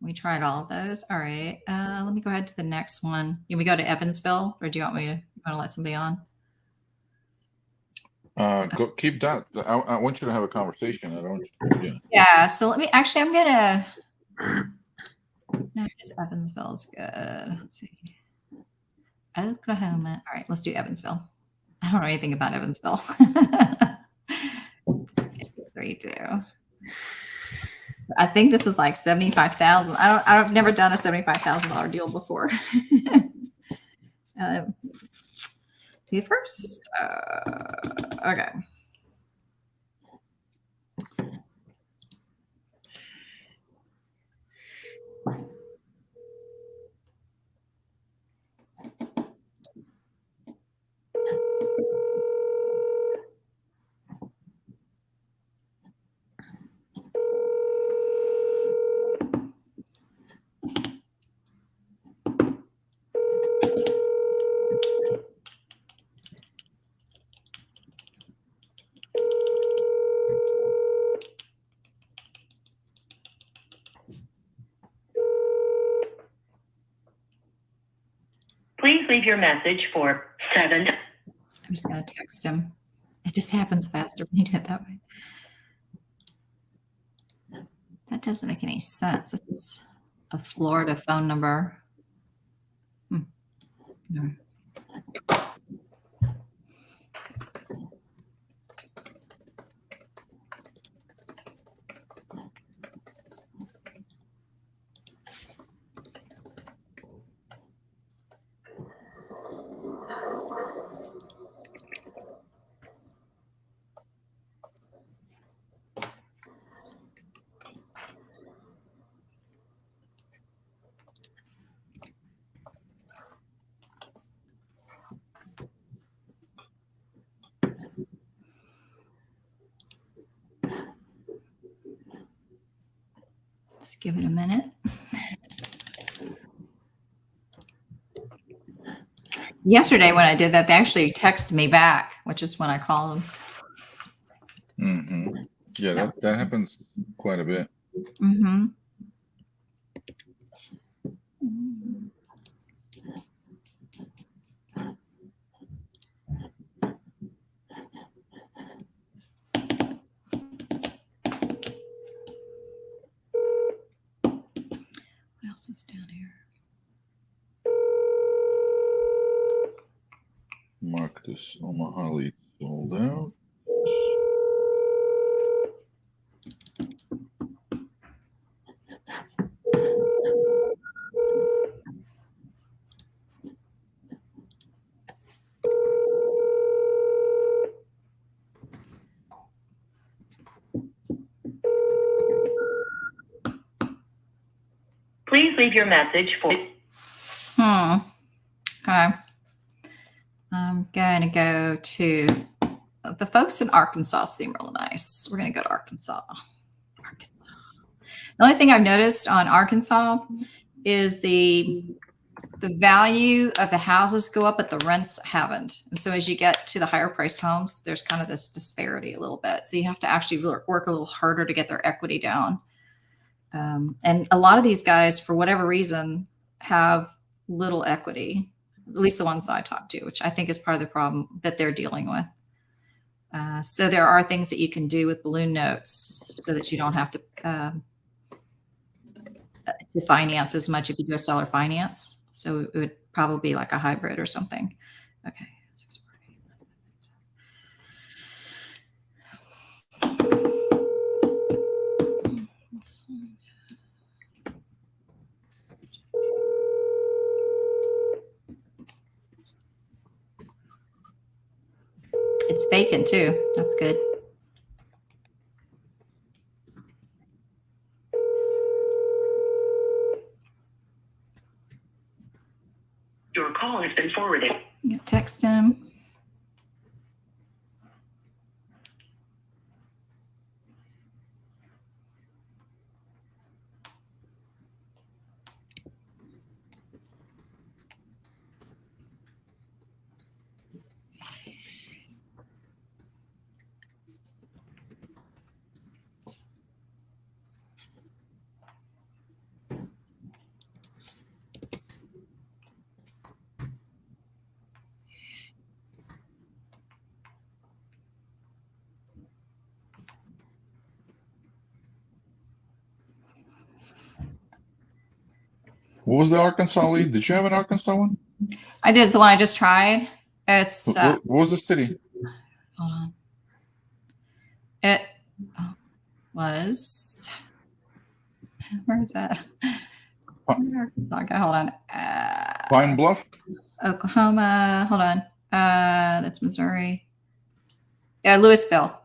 We tried all of those. All right, let me go ahead to the next one. Can we go to Evansville, or do you want to let somebody on? Keep that. I want you to have a conversation. I don't. Yeah. Yeah. So let me. Actually, I'm gonna. No, it's Evansville. It's good. Let's see. Oklahoma. All right, let's do Evansville. I don't know anything about Evansville. 3-2. I think this is like 75,000. I've never done a $75,000 deal before. The first. Okay. Please leave your message for 7. I'm just gonna text him. It just happens faster when you do it that way. That doesn't make any sense. It's a Florida phone number. No. Just give it a minute. Yesterday when I did that, they actually texted me back, which is when I called them. Mm-hmm. Yeah, that happens quite a bit. Mm-hmm. What else is down here? Mark. This Omaha lead sold out. Please leave your message for. Okay. I'm going to go to the folks in Arkansas. Seem really nice. We're going to go to Arkansas. The only thing I've noticed on Arkansas is the value of the houses go up, but the rents haven't. And so as you get to the higher priced homes, there's kind of this disparity a little bit. So you have to actually work a little harder to get their equity down. And a lot of these guys, for whatever reason, have little equity, at least the ones that I talk to, which I think is part of the problem that they're dealing with. So there are things that you can do with balloon notes so that you don't have to finance as much if you do a seller finance. So it would probably be like a hybrid or something. Okay. It's vacant too. That's good. Your call has been forwarded. You text him. What was the Arkansas lead? Did you have an Arkansas one? I did. It's the one I just tried. It's What was the city? hold on. It was, where is that? Arkansas. Okay, hold on. Pine Bluff? Oklahoma. Hold on. That's Missouri. Yeah, Louisville.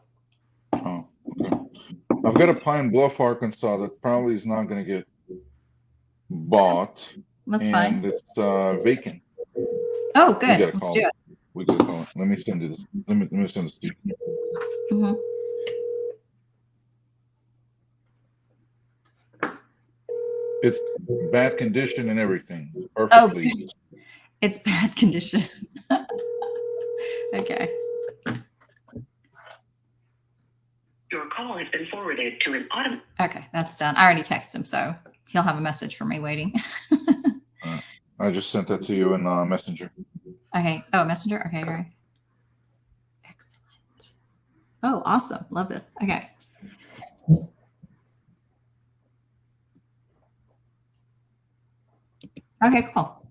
Oh, okay. I've got a Pine Bluff, Arkansas that probably is not going to get bought. That's and fine. It's vacant. Oh, We good. gotta Let's call do it. it. We gotta call it. Let me send you this. Let me send this to you. Mm-hmm. It's bad condition and everything. Oh, Perfectly. it's bad condition. Okay. Your call has been forwarded to an automatic. Okay, that's done. I already texted him, so he'll have a message for me waiting. I just sent that to you in Messenger. Okay. Oh, Messenger? Okay, all right. Excellent. Oh, awesome. Love this. Okay. Okay, cool.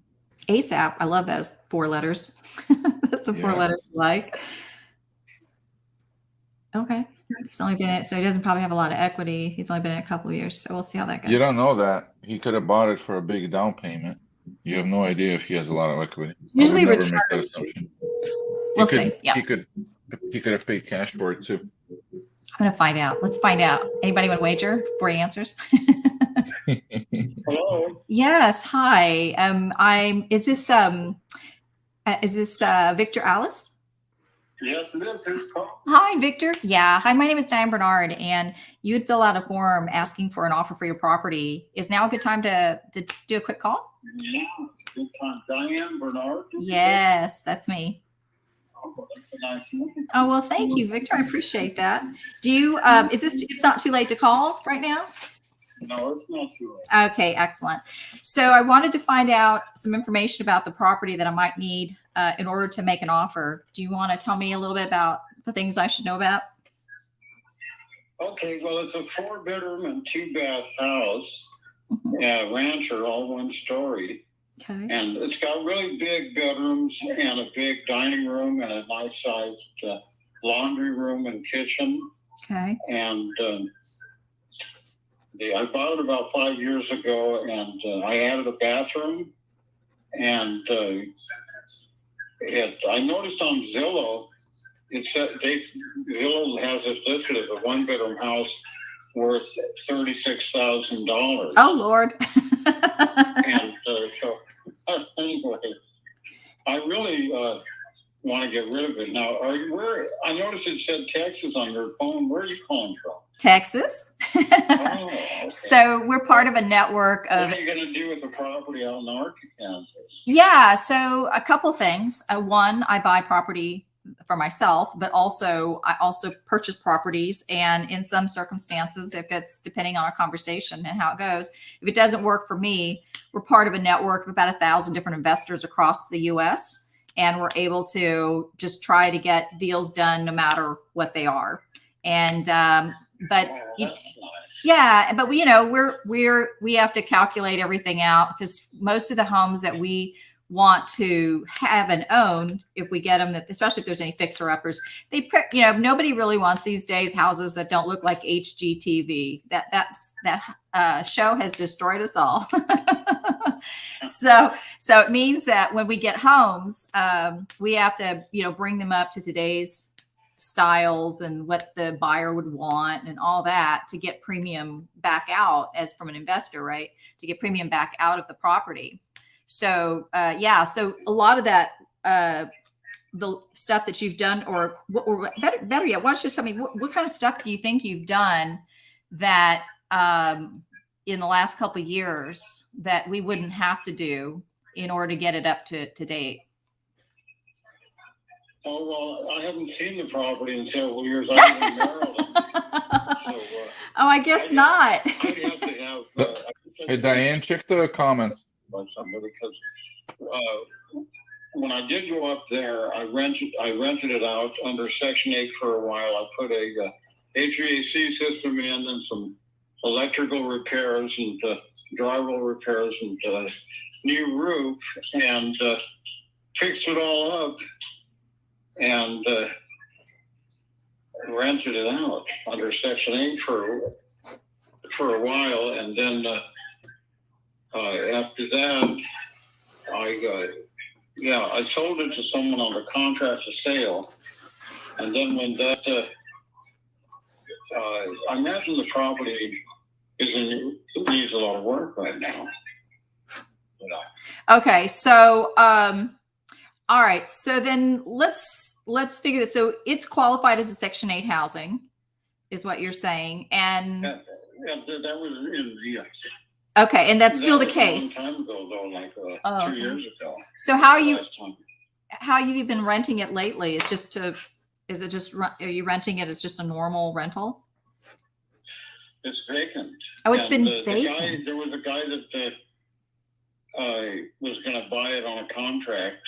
ASAP. I love those 4 letters. That's the 4 letters you like. Okay. He's only been in it, so he doesn't probably have a lot of equity. He's only been in a couple of years, so we'll see how that goes. You don't know that. He could have bought it for a big down payment. You have no idea if he has a lot of equity. Usually I would never return. make that assumption. We'll see. Yeah. He could have paid cash for it too. I'm gonna find out. Let's find out. Anybody want to wager before he answers? Hello. Yes. Hi. Is this Victor Alice? Yes, it is. Who's calling? Hi, Victor. Yeah. Hi, my name is Diane Bernard, and you would fill out a form asking for an offer for your property. Is now a good time to do a quick call? Yeah, it's a good time. Diane Bernard. Yes, that's me. Oh, that's a nice name. Oh, well, thank you, Victor. I appreciate that. Do you, it's not too late to call right now? No, it's not too late. Okay, excellent. So I wanted to find out some information about the property that I might need in order to make an offer. Do you want to tell me a little bit about the things I should know about? Okay, well, it's a 4-bedroom and 2-bath house, rancher, all one story. Okay. And it's got really big bedrooms and a big dining room and a nice sized laundry room and kitchen. Okay. And I bought it about 5 years ago, and I added a bathroom. And I noticed on Zillow, it said Zillow has this listed as a one-bedroom house worth $36,000. Oh Lord. And so anyway, I really want to get rid of it. Now, I noticed it said Texas on your phone. Where are you calling from? Texas. Oh, okay. So we're part of a network of. What are you going to do with the property out in Arkansas? Yeah. So a couple things. One, I buy property for myself, but I also purchase properties. And in some circumstances, if it's depending on our conversation and how it goes, if it doesn't work for me, we're part of a network of about 1,000 different investors across the U.S. And we're able to just try to get deals done no matter what they are. And, but yeah, but we have to calculate everything out, because most of the homes that we want to have and own, if we get them, especially if there's any fixer uppers, nobody really wants these days houses that don't look like HGTV. That show has destroyed us all. So it means that when we get homes, we have to, bring them up to today's styles and what the buyer would want and all that to get premium back out as from an investor, right? To get premium back out of the property. So, so a lot of that, the stuff that you've done, or better yet, why don't you tell me what kind of stuff do you think you've done that, in the last couple of years that we wouldn't have to do in order to get it up to date? Oh, well, I haven't seen the property in several years. I live in Maryland. So, I guess not. I'd have to have. Hey, Diane, check the comments. Because when I did go up there, I rented it out under Section 8 for a while. I put a HVAC system in and some electrical repairs and drywall repairs and new roof, and fixed it all up and rented it out under Section 8 for a while. And then after that, I sold it to someone on the contract of sale. And then when that, I imagine the property needs a lot of work right now. Okay, so all right, so then let's figure this. So it's qualified as a Section 8 housing, is what you're saying, and that was in the. Okay, and that's still the case. A long time ago, though, like 2 years ago. So how you been renting it lately? Are you renting it as just a normal rental? It's vacant. Oh, it's been vacant. There was a guy that was going to buy it on a contract,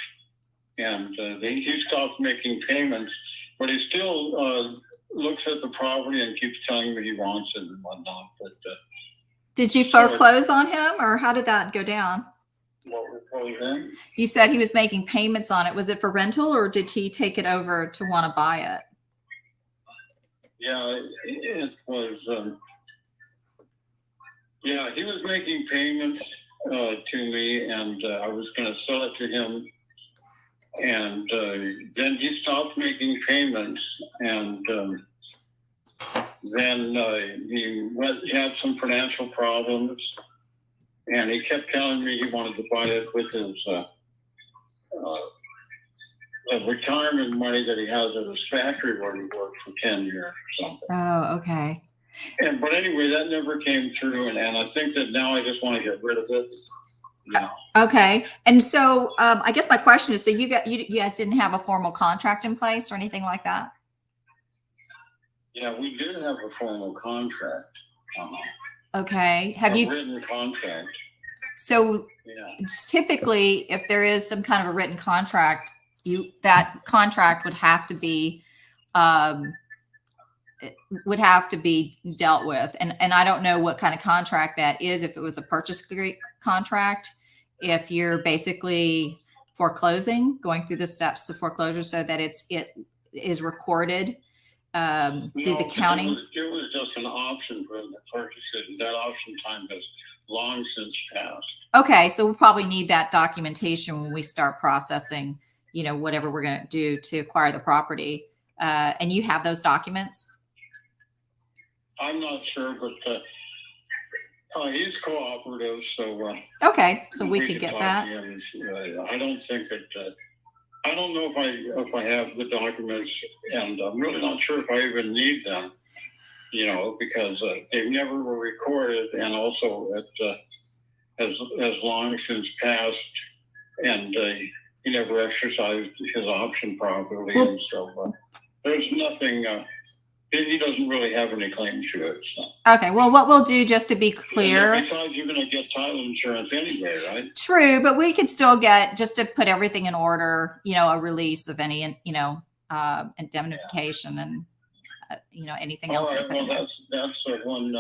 and he stopped making payments, but he still looks at the property and keeps telling me he wants it and whatnot. But did you foreclose on him, or how did that go down? What was that? You said he was making payments on it. Was it for rental, or did he take it over to want to buy it? Yeah, it was. Yeah, he was making payments to me, and I was going to sell it to him. And then he stopped making payments, and then he had some financial problems, and he kept telling me he wanted to buy it with his retirement money that he has at his factory where he worked for 10 years or something. Oh, okay. But anyway, that never came through, and I think that now I just want to get rid of it. Yeah. Okay. And so I guess my question is, so you guys didn't have a formal contract in place or anything like that? Yeah, we did have a formal contract. Okay. Have you written contract? So typically, if there is some kind of a written contract, that contract would have to be dealt with. And I don't know what kind of contract that is. If it was a purchase contract, if you're basically foreclosing, going through the steps to foreclosure so that it is recorded through the county? It was just an option for them to purchase it, and that option time has long since passed. Okay, so we'll probably need that documentation when we start processing, whatever we're going to do to acquire the property. And you have those documents? I'm not sure, but he's cooperative, so okay, so we could get talk that. to him. I don't think that. I don't know if I have the documents, and I'm really not sure if I even need them. Because they never were recorded, and also it has long since passed, and he never exercised his option properly, and so there's nothing. He doesn't really have any claims to it. So. Okay, well, what we'll do, just to be clear. Besides, you're going to get title insurance anyway, right? True, but we could still get, just to put everything in order, a release of any, indemnification and, anything else. All right, well, that's one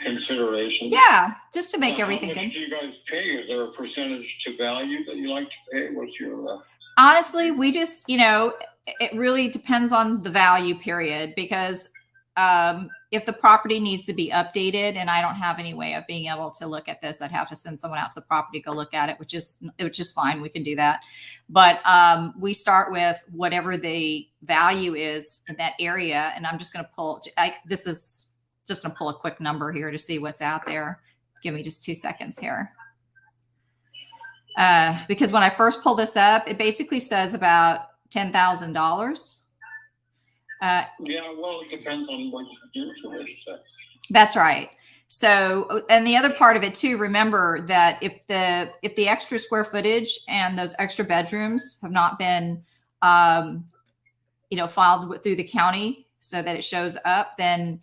consideration. Yeah, just to make everything good. How much do you guys pay? Is there a percentage to value that you like to pay? What's your... Honestly, we just, it really depends on the value period, because if the property needs to be updated and I don't have any way of being able to look at this, I'd have to send someone out to the property to go look at it, which is fine. We can do that. But we start with whatever the value is in that area. And I'm just going to pull, this is just going to pull a quick number here to see what's out there. Give me just 2 seconds here. Because when I first pull this up, it basically says about $10,000. Yeah, well, it depends on what you do to it. So. That's right. So, and the other part of it too, remember that if the extra square footage and those extra bedrooms have not been, filed through the county so that it shows up, then,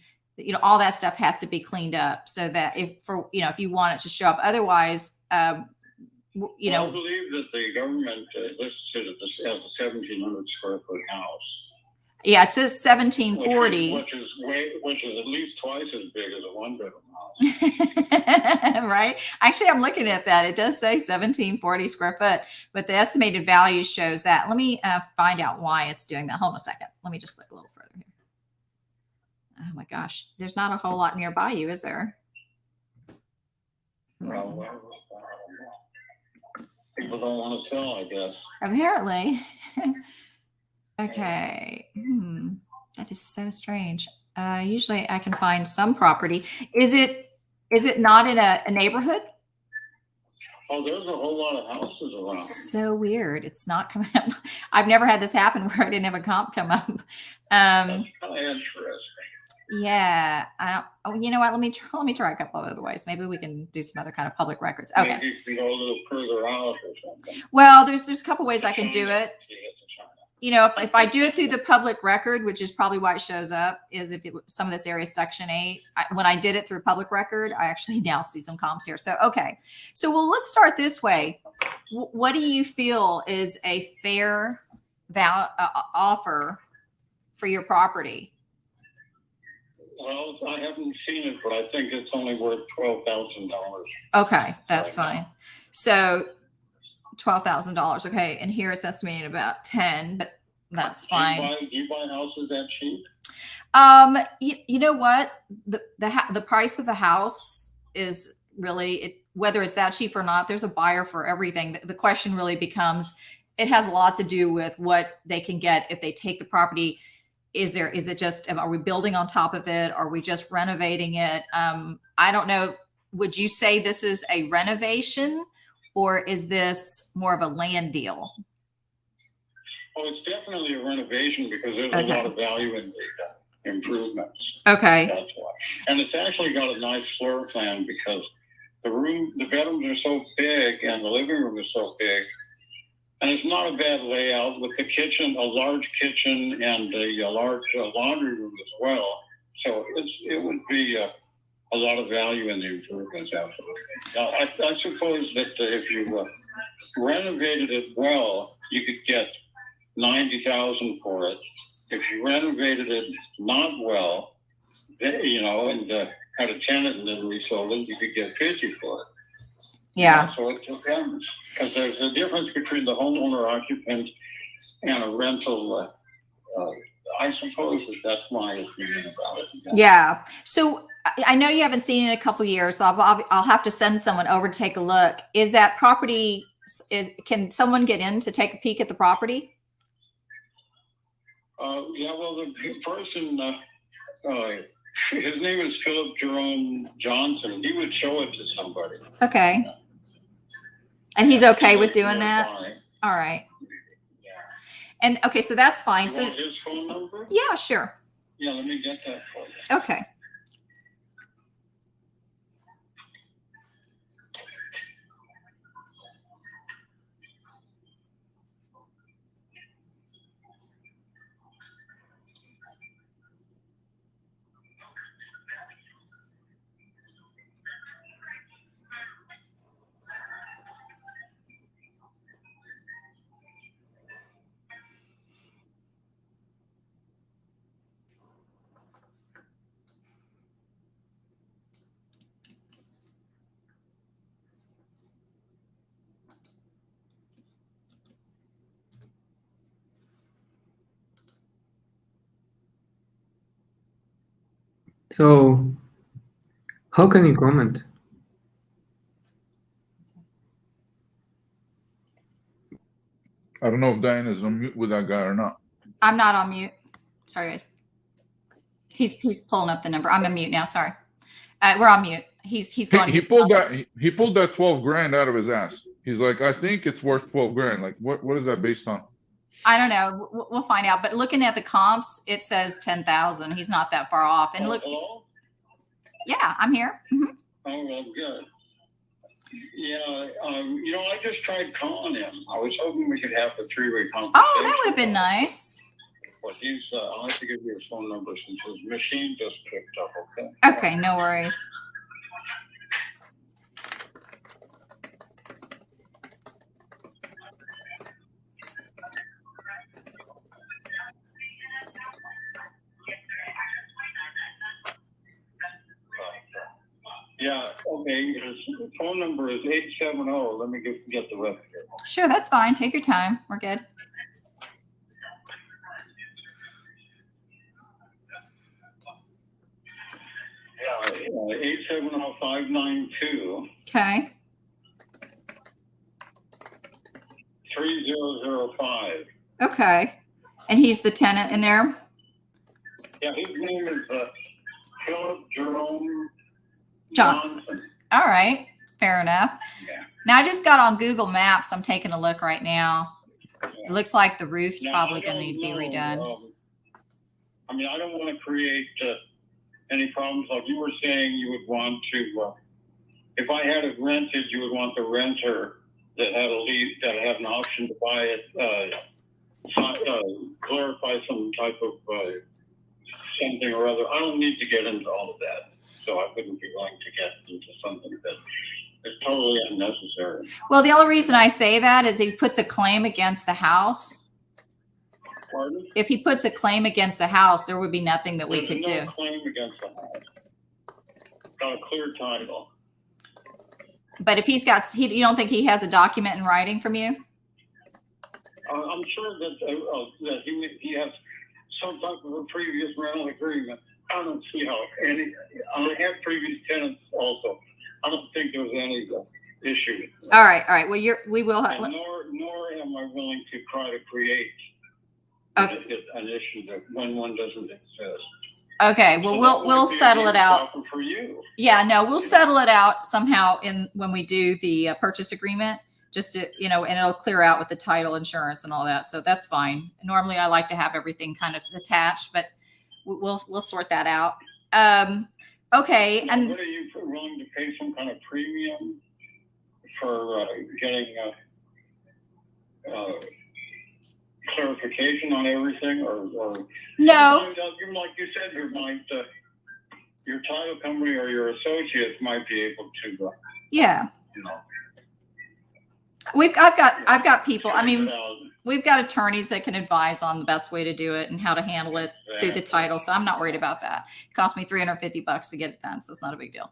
all that stuff has to be cleaned up so that if you want it to show up. Otherwise, I believe that the government listed it as a 1,700 square foot house. Yeah, it says 1740. Which is at least twice as big as a one-bedroom house. Right? Actually, I'm looking at that. It does say 1740 square foot, but the estimated value shows that. Let me find out why it's doing that. Hold on a second. Let me just look a little further here. Oh my gosh. There's not a whole lot nearby you, is there? Well, people don't want to sell, I guess. Apparently. Okay. That is so strange. Usually I can find some property. Is it not in a neighborhood? Oh, there's a whole lot of houses around. So weird. It's not coming up. I've never had this happen where I didn't have a comp come up. That's kind of interesting. Yeah. You know what? Let me try a couple of other ways. Maybe we can do some other kind of public records. Okay. Maybe you can go a little further out or something. Well, there's a couple ways I can do it. If I do it through the public record, which is probably why it shows up, is if some of this area is Section 8. When I did it through public record, I actually now see some comps here. So, okay. So, well, let's start this way. What do you feel is a fair offer for your property? Well, I haven't seen it, but I think it's only worth $12,000. Okay, that's fine. So $12,000. Okay, and here it's estimated about 10, but that's fine. Do you buy houses that cheap? You know what? The price of the house is really whether it's that cheap or not. There's a buyer for everything. The question really becomes, it has a lot to do with what they can get if they take the property. Is it just, are we building on top of it? Are we just renovating it? I don't know. Would you say this is a renovation, or is this more of a land deal? Oh, it's definitely a renovation because there's a lot of value in the improvements. Okay. That's why. And it's actually got a nice floor plan because the bedrooms are so big and the living room is so big. And it's not a bad layout with the kitchen, a large kitchen, and a large laundry room as well. So it would be a lot of value in the improvements, absolutely. Now, I suppose that if you renovated it well, you could get $90,000 for it. If you renovated it not well, and had a tenant and then resold it, you could get 50 for it. Yeah. So it depends, because there's a difference between the homeowner occupant and a rental. I suppose that's my opinion about it. Yeah. So I know you haven't seen it in a couple of years, so I'll have to send someone over to take a look. Is that property? Can someone get in to take a peek at the property? Yeah. Well, the person, his name is Philip Jerome Johnson. He would show it to somebody. Okay. And he's okay with doing that? All right. And okay, so that's fine. You So want his phone number? yeah, sure. Yeah, let me get that for you. Okay. So, how can you comment? I don't know if Diane is on mute with that guy or not. I'm not on mute. Sorry, guys. He's pulling up the number. I'm on mute now. Sorry. We're on mute. He's going. He pulled that 12 grand out of his ass. He's like, I think it's worth 12 grand. Like, what is that based on? I don't know. We'll find out. But looking at the comps, it says 10,000. He's not that far off. And look. Hello? Yeah, I'm here. Mm-hmm. Oh, well, good. Yeah, I just tried calling him. I was hoping we could have a three-way conversation. Oh, that would have been nice. But I'll have to give you his phone number since his machine just picked up, okay? Okay, no worries. Yeah, okay. His phone number is 870. Let me get the rest here. Sure, that's fine. Take your time. We're good. Yeah, 870-592. Okay. 3005. Okay. And he's the tenant in there? Yeah, his name is Philip Jerome Johnson. All right. Fair enough. Yeah. Now I just got on Google Maps. I'm taking a look right now. It looks like the roof's probably going to need to be redone. I don't want to create any problems. Like you were saying, you would want to, if I had it rented, you would want the renter that had a lease, that had an option to buy it, clarify some type of something or other. I don't need to get into all of that. So I wouldn't be willing to get into something that is totally unnecessary. Well, the only reason I say that is he puts a claim against the house. Pardon? If he puts a claim against the house, there would be nothing that we could do. There's no claim against the house. Got a clear title. But if you don't think he has a document in writing from you? I'm sure that he has some type of a previous rental agreement. I don't see how I have previous tenants also. I don't think there was any issue. All right. Well, we will have. Nor am I willing to try to create an issue that when one doesn't exist. Okay. Well, we'll settle it out. For you. Yeah. No, we'll settle it out somehow when we do the purchase agreement. Just to, and it'll clear out with the title insurance and all that. So that's fine. Normally, I like to have everything kind of attached, but we'll sort that out. Okay. Now, And what are you willing to pay some kind of premium for getting clarification on everything, or no? Like you said, your title company or your associates might be able to. Yeah. I've got people. I mean, we've got attorneys that can advise on the best way to do it and how to handle it through the title. So I'm not worried about that. It cost me $350 to get it done, so it's not a big deal.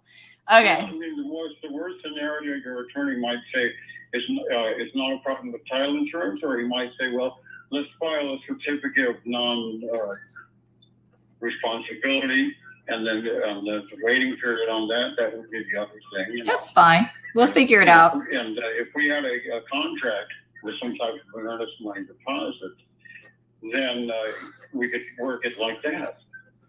Okay. I mean, the worst scenario your attorney might say is it's not a problem with title insurance, or he might say, well, let's file a certificate of non-responsibility, and then the waiting period on that would be the other thing. You know? That's fine. We'll figure it out. And if we had a contract with some type of earnest money deposit, then we could work it like that,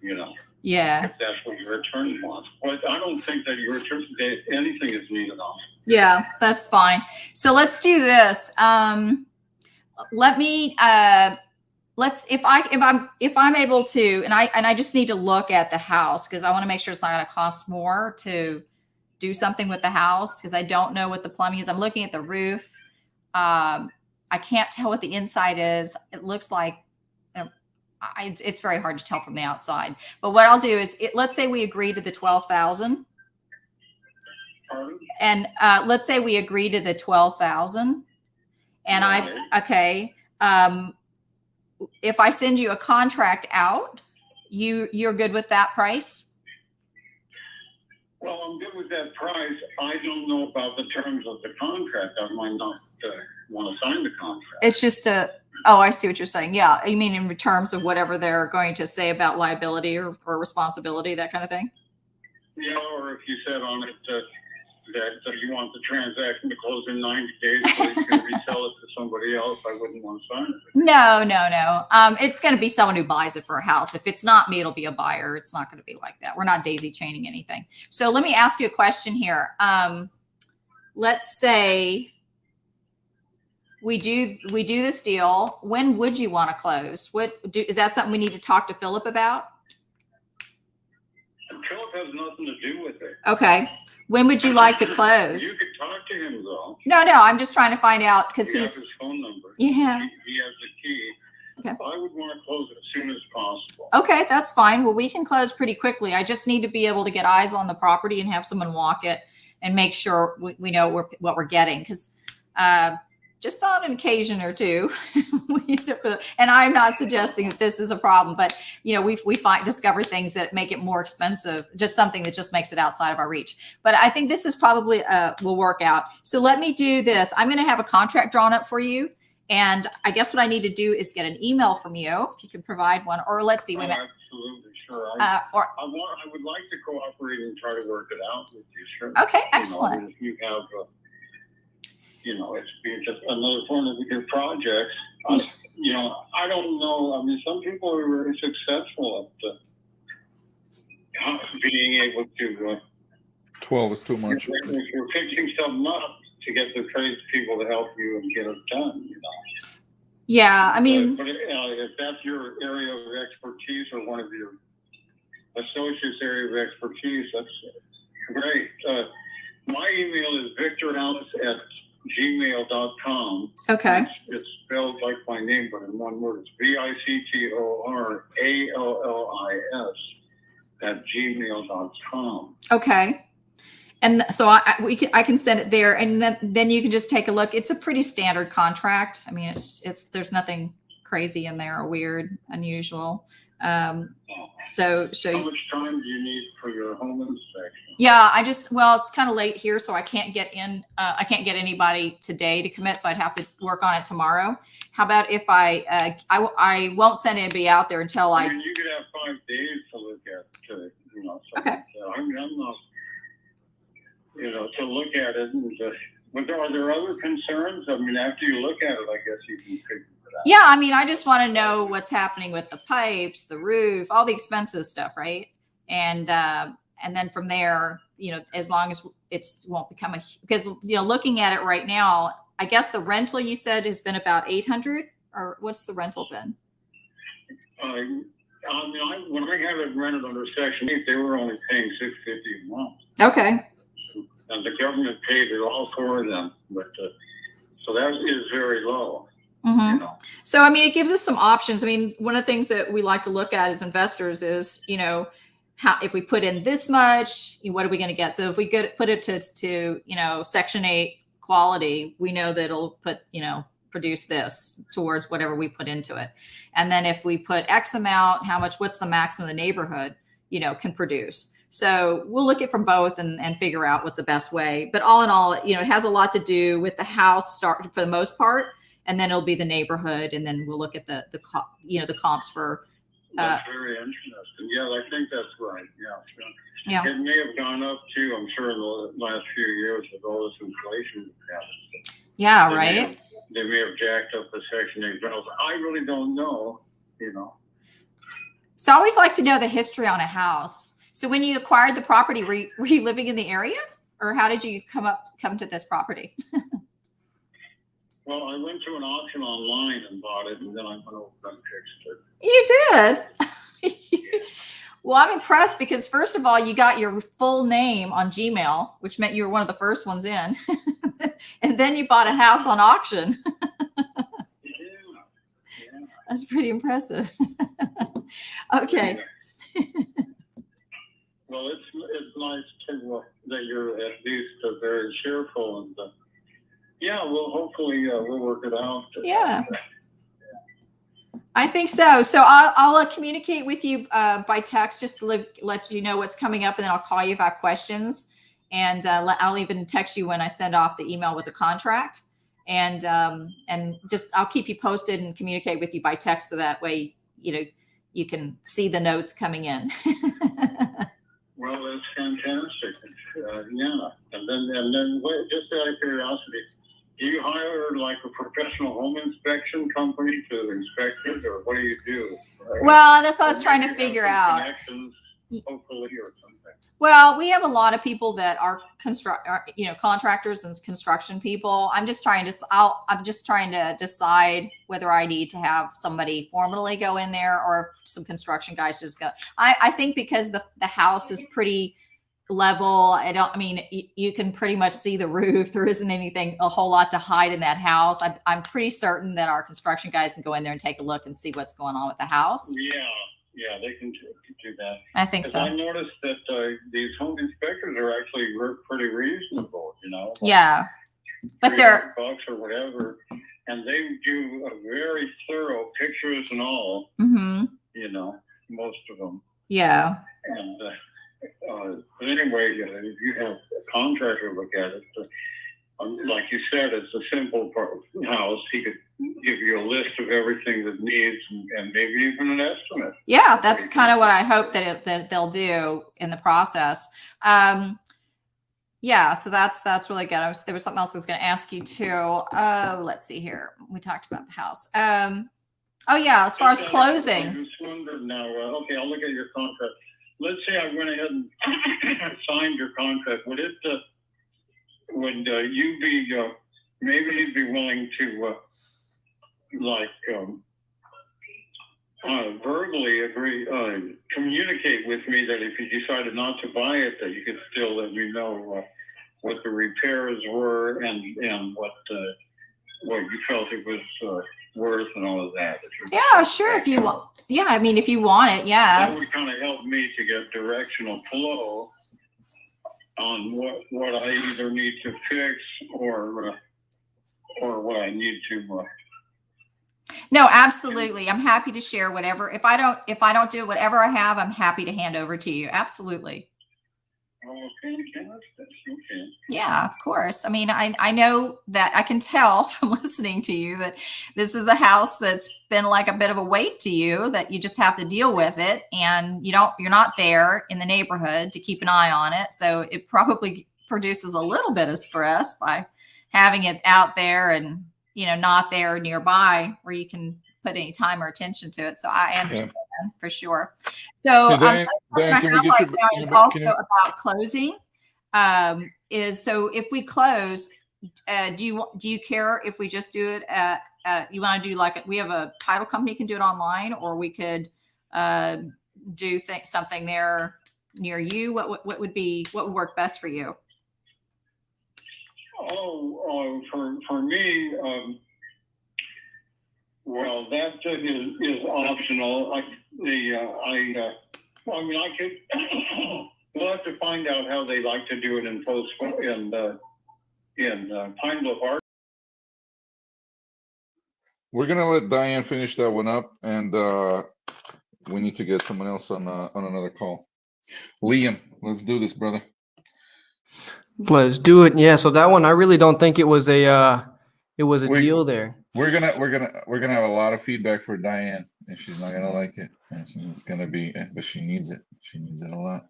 you know. Yeah. If that's what your attorney wants. But I don't think that your attorney, anything is needed on it. Yeah, that's fine. So let's do this. Let me let's if I'm able to, and I just need to look at the house because I want to make sure it's not going to cost more to do something with the house because I don't know what the plumbing is. I'm looking at the roof. I can't tell what the inside is. It looks like it's very hard to tell from the outside. But what I'll do is, let's say we agree to the 12,000, and let's say we agree to the 12,000, and if I send you a contract out, you're good with that price? Well, I'm good with that price. I don't know about the terms of the contract. I might not want to sign the contract. It's just oh, I see what you're saying. Yeah. You mean in terms of whatever they're going to say about liability or responsibility, that kind of thing? Yeah, or if you said on it that you want the transaction to close in 90 days so you can resell it to somebody else, I wouldn't want to sign it. No. It's going to be someone who buys it for a house. If it's not me, it'll be a buyer. It's not going to be like that. We're not daisy chaining anything. So let me ask you a question here. Let's say we do this deal. When would you want to close? Is that something we need to talk to Philip about? Philip has nothing to do with it. Okay. When would you like to close? You could talk to him though. No, I'm just trying to find out because He has his phone number. Yeah. He has the key. Okay. I would want to close it as soon as possible. Okay, that's fine. Well, we can close pretty quickly. I just need to be able to get eyes on the property and have someone walk it and make sure we know what we're getting. Because just on an occasion or two, and I'm not suggesting that this is a problem, but we discover things that make it more expensive, just something that just makes it outside of our reach. But I think this is probably will work out. So let me do this. I'm going to have a contract drawn up for you. And I guess what I need to do is get an email from you, if you can provide one, or let's see. Absolutely, sure. I would like to cooperate and try to work it out with you, sure. Okay, excellent. If you have, it's just another one of your projects. I don't know. I mean, some people are very successful at being able to. 12 is too much. If you're fixing something up, to get the tradespeople to help you and get it done, Yeah, I mean, but if that's your area of expertise or one of your associates' area of expertise, that's great. My email is victorallis@gmail.com. Okay. It's spelled like my name, but in one word. It's victorallis@gmail.com. Okay. And so I can send it there, and then you can just take a look. It's a pretty standard contract. I mean, there's nothing crazy in there or weird, unusual. So how much time do you need for your home inspection? Yeah, it's kind of late here, so I can't get in. I can't get anybody today to commit, so I'd have to work on it tomorrow. How about if I won't send anybody out there until I mean, you could have 5 days to look at it. Okay. I mean, I'm not. To look at it. But are there other concerns? I mean, after you look at it, I guess you can figure it out. Yeah, I mean, I just want to know what's happening with the pipes, the roof, all the expensive stuff, right? And then from there, as long as it won't become because looking at it right now, I guess the rental you said has been about $800, or what's the rental been? When I had it rented under Section 8, they were only paying $650 a month. Okay. And the government paid it all for them, but so that is very low. Mm-hmm. So, I mean, it gives us some options. I mean, one of the things that we like to look at as investors is, how if we put in this much, what are we going to get? So if we put it to Section 8 quality, we know that it'll put, produce this towards whatever we put into it. And then if we put X amount, what's the maximum the neighborhood, can produce. So we'll look at from both and figure out what's the best way. But all in all, it has a lot to do with the house start for the most part, and then it'll be the neighborhood, and then we'll look at the comps for. That's very interesting. Yeah, I think that's right. Yeah. It may have gone up too, I'm sure, in the last few years with all this inflation. Yeah, right. They may have jacked up the Section 8 rentals. I really don't know, So I always like to know the history on a house. So when you acquired the property, were you living in the area, or how did you come to this property? Well, I went to an auction online and bought it, and then I went over and fixed it. You did? Well, I'm impressed because, first of all, you got your full name on Gmail, which meant you were one of the first ones in. And then you bought a house on auction. That's pretty impressive. Okay. Well, it's nice to, that you're at least very cheerful, and well, hopefully we'll work it out. Yeah. I think so. So I'll communicate with you by text just to let you know what's coming up, and then I'll call you if I have questions. And I'll even text you when I send off the email with the contract. And just I'll keep you posted and communicate with you by text, so that way you can see the notes coming in. Well, that's fantastic. And then just out of curiosity, do you hire like a professional home inspection company to inspect it, or what do you do? Well, that's what I was trying to figure out. Connections, hopefully, or something. Well, we have a lot of people that are contractors and construction people. I'm just trying to decide whether I need to have somebody formally go in there, or some construction guys just go. I think because the house is pretty level. You can pretty much see the roof. There isn't a whole lot to hide in that house. I'm pretty certain that our construction guys can go in there and take a look and see what's going on with the house. Yeah, they can do that. I think so. I noticed that these home inspectors are actually pretty reasonable, Yeah, but they're $300 or whatever, and they do a very thorough pictures and all. Mm-hmm. Most of them. Yeah. And but anyway, if you have a contractor look at it, like you said, it's a simple house. He could give you a list of everything that needs, and maybe even an estimate. Yeah, that's kind of what I hope that they'll do in the process. Yeah, so that's really good. There was something else I was going to ask you too. Let's see here. We talked about the house. Oh yeah, as far as closing. I just wondered now. Okay, I'll look at your contract. Let's say I went ahead and signed your contract. Would you be maybe you'd be willing to verbally agree, communicate with me that if you decided not to buy it, that you could still let me know what the repairs were and what you felt it was worth and all of that. Yeah, sure. If you want, if you want it, yeah. That would kind of help me to get directional flow on what I either need to fix or what I need to. No, absolutely. I'm happy to share whatever. If I don't do whatever I have, I'm happy to hand over to you. Absolutely. Okay. Yeah, of course. I know that I can tell from listening to you that this is a house that's been like a bit of a weight to you, that you just have to deal with it, and you're not there in the neighborhood to keep an eye on it. So it probably produces a little bit of stress by having it out there and, not there nearby where you can put any time or attention to it. So I understand for sure. So Dan, question can I we have get right you- now is also about closing. So if we close, do you care if we just do it you want to do we have a title company can do it online, or we could do something there near you? What would work best for you? For me, well, that is optional. I could. We'll have to find out how they like to do it in Pine Bluff Art. We're gonna let Diane finish that one up, and we need to get someone else on another call. Liam, let's do this, brother. Let's do it. Yeah. So that one, I really don't think it was a deal there. We're gonna have a lot of feedback for Diane, and she's not gonna like it. And it's gonna be, but she needs it. She needs it a lot.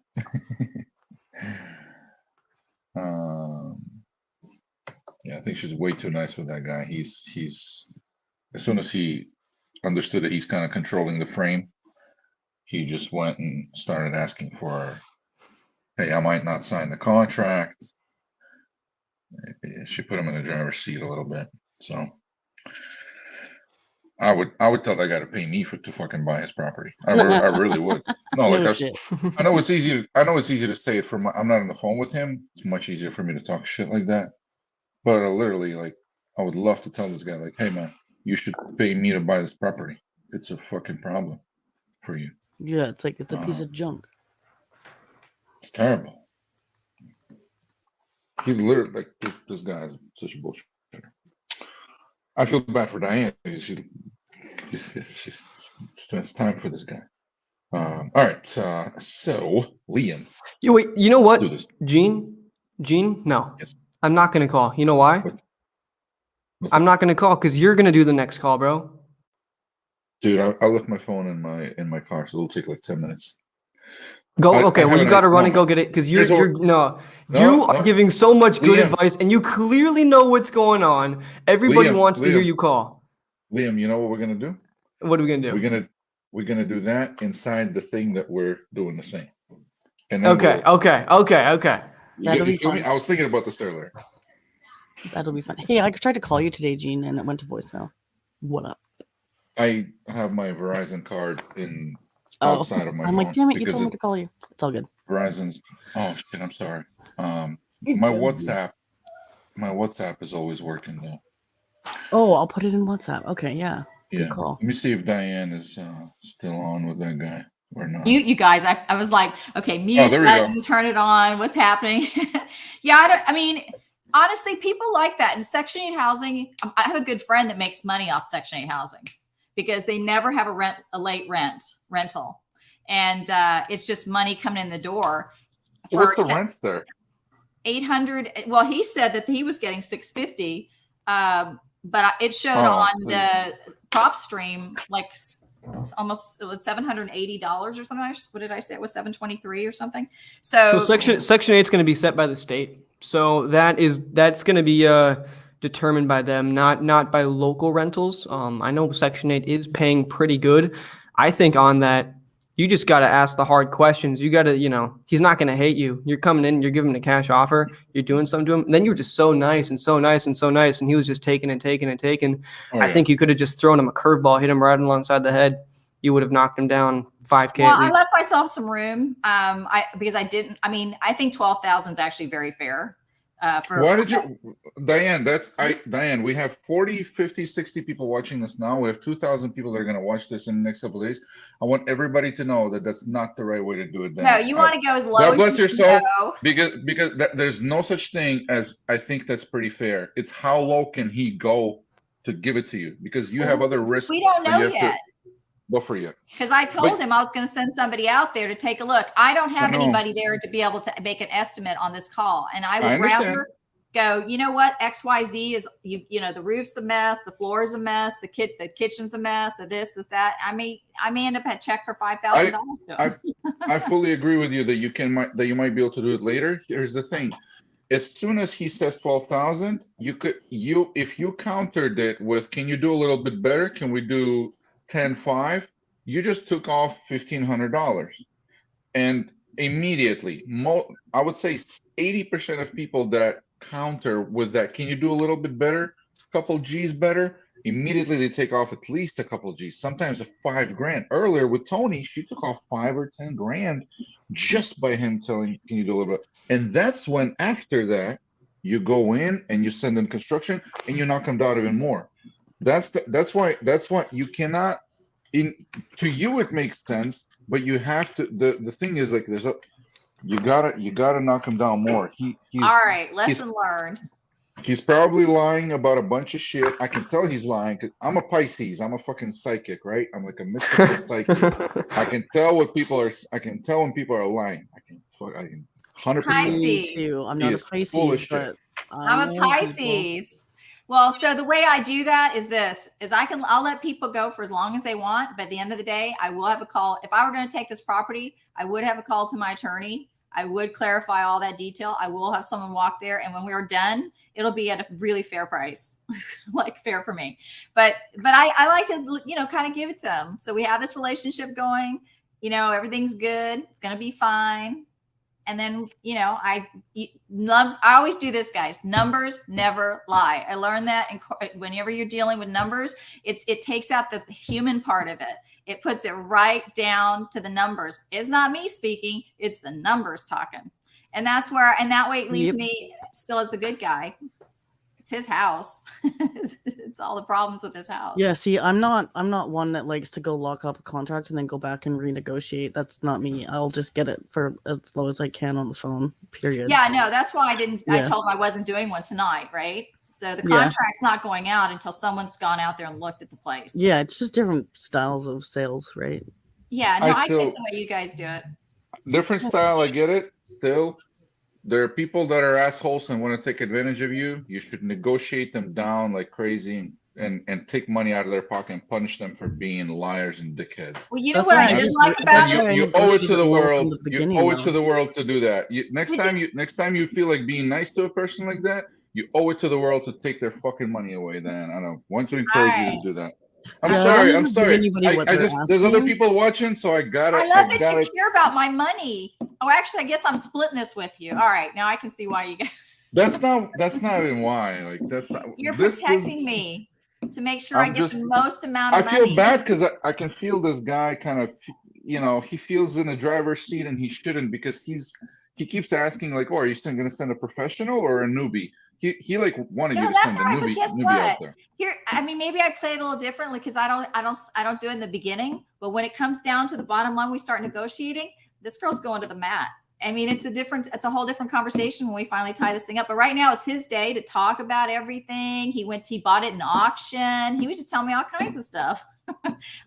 Yeah, I think she's way too nice with that guy. He's as soon as he understood that he's kind of controlling the frame, he just went and started asking for, hey, I might not sign the contract. She put him in the driver's seat a little bit. So I would tell that guy to pay me to fucking buy his property. I really would. No, like I know it's easy. I know it's easy to say it from. I'm not on the phone with him. It's much easier for me to talk shit like that. But literally, like, I would love to tell this guy, like, hey man, you should pay me to buy this property. It's a fucking problem for you. Yeah, it's like it's a piece of junk. It's terrible. He literally, like, this guy is such a bullshit. I feel bad for Diane. She spends time for this guy. All right. So Liam. You know what? Gene, no. Yes. I'm not gonna call. You know why? I'm not gonna call because you're gonna do the next call, bro. Dude, I left my phone in my car, so it'll take like 10 minutes. Go. Okay. Well, you got to run and go get it because you are giving so much good advice, and you clearly know what's going on. Everybody wants to hear you call. Liam, you know what we're gonna do? What are we gonna do? We're gonna do that inside the thing that we're doing the same. And then okay. That'll be fun. I was thinking about this earlier. That'll be fun. Hey, I tried to call you today, Gene, and it went to voicemail. What up? I have my Verizon card outside of my phone. I'm like, damn it, you told me to call you. It's all good. Verizon's. Oh shit, I'm sorry. My WhatsApp is always working though. Oh, I'll put it in WhatsApp. Okay, yeah. Good call. Let me see if Diane is still on with that guy or not. You guys, I was like, okay, mute button, turn it on. What's happening? Yeah, I mean, honestly, people like that. In Section 8 housing, I have a good friend that makes money off Section 8 housing because they never have a late rental. And it's just money coming in the door. What's the rent there? $800. Well, he said that he was getting $650, but it showed on the prop stream like almost $780 or something. What did I say? It was $723 or something. So Section 8 is going to be set by the state. So that's going to be determined by them, not by local rentals. I know Section 8 is paying pretty good. I think on that, you just got to ask the hard questions. You got to, he's not going to hate you. You're coming in, you're giving him a cash offer, you're doing something to him. And then you were just so nice and so nice and so nice. And he was just taking and taking and taking. I think you could have just thrown him a curveball, hit him right alongside the head. You would have knocked him down $5K. Well, I left myself some room because I didn't. I mean, I think 12,000 is actually very fair. Why did you, Diane? Diane, we have 40, 50, 60 people watching this now. We have 2,000 people that are going to watch this in the next couple of days. I want everybody to know that that's not the right way to do it. No, you want to go as low God as bless you your soul, go. because there's no such thing as, I think that's pretty fair. It's how low can he go to give it to you, because you have other risks. We don't know yet. Go for you. Because I told him I was going to send somebody out there to take a look. I don't have anybody there to be able to make an estimate on this call. And I would rather go, you know what, XYZ is, the roof's a mess, the floor is a mess, the kitchen's a mess, this, that. I may end up at check for $5,000. I fully agree with you that you might be able to do it later. Here's the thing. As soon as he says 12,000, if you countered it with, can you do a little bit better? Can we do 10.5? You just took off $1,500, and immediately, I would say 80% of people that counter with that, can you do a little bit better, a couple G's better, immediately they take off at least a couple G's, sometimes $5,000. Earlier with Tony, she took off $5,000 or $10,000 just by him telling, can you do a little bit? And that's when, after that, you go in and you send in construction and you knock them down even more. That's why you cannot, to you it makes sense, but you have to, the thing is, like, you gotta knock him down more. All right, lesson learned. He's probably lying about a bunch of shit. I can tell he's lying because I'm a Pisces. I'm a fucking psychic, right? I'm like a mystical psychic. I can tell what people are. I can tell when people are lying. I can 100%. Me too. I'm not a Pisces, but I'm a Pisces. Well, so the way I do that is I'll let people go for as long as they want, but at the end of the day, I will have a call. If I were going to take this property, I would have a call to my attorney. I would clarify all that detail. I will have someone walk there, and when we are done, it'll be at a really fair price, like fair for me. But I like to, kind of give it to them. So we have this relationship going, everything's good. It's going to be fine. And then, I always do this, guys. Numbers never lie. I learned that whenever you're dealing with numbers, it takes out the human part of it. It puts it right down to the numbers. It's not me speaking. It's the numbers talking. And that way it leaves me still as the good guy. It's his house. It's all the problems with his house. Yeah, see, I'm not one that likes to go lock up a contract and then go back and renegotiate. That's not me. I'll just get it for as low as I can on the phone, period. Yeah, no, that's why I told him I wasn't doing one tonight, right? So the contract's not going out until someone's gone out there and looked at the place. Yeah, it's just different styles of sales, right? Yeah, no, I get the way you guys do it. Different style, I get it. Still, there are people that are assholes and want to take advantage of you. You should negotiate them down like crazy and take money out of their pocket and punish them for being liars and dickheads. Well, you know what I did like about it? You owe it to the world. You owe it to the world to do that. Next time you feel like being nice to a person like that, you owe it to the world to take their fucking money away. Then I don't want to encourage you to do that. I'm sorry. There's other people watching, so I gotta. I love that you care about my money. Oh, actually, I guess I'm splitting this with you. All right, now I can see why you guys. That's not even why. Like that's not. You're protecting me to make sure I get the most amount of money. I feel bad because I can feel this guy kind of, he feels in the driver's seat and he shouldn't because he keeps asking like, "Oh, are you still going to send a professional or a newbie?" He like wanted you to send a newbie out there. Here, I mean, maybe I play it a little differently because I don't do it in the beginning. But when it comes down to the bottom line, we start negotiating. This girl's going to the mat. I mean, it's a whole different conversation when we finally tie this thing up. But right now it's his day to talk about everything. He bought it in auction. He was just telling me all kinds of stuff.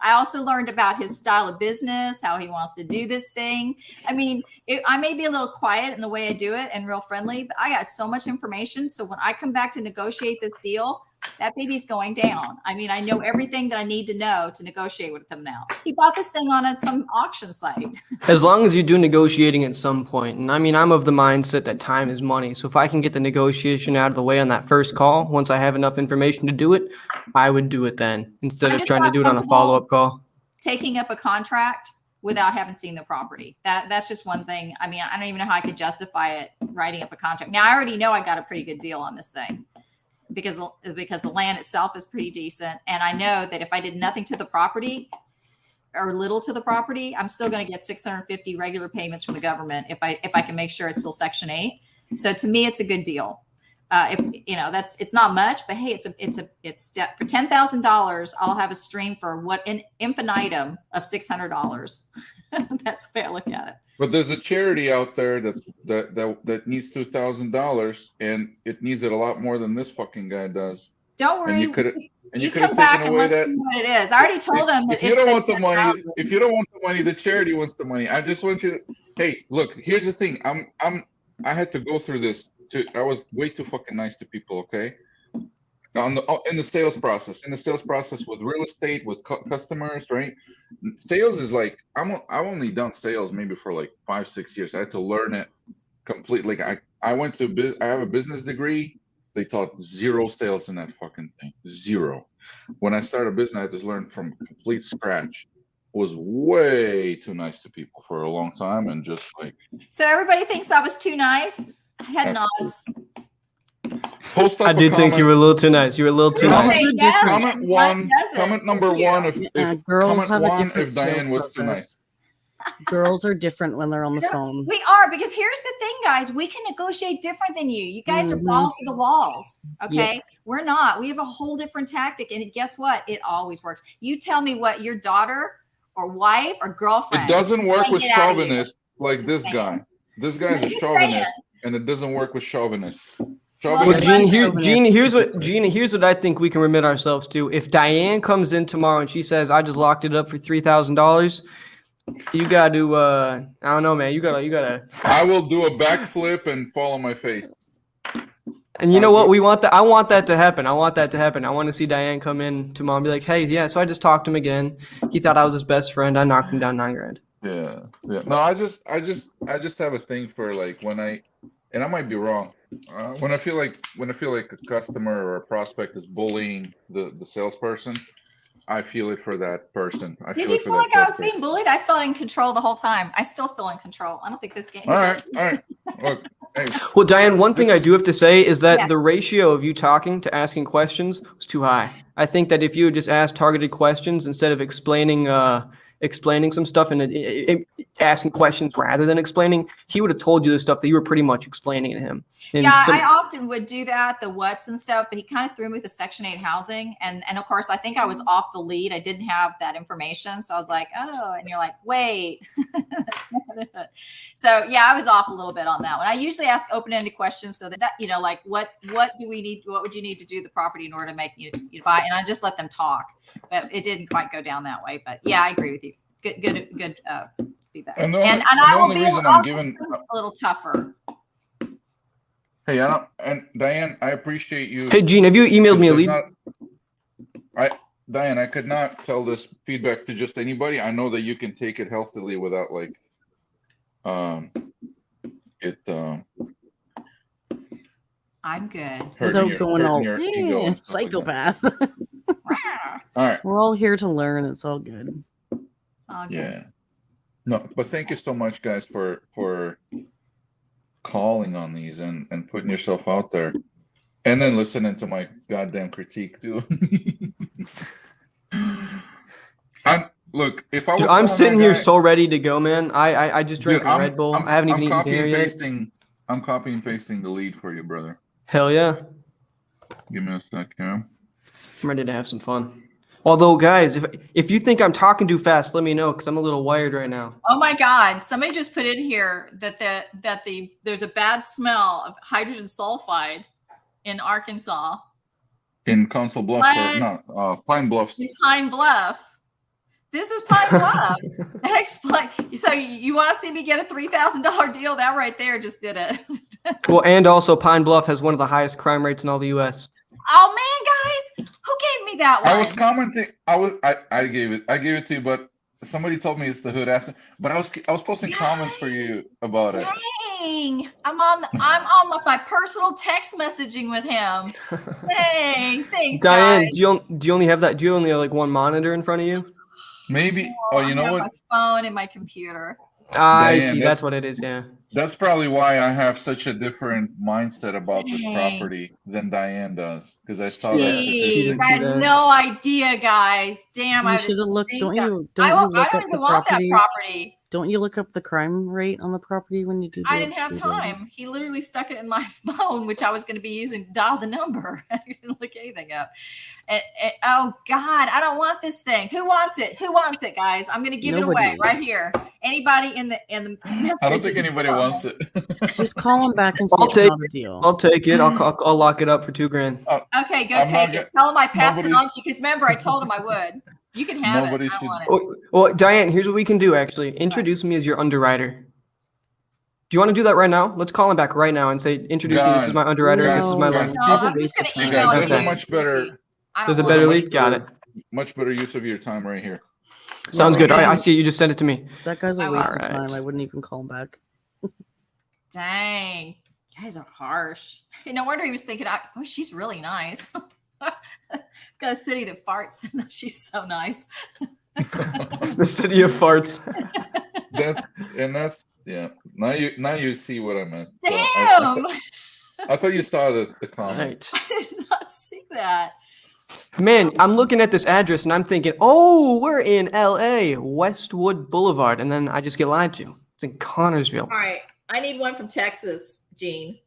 I also learned about his style of business, how he wants to do this thing. I mean, I may be a little quiet in the way I do it and real friendly, but I got so much information. So when I come back to negotiate this deal, that baby's going down. I mean, I know everything that I need to know to negotiate with him now. He bought this thing on some auction site. As long as you do negotiating at some point. And I mean, I'm of the mindset that time is money. So if I can get the negotiation out of the way on that first call, once I have enough information to do it, I would do it then instead of trying to do it on a follow-up call. Taking up a contract without having seen the property. That's just one thing. I mean, I don't even know how I could justify it, writing up a contract. Now, I already know I got a pretty good deal on this thing. Because the land itself is pretty decent. And I know that if I did nothing to the property or little to the property, I'm still going to get 650 regular payments from the government if I can make sure it's still Section 8. So to me, it's a good deal. It's not much, but hey, it's for $10,000, I'll have a stream for an infinitum of $600. That's the way I look at it. But there's a charity out there that needs $2,000 and it needs it a lot more than this fucking guy does. Don't worry. And you could come have back taken and away let's that. see what it is. I already told him that If you don't want the money, the charity wants the money. I just want you to. Hey, look. Here's the thing. I had to go through this. I was way too fucking nice to people. Okay. In the sales process, with real estate, with customers, right? Sales is like I've only done sales maybe for like 5-6 years. I had to learn it completely. Like I have a business degree. They taught zero sales in that fucking thing. Zero. When I started a business, I had to learn from complete scratch. Was way too nice to people for a long time, and just like. So everybody thinks I was too nice. Head nods. I did think you were a little too nice. You were a little too nice. Comment number one if girls have a different if Diane was too nice. Girls are different when they're on the phone. We are, because here's the thing, guys. We can negotiate different than you. You guys are balls to the walls. Okay. Yep. We're not. We have a whole different tactic. And guess what? It always works. You tell me what your daughter or wife or girlfriend. It doesn't work with chauvinists like this guy. This guy is a chauvinist, and it doesn't work with chauvinists. Well, Gene, here's what I think we can remit ourselves to. If Diane comes in tomorrow and she says, "I just locked it up for $3,000," you got to, I don't know, man. You gotta. I will do a backflip and fall on my face. And you know what? I want that to happen. I want to see Diane come in tomorrow and be like, "Hey, yeah, so I just talked to him again. He thought I was his best friend. I knocked him down $9,000." Yeah. No, I just have a thing for like and I might be wrong. When I feel like a customer or a prospect is bullying the salesperson, I feel it for that person. Did you feel like I was being bullied? I felt in control the whole time. I still feel in control. I don't think this game. All right. Look, hey. Well, Diane, one thing I do have to say is that the ratio of you talking to asking questions was too high. I think that if you had just asked targeted questions instead of explaining some stuff and asking questions rather than explaining, he would have told you the stuff that you were pretty much explaining to him. And I often would do that, the what's and stuff, but he kind of threw me with the Section 8 housing. And of course, I think I was off the lead. I didn't have that information. So I was like, oh, and you're like, wait. That's not it. So yeah, I was off a little bit on that one. I usually ask open-ended questions so that like what do we need? What would you need to do the property in order to make you buy? And I just let them talk. But it didn't quite go down that way. But yeah, I agree with you. Good feedback. And I will be a little tougher. Hey, and Diane, I appreciate you. Hey, Gene, have you emailed me a lead? Diane, I could not tell this feedback to just anybody. I know that you can take it healthily without like I'm good. Without going all psychopath. All right. We're all here to learn. It's all good. It's all good. Yeah. No, but thank you so much, guys, for calling on these and putting yourself out there, and then listening to my goddamn critique too. Look, if I was, I'm sitting here so ready to go, man. I just drank a Red Bull. I haven't even eaten dinner yet. I'm copying and pasting the lead for you, brother. Hell yeah. Give me a sec here. I'm ready to have some fun. Although, guys, if you think I'm talking too fast, let me know because I'm a little wired right now. Oh my God! Somebody just put in here that there's a bad smell of hydrogen sulfide in Arkansas. In Council Bluffs, Pine Bluffs. Pine Bluff. This is Pine Bluff. Explain. So you want to see me get a $3,000 deal? That right there just did it. Well, and also Pine Bluff has one of the highest crime rates in all the U.S. Oh man, guys, who gave me that one? I was commenting. I gave it to you, but somebody told me it's the hood after. But I was posting comments for you about it. Dang, I'm on my personal text messaging with him. Dang, thanks, Diane, guys. do you only have that? Do you only have like one monitor in front of you? Maybe. Oh, you know what? My phone and my computer. I see. That's what it is. Yeah. That's probably why I have such a different mindset about this property than Diane does, because I saw that. I had no idea, guys. Damn, you should have looked. I don't even want that property. Don't you look up the crime rate on the property when you do? I didn't have time. He literally stuck it in my phone, which I was going to be using to dial the number. I didn't look anything up. Oh God, I don't want this thing. Who wants it? Who wants it, guys? I'm going to give it away right here. Anybody in the message? I don't think anybody wants it. Just call him back and say it's not a deal. I'll take it. I'll lock it up for $2,000. Okay, go take it. Tell him I passed it on to you because remember I told him I would. You can have it. I want it. Well, Diane, here's what we can do. Actually, introduce me as your underwriter. Do you want to do that right now? Let's call him back right now and say, "Introduce me. This is my underwriter. This is my loan." I'm just going to email There's a much better. There's a better lead. Got it. Much better use of your time right here. Sounds good. All right, I see it. You just sent it to me. That guy's a waste of time. I wouldn't even call him back. Dang, you guys are harsh. No wonder he was thinking, "Oh, she's really nice." Got a city that farts. She's so nice. The city of farts. That's yeah. Now you see what I meant. Damn. So I thought you saw the comment. I did not see that. Man, I'm looking at this address and I'm thinking, oh, we're in LA, Westwood Boulevard, and then I just get lied to. It's in Connorsville. All right, I need one from Texas, Gene.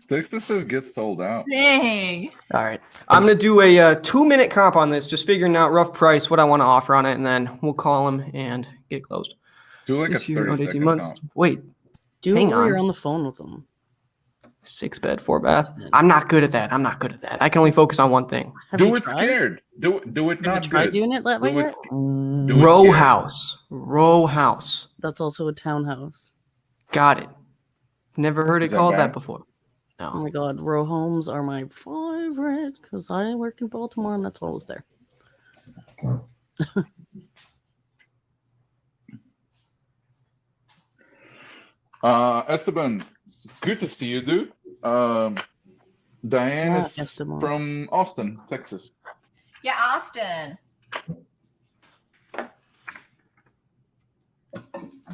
Texas just gets sold out. Dang. All right. I'm going to do a 2-minute comp on this, just figuring out rough price, what I want to offer on it, and then we'll call him and get it closed. Do like a 30-second months. comp. Wait. Do Hang it while on. you're on the phone with them. 6 bed, 4 bath. I'm not good at that. I can only focus on one thing. Do it scared. Do it not Try good. doing it that way Do it. yet? Do it Row scared. house. Row house. That's also a townhouse. Got it. Never heard it Is that called that bad? before. Oh No. my god, row homes are my favorite because I work in Baltimore and that's always there. Esteban, good to see you, dude. Diane Yeah, is Esteban. from Austin, Texas. Yeah, Austin. I'm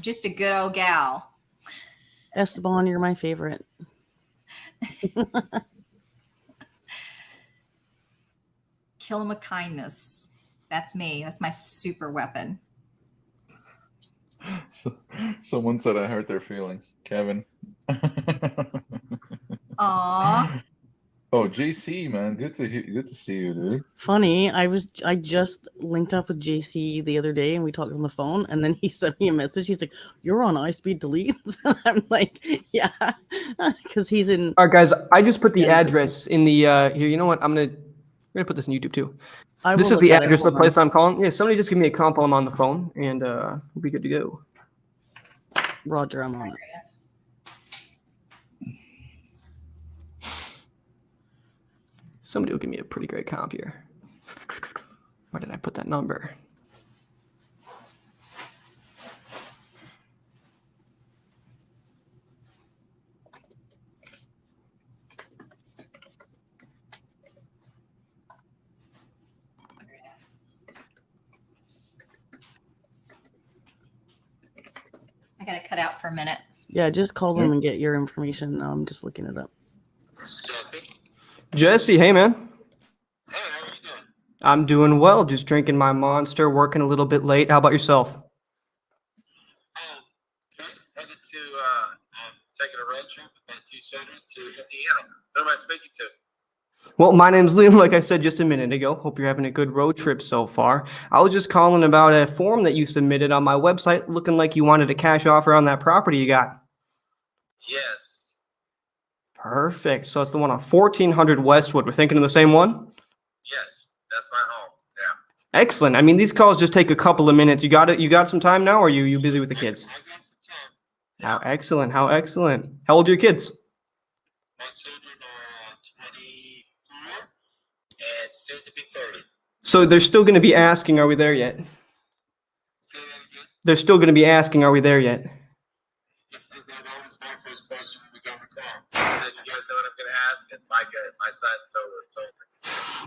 just a good old gal. Esteban, you're my favorite. Kill him with kindness. That's me. That's my super weapon. Someone said I hurt their feelings. Kevin. Aw. Oh, JC, man, good to see you, dude. Funny, I just linked up with JC the other day and we talked on the phone and then he sent me a message. He's like, "You're on high speed deletes." I'm like, "Yeah," because he's in. All right, guys. I just put the address in the here. You know what? I'm gonna put this in YouTube too. This is the address of the place I'm calling. Yeah, somebody just give me a call while I'm on the phone, and we'll be good to go. Roger, I'm on it. Somebody will give me a pretty great comp here. Where did I put that number? I got to cut out for a minute. Yeah, just call them and get your information. I'm just looking it up. Jesse, hey man. I'm doing well. Just drinking my Monster, working a little bit late. How about yourself? Headed to taking a road trip with my 2 children to Indiana. Who am I speaking to? Well, my name's Liam, like I said just a minute ago. Hope you're having a good road trip so far. I was just calling about a form that you submitted on my website, looking like you wanted a cash offer on that property you got. Yes. Perfect. So it's the one on 1400 Westwood. We're thinking of the same one? Yes. That's my home. Yeah. Excellent. I mean, these calls just take a couple of minutes. You got it? You got some time now, or are you busy with the kids? I got some time. How excellent. How excellent. How old are your kids? My children are 24 and soon to be 30. So they're still going to be asking, are we there yet? Say that again. They're still going to be asking, are we there yet? That was my first question when we got the call. I said, you guys know what I'm going to ask? And my son told me.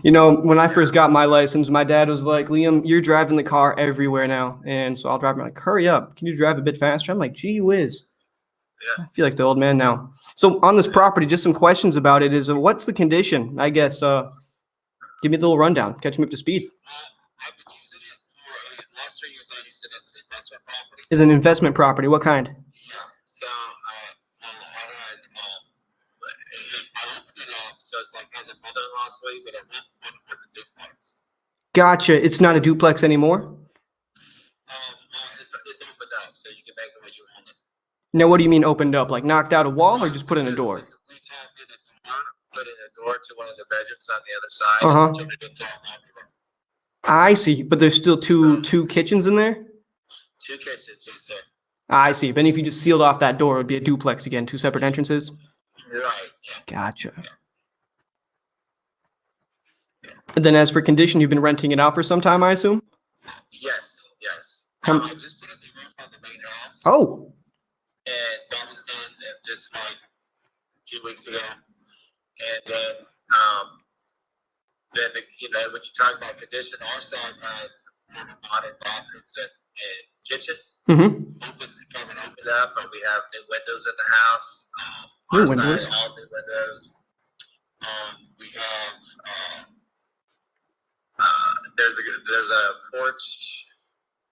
You know, when I first got my license, my dad was like, "Liam, you're driving the car everywhere now." And so I'll drive. I'm like, "Hurry up. Can you drive a bit faster?" I'm like, "Gee whiz." Yeah. I feel like the old man now. So on this property, just some questions about it is what's the condition? I guess give me a little rundown. Catch me up to speed. I've been using it for last 3 years. I used it as an investment property. Is an investment property. What kind? Yeah. So I opened it up. So it's like has a mother-in-law suite, but it was a duplex. Gotcha. It's not a duplex anymore? It's opened up, so you can make it what you want it. Now, what do you mean opened up? Like knocked out a wall or just put in a door? We tapped in a door, put in a door to one of the bedrooms on the other side. Uh-huh. And turned it into a laundry room. I see. But there's still two kitchens in there? 2 kitchens, yes, sir. I see. But if you just sealed off that door, it would be a duplex again, 2 separate entrances? Right, yeah. Gotcha. And then as for condition, you've been renting it out for some time, I assume? Yes, yes. How- I just put a new roof on the main house. Oh, And that was done just like a few weeks ago. And then when you talk about condition, our side has modern bathrooms and kitchen. Come and open up, but we have new windows in the house. New Our windows? side, all new windows. We have there's a porch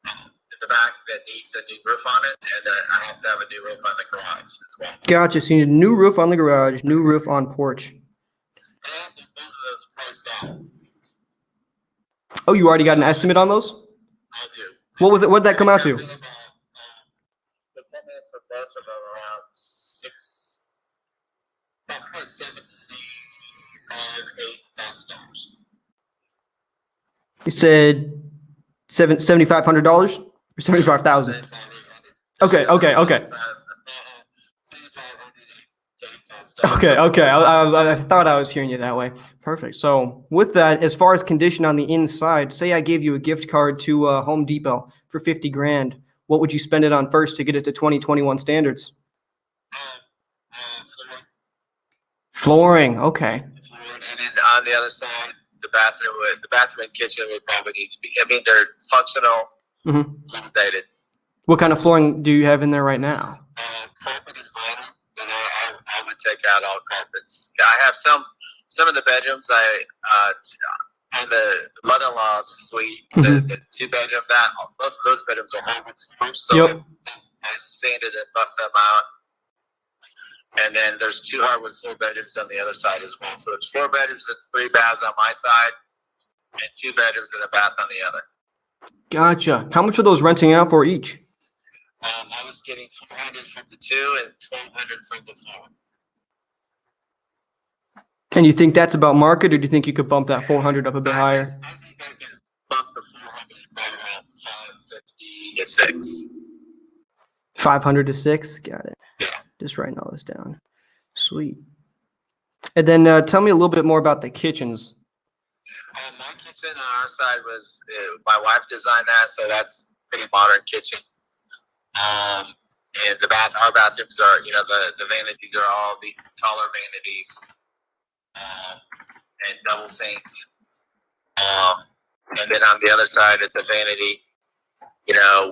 in the back that needs a new roof on it, and then I have to have a new roof on the garage as well. gotcha. So you need a new roof on the garage, new roof on porch. I have both of those priced out. Oh, you already got an estimate on those? I do. What was it? What did that come out to? The payment for both of them around $8,000. You said $7,500 or 75,000. Okay. I thought I was hearing you that way. Perfect. So with that, as far as condition on the inside, say I gave you a gift card to Home Depot for 50 grand. What would you spend it on first to get it to 2021 standards? Flooring. Okay. And then on the other side, the bathroom and kitchen would probably need to be. I mean, they're functional, dated. What kind of flooring do you have in there right now? Carpet and vinyl. But I would take out all carpets. I have some of the bedrooms. On the mother-in-law's suite, the 2-bedroom, both of those bedrooms are hardwood floors, so I sanded and buffed them out. And then there's 2 hardwood floor bedrooms on the other side as well. So it's 4 bedrooms and 3 baths on my side, and 2 bedrooms and a bath on the other. Gotcha. How much are those renting out for each? I was getting $400 from the 2 and $1,200 from the 4. And you think that's about market, or do you think you could bump that 400 up a bit higher? I think I can bump the 400 by around 550 to 6. 500 to 6? Got it. Just writing all this down. Sweet. And then tell me a little bit more about the kitchens. My kitchen on our side was, my wife designed that, so that's pretty modern kitchen. And our bathrooms are, the vanities are all the taller vanities. And double sinked. And then on the other side, it's a vanity,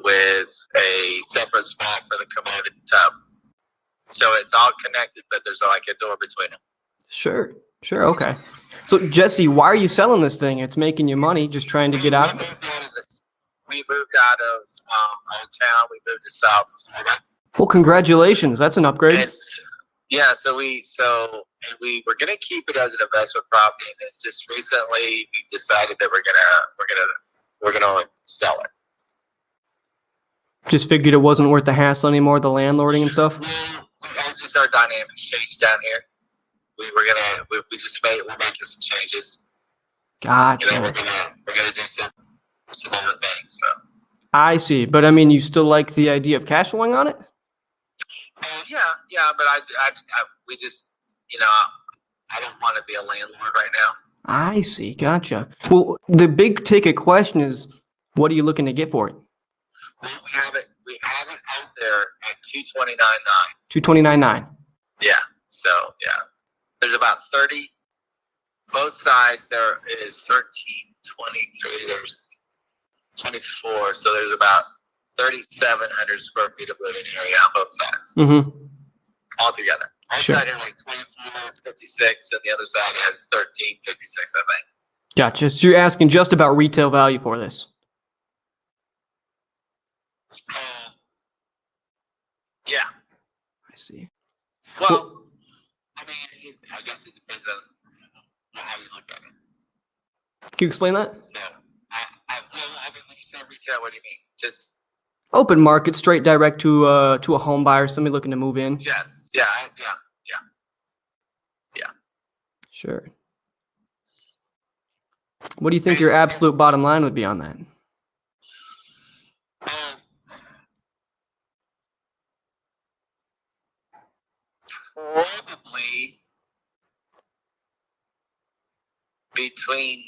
with a separate spot for the commode and tub. So it's all connected, but there's like a door between them. Sure. Okay. So Jesse, why are you selling this thing? It's making you money. Just trying to get out of it. We moved out of Old Town. We moved to South Florida. Well, congratulations. That's an upgrade. So we were gonna keep it as an investment property, and then just recently we decided that we're gonna sell it. Just figured it wasn't worth the hassle anymore, the landlording and stuff. Just our dynamics changed down here. We're making some changes. Gotcha. And then we're gonna do some other things. So. I see, but I mean, you still like the idea of cash flowing on it? Yeah, but we just, I don't want to be a landlord right now. I see. Gotcha. Well, the big ticket question is, what are you looking to get for it? We have it out there at $229,900. $229,900. Yeah. So there's about 30. Both sides there is 13, 23. There's 24. So there's about 3,700 square feet of living area on both sides. Mm-hmm. All together. One Sure. side has like 24, 56, and the other side has 13, 56, I think. Gotcha. So you're asking just about retail value for this? Yeah. I see. Well, I mean, I guess it depends on how you look at it. Can you explain that? So, I mean, when you say retail, what do you mean? Just Open market, straight direct to a home buyer, somebody looking to move in. yes, yeah. Sure. What do you think your absolute bottom line would be on that? Probably between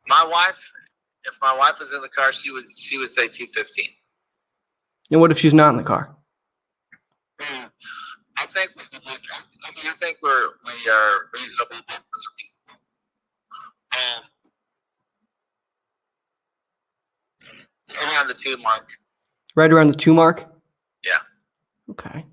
my wife. If my wife was in the car, she would say 215. And what if she's not in the car? I think I think we are reasonable. Around the 2 mark. Right around the 2 mark? Yeah. Okay.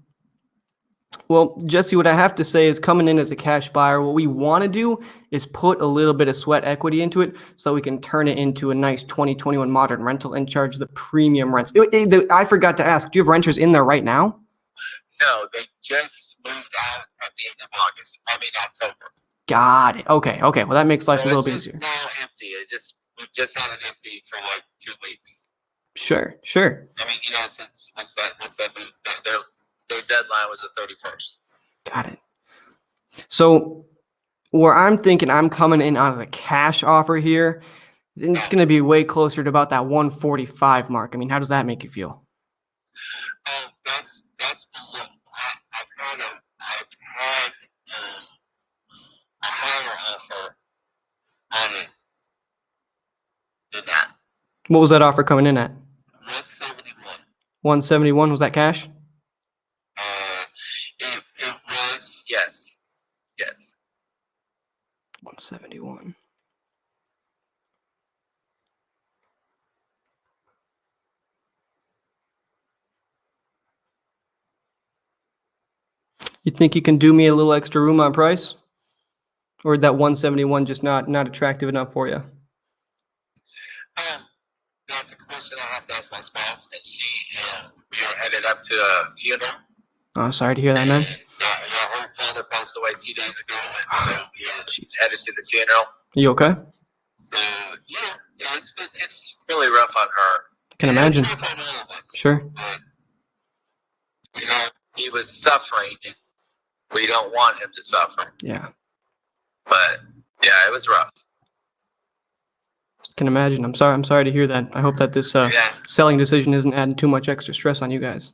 Well, Jesse, what I have to say is coming in as a cash buyer, what we want to do is put a little bit of sweat equity into it so we can turn it into a nice 2021 modern rental and charge the premium rents. I forgot to ask, do you have renters in there right now? No, they just moved out at the end of August. I mean October. Got it. Okay. Well, that makes life a little bit it's easier. just now empty. We've just had it empty for like 2 weeks. Sure. I mean, since once that moved, their deadline was the 31st. Got it. So where I'm thinking I'm coming in as a cash offer here, then it's going to be way closer to about that 145 mark. I mean, how does that make you feel? That's below. I've had a higher offer on it than that. What was that offer coming in at? 171. 171, was that cash? It was, yes. Yes. 171. You think you can do me a little extra room on price? Or that 171 just not attractive enough for you? That's a question I have to ask my spouse, and we are headed up to a funeral. Oh, I'm sorry to hear that, man. Her father passed away 2 days ago, and so we are headed to the funeral. You okay? So yeah, it's really rough on her. Can imagine. It's rough on all of us. Sure. But, he was suffering. And we don't want him to suffer. Yeah. But yeah, it was rough. Can imagine. I'm sorry to hear that. I hope that this selling decision isn't adding too much extra stress on you guys.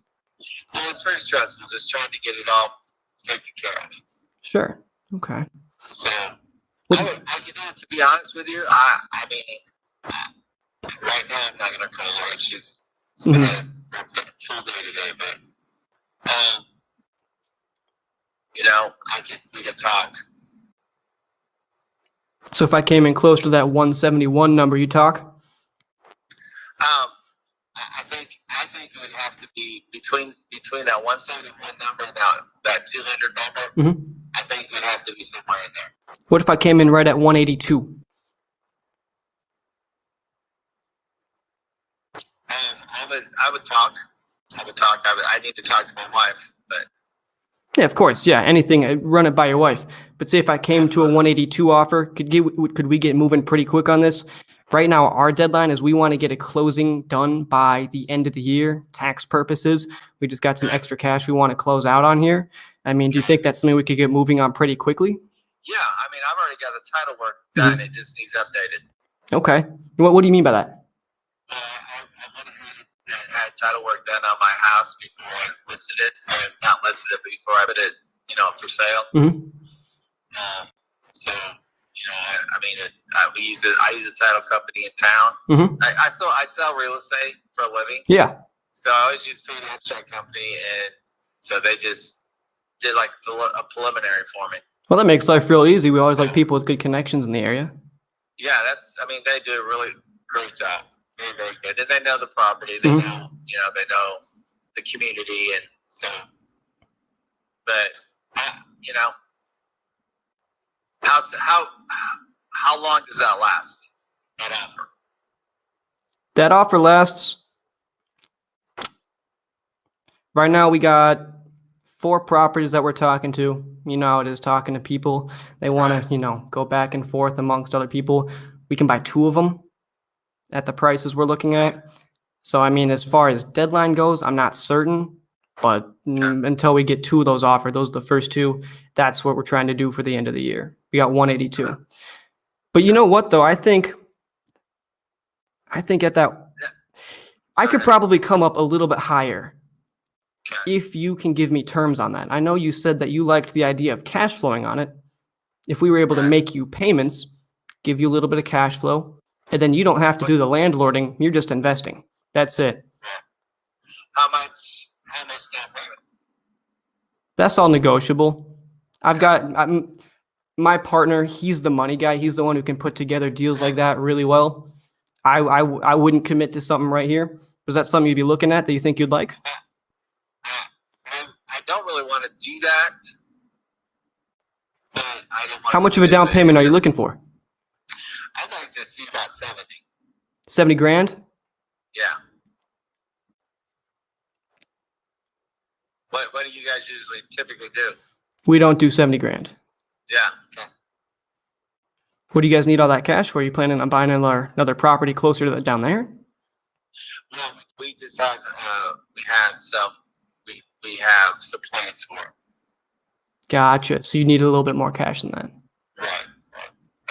Well, it's very stressful just trying to get it all taken care of. Sure. Okay. So, to be honest with you, I mean, right now I'm not gonna call her. She's gonna work the full day today, but we can talk. So if I came in close to that 171 number, you talk? I think it would have to be between that 171 number and that 200 number. Mm-hmm. I think it would have to be somewhere in there. What if I came in right at 182? I would talk. I need to talk to my wife, but Yeah, of course. Yeah, anything. Run it by your wife. But say if I came to a 182 offer, could we get moving pretty quick on this? Right now, our deadline is we want to get a closing done by the end of the year, tax purposes. We just got some extra cash we want to close out on here. I mean, do you think that's something we could get moving on pretty quickly? yeah, I mean, I've already got the title work done. It just needs updated. Okay. What do you mean by that? I went ahead and had title work done on my house before I listed it. Not listed it, but before I put it, for sale. Mm-hmm. So, I mean, I use a title company in town. Mm-hmm. I sell real estate for a living. Yeah. So I always use a check company, and so they just did like a preliminary for me. Well, that makes life real easy. We always like people with good connections in the area. Yeah, they do a really great job. Very, very good. And they know the property. They know, they know the community, and so. But how long does that last? That offer. That offer lasts. Right now, we got 4 properties that we're talking to. You know how it is talking to people. They want to, go back and forth amongst other people. We can buy 2 of them at the prices we're looking at. So, I mean, as far as deadline goes, I'm not certain. But until we get 2 of those offered, those are the first 2. That's what we're trying to do for the end of the year. We got 182. But you know what, though? I think at that, I could probably come up a little bit higher if you can give me terms on that. I know you said that you liked the idea of cash flowing on it. If we were able to make you payments, give you a little bit of cash flow, and then you don't have to do the landlording, you're just investing. That's it. How much down payment? That's all negotiable. I've got my partner, he's the money guy. He's the one who can put together deals like that really well. I wouldn't commit to something right here. Was that something you'd be looking at that you think you'd like? I don't really want to do that. But I don't want How much of a down payment are you looking for? I'd like to see about 70. 70 grand? Yeah. What do you guys usually typically do? We don't do 70 grand. Yeah. Okay. What do you guys need all that cash for? Are you planning on buying another property closer to down there? Well, we just have we we have some plans for. Gotcha. So you need a little bit more cash than that. Right.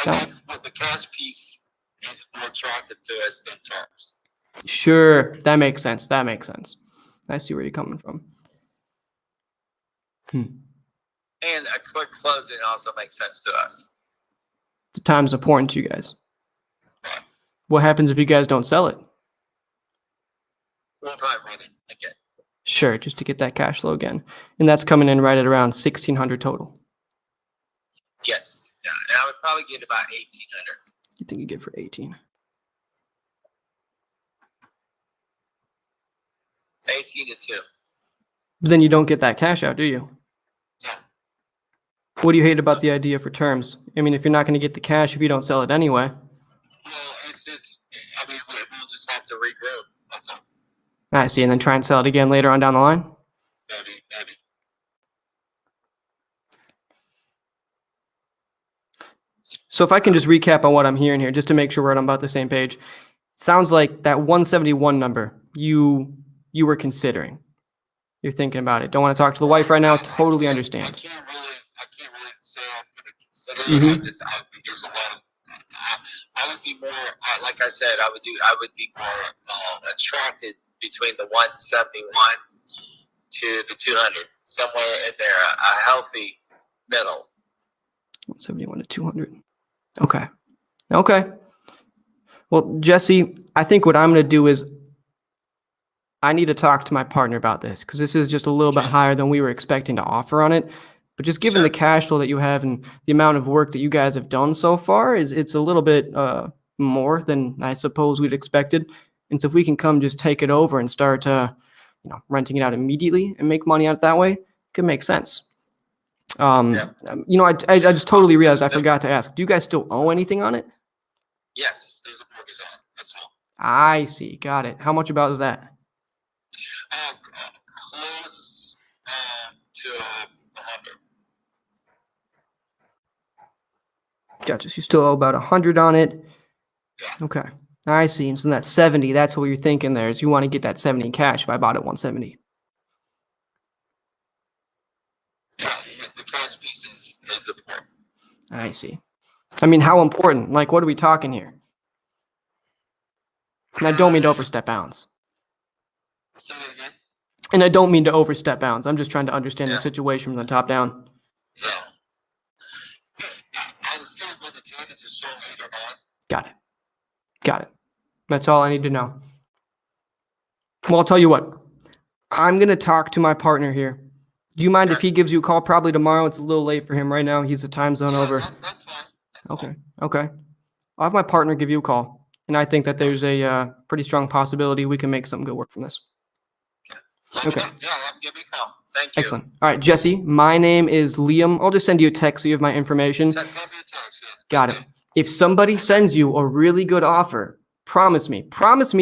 No. And with the cash piece, it's more attractive to us than terms. Sure. That makes sense. That makes sense. I see where you're coming from. And a quick closing also makes sense to us. The time's important to you guys. What happens if you guys don't sell it? We'll probably run it again. Sure, just to get that cash flow again. And that's coming in right at around 1,600 total. Yes. Yeah. And I would probably get about 1,800. You think you get for 18? 18 to 2. But then you don't get that cash out, do you? What do you hate about the idea for terms? I mean, if you're not going to get the cash if you don't sell it anyway. Well, it's just, I mean, we'll just have to regroup. That's all. I see, and then try and sell it again later on down the line? Maybe. So if I can just recap on what I'm hearing here, just to make sure we're on about the same page. Sounds like that 171 number you were considering. You're thinking about it. Don't want to talk to the wife right now. Totally understand. I can't really say I'm going to consider it. There's a lot of, I would be more, like I said, I would be more attracted between the 171 to the 200, somewhere in there, a healthy middle. 171 to 200. Okay. Well, Jesse, I think what I'm going to do is I need to talk to my partner about this because this is just a little bit higher than we were expecting to offer on it. But just given the cash flow that you have and the amount of work that you guys have done so far, it's a little bit more than I suppose we'd expected. And so if we can come just take it over and start renting it out immediately and make money out that way, it could make sense. I just totally realized I forgot to ask. Do you guys still owe anything on it? Yes, there's a mortgage on it as well. I see. Got it. How much about is that? Close to 100. Gotcha. So you still owe about 100 on it. Okay. I see. And so that's 70. That's what you're thinking there is you want to get that 70 in cash if I bought it 170. Yeah, the cash piece is important. I see. I mean, how important? Like, what are we talking here? And I don't mean to overstep bounds. Say that again? And I don't mean to overstep bounds. I'm just trying to understand the situation from the top down. Yeah. On the scale of 1 to 10, it's a strong 8 or 9. Got it. That's all I need to know. Well, I'll tell you what. I'm going to talk to my partner here. Do you mind if he gives you a call probably tomorrow? It's a little late for him right now. He's a time zone over. That's fine. Okay. I'll have my partner give you a call. And I think that there's a pretty strong possibility we can make something good work from this. Okay. Yeah, give me a call. Thank you. Excellent. All right, Jesse, my name is Liam. I'll just send you a text so you have my information. Send me a text, yes. Got it. If somebody sends you a really good offer, promise me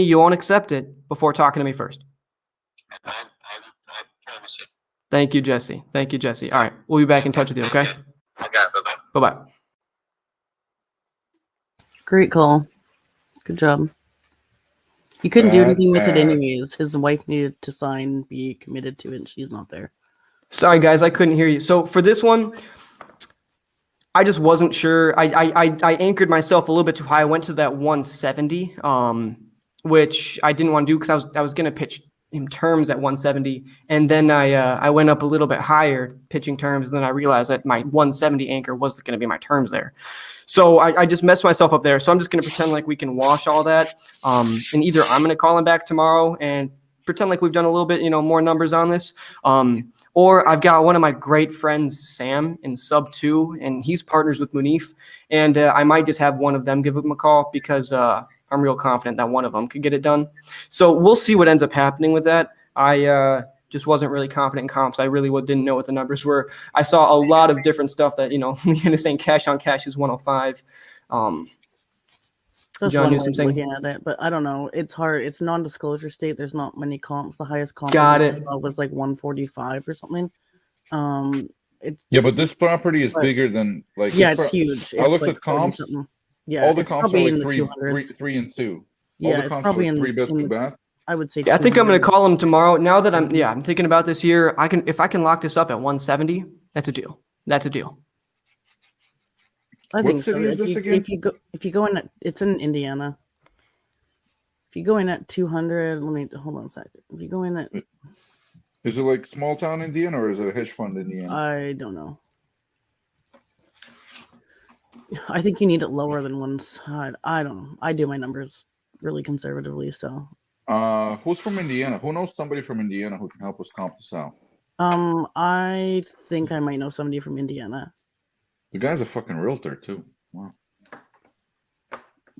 you won't accept it before talking to me first. I promise you. Thank you, Jesse. All right, we'll be back in touch with you, okay? Okay, bye-bye. Bye-bye. Great call. Good job. He couldn't do anything with it anyways. His wife needed to sign, be committed to it, and she's not there. Sorry, guys, I couldn't hear you. So for this one, I just wasn't sure. I anchored myself a little bit too high. I went to that 170, which I didn't want to do because I was going to pitch him terms at 170, and then I went up a little bit higher pitching terms, and then I realized that my 170 anchor wasn't going to be my terms there. So I just messed myself up there. So I'm just going to pretend like we can wash all that. And either I'm going to call him back tomorrow and pretend like we've done a little bit, more numbers on this. Or I've got one of my great friends, Sam, in sub 2, and he's partners with Munif. And I might just have one of them give him a call because I'm real confident that one of them could get it done. So we'll see what ends up happening with that. I just wasn't really confident in comps. I really didn't know what the numbers were. I saw a lot of different stuff that, Leanna saying cash on cash is 105. That's John one Newsom way of saying, looking at it, but I don't know. It's hard. It's non-disclosure state. There's not many comps. The highest comp Got I it. saw was like 145 or something. It's but this property is bigger than like. Yeah, it's huge. I It's looked like at comps. 40-something. Yeah, all the it's comps are probably like in the 200s. three and 2. Yeah, All the it's comps are probably like in 3 beds, in 2 baths. I would say. Yeah, I think I'm going to 200. call him tomorrow. Now that I'm thinking about this here, if I can lock this up at 170, that's a deal. That's a deal. I What think so. city is this again? If you go in, it's in Indiana. If you go in at 200, hold on a second. If you go in at, Is it like small town Indiana or is it a hedge fund Indiana? I don't know. I think you need it lower than one side. I don't know. I do my numbers really conservatively, so. Who's from Indiana? Who knows somebody from Indiana who can help us comp this out? I think I might know somebody from Indiana. The guy's a fucking realtor too. Wow.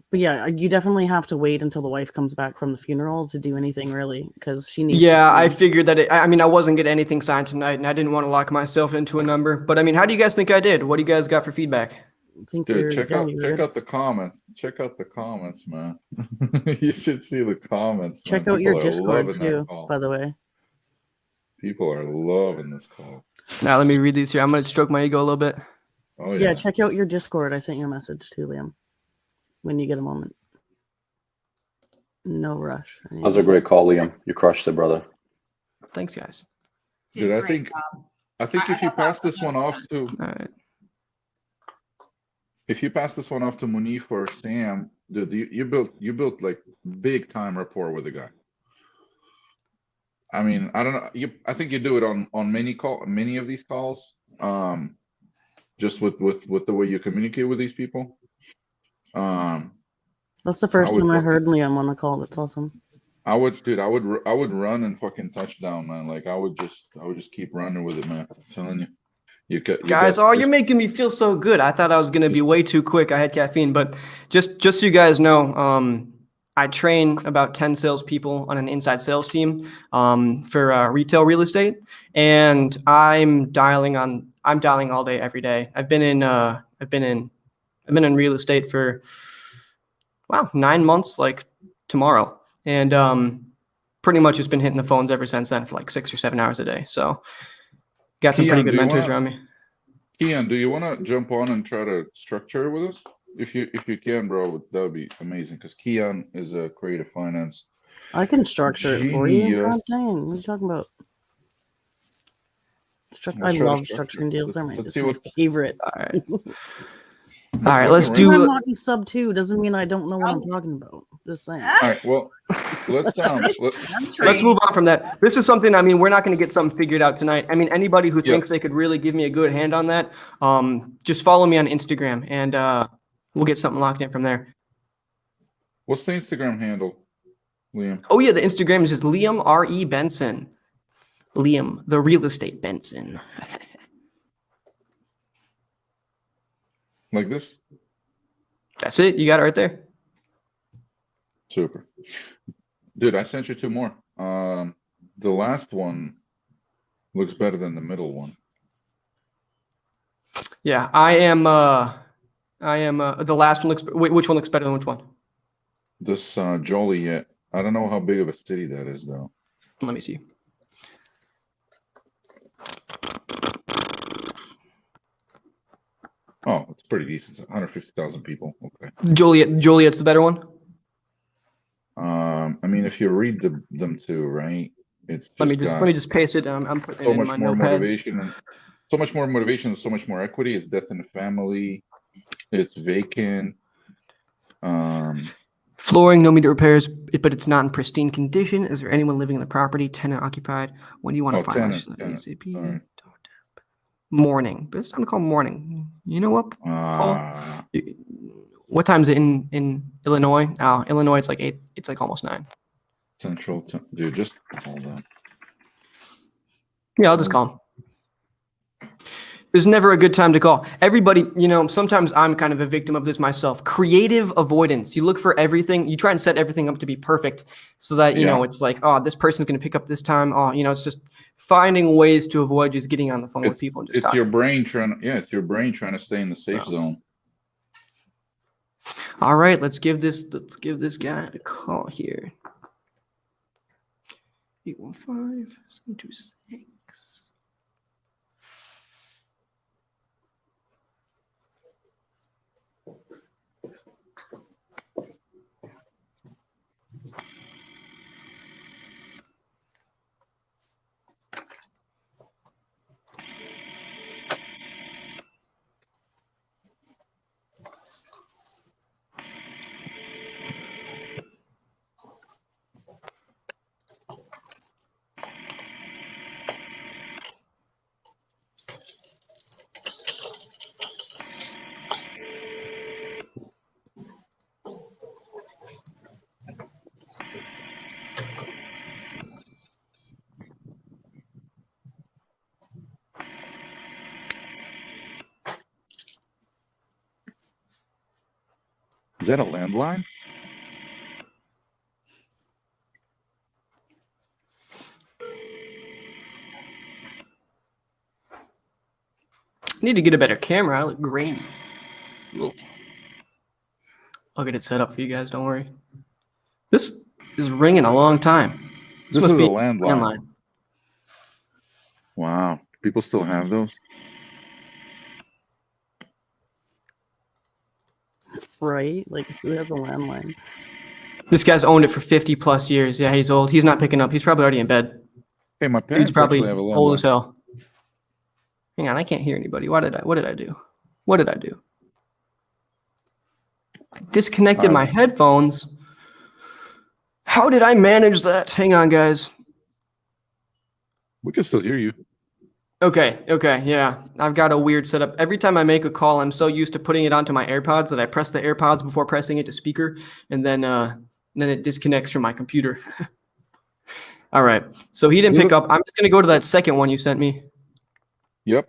But yeah, you definitely have to wait until the wife comes back from the funeral to do anything really, because she needs. Yeah, to I figured that. I wasn't getting anything signed tonight, and I didn't want to lock myself into a number. But I mean, how do you guys think I did? What do you guys got for feedback? Dude, check out the comments. Check out the comments, man. You should see the comments. Check man. out your People are Discord loving that too, call. by the way. People are loving this call. Now let me read these here. I'm gonna stroke my ego a little bit. Oh Yeah, check out your Discord. I sent you a message too, Liam. When you get a moment. No rush. That was a great call, Liam. You crushed it, brother. Thanks, guys. Dude, I think if you pass this one off to if you pass this one off to Munif or Sam, dude, you built like big time rapport with the guy. I mean, I don't know. I think you do it on many of these calls. Just with the way you communicate with these people. That's the first time I heard Liam on a call. That's awesome. I would run and fucking touchdown, man. Like I would just keep running with it, man. I'm telling you. Guys, you're making me feel so good. I thought I was gonna be way too quick. I had caffeine, but just so you guys know, I train about 10 salespeople on an inside sales team for retail real estate, and I'm dialing all day, every day. I've been in real estate for 9 months, like tomorrow, and pretty much just been hitting the phones ever since then for like 6 or 7 hours a day. So got some pretty good mentors around me. Keon, do you want to jump on and try to structure it with us? If you can, bro, that would be amazing. Because Keon is a creative finance. I can structure it for you. Genius. God dang, what are you talking about? I love structuring deals. They're my favorite. All right. All right, let's do. I'm not in sub 2 doesn't mean I don't know what I'm talking about. Just saying. All right, well, let's move on from that. This is something. I mean, we're not going to get something figured out tonight. I mean, anybody who thinks they could really give me a good hand on that, just follow me on Instagram, and we'll get something locked in from there. What's the Instagram handle, Liam? Oh yeah, the Instagram is just Liam R.E. Benson. Liam, the real estate Benson. Like this? That's it. You got it right there. Super. Dude, I sent you 2 more. The last one looks better than the middle one. Yeah, I am the last one looks. Wait, which one looks better than which one? This Joliet. I don't know how big of a city that is, though. Let me see. Oh, it's pretty decent. 150,000 people. Okay. Joliet's the better one. I mean, if you read them two, right? It's just let me just paste it. I'm putting so it in much my more notepad. motivation and so much more motivation, so much more equity. It's death in the family. It's vacant. Flooring, no immediate repairs, but it's not in pristine condition. Is there anyone living in the property? Tenant occupied. When do you want to find ASAP? Right. Morning, but it's time to call morning. You know what? Paul? What time is it in Illinois? Oh, Illinois, it's like 8. It's like almost 9. Central, dude. Just hold on. Yeah, I'll just call him. There's never a good time to call. Everybody, sometimes I'm kind of a victim of this myself. Creative avoidance. You look for everything. You try and set everything up to be perfect so that, it's like, oh, this person's going to pick up this time. Oh, it's just finding ways to avoid just getting on the phone with people and just it's talking. your brain trying to stay in the safe zone. All right, let's give this guy a call here. 815-726. Is that a landline? Need to get a better camera. I look grainy. Oof. I'll get it set up for you guys. Don't worry. This is ringing a long time. This must is be a landline. Wow. People still have those? Right? Like, who has a landline? This guy's owned it for 50 plus years. Yeah, he's old. He's not picking up. He's probably already in bed. Hey, my He's parents probably actually have a landline. old as hell. Hang on, I can't hear anybody. What did I do? What did I do? I disconnected my headphones. How did I manage that? Hang on, guys. We can still hear you. Okay, yeah. I've got a weird setup. Every time I make a call, I'm so used to putting it onto my AirPods that I press the AirPods before pressing it to speaker, and then it disconnects from my computer. All right. So he didn't pick up. I'm just gonna go to that second one you sent me. Yep.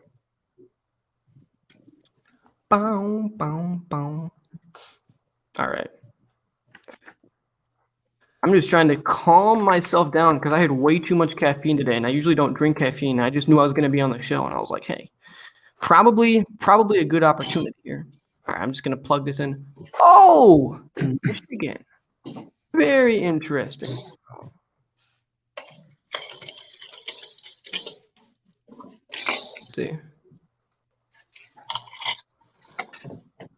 Bow, bow, bow. All right. I'm just trying to calm myself down because I had way too much caffeine today, and I usually don't drink caffeine. I just knew I was going to be on the show, and I was like, hey, probably a good opportunity here. All right, I'm just going to plug this in. Oh, Michigan. Very interesting. Let's see.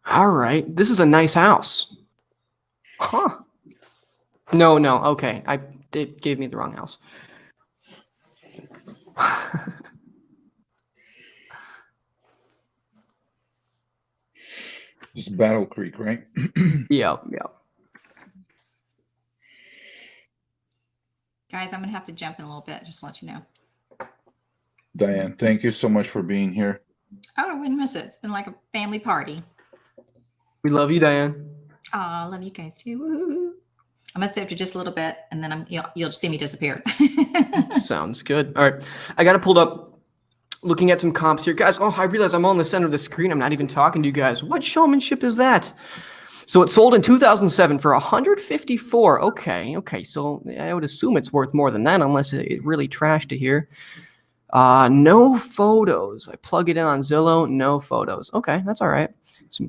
All right, this is a nice house. Huh. No, okay. It gave me the wrong house. This is Battle Creek, right? Yeah. Guys, I'm gonna have to jump in a little bit. Just to let you know. Diane, thank you so much for being here. Oh, I wouldn't miss it. It's been like a family party. We love you, Diane. Oh, I love you guys too. Woo-hoo. I'm gonna stay up for just a little bit, and then you'll see me disappear. Sounds good. All right, I got it pulled up. Looking at some comps here, guys. Oh, I realize I'm on the center of the screen. I'm not even talking to you guys. What showmanship is that? So it sold in 2007 for 154. Okay. So I would assume it's worth more than that, unless it really trashed it here. No photos. I plug it in on Zillow. No photos. Okay, that's all right. It's a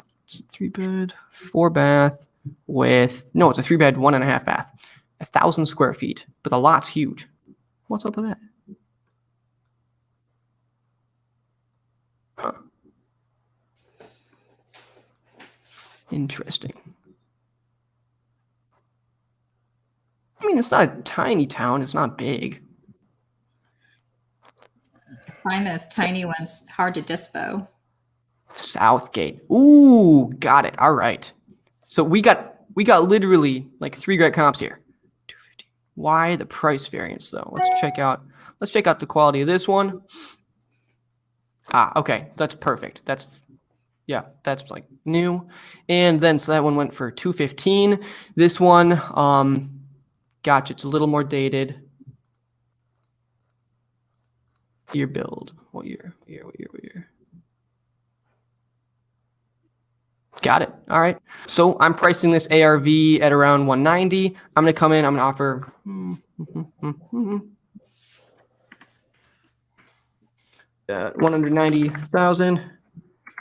3-bed, 4-bath. It's a 3-bed, 1.5 bath, 1,000 square feet, but the lot's huge. What's up with that? Huh. Interesting. I mean, it's not a tiny town. It's not big. Find those tiny ones hard to dispo. Southgate. Ooh, got it. All right. So we got literally like 3 great comps here. 250. Why the price variance though? Let's check out the quality of this one. Okay, that's perfect. That's like new. And then so that one went for 215. This one, gotcha. It's a little more dated. Year build. What year? What year? Got it. All right. So I'm pricing this ARV at around 190. I'm going to come in. I'm going to offer 190,000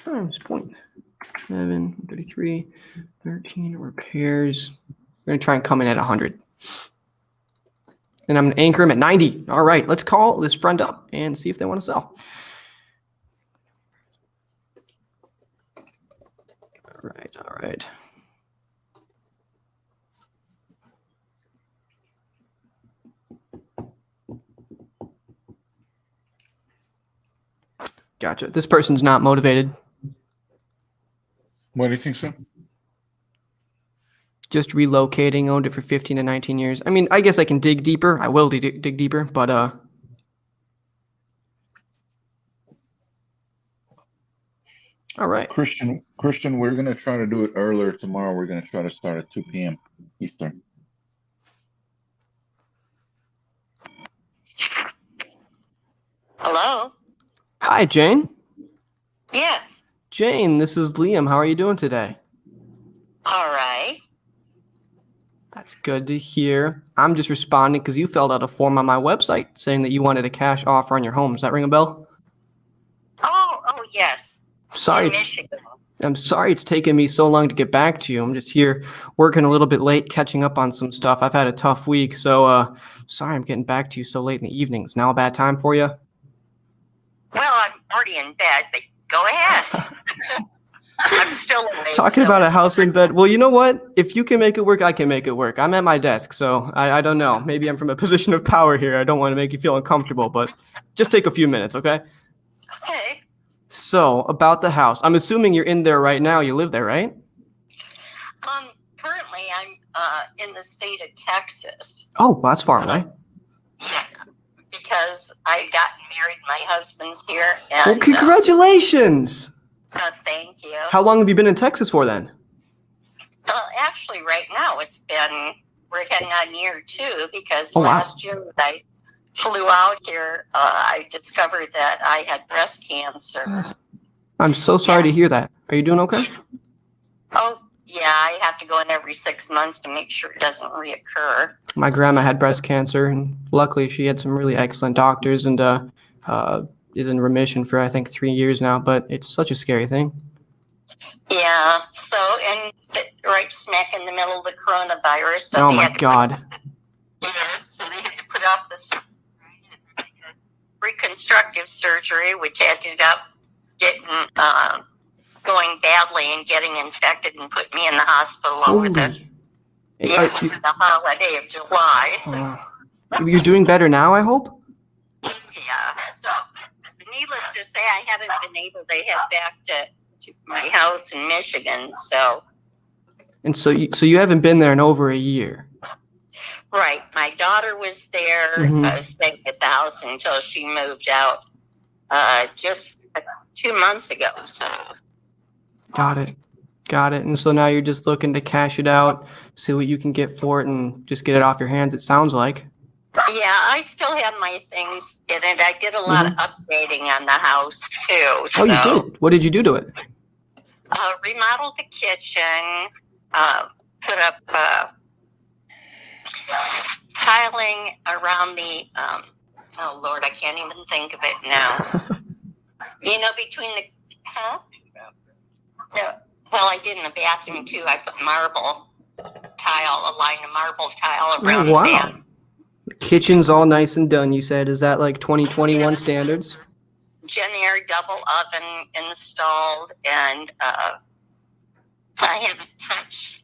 times 0.7, 33, 13 repairs. We're going to try and come in at 100. And I'm going to anchor him at 90. All right. Let's call this friend up and see if they want to sell. All right. Gotcha. This person's not motivated. Why do you think so? Just relocating, owned it for 15 to 19 years. I mean, I guess I can dig deeper. I will dig deeper, but all right. Christian, we're going to try to do it earlier tomorrow. We're going to try to start at 2 p.m. Eastern. Hello? Hi, Jane. Yes. Jane, this is Liam. How are you doing today? All right. That's good to hear. I'm just responding because you filled out a form on my website saying that you wanted a cash offer on your home. Does that ring a bell? Oh, yes. Sorry, In Michigan. I'm sorry it's taken me so long to get back to you. I'm just here working a little bit late, catching up on some stuff. I've had a tough week, so sorry I'm getting back to you so late in the evening. Is now a bad time for you? Well, I'm already in bed, but go ahead. I'm still awake. Talking about a house in bed. Well, you know what? If you can make it work, I can make it work. I'm at my desk, so I don't know. Maybe I'm from a position of power here. I don't want to make you feel uncomfortable, but just take a few minutes, okay? Okay. So, about the house. I'm assuming you're in there right now. You live there, right? Currently, I'm in the state of Texas. Oh, well, that's far away. Yeah, because I got married. My husband's here. And, Well, congratulations! Thank you. How long have you been in Texas for then? Actually, right now we're heading on year 2 because Oh, wow. last year when I flew out here, I discovered that I had breast cancer. I'm so sorry to hear that. Are you doing okay? Oh, yeah, I have to go in every 6 months to make sure it doesn't reoccur. My grandma had breast cancer, and luckily she had some really excellent doctors and is in remission for, I think, 3 years now, but it's such a scary thing. Yeah, so, and right smack in the middle of the coronavirus. So Oh they my had to God. So they had to put off the reconstructive surgery, which ended up getting going badly and getting infected and put me in the hospital over the holiday of July. So, You're doing better now, I hope? yeah, so needless to say, I haven't been able to head back to my house in Michigan. So, And so you haven't been there in over a year. right, my daughter was there. Mhm. I was staying at the house until she moved out just 2 months ago. So, Got it. And so now you're just looking to cash it out, see what you can get for it, and just get it off your hands, it sounds like. yeah, I still have my things in it. I did a lot of updating on the house too. Oh, you did? What did you do to it? Remodeled the kitchen, put up tiling around the, oh Lord, I can't even think of it now. Between the, no, well, I did in the bathroom too. I put marble tile, a line of marble tile around Oh, wow. the bathroom. The kitchen's all nice and done, you said. Is that like 2021 standards? Jennier double oven installed, and I have a touch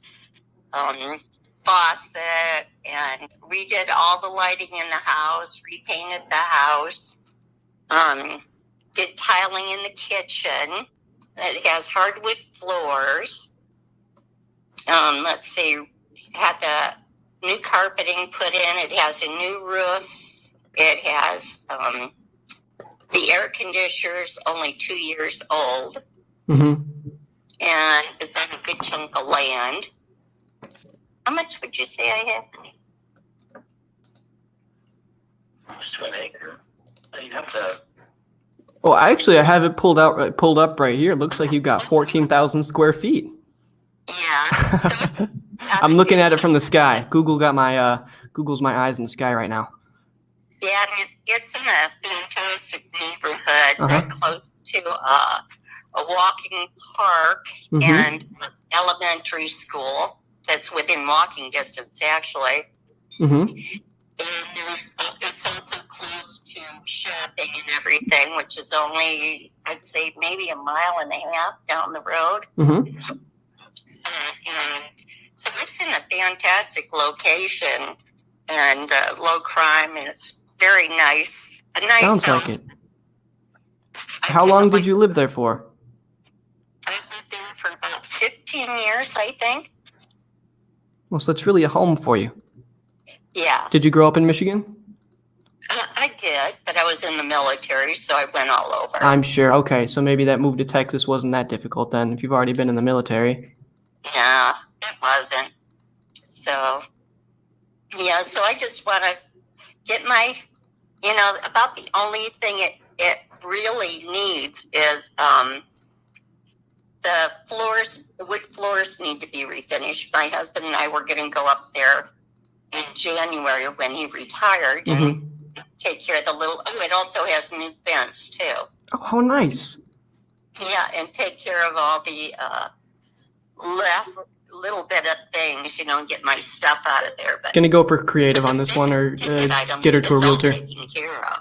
faucet, and redid all the lighting in the house, repainted the house, did tiling in the kitchen. It has hardwood floors. Let's see, had the new carpeting put in. It has a new roof. It has the air conditioner's only 2 years old, Mm-hmm. and it's on a good chunk of land. How much would you say I have? Close to an acre. You'd have to. Well, actually, I have it pulled up right here. It looks like you've got 14,000 square feet. Yeah. I'm looking at it from the sky. Google's my eyes in the sky right now. Yeah, and it's in a fantastic neighborhood, Uh-huh. close to a walking park Mhm. and elementary school that's within walking distance, actually. Mm-hmm. And it's also close to shopping and everything, which is only, I'd say, maybe a mile and a half down the road. Mm-hmm. And so it's in a fantastic location and low crime, and it's very nice. A nice Sounds house. like it. How long did you live there for? I lived there for about 15 years, I think. Well, so it's really a home for you. Yeah, Did you grow up in Michigan? I did, but I was in the military, so I went all over. I'm sure. Okay, so maybe that move to Texas wasn't that difficult then, if you've already been in the military. No, it wasn't. So, yeah, so I just want to get my, about the only thing it really needs is the wood floors need to be refinished. My husband and I were going to go up there in January when he retired and take care of the little. Oh, it also has new fence too. Oh, how nice. Yeah, and take care of all the last little bit of things, and get my stuff out of there. But Gonna go for creative on this one, or get her to a realtor. taken care of.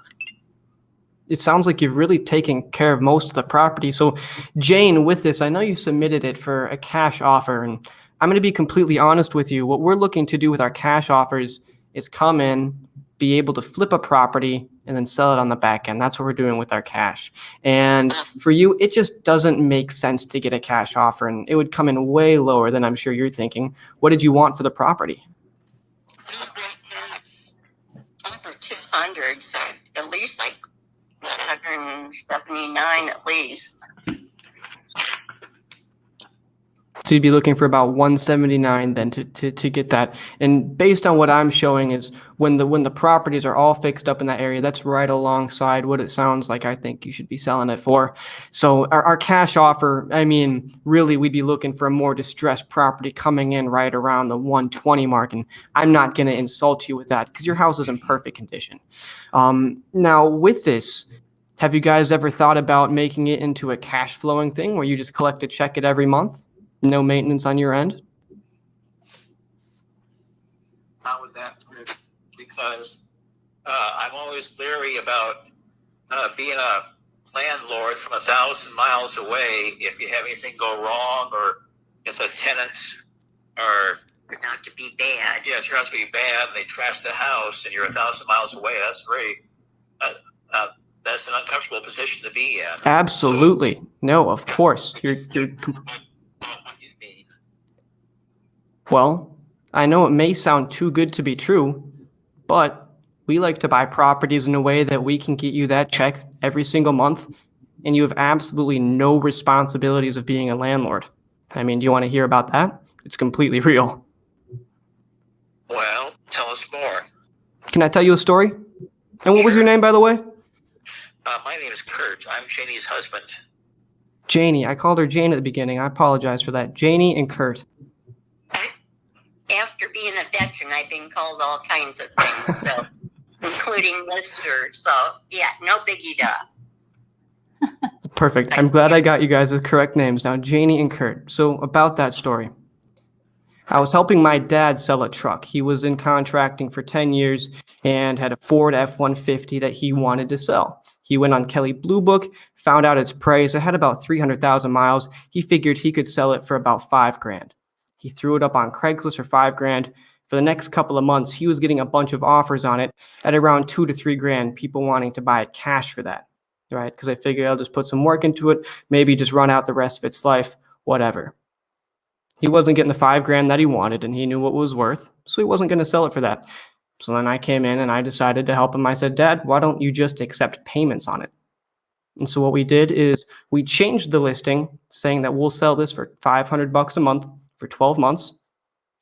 It sounds like you've really taken care of most of the property. So, Jane, with this, I know you submitted it for a cash offer, and I'm going to be completely honest with you. What we're looking to do with our cash offers is come in, be able to flip a property, and then sell it on the back end. That's what we're doing with our cash. And for you, it just doesn't make sense to get a cash offer, and it would come in way lower than I'm sure you're thinking. What did you want for the property? Over 200, so at least like 179 at least. So you'd be looking for about 179 then to get that. And based on what I'm showing is when the properties are all fixed up in that area, that's right alongside what it sounds like I think you should be selling it for. So our cash offer, I mean, really we'd be looking for a more distressed property coming in right around the 120 mark. And I'm not going to insult you with that because your house is in perfect condition. Now with this, have you guys ever thought about making it into a cash flowing thing where you just collect a check it every month? No maintenance on your end? How would that work? Because I'm always leery about being a landlord from 1,000 miles away if you have anything go wrong, or if a tenant or turn out to be bad. Yeah, it turns out to be bad and they trash the house and you're 1,000 miles away. That's great. That's an uncomfortable position to be in. Absolutely. No, of course. Well, I know it may sound too good to be true, but we like to buy properties in a way that we can get you that check every single month, and you have absolutely no responsibilities of being a landlord. I mean, do you want to hear about that? It's completely real. Well, tell us more. Can I tell you a story? And what was your name, by the way? My name is Kurt. I'm Janie's husband. Janie. I called her Jane at the beginning. I apologize for that. Janie and Kurt. After being a veteran, I've been called all kinds of things, so including Mr. So yeah, no biggie duh. Perfect. I'm glad I got you guys' correct names now, Janie and Kurt. So about that story. I was helping my dad sell a truck. He was in contracting for 10 years and had a Ford F-150 that he wanted to sell. He went on Kelley Blue Book, found out its price. It had about 300,000 miles. He figured he could sell it for about $5,000. He threw it up on Craigslist for $5,000. For the next couple of months, he was getting a bunch of offers on it at around $2,000 to $3,000, people wanting to buy it cash for that, right? Because I figured I'll just put some work into it, maybe just run out the rest of its life, whatever. He wasn't getting the $5,000 that he wanted, and he knew what it was worth, so he wasn't going to sell it for that. So then I came in and I decided to help him. I said, Dad, why don't you just accept payments on it? And so what we did is we changed the listing saying that we'll sell this for $500 a month for 12 months.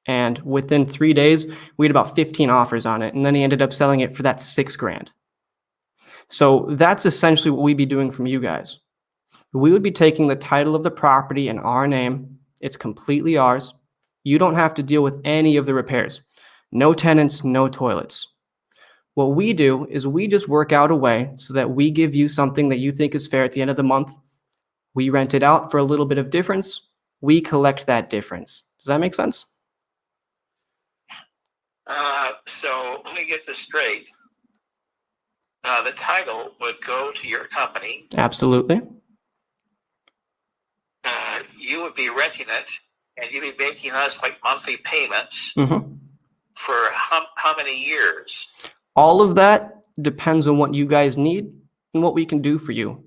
And within 3 days, we had about 15 offers on it. And then he ended up selling it for that $6,000. So that's essentially what we'd be doing from you guys. We would be taking the title of the property in our name. It's completely ours. You don't have to deal with any of the repairs. No tenants, no toilets. What we do is we just work out a way so that we give you something that you think is fair at the end of the month. We rent it out for a little bit of difference. We collect that difference. Does that make sense? So let me get this straight. The title would go to your company. Absolutely. You would be renting it, and you'd be making us like monthly payments for how many years? All of that depends on what you guys need and what we can do for you.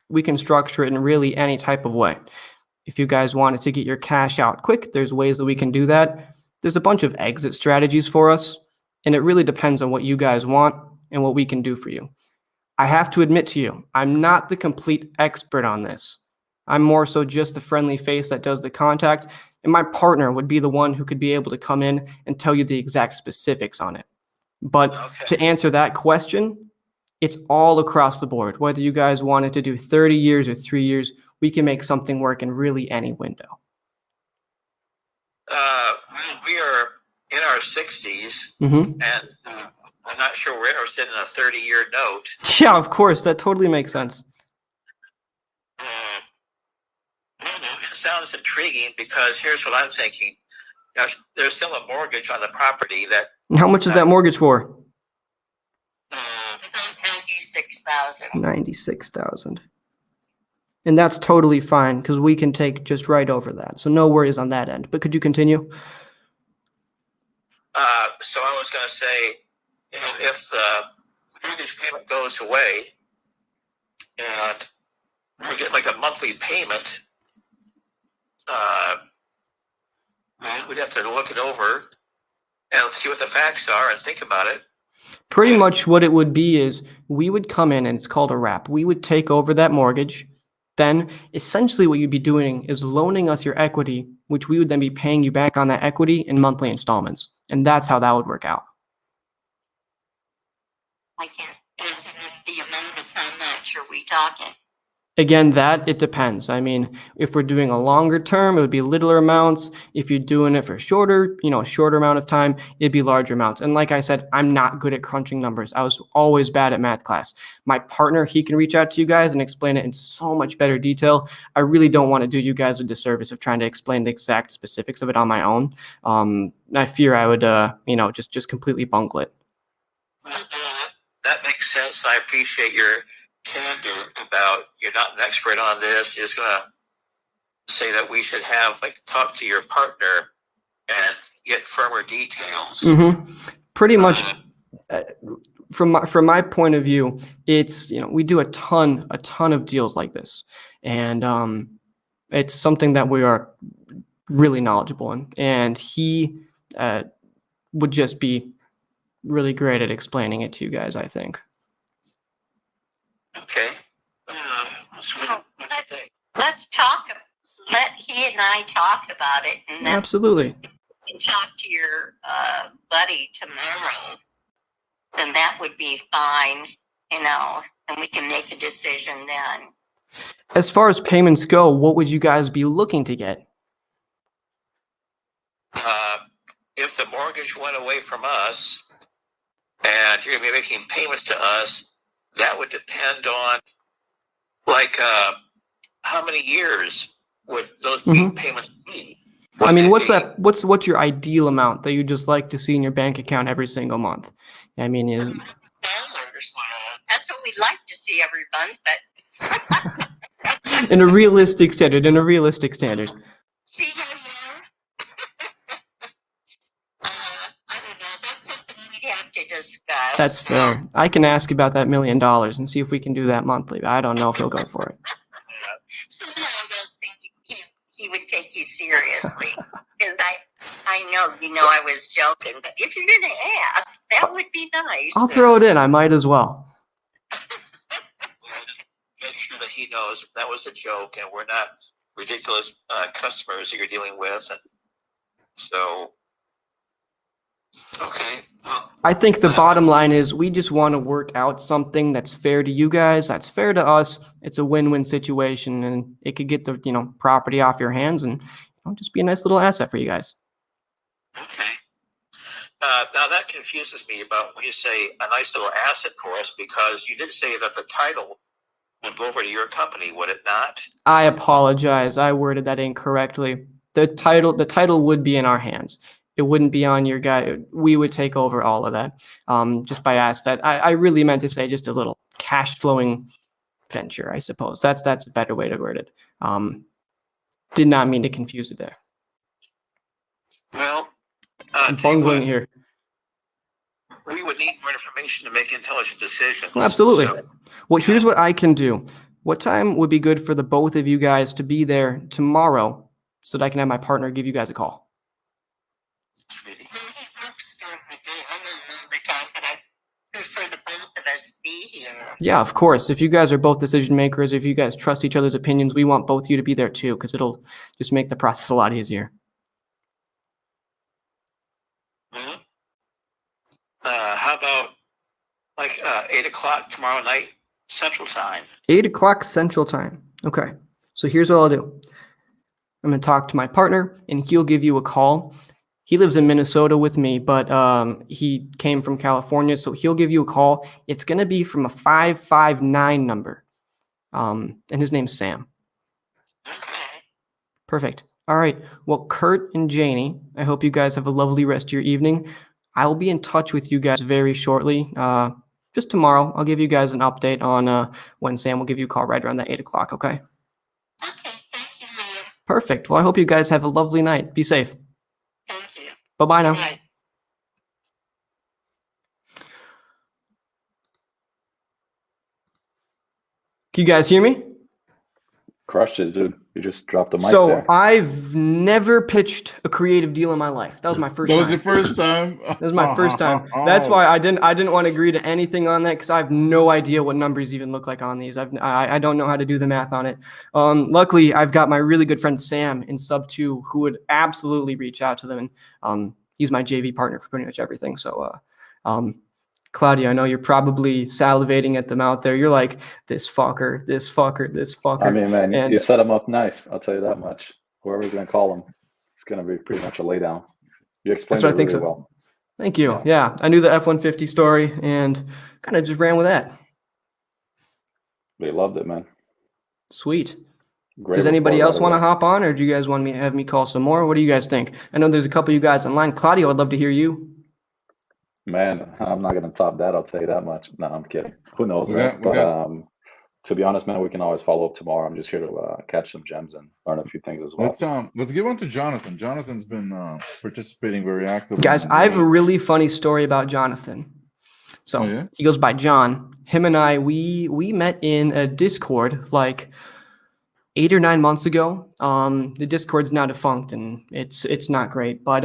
We can structure it in really any type of way. If you guys wanted to get your cash out quick, there's ways that we can do that. There's a bunch of exit strategies for us, and it really depends on what you guys want and what we can do for you. I have to admit to you, I'm not the complete expert on this. I'm more so just the friendly face that does the contact, and my partner would be the one who could be able to come in and tell you the exact specifics on it. But to answer that question, it's all across the board. Whether you guys wanted to do 30 years or 3 years, we can make something work in really any window. We are in our 60s, Mm-hmm. and I'm not sure we're interested in a 30-year note. Yeah, of course. That totally makes sense. I don't know. It sounds intriguing because here's what I'm thinking. There's still a mortgage on the property that. How much is that mortgage for? $96,000. 96,000. And that's totally fine because we can take just right over that. So no worries on that end. But could you continue? So I was going to say, if the mortgage payment goes away and we get like a monthly payment, we'd have to look it over and see what the facts are and think about it. Pretty much what it would be is we would come in, and it's called a wrap. We would take over that mortgage. Then essentially what you'd be doing is loaning us your equity, which we would then be paying you back on that equity in monthly installments. And that's how that would work out. I can't estimate the amount of how much are we talking. Again, it depends. I mean, if we're doing a longer term, it would be littler amounts. If you're doing it for shorter, a shorter amount of time, it'd be larger amounts. And like I said, I'm not good at crunching numbers. I was always bad at math class. My partner, he can reach out to you guys and explain it in so much better detail. I really don't want to do you guys a disservice of trying to explain the exact specifics of it on my own. I fear I would, just completely bungle it. That makes sense. I appreciate your candor about you're not an expert on this. You're just going to say that we should talk to your partner and get firmer details. Mm-hmm. Pretty much, from my point of view, it's we do a ton of deals like this, and it's something that we are really knowledgeable in, and he would just be really great at explaining it to you guys, I think. Okay. Let's talk. Let he and I talk about it, and then Absolutely. you can talk to your buddy tomorrow. Then that would be fine, and we can make a decision then. As far as payments go, what would you guys be looking to get? If the mortgage went away from us and you're going to be making payments to us, that would depend on how many years would those payments be? I mean, what's your ideal amount that you just like to see in your bank account every single month? I mean, That's what we'd like to see every month, but in a realistic standard. see how you are. I don't know. That's something we'd have to discuss. That's fair. I can ask about that $1 million and see if we can do that monthly. But I don't know if he'll go for it. Somehow I don't think he would take you seriously. Because I know I was joking, but if you're going to ask, that would be nice. I'll throw it in. I might as well. Just make sure that he knows that was a joke and we're not ridiculous customers that you're dealing with. And so, okay. I think the bottom line is we just want to work out something that's fair to you guys, that's fair to us. It's a win-win situation, and it could get the property off your hands and just be a nice little asset for you guys. Okay. Now that confuses me about when you say a nice little asset for us, because you did say that the title would go over to your company, would it not? I apologize. I worded that incorrectly. The title would be in our hands. It wouldn't be on your guy. We would take over all of that just by aspect. I really meant to say just a little cash flowing venture, I suppose. That's a better way to word it. Did not mean to confuse it there. Well, I'm bungling here. We would need more information to make intelligent decisions. Well, absolutely. So, Well, here's what I can do. What time would be good for the both of you guys to be there tomorrow so that I can have my partner give you guys a call? Prefer the both of us be here. Yeah, of course. If you guys are both decision makers, if you guys trust each other's opinions, we want both of you to be there too, because it'll just make the process a lot easier. how about 8 o'clock tomorrow night Central Time? 8 o'clock Central Time. Okay. So here's what I'll do. I'm going to talk to my partner, and he'll give you a call. He lives in Minnesota with me, but he came from California, so he'll give you a call. It's going to be from a 559 number, and his name's Sam. Perfect. All right. Well, Kurt and Janie, I hope you guys have a lovely rest of your evening. I will be in touch with you guys very shortly. Just tomorrow, I'll give you guys an update on when Sam will give you a call right around that 8 o'clock, okay? Perfect. Well, I hope you guys have a lovely night. Be safe. Thank you. Bye-bye now. Bye. Can you guys hear me? Crushed it, dude. You just dropped the mic So there. I've never pitched a creative deal in my life. That was my first That time. was your first time? That was my first time. That's why I didn't want to agree to anything on that, because I have no idea what numbers even look like on these. I don't know how to do the math on it. Luckily, I've got my really good friend Sam in sub 2 who would absolutely reach out to them, and he's my JV partner for pretty much everything. So Claudia, I know you're probably salivating at them out there. You're like, this fucker, this fucker, this fucker. I mean, man, And you set him up nice. I'll tell you that much. Whoever's going to call him, it's going to be pretty much a laydown. You explained that's what it I think really so. well. Thank you. Yeah, I knew the F-150 story and kind of just ran with that. They loved it, man. Sweet. Great Does anybody report, else by the want to way. hop on, or do you guys want me have me call some more? What do you guys think? I know there's a couple of you guys online. Claudio, I'd love to hear you. Man, I'm not going to top that. I'll tell you that much. No, I'm kidding. Who knows, We right? got- But to be honest, man, we can always follow up tomorrow. I'm just here to catch some gems and learn a few things as well. Let's give one to Jonathan. Jonathan's been participating very actively. Guys, in I have a the- really funny story about Jonathan. So Oh, yeah? he goes by John. Him and I, we met in a Discord like 8 or 9 months ago. The Discord's now defunct and it's not great. But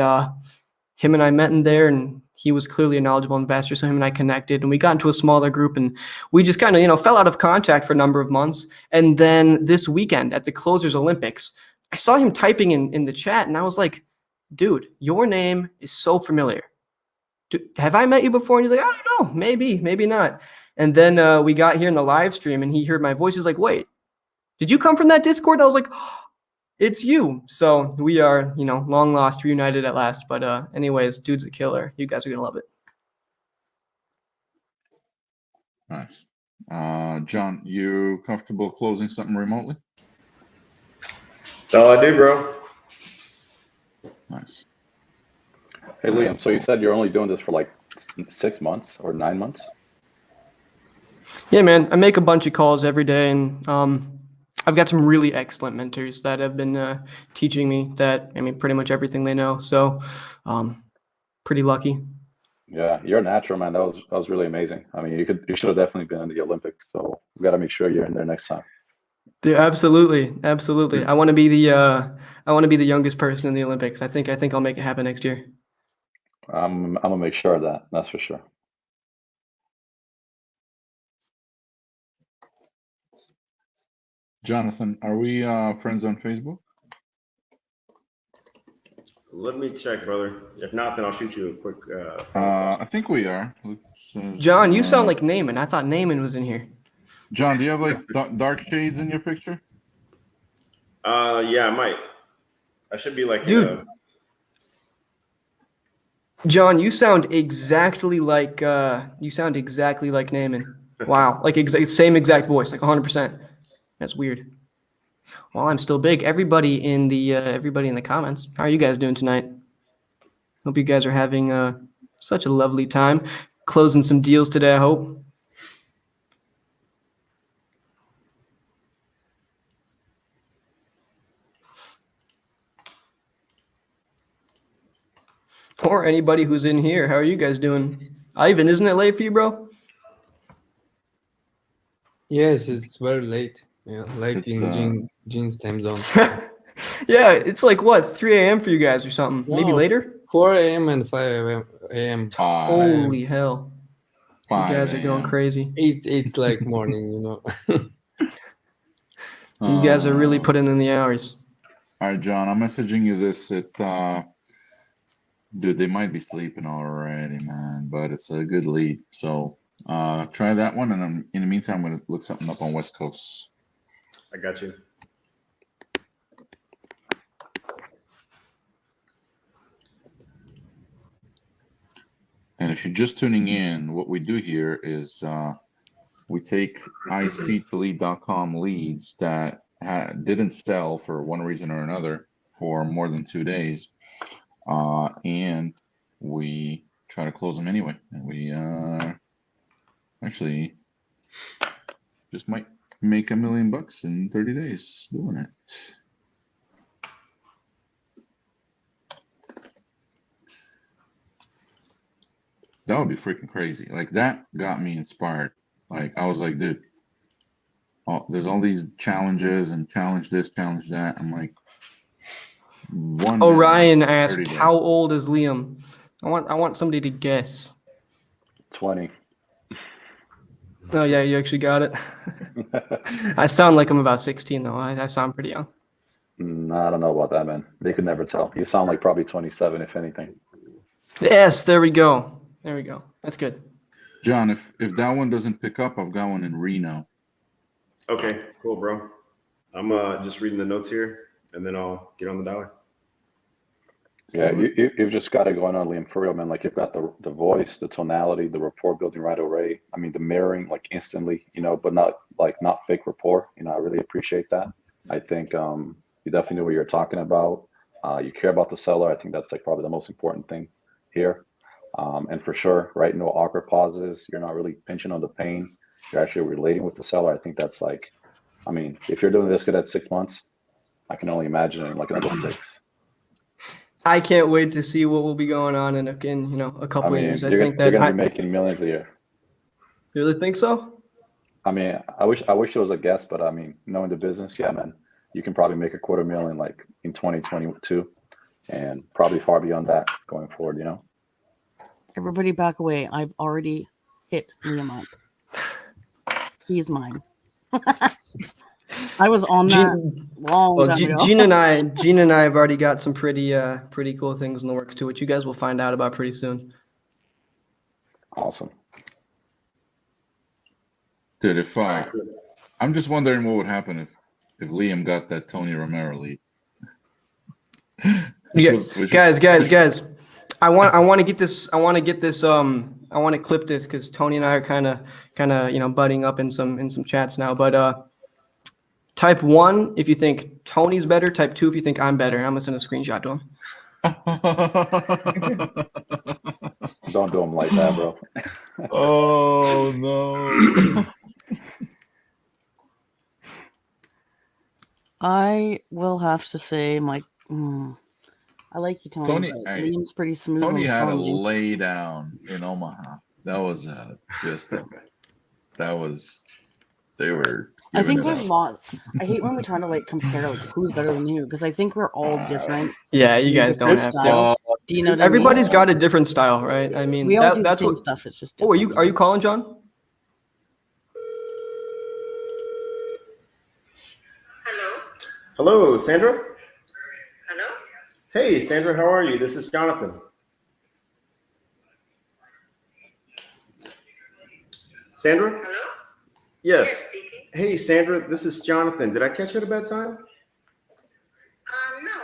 him and I met in there, and he was clearly a knowledgeable investor. So him and I connected, and we got into a smaller group, and we just kind of, fell out of contact for a number of months. And then this weekend at the Closers Olympics, I saw him typing in the chat, and I was like, dude, your name is so familiar. Have I met you before? And he's like, I don't know, maybe not. And then we got here in the live stream, and he heard my voice. He's like, wait, did you come from that Discord? I was like, oh, it's you. So we are, long lost, reunited at last. But anyways, dude's a killer. You guys are going to love it. Nice. John, you comfortable closing something remotely? That's all I do, bro. Nice. Hey, Liam, so you said you're only doing this for like 6 months or 9 months? Yeah, man. I make a bunch of calls every day, and I've got some really excellent mentors that have been teaching me pretty much everything they know. So pretty lucky. Yeah, you're a natural, man. That was really amazing. I mean, you should have definitely been in the Olympics. So we got to make sure you're in there next time. Yeah, absolutely. I want to be the youngest person in the Olympics. I think I'll make it happen next year. I'm gonna make sure of that. That's for sure. Jonathan, are we friends on Facebook? Let me check, brother. If not, then I'll shoot you a quick. I think we are. John, you sound like Naaman. I thought Naaman was in here. John, do you have like dark shades in your picture? Yeah, I might. I should be like. Dude. John, you sound exactly like Naaman. Wow, like same exact voice, like 100%. That's weird. Well, I'm still big. Everybody in the comments, how are you guys doing tonight? Hope you guys are having such a lovely time. Closing some deals today, I hope. Or anybody who's in here, how are you guys doing? Ivan, isn't it late for you, bro? Yes, it's very late. Yeah, like It's, in Gene's time zone. Yeah, it's like what, 3 a.m. for you guys or something? Maybe No, later? 4 a.m. and 5 a.m. Holy hell. You 5 guys are going a.m. crazy. It's like morning, You guys are really putting in the hours. All right, John, I'm messaging you this. Dude, they might be sleeping already, man, but it's a good lead. So try that one, and in the meantime, I'm going to look something up on West Coast. I got you. if you're just tuning in, what we do here is we take ispeedtolead.com leads that didn't sell for one reason or another for more than 2 days, and we try to close them anyway. And we actually just might make $1 million in 30 days doing it. That would be freaking crazy. Like, that got me inspired. Like, I was like, dude, there's all these challenges and challenge this, challenge that. I'm like, Orion asked, how old is Liam? I want somebody to guess. 20. Oh yeah, you actually got it. I sound like I'm about 16 though. I sound pretty young. I don't know about that, man. They could never tell. You sound like probably 27, if anything. Yes, there we go. There we go. That's good. John, if that one doesn't pick up, I've got one in Reno. Okay, cool, bro. I'm just reading the notes here, and then I'll get on the dialer. Yeah, you've just got it going on, Liam, for real, man. Like, you've got the voice, the tonality, the rapport building right away. I mean, the mirroring, like, instantly, but not fake rapport. I really appreciate that. I think you definitely know what you're talking about. You care about the seller. I think that's like probably the most important thing here. And for sure, right? No awkward pauses. You're not really pinching on the pain. You're actually relating with the seller. I think that's like, I mean, if you're doing this good at 6 months, I can only imagine in like another 6. I can't wait to see what will be going on in a couple of years. I think that you're gonna be making millions a year. You really think so? I mean, I wish it was a guess, but I mean, knowing the business, yeah, man, you can probably make $250,000 like in 2022, and probably far beyond that going forward. Everybody back away. I've already hit Liam up. He's mine. I was on that long time ago. Gina and I have already got some pretty cool things in the works too, which you guys will find out about pretty soon. Awesome. Dude, if I'm just wondering what would happen if Liam got that Tony Romero lead. Guys. I want to get this. I want to clip this because Tony and I are kind of butting up in some chats now. But type 1 if you think Tony's better. Type 2 if you think I'm better. I'm gonna send a screenshot to him. Don't do him like that, bro. Oh no. I will have to say, I like you, Tony. Liam's pretty smooth. Tony had a lay down in Omaha. That was they were. I think we're lost. I hate when we try to compare who's better than you, because I think we're all different. Yeah, you guys don't have to. Do you know what Everybody's got a different style, right? I mean, we all do that's the same what stuff. It's just. Oh, are you calling, John? Hello, Sandra? Hello? Hey, Sandra, how are you? This is Jonathan. Sandra? Hello? Yes. Hey, Sandra, this is Jonathan. Did I catch you at a bad time? No.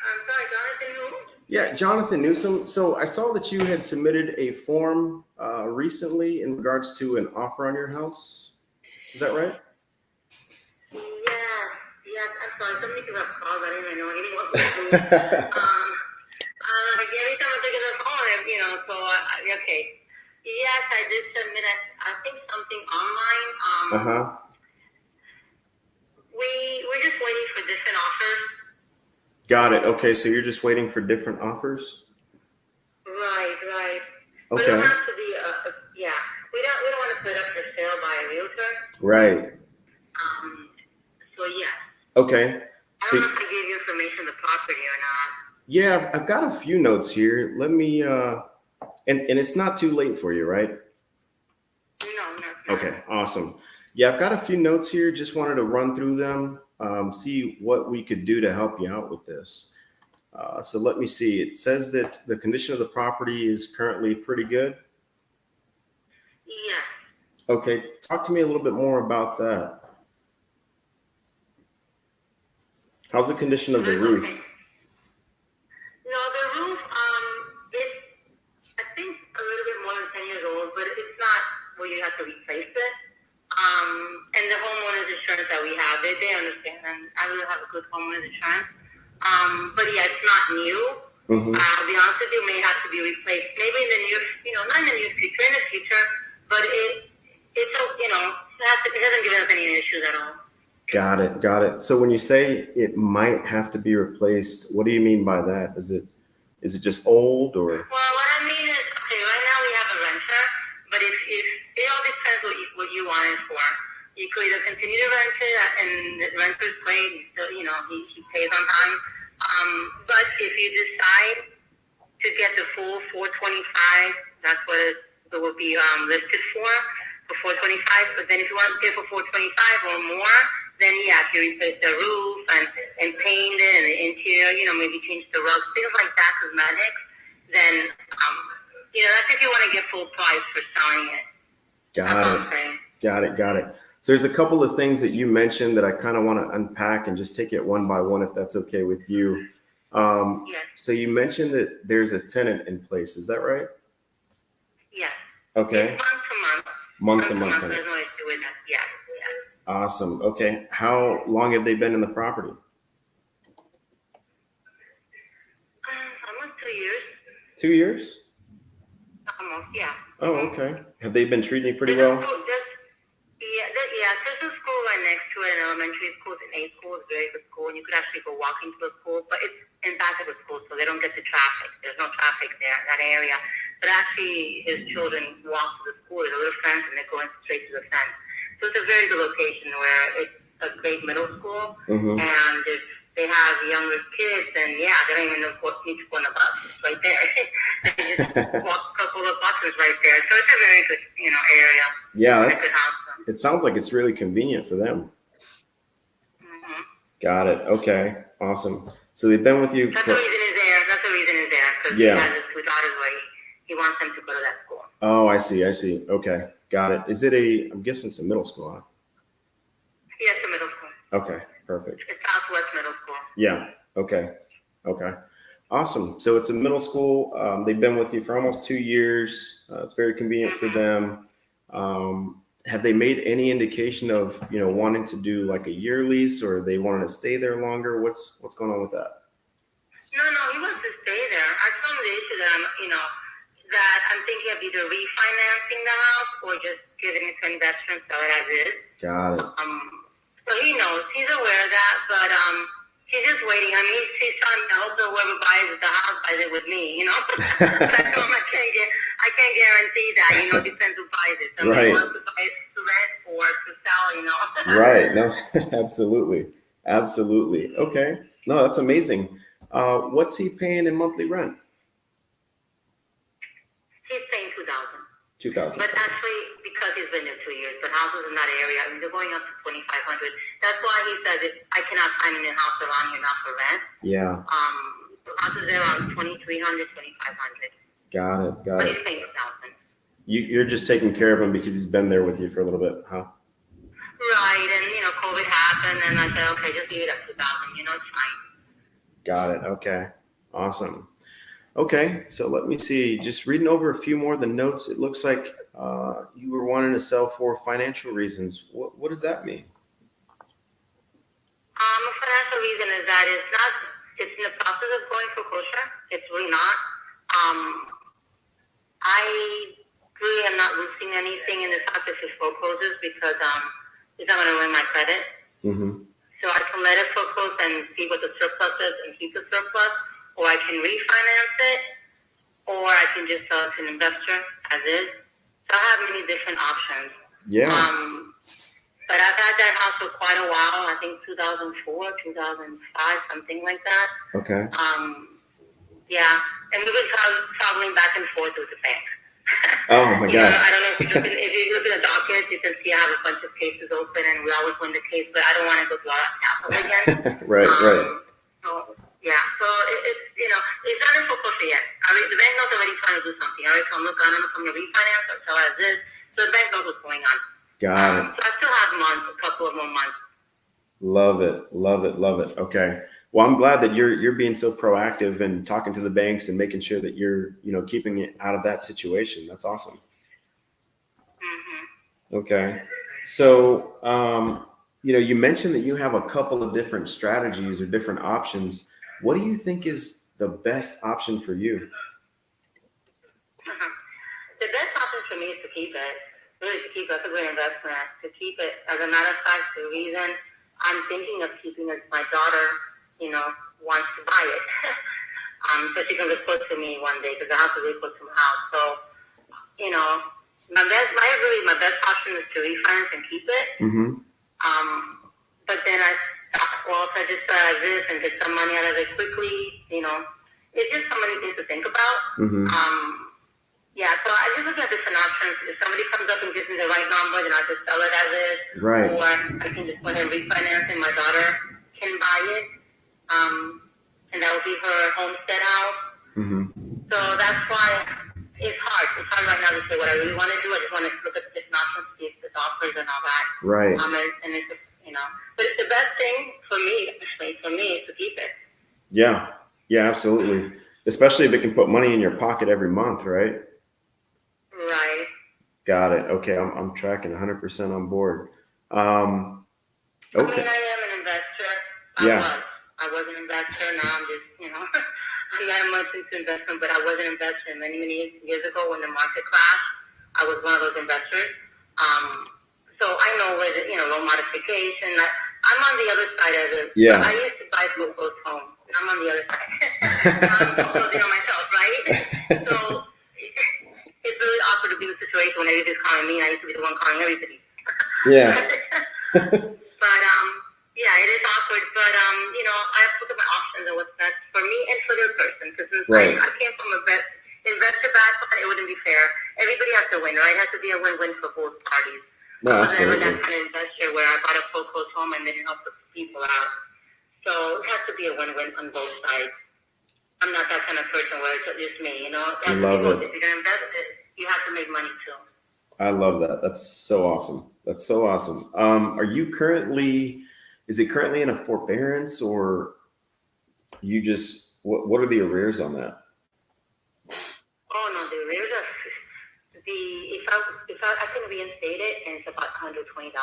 I'm sorry, Jonathan who? Yeah, Jonathan Newsom. So I saw that you had submitted a form recently in regards to an offer on your house. Is that right? Yes, I'm sorry. Somebody could have called. I didn't even know anyone was doing. Every time I think of the phone, so okay. Yes, I did submit, I think, something online. We're just waiting for different offers. Got it. Okay, so you're just waiting for different offers? Right. Okay. But it has to be, we don't want to put up for sale by a realtor. Right. So, yeah. Okay. I don't know if I gave you information on the property or not. Yeah, I've got a few notes here. Let me, and it's not too late for you, right? No. Okay, awesome. Yeah, I've got a few notes here. Just wanted to run through them, see what we could do to help you out with this. So let me see. It says that the condition of the property is currently pretty good. Yeah. Okay, talk to me a little bit more about that. How's the condition of the roof? No, the roof, is, I think, a little homeowner's insurance. But yeah, it's not new. Mm-hmm. To be honest with you, may have to be replaced. Maybe in the near, not in the near future, in the future. But it hasn't given us any issues at all. Got it. So when you say it might have to be replaced, what do you mean by that? Is it just old or? Well, what I mean is, okay, right now we have a renter, but if it all depends what you want it for. You could either continue to rent it, and the renter's great, still, he pays on time. But if you decide to get the full 425, that's what it will be listed for 425. But then if you want to pay for 425 or more, then yeah, if you replace the roof and paint it and the interior, maybe change the rugs, things like that, cosmetics, then that's if you want to get full price for selling it. Got it. So there's a couple of things that you mentioned that I kind of want to unpack and just take it one by one, if that's okay with you. Yes. So you mentioned that there's a tenant in place. Is that right? Yes. Okay. It's month to month. Month to month. There's no issue with that. Yeah. Awesome. Okay. How long have they been in the property? Almost 2 years. 2 years? Almost, yeah. Oh, okay. Have they been treating you pretty well? There's a school right next to it, an elementary school. It's an A school. It's a very good school. And you could actually go walk into the school, but it's in back of the school, so they don't get the traffic. There's no traffic there in that area. But actually, his children walk to the school. There's a little fence, and they're going straight to the fence. So it's a very good location where it's a great middle school, and if they have younger kids, then yeah, they don't even need to go on the bus. It's right there. They just walk a couple of buses right there. So it's a very good, area. Yeah, it sounds like it's really convenient for them. Got it. Okay, awesome. So they've been with you. That's the reason is there. Because he has his two daughters where he wants them to go to that school. Oh, I see. Okay, got it. Is it I'm guessing it's a middle school, huh? Yes, a middle school. Okay, perfect. It's Southwest Middle School. Yeah. Okay. Awesome. So it's a middle school. They've been with you for almost 2 years. It's very convenient for them. Have they made any indication of, wanting to do like a year lease, or they wanted to stay there longer? What's going on with that? No, he wants to stay there. I told him the issue that that I'm thinking of either refinancing the house or just giving it to investors, sell it as is. Got it. So he knows, he's aware of that, but he's just waiting. I mean, he's trying to hope that whoever buys the house buys it with me, But I told him I can't guarantee that. It depends who buys it. Somebody wants to buy it to rent or to sell. Right. No, absolutely. Okay. No, that's amazing. What's he paying in monthly rent? He's paying $2,000. $2,000. But actually, because he's been there 2 years, but houses in that area, they're going up to $2,500. That's why he says I cannot find a house around here not for rent. Yeah. Houses are around $2,300, $2,500. Got it. But he's paying $2,000. You're just taking care of him because he's been there with you for a little bit, huh? Right, and COVID happened, and I said, okay, just leave it at $2,000. It's fine. Got it. Okay. Awesome. Okay, so let me see. Just reading over a few more of the notes, it looks like you were wanting to sell for financial reasons. What does that mean? A financial reason is that it's in the process of going foreclosure. It's really not. I really am not losing anything in this house if it forecloses because it's not going to ruin my credit. So I can let it foreclose and see what the surplus is and keep the surplus, or I can refinance it, or I can just sell it to an investor as is. So I have many different options. Yeah. But I've had that house for quite a while. I think 2004, 2005, something like that. Okay. Yeah, and we've been traveling back and forth with the bank. Oh my gosh. I don't know if you look at the dockets, you can see I have a bunch of cases open, and we always win the case, but I don't want to go through all that capital again. Right. So it's not in foreclosure yet. The bank knows already trying to do something. I already told them, look, I don't know if I'm going to refinance or sell as is. So the bank knows what's going on. Got it. So I still have a couple of more months. Love it. Okay. Well, I'm glad that you're being so proactive and talking to the banks and making sure that you're, keeping it out of that situation. That's awesome. Okay. So, you mentioned that you have a couple of different strategies or different options. What do you think is the best option for you? The best option for me is to keep it. Really, to keep it. That's a good investment. To keep it. As a matter of fact, the reason I'm thinking of keeping it, my daughter, wants to buy it. So she can report to me one day because the house is a report to my house. So, my best option is to refinance and keep it. Mm-hmm. But then I thought, well, if I just this and get some money out of it quickly, it's just so many things to think about. Mm-hmm. Yeah, so I just look at different options. If somebody comes up and gives me the right number, then I'll just sell it as is. Right. Or I can just go ahead and refinance and my daughter can buy it. And that will be her homestead house. Mm-hmm. So that's why it's hard. It's hard right now to say what I really want to do. I just want to look at the different options, see if there's offers and all that. Right. And it's just, but it's the best thing for me, is to keep it. Yeah. Yeah, absolutely. Especially if it can put money in your pocket every month, right? Right. Got it. Okay, I'm tracking 100% on board. Okay. I mean, I am an investor. I was an investor. Now I'm just, I'm not much into investment, but I was an investor many, many years ago when the market crashed. I was one of those investors. So I know with, loan modification. I'm on the other side of it. Yeah. I used to buy foreclosed homes. I'm on the other side. I'm foreclosing on myself, right? So it's really awkward to be in a situation when everybody's calling me. I used to be the one calling everybody. Yeah. But yeah, it is awkward. But I have to look at my options and what's best for me and for the person. Because Right. I came from a investor background, it wouldn't be fair. Everybody has to win, right? It has to be a win-win for both parties. No, I was never absolutely. that kind of investor where I bought a foreclosed home and didn't help the people out. So it has to be a win-win on both sides. I'm not that kind of person where it's just me, I love it. If you're going to invest it, you have to make money too. I love that. That's so awesome. That's so awesome. Are you is it currently in a forbearance or you just, what are the arrears on that? Oh no, the arrears are if I can reinstate it, and it's about $120,000.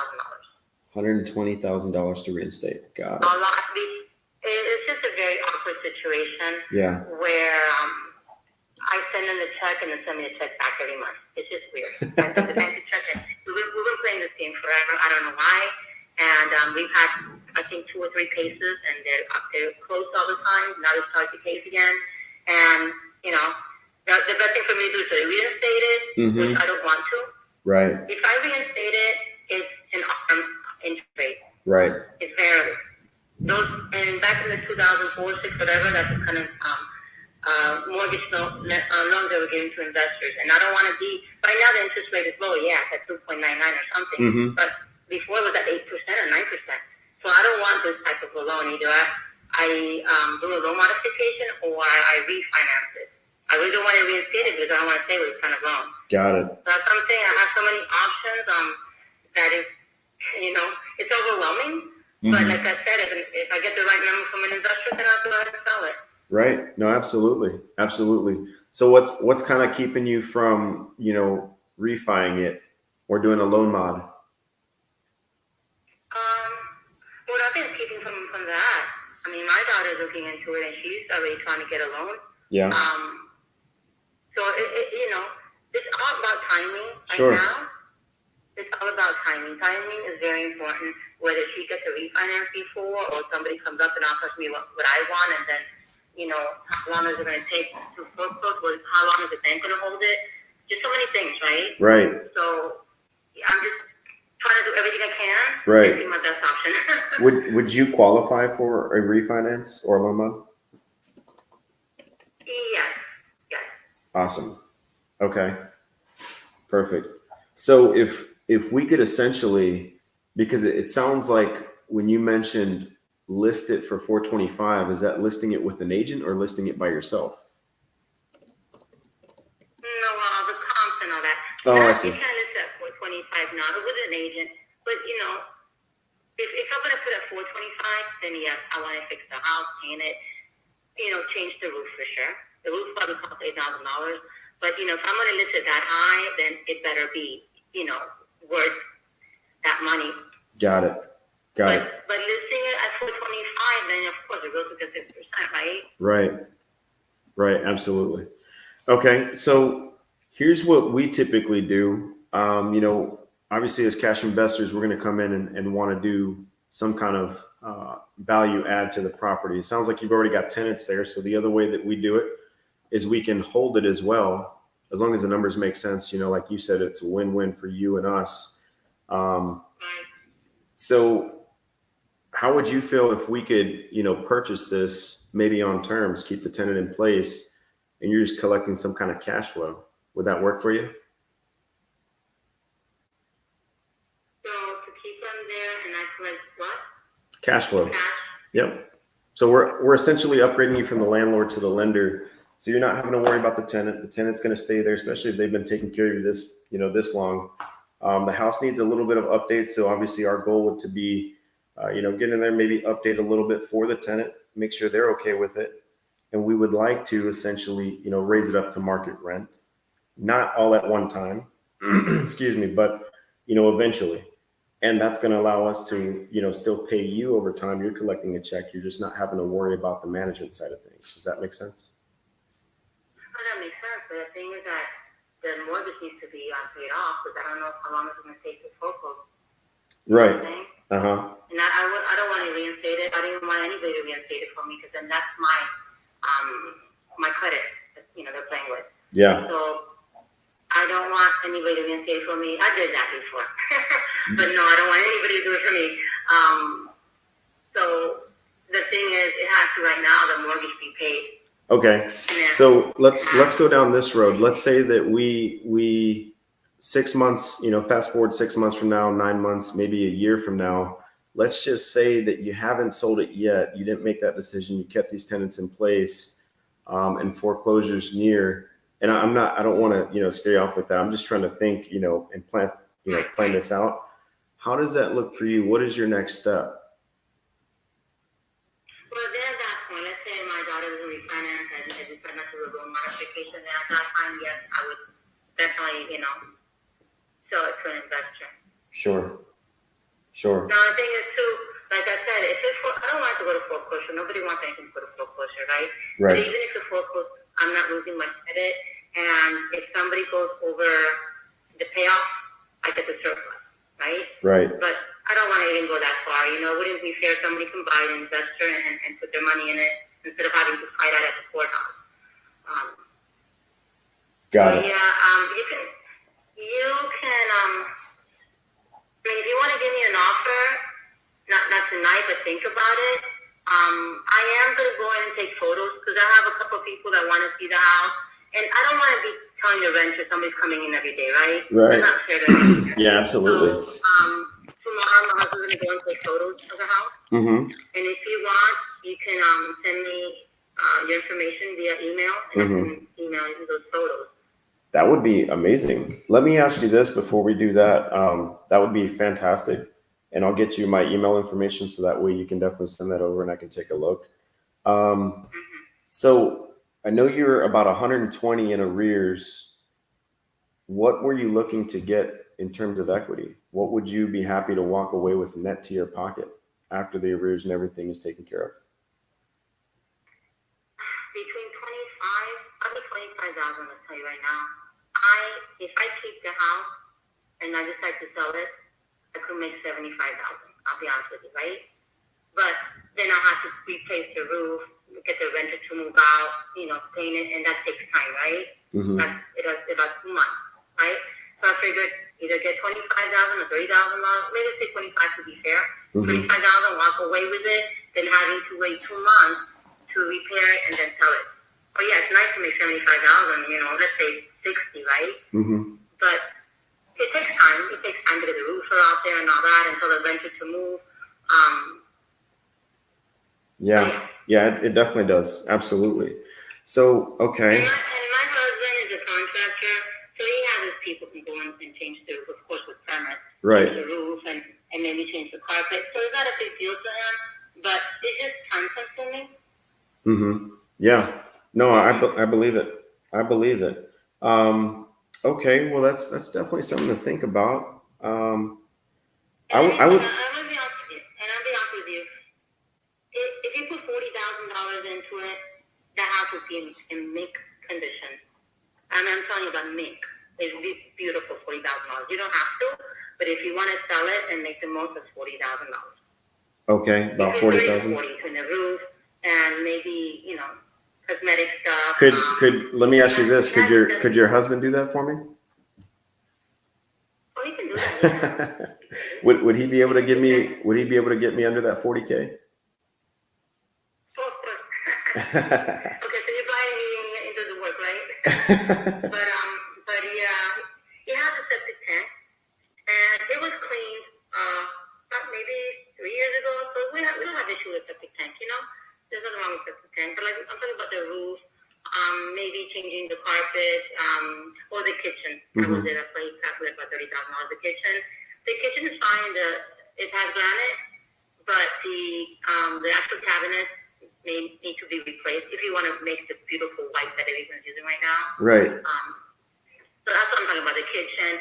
$120,000 to reinstate. Got it. It's just a very awkward situation. Yeah. Where I send them the check and then send me the check back every month. It's just weird. I send the bank the check and we've been playing this game forever. I don't know why. And we've had, I think, 2 or 3 cases, and they're closed all the time. Now they start the case again. And, the best thing for me to do is to reinstate it, which I don't want to. Right. If I reinstate it, it's an arm interest rate. Right. It's very and back in the 2004, 6, whatever, that's the kind of mortgage loans that were given to investors. And I don't want to be, right now the interest rate is low, yeah, it's at 2.99 or something. Mm-hmm. But before it was at 8% or 9%. So I don't want this type of a loan. Either I do a loan modification or I refinance it. I really don't want to reinstate it because I don't want to stay with this kind of loan. Got it. So that's something, I have so many options that is, it's overwhelming. Mm-hmm. But like I said, if I get the right number from an investor, then I'll go ahead and sell it. Right. No, absolutely. Absolutely. So what's kind of keeping you from, refining it or doing a loan mod? Well, nothing's keeping from that. I mean, my daughter's looking into it and she's already trying to get a loan. Yeah. So it's all about timing right Sure. now. It's all about timing. Timing is very important. Whether she gets a refinance before or somebody comes up and offers me what I want, and then, how long is it going to take to foreclose? How long is the bank going to hold it? Just so many things, right? Right. So I'm just trying to do everything I can. Right. And see my best option. Would you qualify for a refinance or a loan mod? Yes. Awesome. Okay. Perfect. So if we could essentially, because it sounds like when you mentioned list it for 425, is that listing it with an agent or listing it by yourself? No, the comps and all that. Oh, I Now, see. You can list at 425 now with an agent, but if I'm going to put at 425, then yes, I want to fix the house, paint it, change the roof for sure. The roof probably costs $8,000, but if I'm going to list it that high, then it better be worth that money. Got it. Got it. But listing it at 425, then of course it goes to the 6%, right? Right. Right. Absolutely. Okay. So here's what we typically do. You know, obviously as cash investors, we're going to come in and want to do some kind of value add to the property. It sounds like you've already got tenants there. So the other way that we do it is we can hold it as well, as long as the numbers make sense. You know, like you said, it's a win-win for you and us. So how would you feel if we could, you know, purchase this maybe on terms, keep the tenant in place, and you're just collecting some kind of cash flow? Would that work for you? So to keep them there and I collect what? Cash flow. Yep. So we're essentially upgrading you from the landlord to the lender. So you're not having to worry about the tenant. The tenant's going to stay there, especially if they've been taking care of you this, you know, this long. The house needs a little bit of update. So obviously our goal would to be, you know, get in there, maybe update a little bit for the tenant, make sure they're okay with it. And we would like to essentially, you know, raise it up to market rent, not all at one time, excuse me, but, you know, eventually. And that's going to allow us to, you know, still pay you over time. You're collecting a check. You're just not having to worry about the management side of things. Does that make sense? Well, that makes sense. But the thing is that the mortgage needs to be paid off because I don't know how long it's going to take to foreclose. Right. And I don't want to reinstate it. I don't even want anybody to reinstate it for me because then that's my credit that, you know, they're playing with. Yeah. So I don't want anybody to reinstate it for me. I did that before. But no, I don't want anybody to do it for me. So the thing is, it has to right now, the mortgage be paid. Okay. So let's go down this road. Let's say that we 6 months, you know, fast forward 6 months from now, 9 months, maybe a year from now, let's just say that you haven't sold it yet. You didn't make that decision. You kept these tenants in place, and foreclosures near. And I don't want to, you know, scare you off with that. I'm just trying to think, you know, and plan this out. How does that look for you? What is your next step? Well, then at that point, let's say my daughter will refinance and decide not to do a loan modification. Then at that time, yes, I would definitely, you know, sell it to an investor. Sure. Now, the thing is, too, like I said, I don't want to go to foreclosure. Nobody wants anything to go to foreclosure, right? Right. But even if the foreclosure, I'm not losing my credit. And if somebody goes over the payoff, I get the surplus, right? Right. But I don't want to even go that far. You know, it wouldn't be fair. Somebody can buy an investor and put their money in it instead of having to fight out at the courthouse. Got it. Yeah, you can, I mean, if you want to give me an offer, not tonight, but think about it. I am going to go in and take photos because I have a couple of people that want to see the house. And I don't want to be telling the renter somebody's coming in every day, right? Right. That's not fair to them. Yeah, absolutely. So, tomorrow my husband's going to go and take photos of the house. Mm-hmm. And if you want, you can send me your information via email, and I can email you those photos. That would be amazing. Let me ask you this before we do that. That would be fantastic. And I'll get you my email information so that way you can definitely send that over and I can take a look. So I know you're about 120 in arrears. What were you looking to get in terms of equity? What would you be happy to walk away with net to your pocket after the arrears and everything is taken care of? Between 25, I'll be 25,000, I'll tell you right now. If I keep the house and I decide to sell it, I could make 75,000. I'll be honest with you, right? But then I'll have to replace the roof, get the renter to move out, you know, paint it, and that takes time, right? Mm-hmm. That's about 2 months, right? So I figured either get 25,000 or $30,000. Maybe say 25 to be fair. 25,000, walk away with it, then having to wait 2 months to repair it and then sell it. Oh yeah, it's nice to make 75,000. You know, let's say 60, right? But it takes time. It takes time to get the roofer out there and all that until the renter to move. Yeah, it definitely does. Absolutely. So, okay. And my husband is a contractor, so he has his people can go in and change the roof, of course, with permit. Right. The roof and maybe change the carpet. So it's not a big deal to him, but it's just time consuming. Yeah. No, I believe it. I believe it. Okay. Well, that's definitely something to think about. I would. And into it, the house would be in mint condition. And I'm telling you about mint. It's beautiful, $40,000. You don't have to, but if you want to sell it and make the most of $40,000. Okay, about 40,000. 40 between the roof and maybe, you know, cosmetic stuff. Could let me ask you this? Could your husband do that for me? Oh, he can do that. Would he be able to give me? Would he be able to get me under that 40K? Okay, so you're buying me into the work, right? but yeah, he has a septic tank, and it was cleaned about maybe 3 years ago. So we don't have issue with septic tank, you know. There's nothing wrong with septic tank. But like I'm talking about the roof, maybe changing the carpet, or the kitchen. I was in a place calculated about $30,000. The kitchen is fine. It has granite, but the actual cabinets may need to be replaced if you want to make the beautiful white that everyone's using right now. Right. So that's what I'm talking about. The kitchen,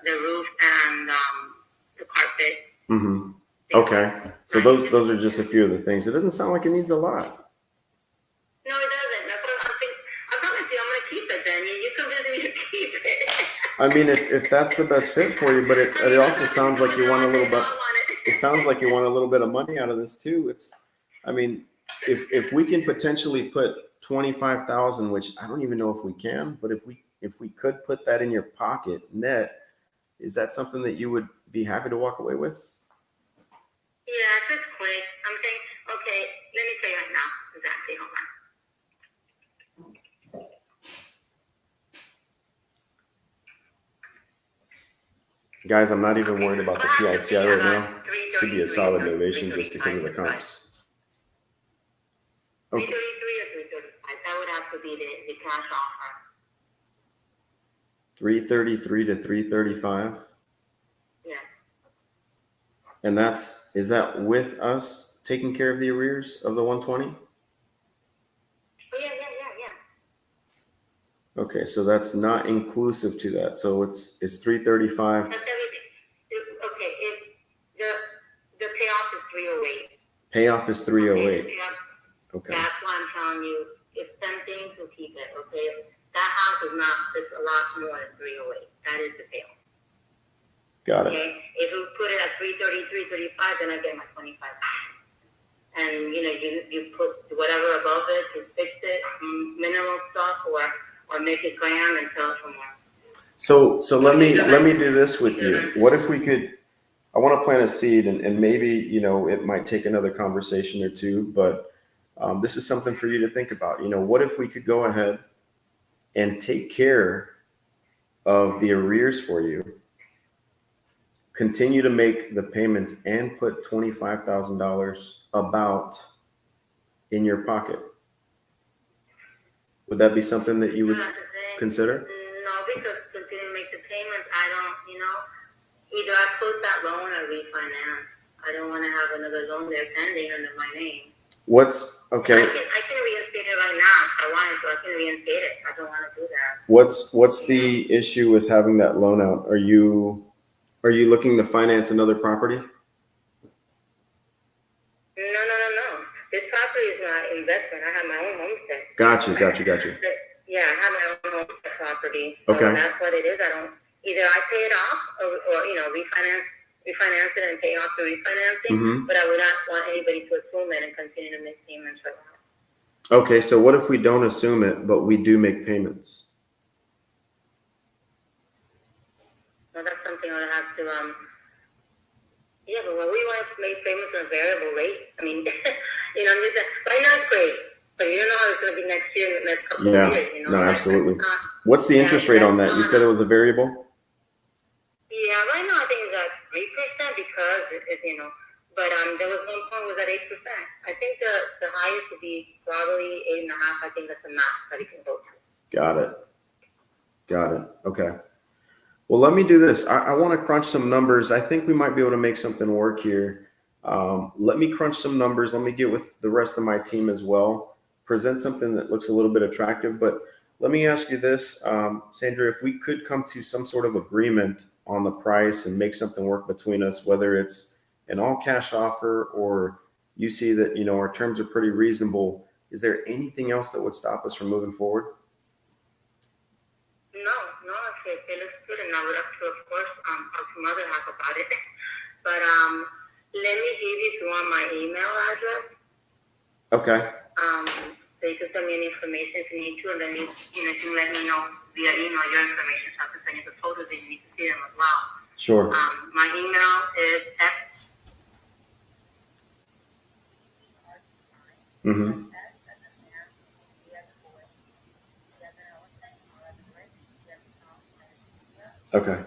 the roof, and the carpet. Mm-hmm. Okay. So those are just a few of the things. It doesn't sound like it needs a lot. No, it doesn't. That's what I'm thinking. I promise you, I'm going to keep it then. You convinced me to keep it. I mean, if that's the best fit for you, but it also sounds like you want a little bit. It sounds like you want a little bit of money out of this too. I mean, if we can potentially put 25,000, which I don't even know if we can, but if we could put that in your pocket net, is that something that you would be happy to walk away with? Yeah, it's quick. I'm saying, okay, let me tell you right now. Exactly, hold on. Guys, I'm not even worried about the PITI right now. This could be a solid donation just because of the comps. Okay. 333 or 335. That would have to be the cash offer. 333 to 335. Yeah. And is that with us taking care of the arrears of the 120? Oh, yeah. Okay, so that's not inclusive to that. So it's 335. That's everything. Okay, if the payoff is 308. Payoff is 308. Okay. That's why I'm telling you, it's tempting to keep it, okay? That house is not, it's a lot more than 308. That is the payoff. Got it. Okay? If we put it at 330, 335, then I get my 25. And, you know, you put whatever above it to fix it, minimal stuff, or make it glam and sell it somewhere. So let me do this with you. What if we could, I want to plant a seed and maybe, you know, it might take another conversation or two, but this is something for you to think about. You know, what if we could go ahead and take care of the arrears for you, continue to make the payments, and put $25,000 about in your pocket? Would that be something that you would consider? No, because continue to make the payments, I don't, you know, either I close that loan or refinance. I don't want to have another loan there pending under my name. Okay? I can reinstate it right now if I wanted to. I can reinstate it. I don't want to do that. What's the issue with having that loan out? Are you looking to finance another property? No. This property is my investment. I have my own homestead. Got you. Yeah, I have my own homestead property. So Okay. that's what it is. Either I pay it off or you know, refinance it and pay off the refinancing. Mhm. But I would not want anybody to assume it and continue to make payments for that. Okay, so what if we don't assume it, but we do make payments? So that's something I would have to yeah, but when we want to make payments on a variable rate, I mean, you know, I'm just right now it's great, but you don't know how it's going to be next year, the next couple of years. You know, No, absolutely. What's the interest rate on that? You said it was a variable? Yeah, right now I think it's at 3% because it's you know, but there was one point was at 8%. I think the highest would be probably 8.5%. I think that's the max that it can go to. Got it. Okay. Well, let me do this. I want to crunch some numbers. I think we might be able to make something work here. Let me crunch some numbers. Let me get with the rest of my team as well. Present something that looks a little bit attractive. But let me ask you this, Sandra, if we could come to some sort of agreement on the price and make something work between us, whether it's an all cash offer or you see that, you know, our terms are pretty reasonable, is there anything else that would stop us from moving forward? No, if it looks good, and I would have to, of course, talk to mother half about it. But let me give you, if you want, my email address. Okay. So you can send me any information if you need to, and then you can let me know via email your information, so I can send you the photos if you need to see them as well. Sure. My email is Mm-hmm. Okay.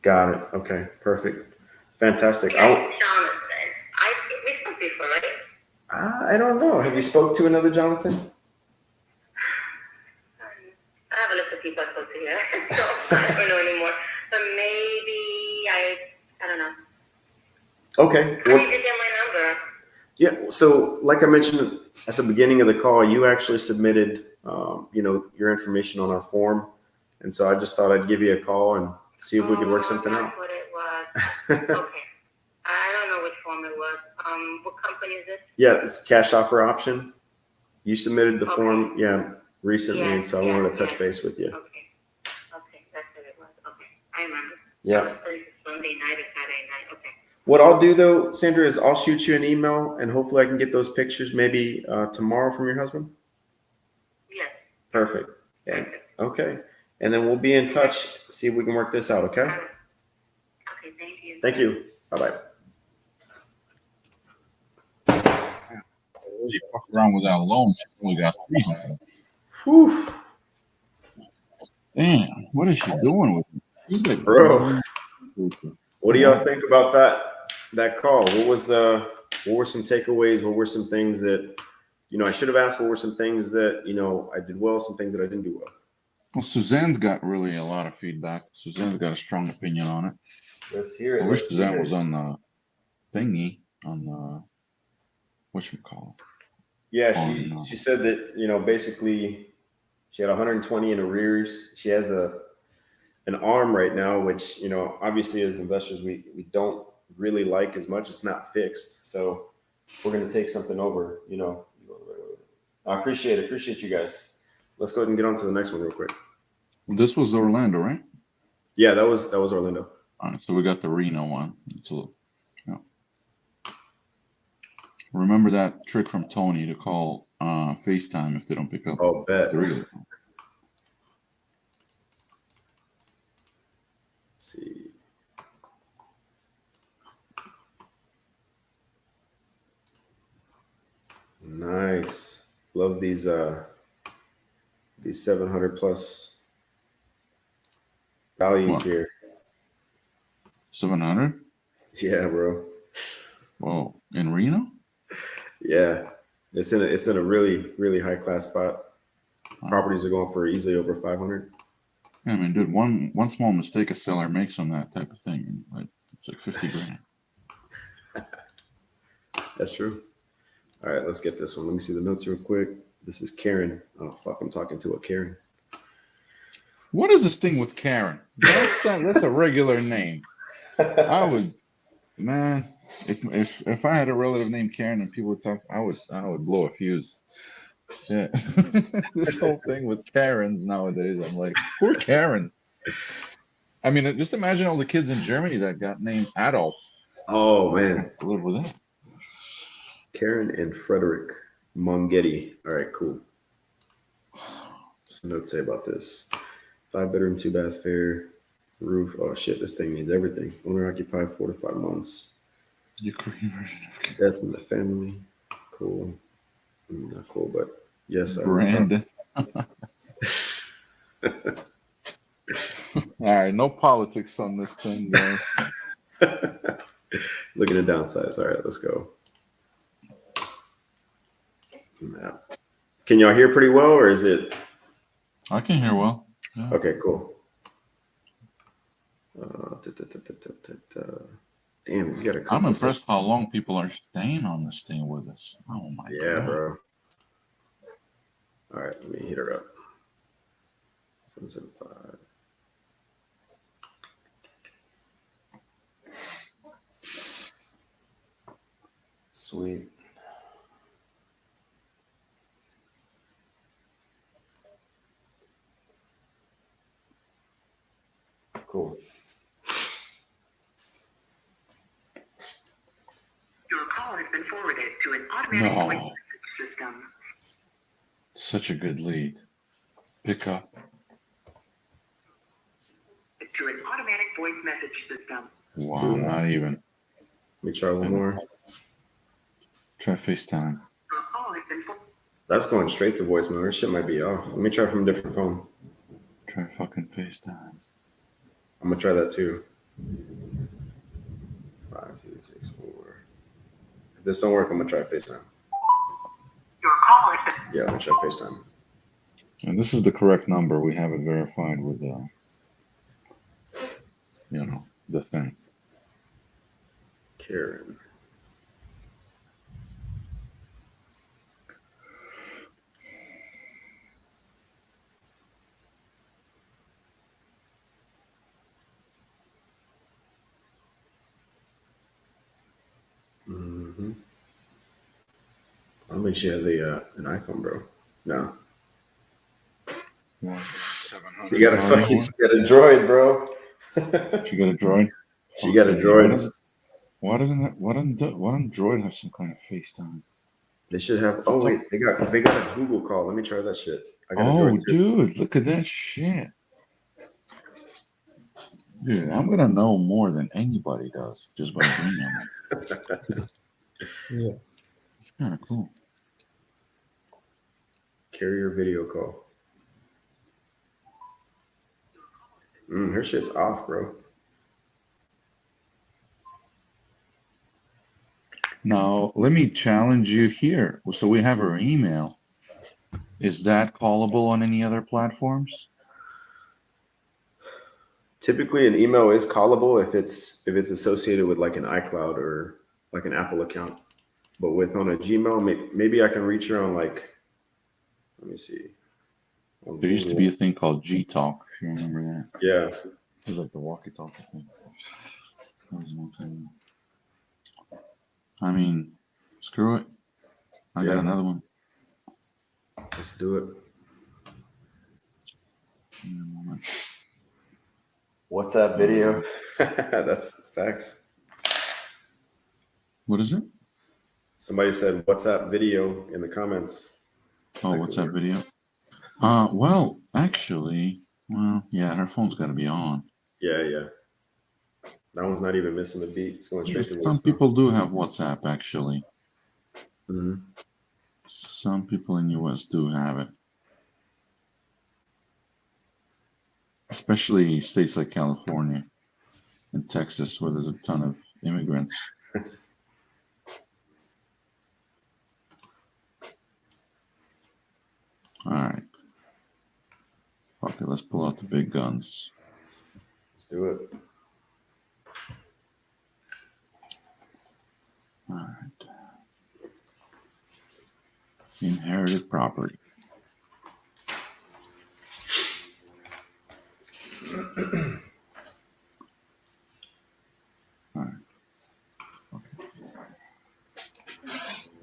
Got it. Okay. Perfect. Fantastic. Jonathan. We spoke before, right? I don't know. Have you spoke to another Jonathan? I have a list of people I spoke to here, so I don't know anymore. But maybe I don't know. Okay. How did you get my number? Yeah. So, like I mentioned at the beginning of the call, you actually submitted, you know, your information on our form, and so I just thought I'd give you a call and see if we could work something out. That's what it was. Okay. I don't know which form it was. What company is this? Yeah, it's cash offer option. You submitted the form, recently, and so I wanted to touch base with you. Okay, that's what it was. Okay, I remember. Yeah. Sunday night or Saturday night. Okay. What I'll do though, Sandra, is I'll shoot you an email, and hopefully I can get those pictures maybe tomorrow from your husband. Yes. Perfect. And, okay, and then we'll be in touch. See if we can work this out. Okay. Okay. Thank you. Thank you. Bye bye. She fucked around with that loan. She only got 300. Whew. Damn, what is she doing with him? He's like, bro. What do y'all think about that call? What were some takeaways? What were some things that, you know, I should have asked? What were some things that, you know, I did well? Some things that I didn't do well? Well, Suzanne's got really a lot of feedback. Suzanne's got a strong opinion on it. Let's hear it. I wish Suzanne was on the thingy, on the whatchamacallit. Yeah, she said that, you know, basically she had 120 in arrears. She has an arm right now, which, you know, obviously as investors, we don't really like as much. It's not fixed. So we're going to take something over, you know. I appreciate you guys. Let's go ahead and get on to the next one real quick. This was Orlando, right? Yeah, that was Orlando. All right, so we got the Reno one. It's a little, you know. Remember that trick from Tony to call FaceTime if they don't pick up. Oh, bet. The regular phone. Let's see. Nice. Love these 700 plus values What? here. 700? Yeah, bro. Whoa, in Reno? Yeah, it's in a really, really high class spot. Properties are going for easily over 500. Yeah, I mean, dude, one small mistake a seller makes on that type of thing, and like it's like 50 grand. That's true. All right, let's get this one. Let me see the notes real quick. This is Karen. Oh fuck, I'm talking to a Karen. What is this thing with Karen? That's a regular name. I would, man, if I had a relative named Karen and people would talk, I would blow a fuse. Yeah, this whole thing with Karens nowadays, I'm like, who are Karens? I mean, just imagine all the kids in Germany that got named Adolf. Oh man, live with that. Karen and Frederick Mongetti. All right, cool. What's the note say about this? 5-bedroom, 2-bath, fair roof. Oh shit, this thing needs everything. Owner occupied 4 to 5 months. Ukraine version of Death in the family. Cool. Not cool, but yes. Brandon. All right, no politics on this thing, guys. Look at the downsides. All right, let's go. Map. Can y'all hear pretty well, or is it? I can hear well. Yeah. Okay, cool. Damn, you gotta. I'm impressed how long people are staying on this thing with us. Oh my god. Yeah, bro. All right, let me hit her up. 775. Sweet. Cool. Your call has been forwarded to an automatic voice No. message system. Such a good lead. Pick up. To an automatic voice message system. Wow, not even. Let me try one more. Try FaceTime. Your call has been forwarded. That's going straight to voicemail. This shit might be off. Let me try from a different phone. Try fucking FaceTime. I'm gonna try that too. 5, 2, 6, 4. If this don't work, I'm gonna try FaceTime. Your call has been. Yeah, I'm gonna try FaceTime. And this is the correct number. We have it verified with, the thing. Karen. Mm-hmm. I don't think she has an iPhone, bro. No. She got a droid, bro. She got a droid. She got a droid. Why doesn't Droid have some kind of FaceTime? They should have. Oh wait, they got a Google call. Let me try that shit. I got a Oh, droid too. dude, look at that shit. Dude, I'm gonna know more than anybody does just by being on it. Yeah. It's kind of cool. Carrier video call. Her shit's off, bro. Now, let me challenge you here. So we have her email. Is that callable on any other platforms? Typically, an email is callable if it's associated with like an iCloud or like an Apple account. But with on a Gmail, maybe I can reach her on like. Let me see. There used to be a thing called G-Talk, if you remember that. Yeah. It was like the walkie-talkie thing. That was one thing. I mean, screw it. I got another one. Let's do it. WhatsApp video. That's facts. What is it? Somebody said WhatsApp video in the comments. Oh, WhatsApp video? Well, actually, yeah, her phone's got to be on. Yeah. That one's not even missing a beat. It's going straight to Some voicemail. people do have WhatsApp, actually. Mm-hmm. Some people in US do have it. Especially states like California and Texas, where there's a ton of immigrants. All right. Okay, let's pull out the big guns. Let's do it. All right. Inherited property. All right. Okay.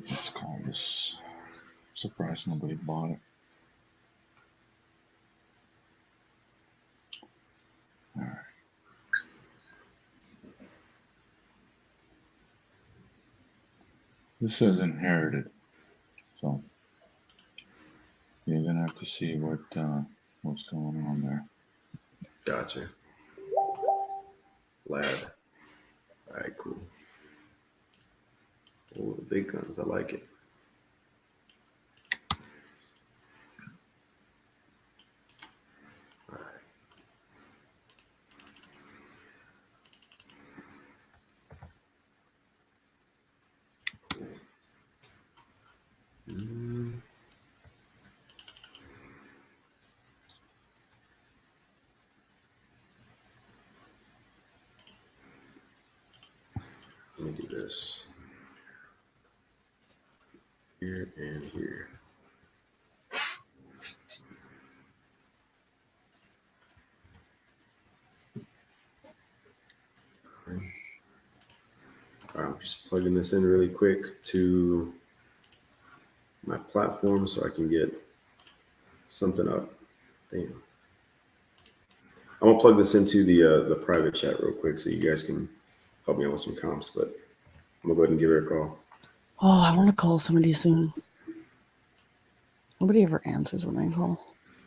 Let's call this. Surprised nobody bought it. All right. This says inherited, so you're gonna have to see what's going on there. Gotcha. Lad. All right, cool. Oh, the big guns. I like it. All right. Let me do this. Here and here. I'm just plugging this in really quick to my platform so I can get something up. Damn. I'm gonna plug this into the private chat real quick so you guys can help me out with some comps, but I'm gonna go ahead and give her a call. Oh, I want to call somebody soon. Nobody ever answers when I call.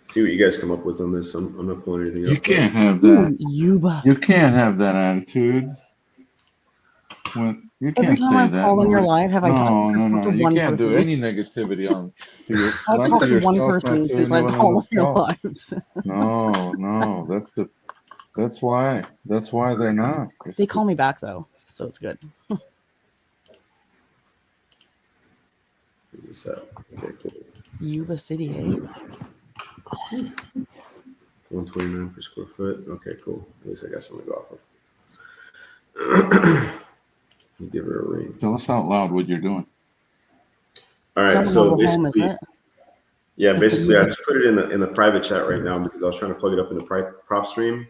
See what you guys come up with on this. I'm not pulling anything up. You can't have that. Yuba. You can't have that attitude. When you Every can't time say I've that. called on your live, have I talked No. to You one can't do person? any negativity on to your, I've not talked to to one yourself, not person to since I've anyone on called on this your call. lives. No. That's why they're not. They call me back though, so it's good. Okay, cool. Yuba City 8. 129 per square foot. Okay, cool. At least I got something to go off of. You give her a ring. Tell us out loud what you're doing. All It's right, not a so mobile home, is basically, it? yeah, basically, I just put it in the private chat right now because I was trying to plug it up in the prop stream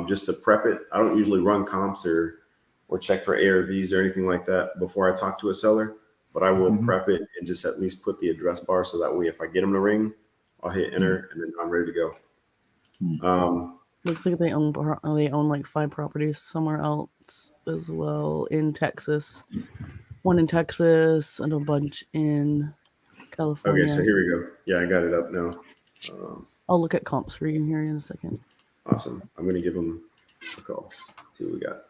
just to prep it. I don't usually run comps or check for ARVs or anything like that before I talk to a seller, but I will prep it and just at least put the address bar so that way if I get them to ring, I'll hit enter and then I'm ready to go. Looks like they own like 5 properties somewhere else as well in Texas. One in Texas and a bunch in California. Okay, so here we go. Yeah, I got it up now. I'll look at comps for you here in a second. Awesome. I'm going to give them a call. See what we got.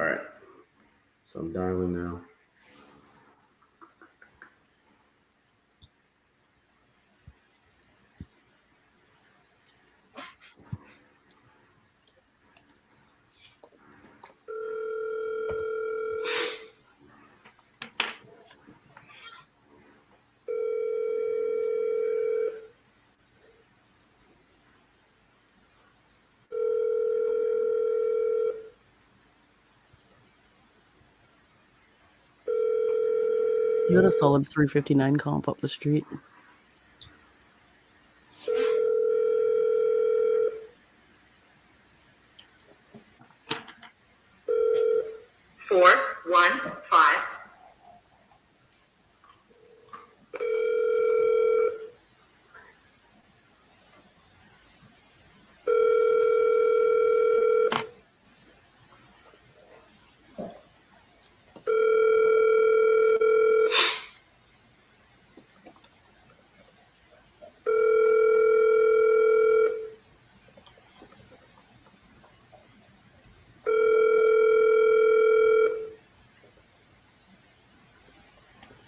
All right. So I'm dialing now. You had a solid 359 comp up the street. Four, 1, 5.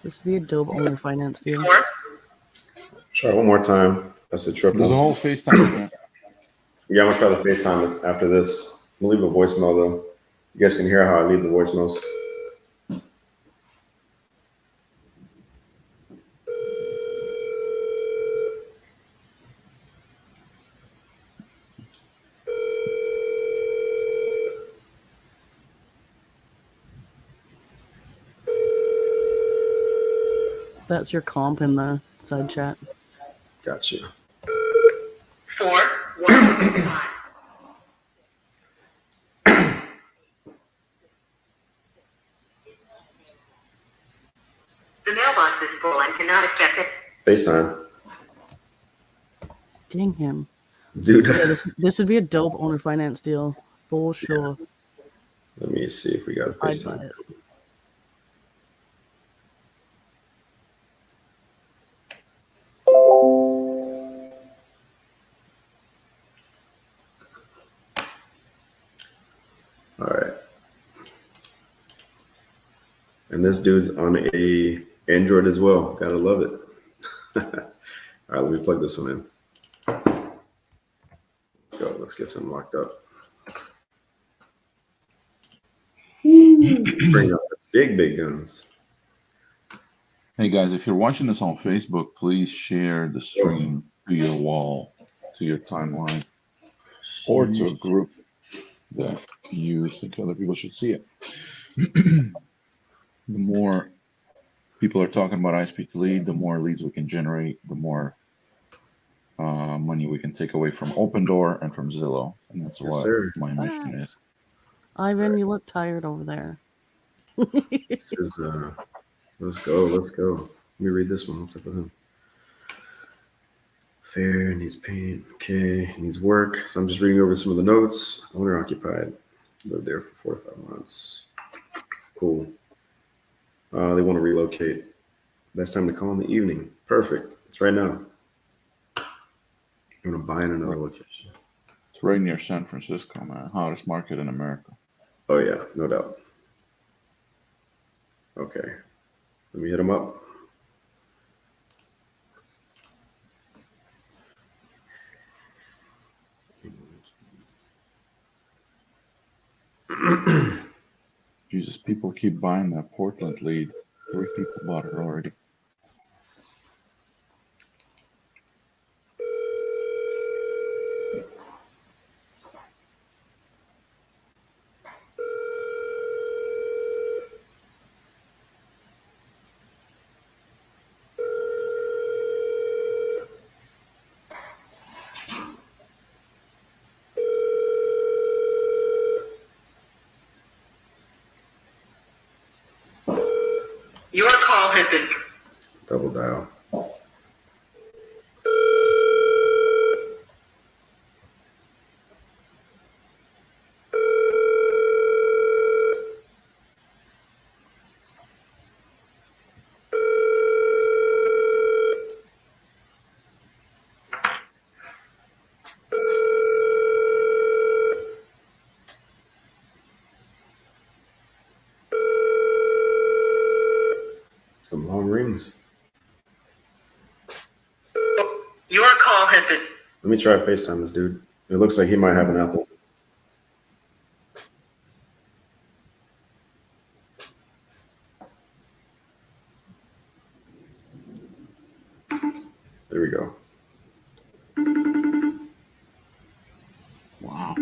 This would be a dope owner finance deal. Try one more time. That's a triple. Do the whole FaceTime. Yeah, I'm going to try the FaceTime after this. I'm going to leave a voicemail, though. You guys can hear how I leave the voicemails. That's your comp in the side chat. Gotcha. 4, 1, 5. The mailbox is full and cannot accept it. FaceTime. Dang him. Dude. Yeah, this would be a dope owner finance deal. For sure. Let me see if we got a I'd buy FaceTime. it. All right. And this dude's on a Android as well. Gotta love it. All right, let me plug this one in. Let's go. Let's get some locked up. Bring up the big guns. Hey guys, if you're watching this on Facebook, please share the stream to your wall, to your timeline, or to a group that you think other people should see it. The more people are talking about iSpeak to Lead, the more leads we can generate, the more money we can take away from Open Door and from Zillow. And that's Yes, what sir. my mission is. Ivan, you look tired over there. This is let's go. Let me read this one. What's up with him? Fair, needs paint. Okay, needs work. So I'm just reading over some of the notes. Owner occupied. Lived there for 4 to 5 months. Cool. They want to relocate. Best time to call in the evening. Perfect. It's right now. You want to buy in another location. It's right near San Francisco, man. Hottest market in America. Oh yeah, no doubt. Okay. Let me hit him up. Jesus, people keep buying that Portland lead. 3 people bought it already. Your call has been. Double dial. Some long rings. Your call has been. Let me try FaceTime this dude. It looks like he might have an Apple. There we go. Wow.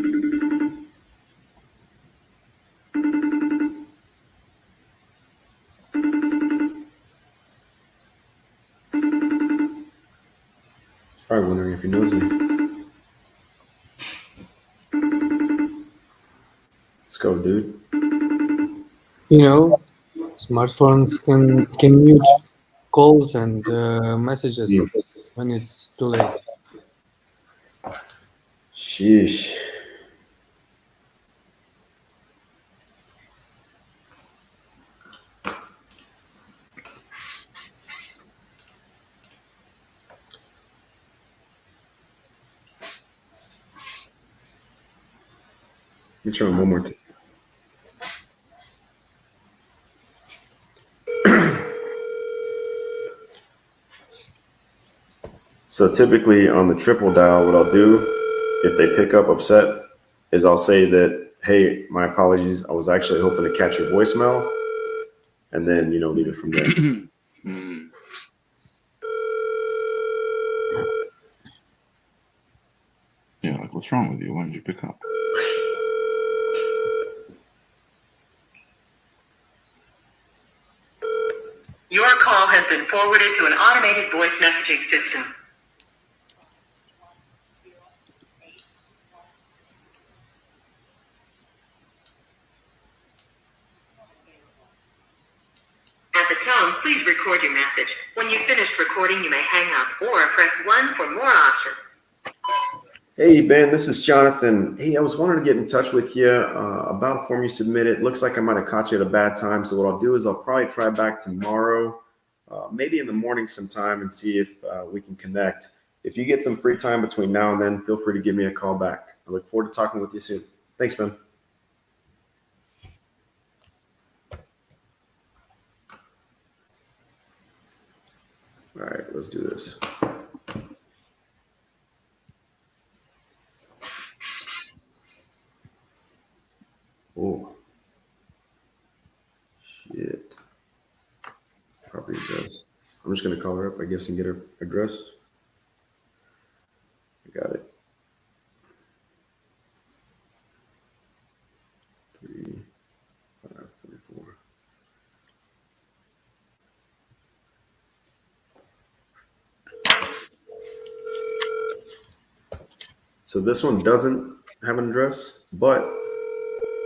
He's probably wondering if he knows me. Let's go, dude. You know, smartphones can mute calls and messages when it's too late. Sheesh. Let me try one more time. So typically on the triple dial, what I'll do if they pick up upset is I'll say that, hey, my apologies. I was actually hoping to catch your voicemail, and then, you know, leave it from there. Yeah, like, what's wrong with you? Why did you pick up? Your call has been forwarded to an automated voice messaging system. At the tone, please record your message. When you've finished recording, you may hang up or press 1 for more options. Hey, Ben, this is Jonathan. Hey, I was wanting to get in touch with you about a form you submitted. Looks like I might have caught you at a bad time. So what I'll do is I'll probably try back tomorrow, maybe in the morning sometime, and see if we can connect. If you get some free time between now and then, feel free to give me a call back. I look forward to talking with you soon. Thanks, Ben. All right, let's do this. Oh, shit. Property address. I'm just going to call her up, I guess, and get her address. I got it. 3544. So this one doesn't have an address, but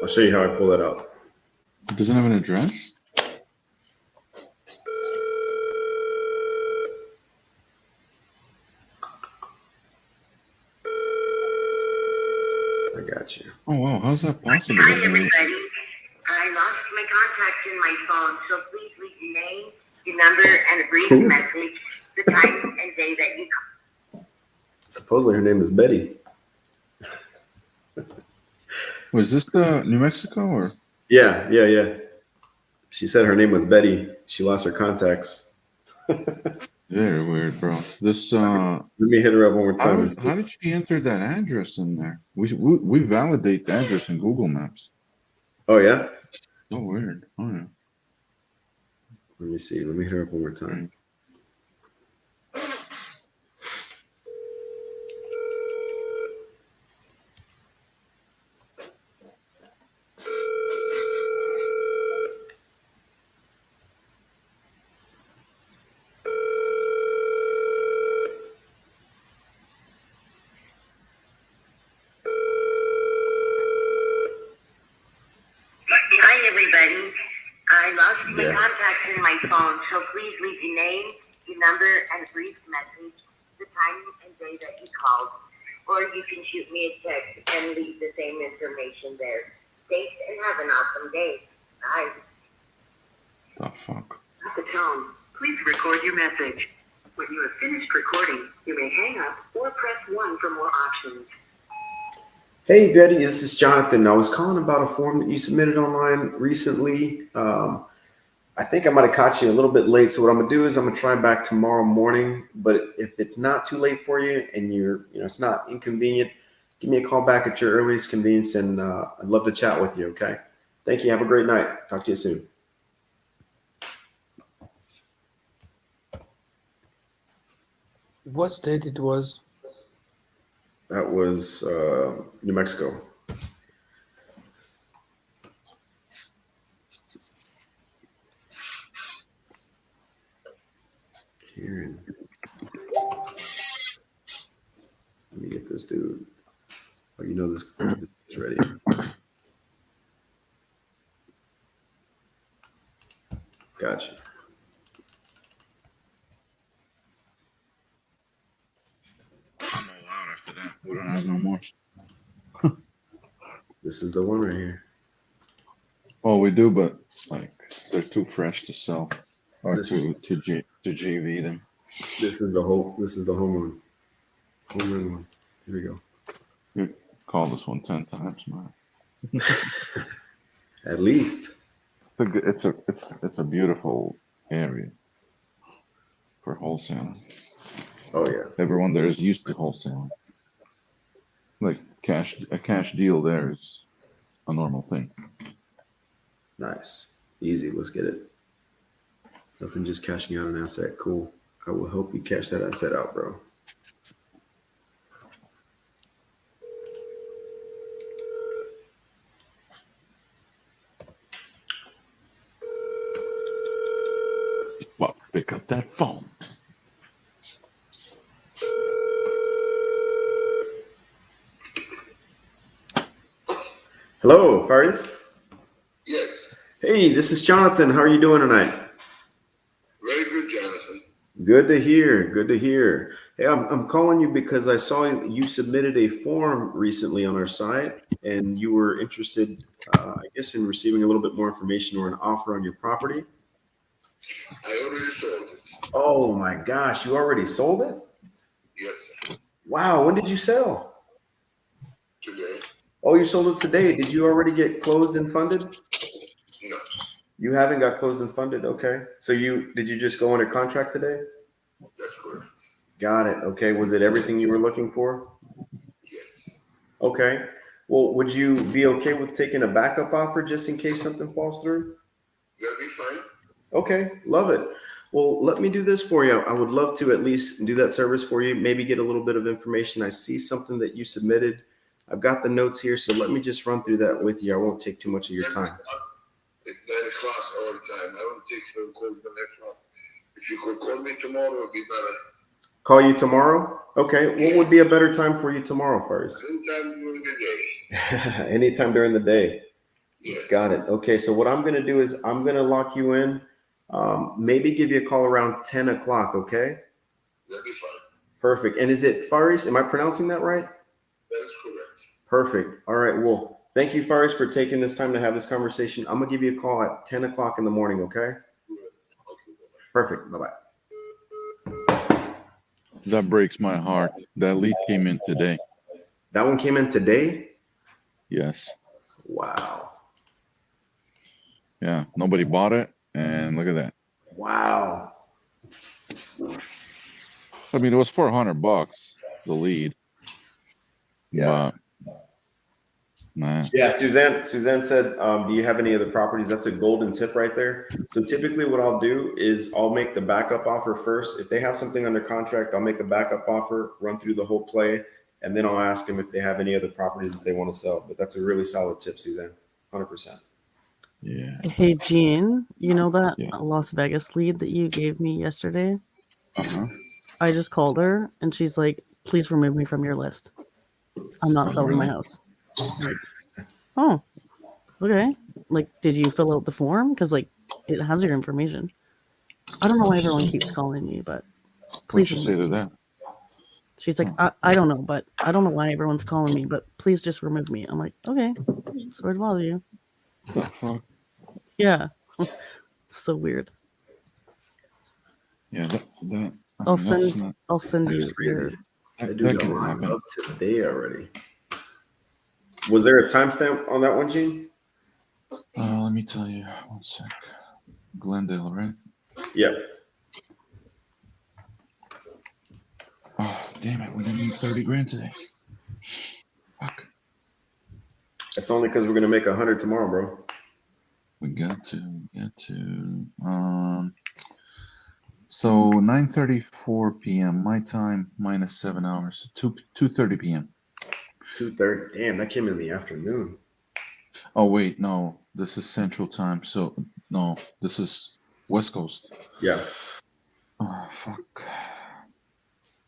I'll show you how I pull that out. It doesn't have an address? I got you. Oh, wow. How's that possible? Hi, everybody. I lost my contacts in my phone, so please leave your name, your number, and a brief message, the time and day that you call. Supposedly her name is Betty. Was this New Mexico or? Yeah. She said her name was Betty. She lost her contacts. Very weird, bro. This Let me hit her up one more time. how did she enter that address in there? We validate the address in Google Maps. Oh yeah? So weird. Oh yeah. Let me see. Let me hit her up one more time. Hi, everybody. I lost my contacts in my phone, so please leave your name, your number, and a brief message, the time and day that you called. Or you can shoot me a text and leave the same information there. Thanks and have an awesome day. Bye. The fuck? At the tone, please record your message. When you have finished recording, you may hang up or press 1 for more options. Hey Betty, this is Jonathan. I was calling about a form that you submitted online recently. I think I might have caught you a little bit late. So what I'm gonna do is I'm gonna try back tomorrow morning. But if it's not too late for you and it's not inconvenient, give me a call back at your earliest convenience, and I'd love to chat with you. Okay. Thank you. Have a great night. Talk to you soon. What state it was? That was New Mexico. Kieran. Let me get this dude. Oh, you know this is ready. Gotcha. I'm all out after that. We don't have no more. This is the one right here. Oh, we do, but like they're too fresh to sell or This to JV them. This is the home one. Home run one. Here we go. You call this one 10 times, man. At least. It's a beautiful area for wholesaling. Oh yeah. Everyone there is used to wholesaling. Like a cash deal there is a normal thing. Nice. Easy. Let's get it. Nothing just cashing out an asset. Cool. I will help you cash that asset out, bro. Well, pick up that phone. Hello, Faris. Yes. Hey, this is Jonathan. How are you doing tonight? Very good, Jonathan. Good to hear. Good to hear. Hey, I'm calling you because I saw you submitted a form recently on our site, and you were interested, I guess, in receiving a little bit more information or an offer on your property. I already sold it. Oh my gosh, you already sold it? Yes. Wow, when did you sell? Today. Oh, you sold it today. Did you already get closed and funded? No. You haven't got closed and funded? Okay. So did you just go under contract today? That's correct. Got it. Okay. Was it everything you were looking for? Yes. Okay. Well, would you be okay with taking a backup offer just in case something falls through? That'll be fine. Okay. Love it. Well, let me do this for you. I would love to at least do that service for you, maybe get a little bit of information. I see something that you submitted. I've got the notes here, so let me just run through that with you. I won't take too much of your time. It's 9 o'clock all the time. I don't take phone calls the next one. If you could call me tomorrow, it would be better. Call you tomorrow? Okay. What would be a better time for you tomorrow, Faris? Anytime during the day. Anytime during the day. Got it. Okay, so what I'm going to do is I'm going to lock you in. Maybe give you a call around 10 o'clock, okay? That'd be fine. Perfect. And is it Faris? Am I pronouncing that right? That is correct. Perfect. All right. Well, thank you, Faris, for taking this time to have this conversation. I'm going to give you a call at 10 o'clock in the morning, okay? Perfect. Bye-bye. That breaks my heart. That lead came in today. That one came in today? Yes. Wow. Yeah. Nobody bought it. And look at that. Wow. I mean, it was $400, the lead. Yeah. But, man. Yeah, Suzanne said, do you have any other properties? That's a golden tip right there. So typically what I'll do is I'll make the backup offer first. If they have something under contract, I'll make a backup offer, run through the whole play, and then I'll ask them if they have any other properties that they want to sell. But that's a really solid tip, Suzanne. 100%. Yeah. Hey, Gene, you know that Las Vegas lead that you gave me yesterday? Uh-huh. I just called her and she's like, please remove me from your list. I'm not selling my house. I'm like, oh, okay. Like, did you fill out the form? Because, like, it has your information. I don't know why everyone keeps calling me, but Please please. say to that. She's like, I don't know, but I don't know why everyone's calling me, but please just remove me. I'm like, okay, sorry to bother you. The fuck? Yeah. It's so weird. Yeah, that I'll send you your. I do that up today already. Was there a timestamp on that one, Gene? Let me tell you. 1 sec. Glendale, right? Yeah. Oh, damn it. We didn't need 30 grand today. Fuck. That's only because we're going to make 100 tomorrow, bro. We got to. So 9:34 p.m. my time minus 7 hours. 2:30 p.m. 2:30. Damn, that came in the afternoon. Oh wait, no. This is Central Time. So no, this is West Coast. Yeah. Oh fuck.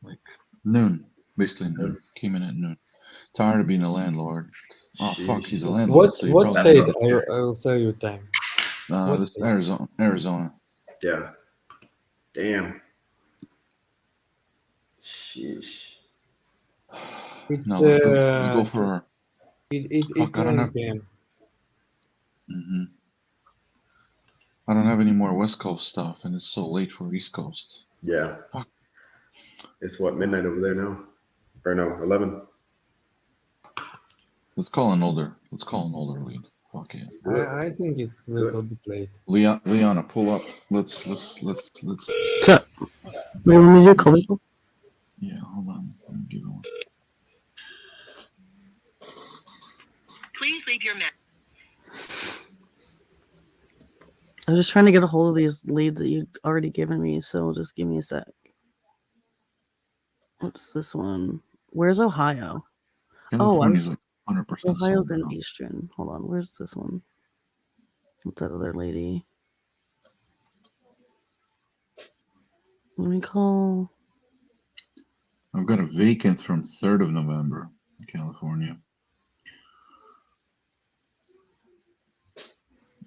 Like noon, basically noon. Came in at noon. Tired of being a landlord. Oh fuck, he's a landlord. What state? I will say your time. This is Arizona. Yeah. Damn. Sheesh. It's No, let's go for. It's Fuck, I don't 9 have. p.m. I don't have any more West Coast stuff, and it's so late for East Coast. Yeah. Fuck. It's what, midnight over there now? Or no, 11? Let's call an older lead. Fuck it. I think it's a little bit late. Liana, pull up. Let's. What's up? Wait, let me do call people. Yeah, hold on. Let me give it one. Please leave your message. I was just trying to get a hold of these leads that you'd already given me, so just give me a sec. What's this one? Where's Ohio? California's 100% Ohio's sold in out. Eastern. Hold on, where's this one? What's that other lady? Let me call. I've got a vacant from 3rd of November in California.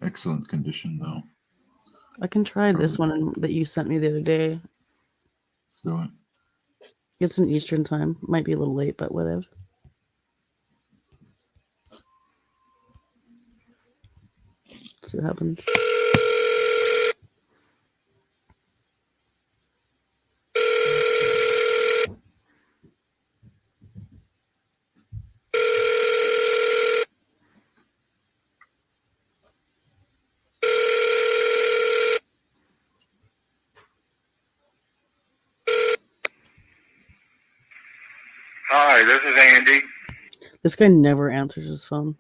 Excellent condition, though. I can try this one that you sent me the other day. Let's do it. It's in Eastern time. Might be a little late, but whatever. See what happens. Hi, this is Andy. This guy never answers his phone.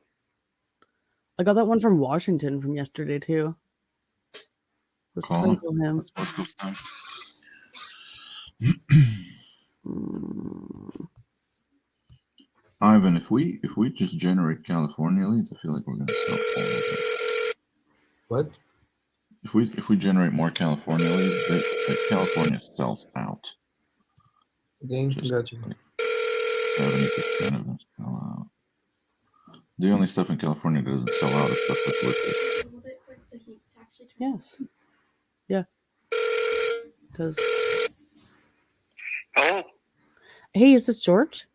I got that one from Washington from yesterday too. Let's try and call him. Ivan, if we just generate California leads, I feel like we're gonna sell all of them. What? If we generate more California leads, that California sells out. Okay, gotcha. 70% of them sell out. The only stuff in California that doesn't sell out is stuff that's listed. Yes. Yeah. Because. Hello? Hey, is this George?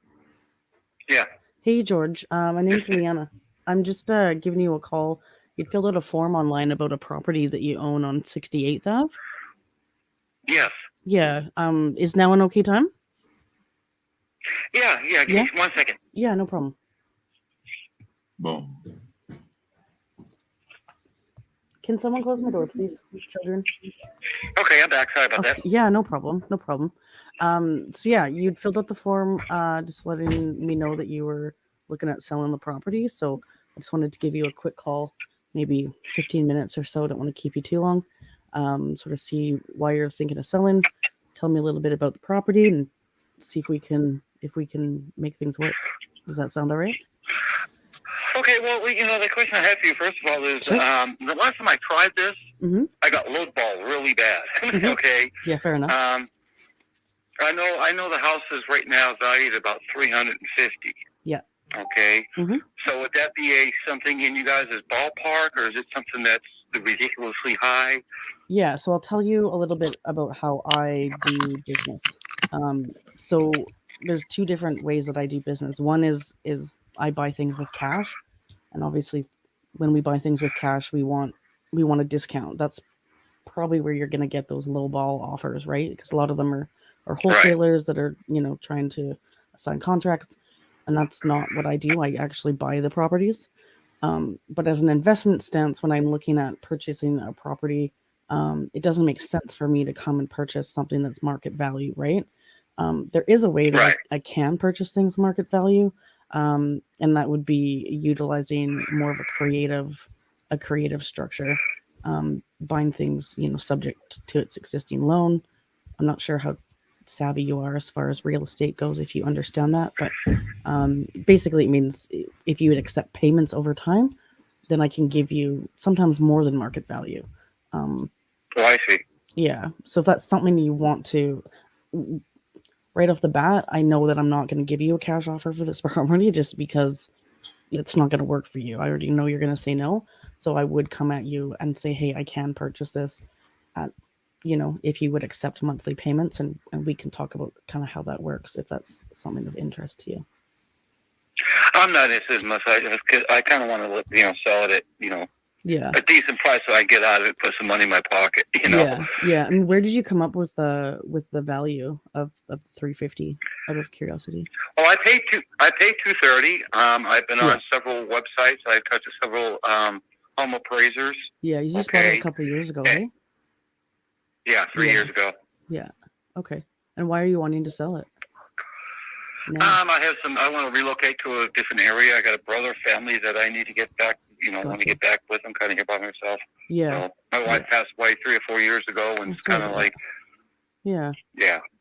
Yeah. Hey, George. My name's Leanna. I'm just giving you a call. You filled out a form online about a property that you own on 68th Ave. Yes. Yeah. Is now an okay time? Yeah. Yeah? 1 second. Yeah, no problem. Boom. Can someone close my door, please, children? Okay, I'm back. Sorry about Okay. that. Yeah, no problem. No problem. So yeah, you'd filled out the form, just letting me know that you were looking at selling the property. So I just wanted to give you a quick call, maybe 15 minutes or so. Don't want to keep you too long. Sort of see why you're thinking of selling. Tell me a little bit about the property and see if we can make things work. Does that sound all right? Okay, well, the question I have for you, first of all, is Sure. the last time I tried this, Mm-hmm. I got lowballed really bad. Okay. Yeah, fair enough. I know the house is right now valued at about $350. Yeah. Okay. Mm-hmm. So would that be something in you guys' ballpark, or is it something that's ridiculously high? Yeah, so I'll tell you a little bit about how I do business. So there's two different ways that I do business. One is I buy things with cash, and obviously, when we buy things with cash, we want a discount. That's probably where you're going to get those low ball offers, right? Because a lot of them are wholesalers that are trying to sign contracts, and that's not what I do. I actually buy the properties. But as an investment stance, when I'm looking at purchasing a property, it doesn't make sense for me to come and purchase something that's market value, right? There is a way that I can purchase things market value, and that would be utilizing more of a creative structure, buying things, subject to its existing loan. I'm not sure how savvy you are as far as real estate goes, if you understand that, but basically it means if you would accept payments over time, then I can give you sometimes more than market value. I see. Yeah. So if that's something you want to, right off the bat, I know that I'm not going to give you a cash offer for this property just because it's not going to work for you. I already know you're going to say no. So I would come at you and say, hey, I can purchase this at, if you would accept monthly payments, and we can talk about kind of how that works, if that's something of interest to you. I'm not interested in much. I kind of want to, sell it at, Yeah. a decent price so I get out of it, put some money in my pocket, Yeah. I mean, where did you come up with the value of 350 out of curiosity? Well, I paid $230. I've been on several websites. I've talked to several home appraisers. Yeah, you just bought it a couple of years ago, right? Yeah, 3 years ago. Yeah. Okay. And why are you wanting to sell it? No. I want to relocate to a different area. I got a brother, family that I need to get back. I want to get back with. I'm kind of here by myself. Yeah. So my wife passed away 3 or 4 years ago, and it's kind of like, yeah.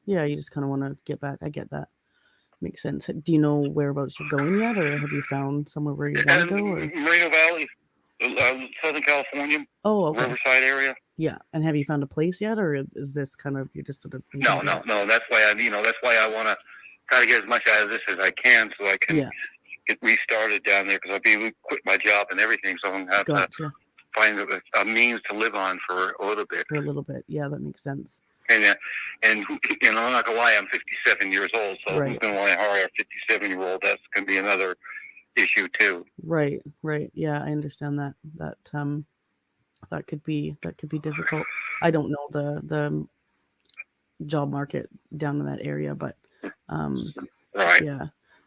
You just kind of want to get back. I get that. Makes sense. Do you know whereabouts you're going yet, or have you found somewhere where you want to go? Or? Moreno Valley, Southern California. Oh, okay. Riverside area. Yeah. And have you found a place yet, or is this kind of, you're just sort of thinking No. That's why I want to try to get as much out of this as I can, so I can get restarted down there, because I'll quit my job and everything, so I'm going to have to find a means to live on for a little bit. Yeah, that makes sense. And I'm not gonna lie, I'm 57 years old, so who's gonna want to hire a 57-year-old? That's gonna be another issue too. Right. Yeah, I understand that. That could be difficult. I don't know the job market down in that area, but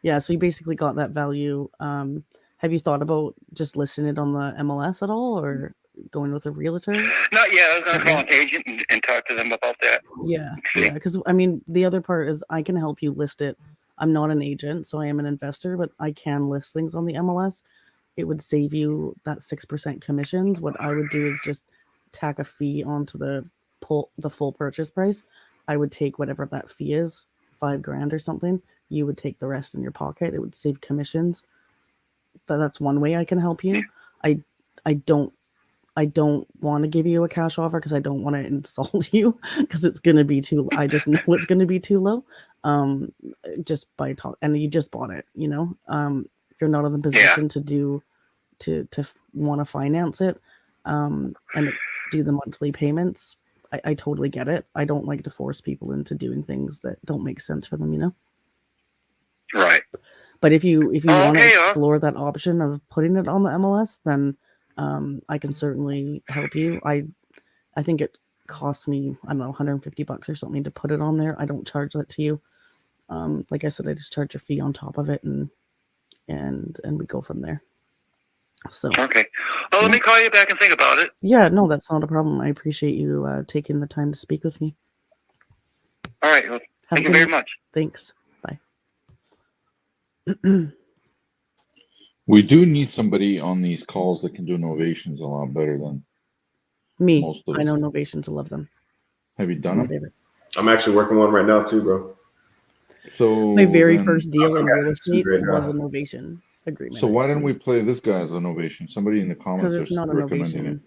yeah. So you basically got that value. Have you thought about just listing it on the MLS at all, or going with a realtor? Not yet. I was going to call an agent and talk to them about that. Yeah. Because I mean, the other part is I can help you list it. I'm not an agent, so I am an investor, but I can list things on the MLS. It would save you that 6% commissions. What I would do is just tack a fee onto the full purchase price. I would take whatever that fee is, $5,000 or something. You would take the rest in your pocket. It would save commissions. That's one way I can help you. I don't want to give you a cash offer because I don't want to insult you, because it's going to be too. I just know it's going to be too low. Just by talk, and you just bought it, you're not in the position to want to finance it, and do the monthly payments. I totally get it. I don't like to force people into doing things that don't make sense for them, you know? Right. But if you want to explore that option of putting it on the MLS, then I can certainly help you. I think it costs me, I don't know, $150 or something to put it on there. I don't charge that to you. Like I said, I just charge a fee on top of it, and we go from there. So Okay. Oh, let me call you back and think about it. yeah, no, that's not a problem. I appreciate you taking the time to speak with me. All right. Well, thank you very much. Thanks. Bye. We do need somebody on these calls that can do novations a lot better than Me. most of I us. know novations. I love them. Have you done them? I'm actually working one right now too, bro. So My very then- first deal in real estate great was now. a novation agreement. So why didn't we play this guy as a novation? Somebody in the comments Because it's are not a recommending novation. it.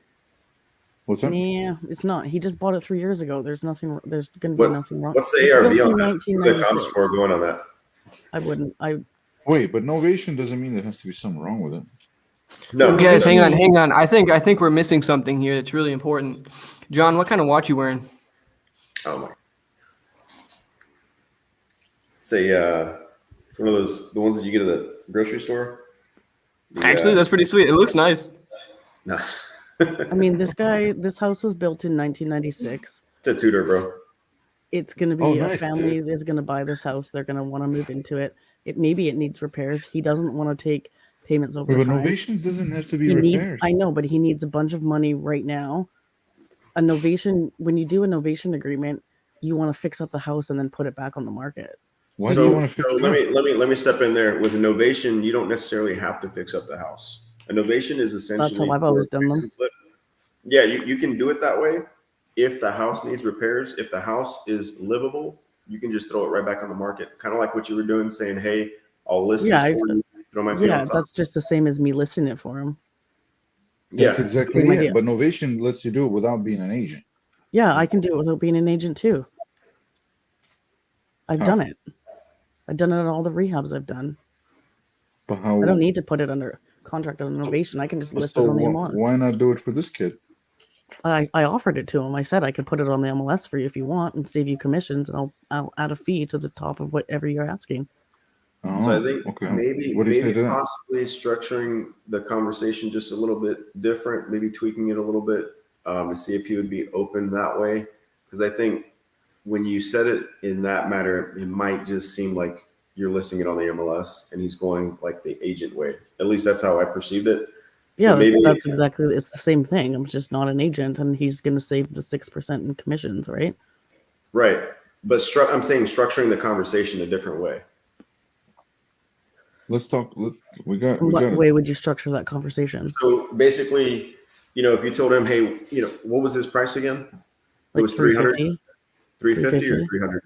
What's that? Yeah, it's not. He just bought it 3 years ago. There's nothing. There's going to be nothing wrong. What's the It's ARV built in on that? What are the comps 1996. for going on that? I wouldn't. Wait, but novation doesn't mean there has to be something wrong with it. No, Guys, hang on. I think we're missing something here that's really important. John, what kind of watch you wearing? Oh my. It's one of those, the ones that you get at the grocery store. Actually, that's pretty sweet. It looks nice. No. I mean, this house was built in 1996. It's a Tudor, bro. It's going to be Oh, a nice, family dude. is going to buy this house. They're going to want to move into it. Maybe it needs repairs. He doesn't want to take payments over But time. novations doesn't have to be He repairs. I know, but he needs a bunch of money right now. A novation, when you do a novation agreement, you want to fix up the house and then put it back on the market. Why do you want to fix it up? Let me step in there. With a novation, you don't necessarily have to fix up the house. A novation is essentially That's how I've always done them. Yeah, you can do it that way. If the house needs repairs, if the house is livable, you can just throw it right back on the market. Kind of like what you were doing, saying, "Hey, I'll list this for you." Throw my fee on top. That's just the same as me listing it for him. That's Yeah. exactly Same it. idea. But novation lets you do it without being an agent. Yeah, I can do it without being an agent too. I've done it. I've done it at all the rehabs I've done. But how? I don't need to put it under contract on novation. I can just list So it on the MLS. why not do it for this kid? I offered it to him. I said I could put it on the MLS for you if you want and save you commissions, and I'll add a fee to the top of whatever you're asking. Oh, So I think okay. maybe What do you say to that? possibly structuring the conversation just a little bit different, maybe tweaking it a little bit to see if he would be open that way. Because I think when you said it in that matter, it might just seem like you're listing it on the MLS and he's going like the agent way. At least that's how I perceived it. Yeah, So maybe that's exactly. It's the same thing. I'm just not an agent, and he's going to save the 6% in commissions, right? right. But I'm saying structuring the conversation a different way. Let's talk. We got. In We what got. way would you structure that conversation? So basically, if you told him, hey, what was his price again? It Like was 300, 350? 350 or 300.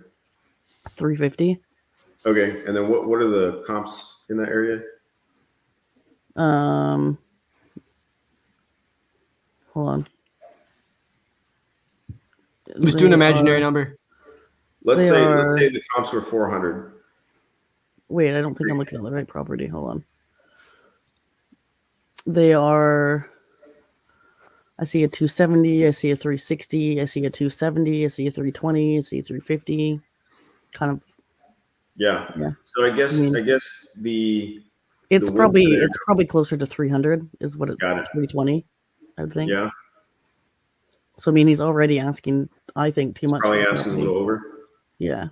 350. Okay, and then what are the comps in that area? Hold on. Just do an imaginary number. Let's They say are- the comps were 400. Wait, I don't think I'm looking at the right property. Hold on. They are. I see a 270. I see a 360. I see a 270. I see a 320. I see a 350. Kind of. Yeah. Yeah. So I guess I mean- the It's the probably width there- it's probably closer to 300 is what it's Got it. 320, I would think. Yeah. So I mean, he's already asking, I think, too much. Probably for the asking a property. little over. Yeah.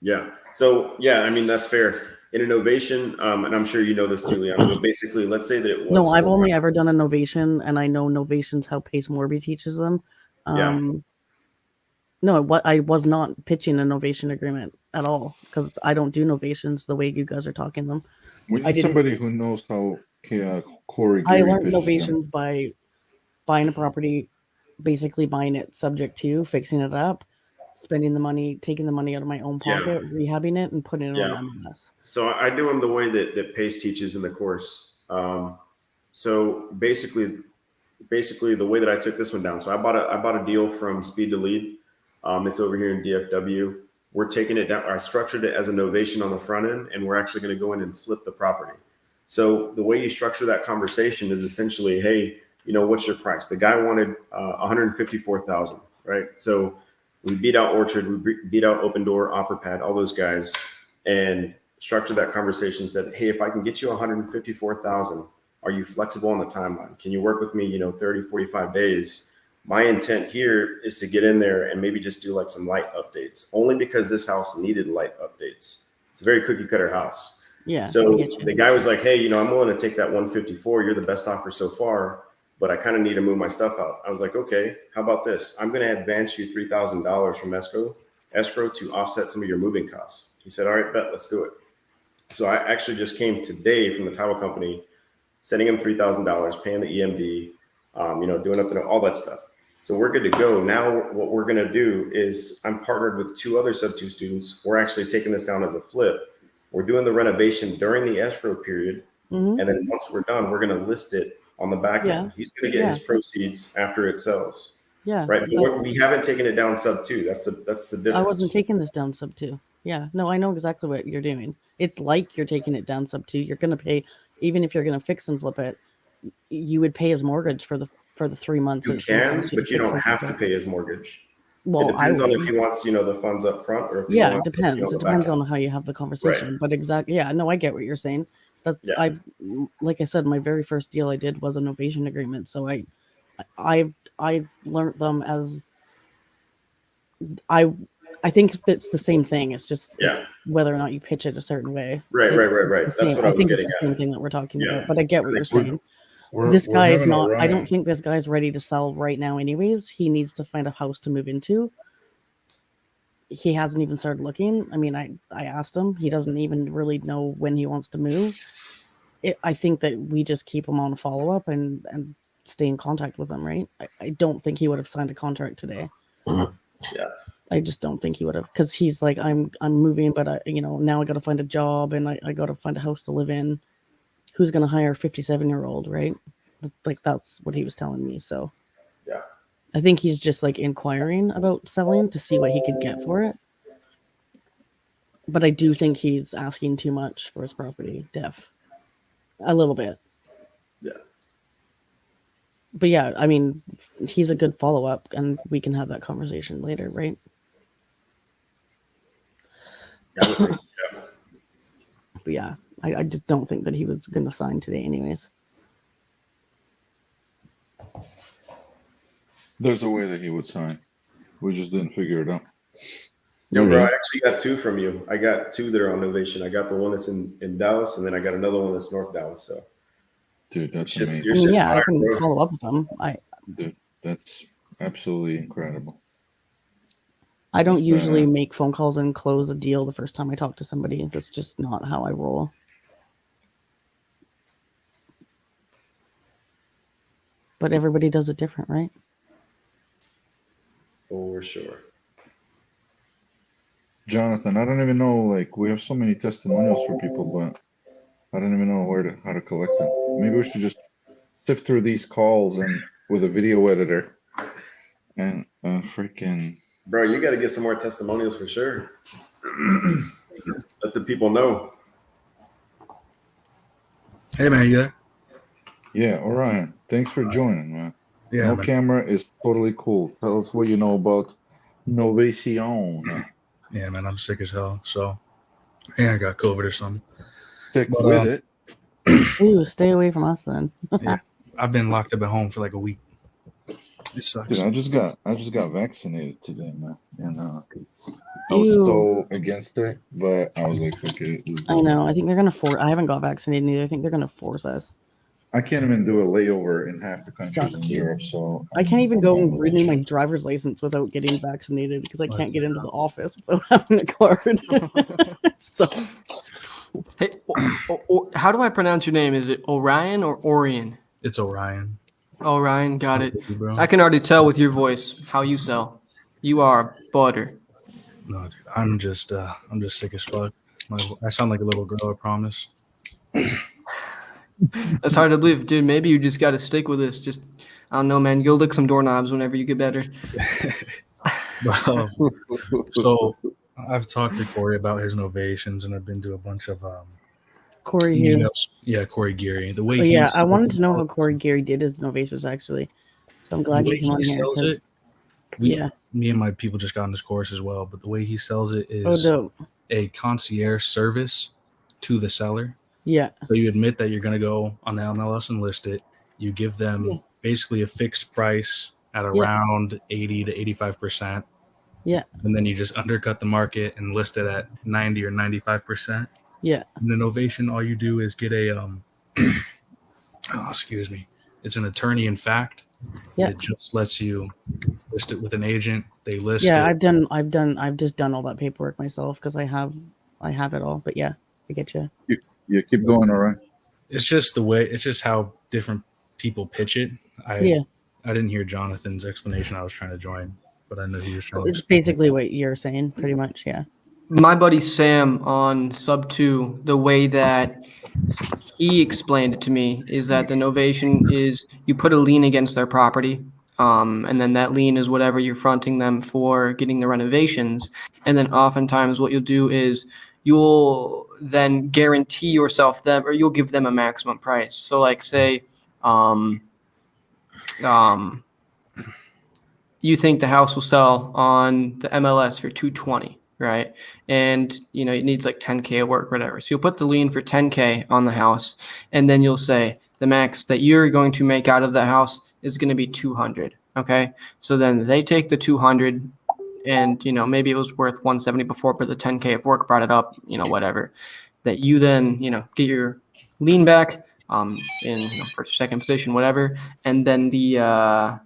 Yeah. So yeah, I mean that's fair. In a novation, and I'm sure you know this too, Leon, but basically, let's say that it was. No, I've 400. only ever done a novation, and I know novations how Pace Morby teaches them. No, I was not pitching a novation agreement at all because I don't do novations the way you guys are talking them. We I need didn't- somebody who knows how Corey. I Gary learned pitches them. novations by buying a property, basically buying it subject to, fixing it up, spending the money, taking the money out of my own Yeah. pocket, rehabbing it, and putting it Yeah. on MLS. So I do them the way that Pace teaches in the course. So basically the way that I took this one down. So I bought a deal from Speed to Lead. It's over here in DFW. We're taking it down. I structured it as a novation on the front end, and we're actually going to go in and flip the property. So the way you structure that conversation is essentially, hey, what's your price? The guy wanted $154,000, right? So we beat out Orchard, we beat out Open Door, OfferPad, all those guys, and structured that conversation. Said, hey, if I can get you $154,000, are you flexible on the timeline? Can you work with me, 30, 45 days? My intent here is to get in there and maybe just do like some light updates, only because this house needed light updates. It's a very cookie cutter house. Yeah. So the guy was like, hey, I'm willing to take that 154. You're the best offer so far, but I kind of need to move my stuff out. I was like, okay, how about this? I'm going to advance you $3,000 from escrow to offset some of your moving costs. He said, all right, bet, let's do it. So I actually just came today from the title company, sending him $3,000, paying the EMD, doing up all that stuff. So we're good to go. Now what we're going to do is I'm partnered with 2 other sub-2 students. We're actually taking this down as a flip. We're doing the renovation during the escrow period. And then once we're done, we're going to list it on the back end. He's going to get his proceeds after it sells. Yeah. Right. But we haven't taken it down sub-2. That's the difference. I wasn't taking this down sub-2. Yeah. No, I know exactly what you're doing. It's like you're taking it down sub-2. You're going to pay, even if you're going to fix and flip it, you would pay his mortgage for the 3 months. You can, but you don't have to pay his mortgage. Well, it depends on if he wants, the funds up front, or if he it wants depends. It depends on how you have the conversation. Right. But exactly, yeah, no, I get what you're saying. That's like I said, my very first deal I did was a novation agreement. So I learned them as I think it's the same thing. It's just it's whether or not you pitch it a certain way. Right. That's what I was think getting it's the same thing that we're talking Yeah. about. But I get what you're saying. We're This guy is having a not. I run. don't think this guy's ready to sell right now. Anyways, he needs to find a house to move into. He hasn't even started looking. I mean, I asked him. He doesn't even really know when he wants to move. I think that we just keep him on follow up and stay in contact with him. Right. I don't think he would have signed a contract today. Yeah. I just don't think he would have, because he's like, I'm moving, but now I got to find a job and I got to find a house to live in. Who's going to hire a 57-year-old, right? Like that's what he was telling me. So yeah, I think he's just like inquiring about selling to see what he could get for it. But I do think he's asking too much for his property, a little bit. Yeah. But yeah, I mean, he's a good follow-up and we can have that conversation later, right? Yeah. But yeah, I just don't think that he was going to sign today anyways. There's a way that he would sign. We just didn't figure it out. Yo, bro, I actually got 2 from you. I got 2 that are on novation. I got the one that's in Dallas, and then I got another one that's North Dallas. So, Dude, that's Your amazing. shit's Yeah, I fire, can bro. follow up with him. Dude, that's absolutely incredible. I don't That's usually badass. make phone calls and close a deal the first time I talk to somebody. That's just not how I roll. But everybody does it different, right? For sure. Jonathan, I don't even know, like, we have so many testimonials for people, but I don't even know how to collect them. Maybe we should just sift through these calls and with a video editor and freaking. Bro, you got to get some more testimonials for sure. Let the people know. Hey, man, you there? Yeah, Orion, thanks for joining, man. Yeah, No man. camera is totally cool. Tell us what you know about Novation. Yeah, man, I'm sick as hell. So, yeah, I got COVID or something. Stick But, with it. Ooh, stay away from us then. Yeah, I've been locked up at home for like a week. It sucks. Dude, I just got vaccinated today, man, and I was so against it, but I was like, fuck it. I know. I think they're gonna force. I haven't got vaccinated either. I think they're gonna force us. I can't even do a layover in half the countries Sucks, in dude. Europe, so I can't even go and renew my driver's license without getting vaccinated because I can't get into the office without having a card. So Hey, how do I pronounce your name? Is it Orion or Orion? It's Orion. Orion, got it. Thank you, bro. I can already tell with your voice how you sell. You are butter. No, dude, I'm just sick as fuck. I sound like a little girl, I promise. That's hard to believe, dude. Maybe you just got to stick with this. Just, I don't know, man. Go lick some doorknobs whenever you get better. But, so I've talked to Corey about his novations, and I've been to a bunch of Corey You who? know, yeah, Corey Geary. The way Oh, he yeah, I sells wanted to know how Corey Gary did his novations actually. So I'm the glad way you came on he here sells it, because yeah. me and my people just got on this course as well. But the way he sells it Oh, is dope. a concierge service to the seller. Yeah. So you admit that you're going to go on the MLS and list it. You give them basically a fixed price at around 80 to 85%. Yeah. And then you just undercut the market and list it at 90 or 95%. Yeah. And the novation, all you do is get a excuse me. It's an attorney in fact. Yeah. It just lets you list it with an agent. They list Yeah, it. I've just done all that paperwork myself because I have it all. But yeah, I get you. You keep going, all right. It's just how different people pitch it. I didn't hear Jonathan's explanation. I was trying to join, but I know he was trying to It's explain. basically what you're saying, pretty much. Yeah. My buddy Sam on sub 2, the way that he explained it to me is that the novation is you put a lien against their property, and then that lien is whatever you're fronting them for getting the renovations. And then oftentimes what you'll do is you'll then guarantee yourself them, or you'll give them a maximum price. So like say, you think the house will sell on the MLS for 220, right? And it needs like 10K of work, whatever. So you'll put the lien for 10K on the house, and then you'll say the max that you're going to make out of the house is going to be 200. Okay. So then they take the 200, and maybe it was worth 170 before, but the 10K of work brought it up, whatever. That you then get your lien back in first or second position, whatever, and then the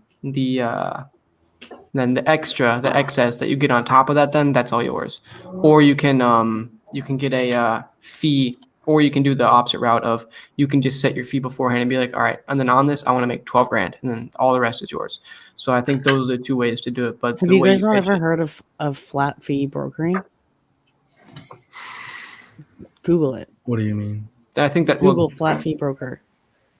excess that you get on top of that, then that's all yours. Or you can get a fee, or you can do the opposite route of you can just set your fee beforehand and be like, all right, and then on this I want to make 12 grand, and then all the rest is yours. So I think those are the two ways to do it. But Have you guys not ever heard of flat fee brokering? Google it. What do you mean? I think that Google flat fee broker.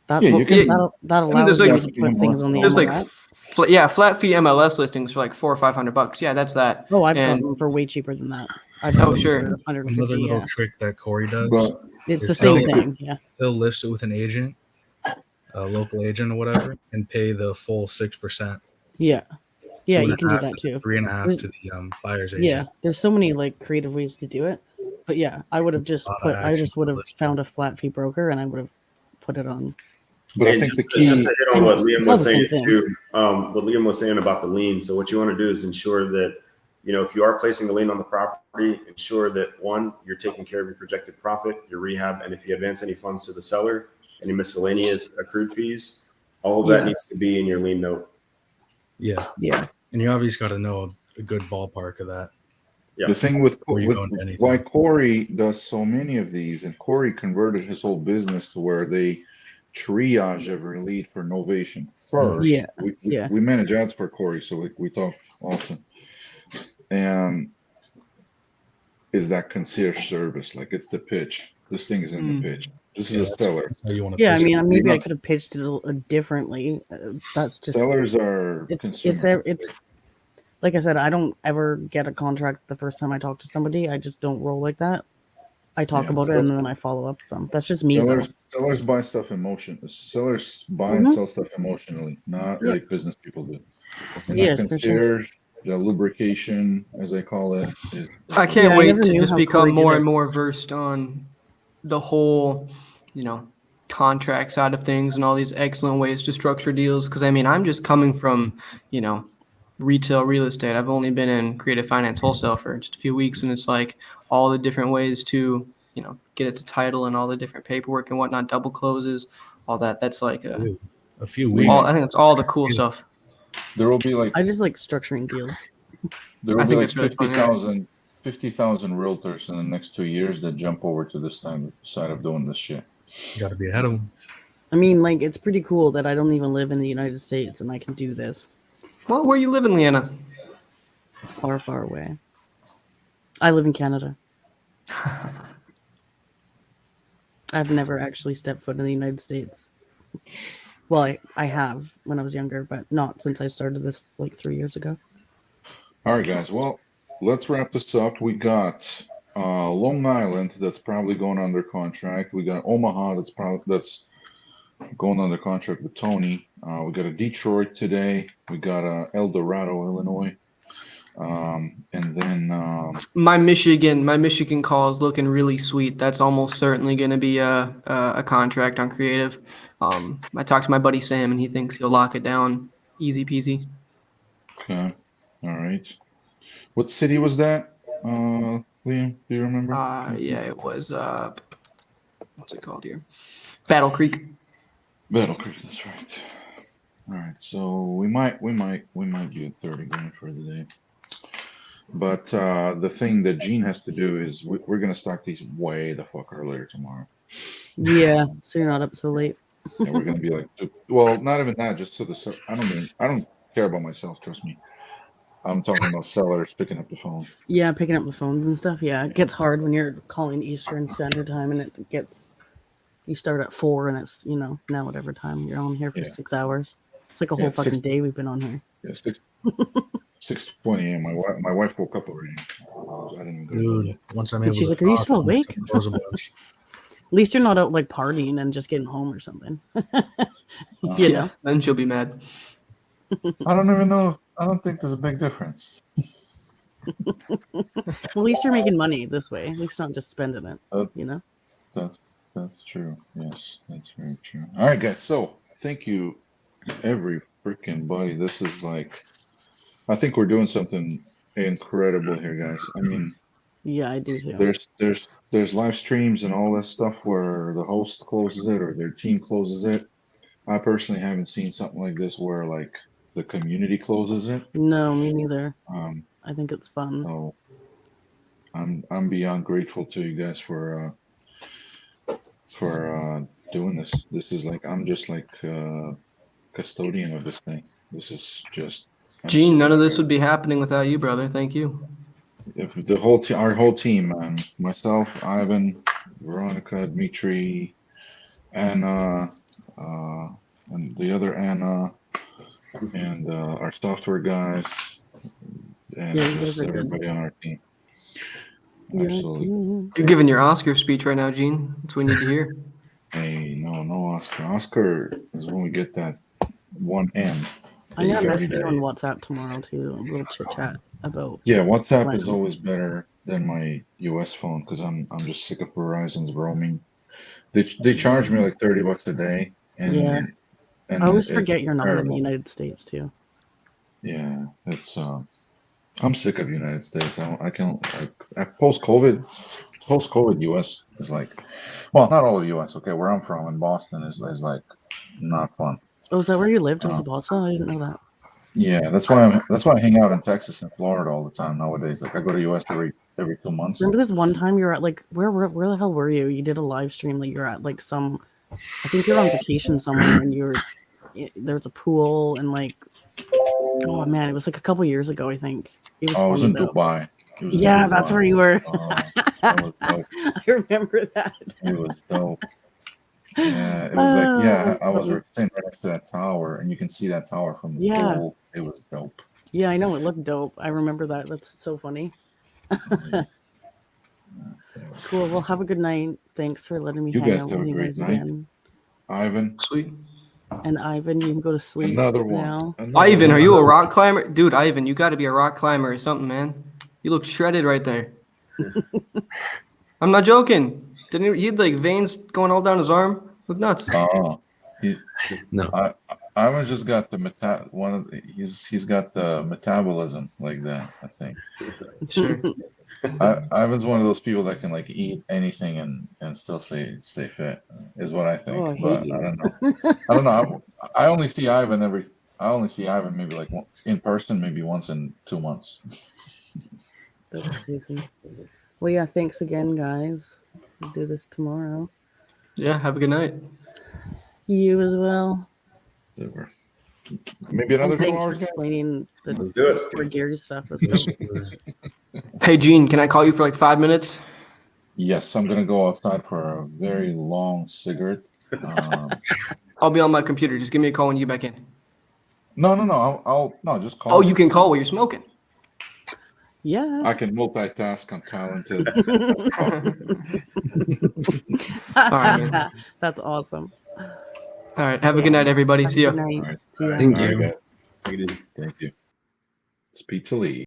That that allows you to put things on the there's MLS. Flat fee MLS listings for like $400 or $500. Yeah, that's that. Oh, I've gotten them for way cheaper than that. Sure. Another little trick that Corey does. It's is the same thing. Yeah. He'll list it with an agent, a local agent or whatever, and pay the full 6%. Yeah. Yeah, you can do that too. 3.5 to the buyer's agent. Yeah, there's so many creative ways to do it. But yeah, I would have just would have found a flat fee broker and I would have put it on. But I think the key just to hit on what Liam was saying thing. too, what Liam was saying about the lien. So what you want to do is ensure that, if you are placing the lien on the property, ensure that one, you're taking care of your projected profit, your rehab, and if you advance any funds to the seller, any miscellaneous accrued fees, all of that needs to be in your lien note. Yeah. Yeah. And you obviously got to know a good ballpark of that. Yeah. The thing with go into anything. why Corey does so many of these, and Corey converted his whole business to where they triage every lead for novation first. Yeah. We manage ads for Corey, so we talk often. And is that concierge service? Like it's the pitch. This thing is in the pitch. This is a seller. Yeah, I mean, maybe I could have pitched it differently. That's just sellers are. It's like I said, I don't ever get a contract the first time I talk to somebody. I just don't roll like that. I talk about it and then I follow up with them. That's just me. Sellers buy stuff Sellers buy and sell stuff emotionally, not like business people do. And Yes, concierge, the lubrication, as I call it, is. I can't wait to just become more and more versed on the whole, contract side of things and all these excellent ways to structure deals. Because I'm just coming from, retail real estate. I've only been in creative finance wholesale for just a few weeks, and it's like all the different ways to, get it to title and all the different paperwork and whatnot, double closes, all that. That's like a few weeks. I think it's all the cool stuff. There will be I just like structuring deals. There will be like 50,000 realtors in the next 2 years that jump over to this side of doing this shit. You got to be ahead of them. I mean, it's pretty cool that I don't even live in the United States and I can do this. Well, where you live in Leanna? Far, far away. I live in Canada. I've never actually stepped foot in the United States. Well, I have when I was younger, but not since I started this 3 years ago. All right, guys. Well, let's wrap this up. We got Long Island, that's probably going under contract. We got Omaha, that's going under contract with Tony. We got a Detroit today. We got El Dorado, Illinois. And then My Michigan call is looking really sweet. That's almost certainly going to be a contract on creative. I talked to my buddy Sam, and he thinks he'll lock it down easy peasy. okay, all right. What city was that? Liam, do you remember? Yeah, it was what's it called here? Battle Creek. Battle Creek, that's right. All right, so we might be at 30 grand for the day. But the thing that Gene has to do is we're gonna start these way the fuck earlier tomorrow. Yeah, so you're not up so late. And we're gonna be like, well, not even that, just so I don't care about myself, trust me. I'm talking about sellers picking up the phone. Yeah, picking up the phones and stuff. Yeah, it gets hard when you're calling Eastern Standard Time and you start at 4 and it's, now whatever time you're on here for 6 hours. It's like a whole fucking day we've been on here. Yeah, 6:20 a.m. My wife woke up already. I didn't even go to bed. Once I'm And able she's to like, "Are you talk, still I'm awake?" close a bunch. At least you're not out like partying and just getting home or something. Then she'll be mad. I don't even know. I don't think there's a big difference. Well, at least you're making money this way. At least you're not just spending it. That's true. Yes, that's very true. All right, guys. So thank you, every freaking buddy. This is like, I think we're doing something incredible here, guys. I mean, yeah, I do too. There's live streams and all that stuff where the host closes it or their team closes it. I personally haven't seen something like this where like the community closes it. No, me neither. I think it's fun. So I'm beyond grateful to you guys for doing this. This is like, I'm just like custodian of this thing. This is just Gene, none of this would be happening without you, brother. Thank you. If the whole team, our whole team, man, myself, Ivan, Veronica, Dmitry, Anna, and the other Anna, and our software guys, and just everybody on our team. Absolutely. You're giving your Oscar speech right now, Gene. That's what we need to hear. Hey, no Oscar. Oscar is when we get that one N. I'm gonna message you on WhatsApp tomorrow too. A little chit chat about. Yeah, WhatsApp plans. is always better than my US phone because I'm just sick of Verizon's roaming. They charge me like $30 a day. And I always forget you're not in the United States too. Yeah, it's I'm sick of the United States. I can't like post COVID US is like, well, not all of the US. Okay, where I'm from in Boston is like not fun. Oh, is that where you lived? Was it Boston? I didn't know that. Yeah, that's why I hang out in Texas and Florida all the time nowadays. Like I go to US every 2 months. Remember this one time you were at like where the hell were you? You did a live stream like you're at like some, I think you're on vacation somewhere and there was a pool and like, oh man, it was like a couple years ago I think. It was I was in though. Dubai. Yeah, that's where you were. That was dope. I remember that. It was dope. Yeah, it was like, yeah, I was sitting right next to that tower, and you can see that tower from the pool. It was dope. Yeah, I know, it looked dope. I remember that. That's so funny. Cool. Well, have a good night. Thanks for letting me You hang guys out have with a you great guys night. again. Ivan. Sweet. And Ivan, you can go to sleep Another one. now. Ivan, are you a rock climber? Dude, Ivan, you got to be a rock climber or something, man. You look shredded right there. I'm not joking. Didn't he had like veins going all down his arm? Look nuts. Oh, No. Ivan's just got the he's got the metabolism like that, I think. Sure. Ivan's one of those people that can like eat anything and still stay fit, is what I think. Oh, I hate but you. I don't know. I only see Ivan maybe like in person maybe once in 2 months. That's crazy. Well, yeah, thanks again, guys. We'll do this tomorrow. Yeah, have a good night. You as well. Super. Maybe another And 2 thanks hours, for guys? explaining the Let's do it. for Gary stuff. Let's go. Hey, Gene, can I call you for like 5 minutes? Yes, I'm gonna go outside for a very long cigarette. I'll be on my computer. Just give me a call when you get back in. No. I'll just call. Oh, you can call while you're smoking. Yeah. I can multitask. I'm talented. All right. That's awesome. All right. Have a good night, everybody. Have a See ya. good night. All right. See ya. Thank All right, you. guys. Thank you. It's Pizza Lee.